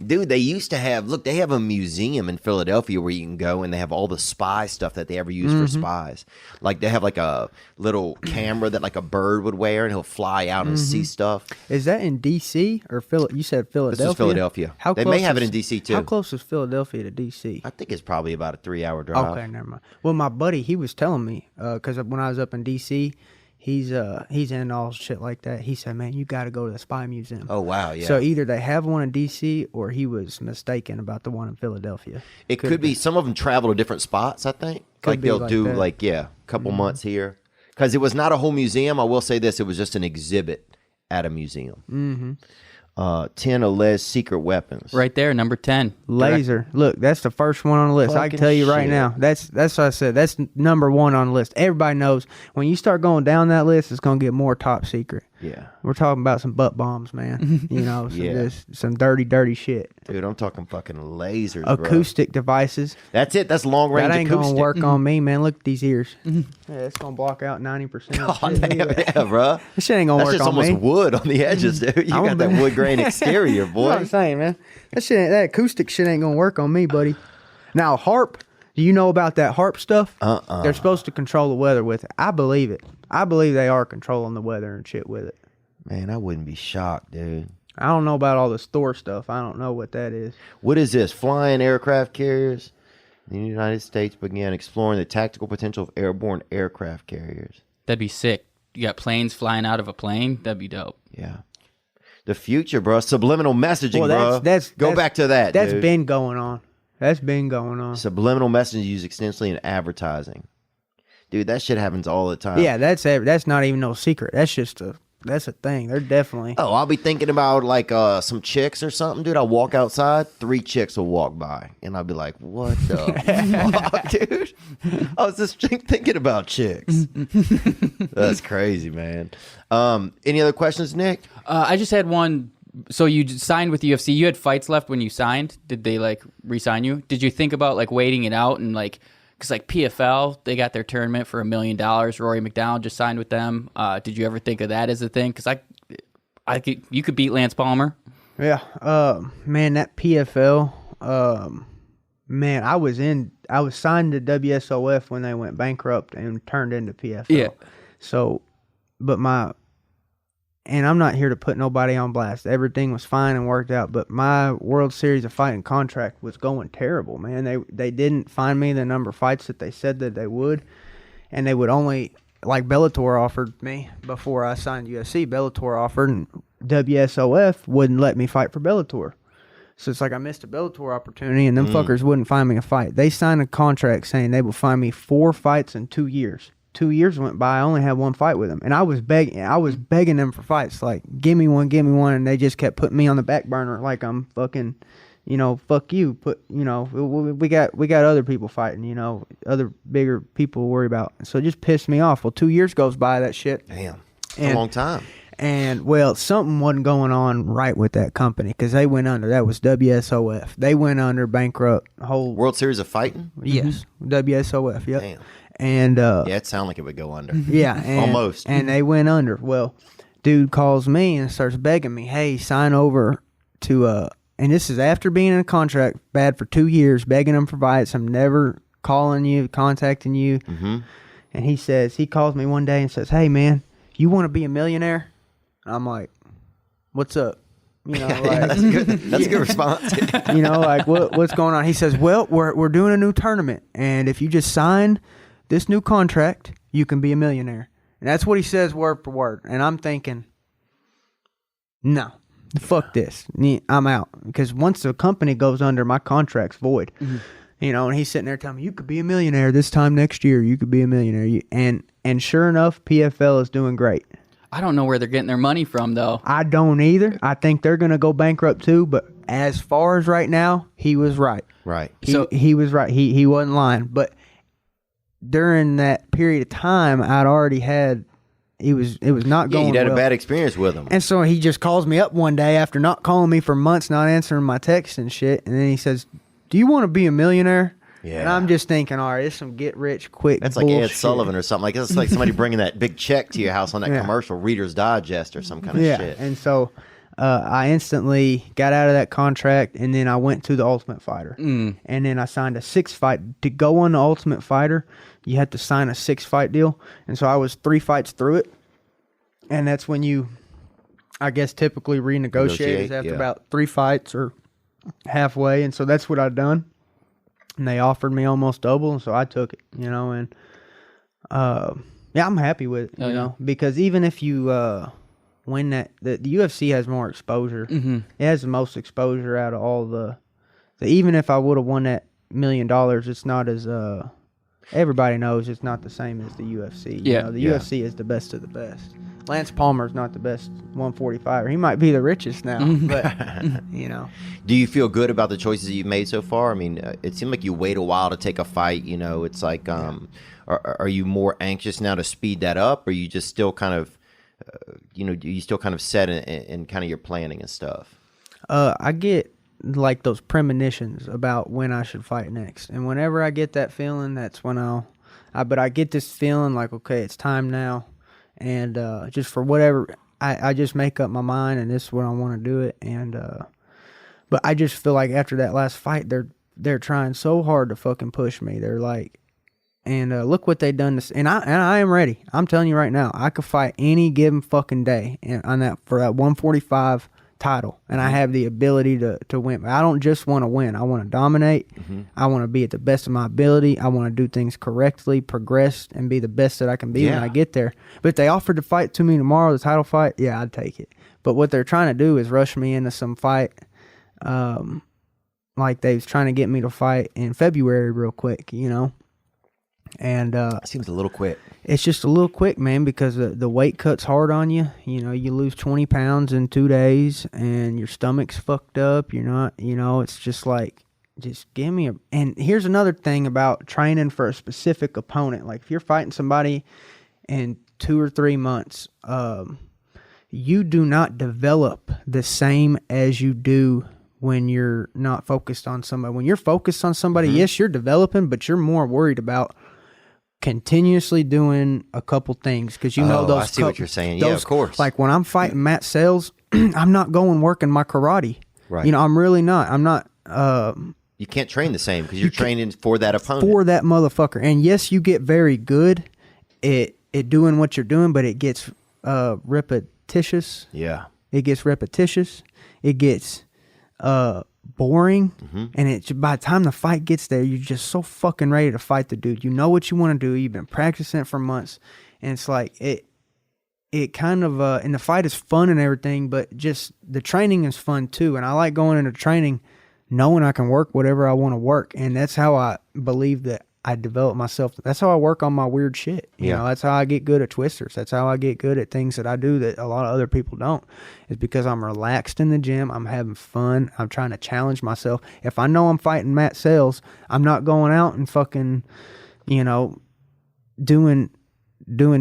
Dude, they used to have, they have a museum in Philadelphia where you can go and they have all the spy stuff that they ever use for spies. Like they have like a little camera that like a bird would wear and he'll fly out and see stuff. Is that in D.C. or You said Philadelphia? This is Philadelphia. How They close may have it is- in D.C. too. How close is Philadelphia to D.C.? I think it's probably about a 3-hour drive. Okay, never mind. Well, my buddy, he was telling me, because when I was up in D.C., he's into all shit like that. He said, man, you got to go to the Spy Museum. Oh, wow, yeah. So either they have one in D.C. or he was mistaken about the one in Philadelphia. It could be some of them travel to different spots, I think. Could Like be they'll like do that. a couple months here. Because it was not a whole museum. I will say this. It was just an exhibit at a museum. 10 alleged secret weapons. right there, number 10. Laser. Look, that's the first one on the list. I Fucking can tell you right shit. now. That's what I said. That's number one on the list. Everybody knows when you start going down that list, it's going to get more top secret. Yeah. We're talking about some butt bombs, man. You know, Yeah. some dirty, dirty shit. Dude, I'm talking fucking lasers, bro. Acoustic devices. That's it. That's long range That ain't acoustic. gonna work on me, man. Look at these ears. Yeah, it's gonna block out 90%. Oh, damn, yeah, bro. This shit ain't gonna That's work just on almost me. wood on the edges, dude. You I'm got that gonna- wood grain exterior, That's what I'm boy. saying, man. That acoustic shit ain't gonna work on me, buddy. Now, harp. Do you know about that harp stuff? They're supposed to control the weather with it. I believe it. I believe they are controlling the weather and shit with it. Man, I wouldn't be shocked, dude. I don't know about all this Thor stuff. I don't know what that is. What is this? Flying aircraft carriers? The United States began exploring the tactical potential of airborne aircraft carriers. That'd be sick. You got planes flying out of a plane. That'd be dope. Yeah. The future, bro. Subliminal messaging, Well, bro. Go back to that, That's dude. been going on. That's been going on. Subliminal messaging used extensively in advertising. Dude, that shit happens all the time. Yeah, that's not even no secret. That's a thing. They're definitely. Oh, I'll be thinking about like some chicks or something, dude. I'll walk outside, 3 chicks will walk by, and I'll be like, "What the fuck, dude?" I was just thinking about chicks. That's crazy, man. Any other questions, Nick? I just had one. So you signed with the UFC. You had fights left when you signed. Did they like re-sign you? Did you think about like waiting it out and like, because like PFL, they got their tournament for $1 million. Rory McDonald just signed with them. Did you ever think of that as a thing? Because You could beat Lance Palmer. Yeah. Man, that PFL. Man, I was signed to WSOF when they went bankrupt and turned into PFL. Yeah. So, and I'm not here to put nobody on blast. Everything was fine and worked out, but my World Series of Fighting contract was going terrible, man. They didn't find me the number of fights that they said that they would, and they would only, like Bellator offered me before I signed UFC. Bellator offered, and WSOF wouldn't let me fight for Bellator. So it's like I missed a Bellator opportunity, and them fuckers wouldn't find me a fight. They signed a contract saying they would find me 4 fights in 2 years. 2 years went by, I only had 1 fight with them, and I was begging them for fights, like give me one, and they just kept putting me on the back burner, like I'm fucking, fuck you. We got other people fighting, other bigger people to worry about. So it just pissed me off. Well, 2 years goes by, that shit. Damn, a long time. And, well, something wasn't going on right with that company because they went under. That was WSOF. They went under, bankrupt. Whole World Series of Fighting? Yes. WSOF, yep. Damn. And, yeah, it sounded like it would go under. Yeah. And, almost. And they went under. Well, dude calls me and starts begging me, hey, sign over to, and this is after being in a contract bad for 2 years, begging them for fights. I'm never calling you, contacting you. Mm-hmm. And he calls me one day and says, hey, man, you want to be a millionaire? I'm like, what's up? That's a good response. What's going on? He says, well, we're doing a new tournament, and if you just sign this new contract, you can be a millionaire. And that's what he says word for word. And I'm thinking, no, fuck this. I'm out. Because once the company goes under, my contract's void. Mm-hmm. And he's sitting there telling me, you could be a millionaire this time next year. You could be a millionaire. And sure enough, PFL is doing great. I don't know where they're getting their money from, though. I don't either. I think they're going to go bankrupt, too. But as far as right now, he was right. Right. He was right. He wasn't lying. But during that period of time, I'd already had... It was not going well. Yeah, you'd had a bad experience with him. And so he just calls me up one day after not calling me for months, not answering my texts and shit. And then he says, do you want to be a millionaire? Yeah. And I'm just thinking, all right, it's some get rich quick That's bullshit. like Ed Sullivan or something. It's like somebody bringing that big check to your house on that commercial, Reader's Digest or some kind of shit. And so I instantly got out of that contract, and then I went to the Ultimate Fighter. And then I signed a 6-fight. To go on the Ultimate Fighter, you had to sign a 6-fight deal. And so I was 3 fights through it. And that's when you, I guess, typically renegotiate is after about 3 fights or halfway. And so that's what I've done. And they offered me almost double, and so I took it, and I'm happy with it, you know, because even if you win that, the UFC has more exposure. Mm-hmm. It has the most exposure out of all the even if I would have won that $1 million, it's not as everybody knows it's not the same as the UFC. UFC is the best of the best. Lance Palmer's not the best 145er. He might be the richest now, but, Do you feel good about the choices you've made so far? I mean, it seemed like you wait a while to take a fight. It's like, are you more anxious now to speed that up, or you just still kind of, do you still kind of set in kind of your planning and stuff? I get like those premonitions about when I should fight next. And whenever I get that feeling, that's when but I get this feeling like, okay, it's time now. And just for whatever, I just make up my mind, and this is what I want to do it. And but I just feel like after that last fight, they're trying so hard to fucking push me. They're like, and look what they done to. And I am ready. I'm telling you right now, I could fight any given fucking day on that for that 145 title, and I have the ability to win. I don't just want to win. I want to dominate. Mm-hmm. I want to be at the best of my ability. I want to do things correctly, progress, and be the best that I can be when I get there. But if they offered to fight to me tomorrow, the title fight, yeah, I'd take it. But what they're trying to do is rush me into some fight, like they was trying to get me to fight in February real quick, And seems a little quick. It's just a little quick, man, because the weight cut's hard on you. You lose 20 pounds in 2 days, and your stomach's fucked up. You're not, it's just like, just give me a. And here's another thing about training for a specific opponent. Like if you're fighting somebody in 2 or 3 months, you do not develop the same as you do when you're not focused on somebody. When you're focused on somebody, yes, you're developing, but you're more worried about continuously doing a couple things because you know those. I see what you're saying. Yeah, of course. Like when I'm fighting Matt Sales, I'm not going working my karate. Right. You know, I'm really not. I'm not. You can't train the same because you're training for that opponent. For that motherfucker. And yes, you get very good at doing what you're doing, but it gets repetitious. Yeah. It gets repetitious. It gets boring. And by the time the fight gets there, you're just so fucking ready to fight the dude. You know what you want to do. You've been practicing it for months. And it's like it kind of and the fight is fun and everything, but just the training is fun too. And I like going into training knowing I can work whatever I want to work. And that's how I believe that I develop myself. That's how I work on my weird shit. You know, that's how I get good at twisters. That's how I get good at things that I do that a lot of other people don't. It's because I'm relaxed in the gym. I'm having fun. I'm trying to challenge myself. If I know I'm fighting Matt Sales, I'm not going out and fucking, you know, doing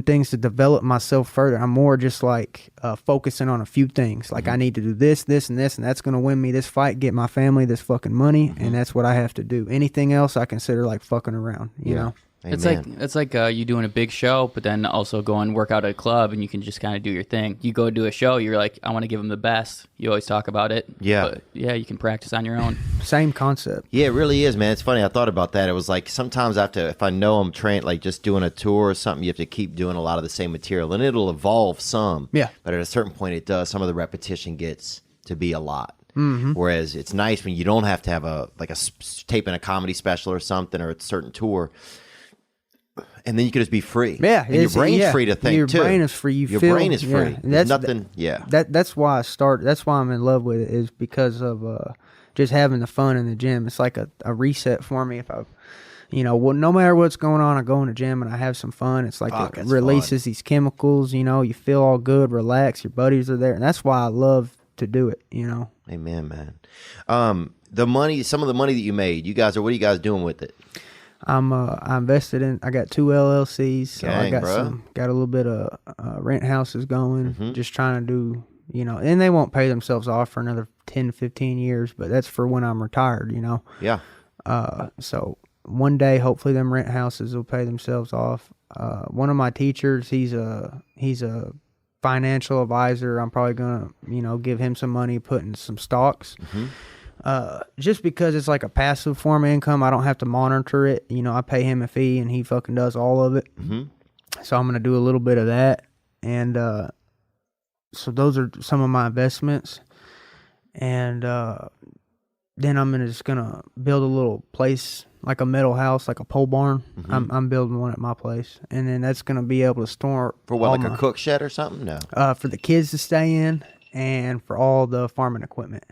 things to develop myself further. I'm more just like focusing on a few things. Like I need to do this, this, and this, and that's going to win me this fight, get my family this fucking money, and that's what I have to do. Anything else I consider like fucking around, you know? Amen. It's like you doing a big show, but then also go and work out at a club, and you can just kind of do your thing. You go do a show, you're like, I want to give them the best. You always talk about it. Yeah. But yeah, you can practice on your own. Same concept. Yeah, it really is, man. It's funny. I thought about that. It was like sometimes I have to, if I know I'm trained, like just doing a tour or something, you have to keep doing a lot of the same material, and it'll evolve some. Yeah. But at a certain point, it does. Some of the repetition gets to be a lot. Whereas it's nice when you don't have to have taping a comedy special or something or a certain tour. And then you can just be free. Yeah. And your brain's free to think, your too. Your brain is free. Your brain is free. There's nothing, That's why I started. That's why I'm in love with it, is because of just having the fun in the gym. It's like a reset for me. If I, you know, no matter what's going on, I go in the gym and I have some fun. It's like it releases these chemicals, you know, you feel all good, relax, your buddies are there. And that's why I love to do it, you know. Amen, man. The money, some of the money that you made, what are you guys doing with it? I invested in. I got 2 LLCs, so I got bro. got a little bit of rent houses going. Just trying to do, you know, and they won't pay themselves off for another 10 to 15 years, but that's for when I'm retired, you know. Yeah. So one day, hopefully, them rent houses will pay themselves off. One of my teachers, he's a financial advisor. I'm probably gonna, you know, give him some money, put in some stocks. Just because it's like a passive form of income. I don't have to monitor it. You know, I pay him a fee and he fucking does all of it. So I'm going to do a little bit of that. And so those are some of my investments. And then I'm just going to build a little place, like a metal house, like a pole barn. I'm building one at my place. And then that's going to be able to store. For what, like a cook shed or something? No. For the kids to stay in and for all the farming equipment.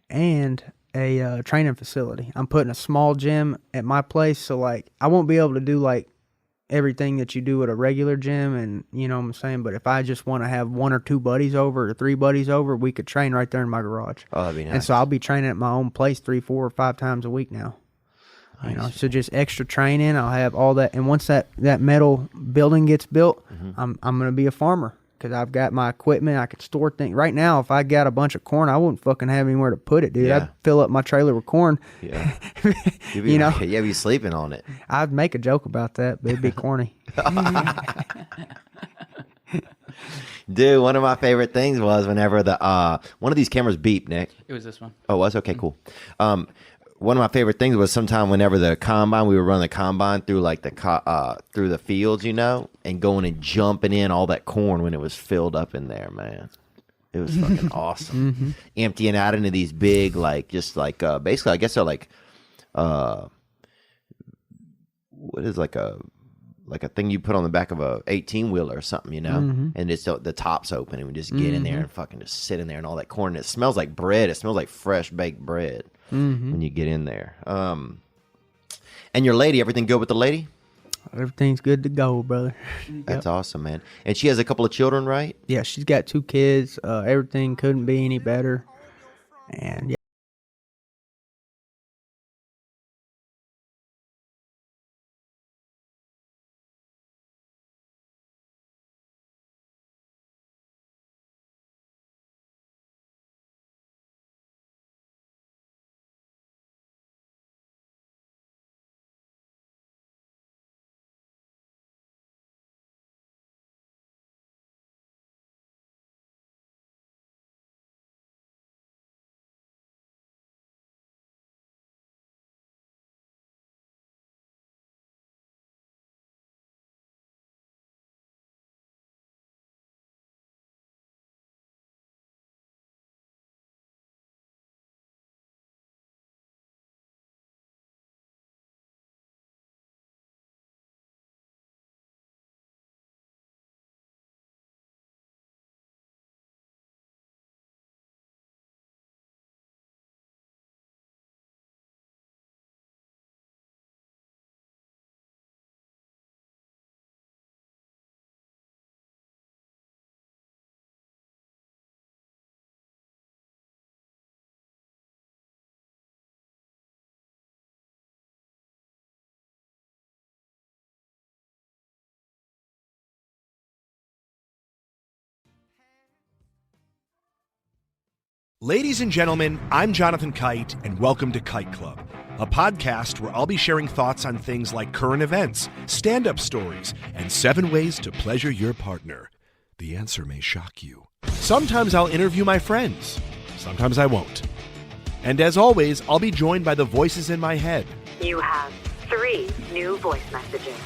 And a training facility. I'm putting a small gym at my place, so like I won't be able to do like everything that you do at a regular gym, and you know what I'm saying. But if I just want to have 1 or 2 buddies over or 3 buddies over, we could train right there in my garage. Oh, that'd be nice. And so I'll be training at my own place 3, 4, or 5 times a week now. Nice. You know, so just extra training. I'll have all that, and once that metal building gets built, I'm gonna be a farmer. Because I've got my equipment, I could store things. Right now, if I got a bunch of corn, I wouldn't fucking have anywhere to put it, dude. Yeah. I'd fill up my trailer with corn. Yeah. You know? Yeah, be sleeping on it. I'd make a joke about that, but it'd be corny. Dude, one of my favorite things was whenever one of these cameras beeped, Nick. It was this one. Oh, it was? Okay, cool. One of my favorite things was sometime whenever we would run the combine through like through the fields, you know, and going and jumping in all that corn when it was filled up in there, man. It was fucking awesome. Emptying out into these big, like, just like, basically, I guess they're like, what is like a thing you put on the back of a 18-wheeler or something, you know, and it's the top's open and we just get in there and fucking just sit in there and all that corn. And it smells like bread. It smells like fresh baked bread. When you get in there. And your lady, everything good with the lady? Everything's good to go, brother. That's awesome, man. And she has a couple of children, right? Yeah, she's got 2 kids. Everything couldn't be any better. And yeah. Ladies and gentlemen, I'm Jonathan Kite, and welcome to Kite Club, a podcast where I'll be sharing thoughts on things like current events, stand-up stories, and 7 ways to pleasure your partner. The answer may shock you. Sometimes I'll interview my friends. Sometimes I won't. And as always, I'll be joined by the voices in my head. You have 3 new voice messages.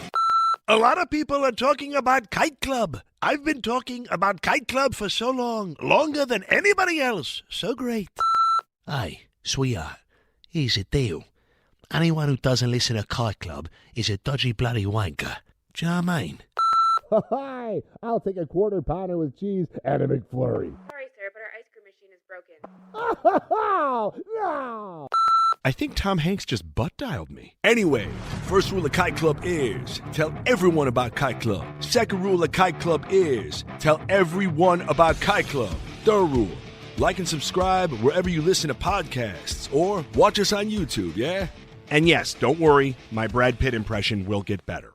A lot of people are talking about Kite Club. I've been talking about Kite Club for so long, longer than anybody else. So great. Hey, sweetheart, here's the deal. Anyone who doesn't listen to Kite Club is a dodgy bloody wanker. Do you know what I mean? Hi, I'll take a quarter pounder with cheese and a McFlurry. Sorry, sir, but our ice cream machine is broken. Oh, no! I think Tom Hanks just butt-dialed me. Anyway, first rule of Kite Club is tell everyone about Kite Club. Second rule of Kite Club is tell everyone about Kite Club. Third rule, like and subscribe wherever you listen to podcasts or watch us on YouTube, yeah? And yes, don't worry, my Brad Pitt impression will get better.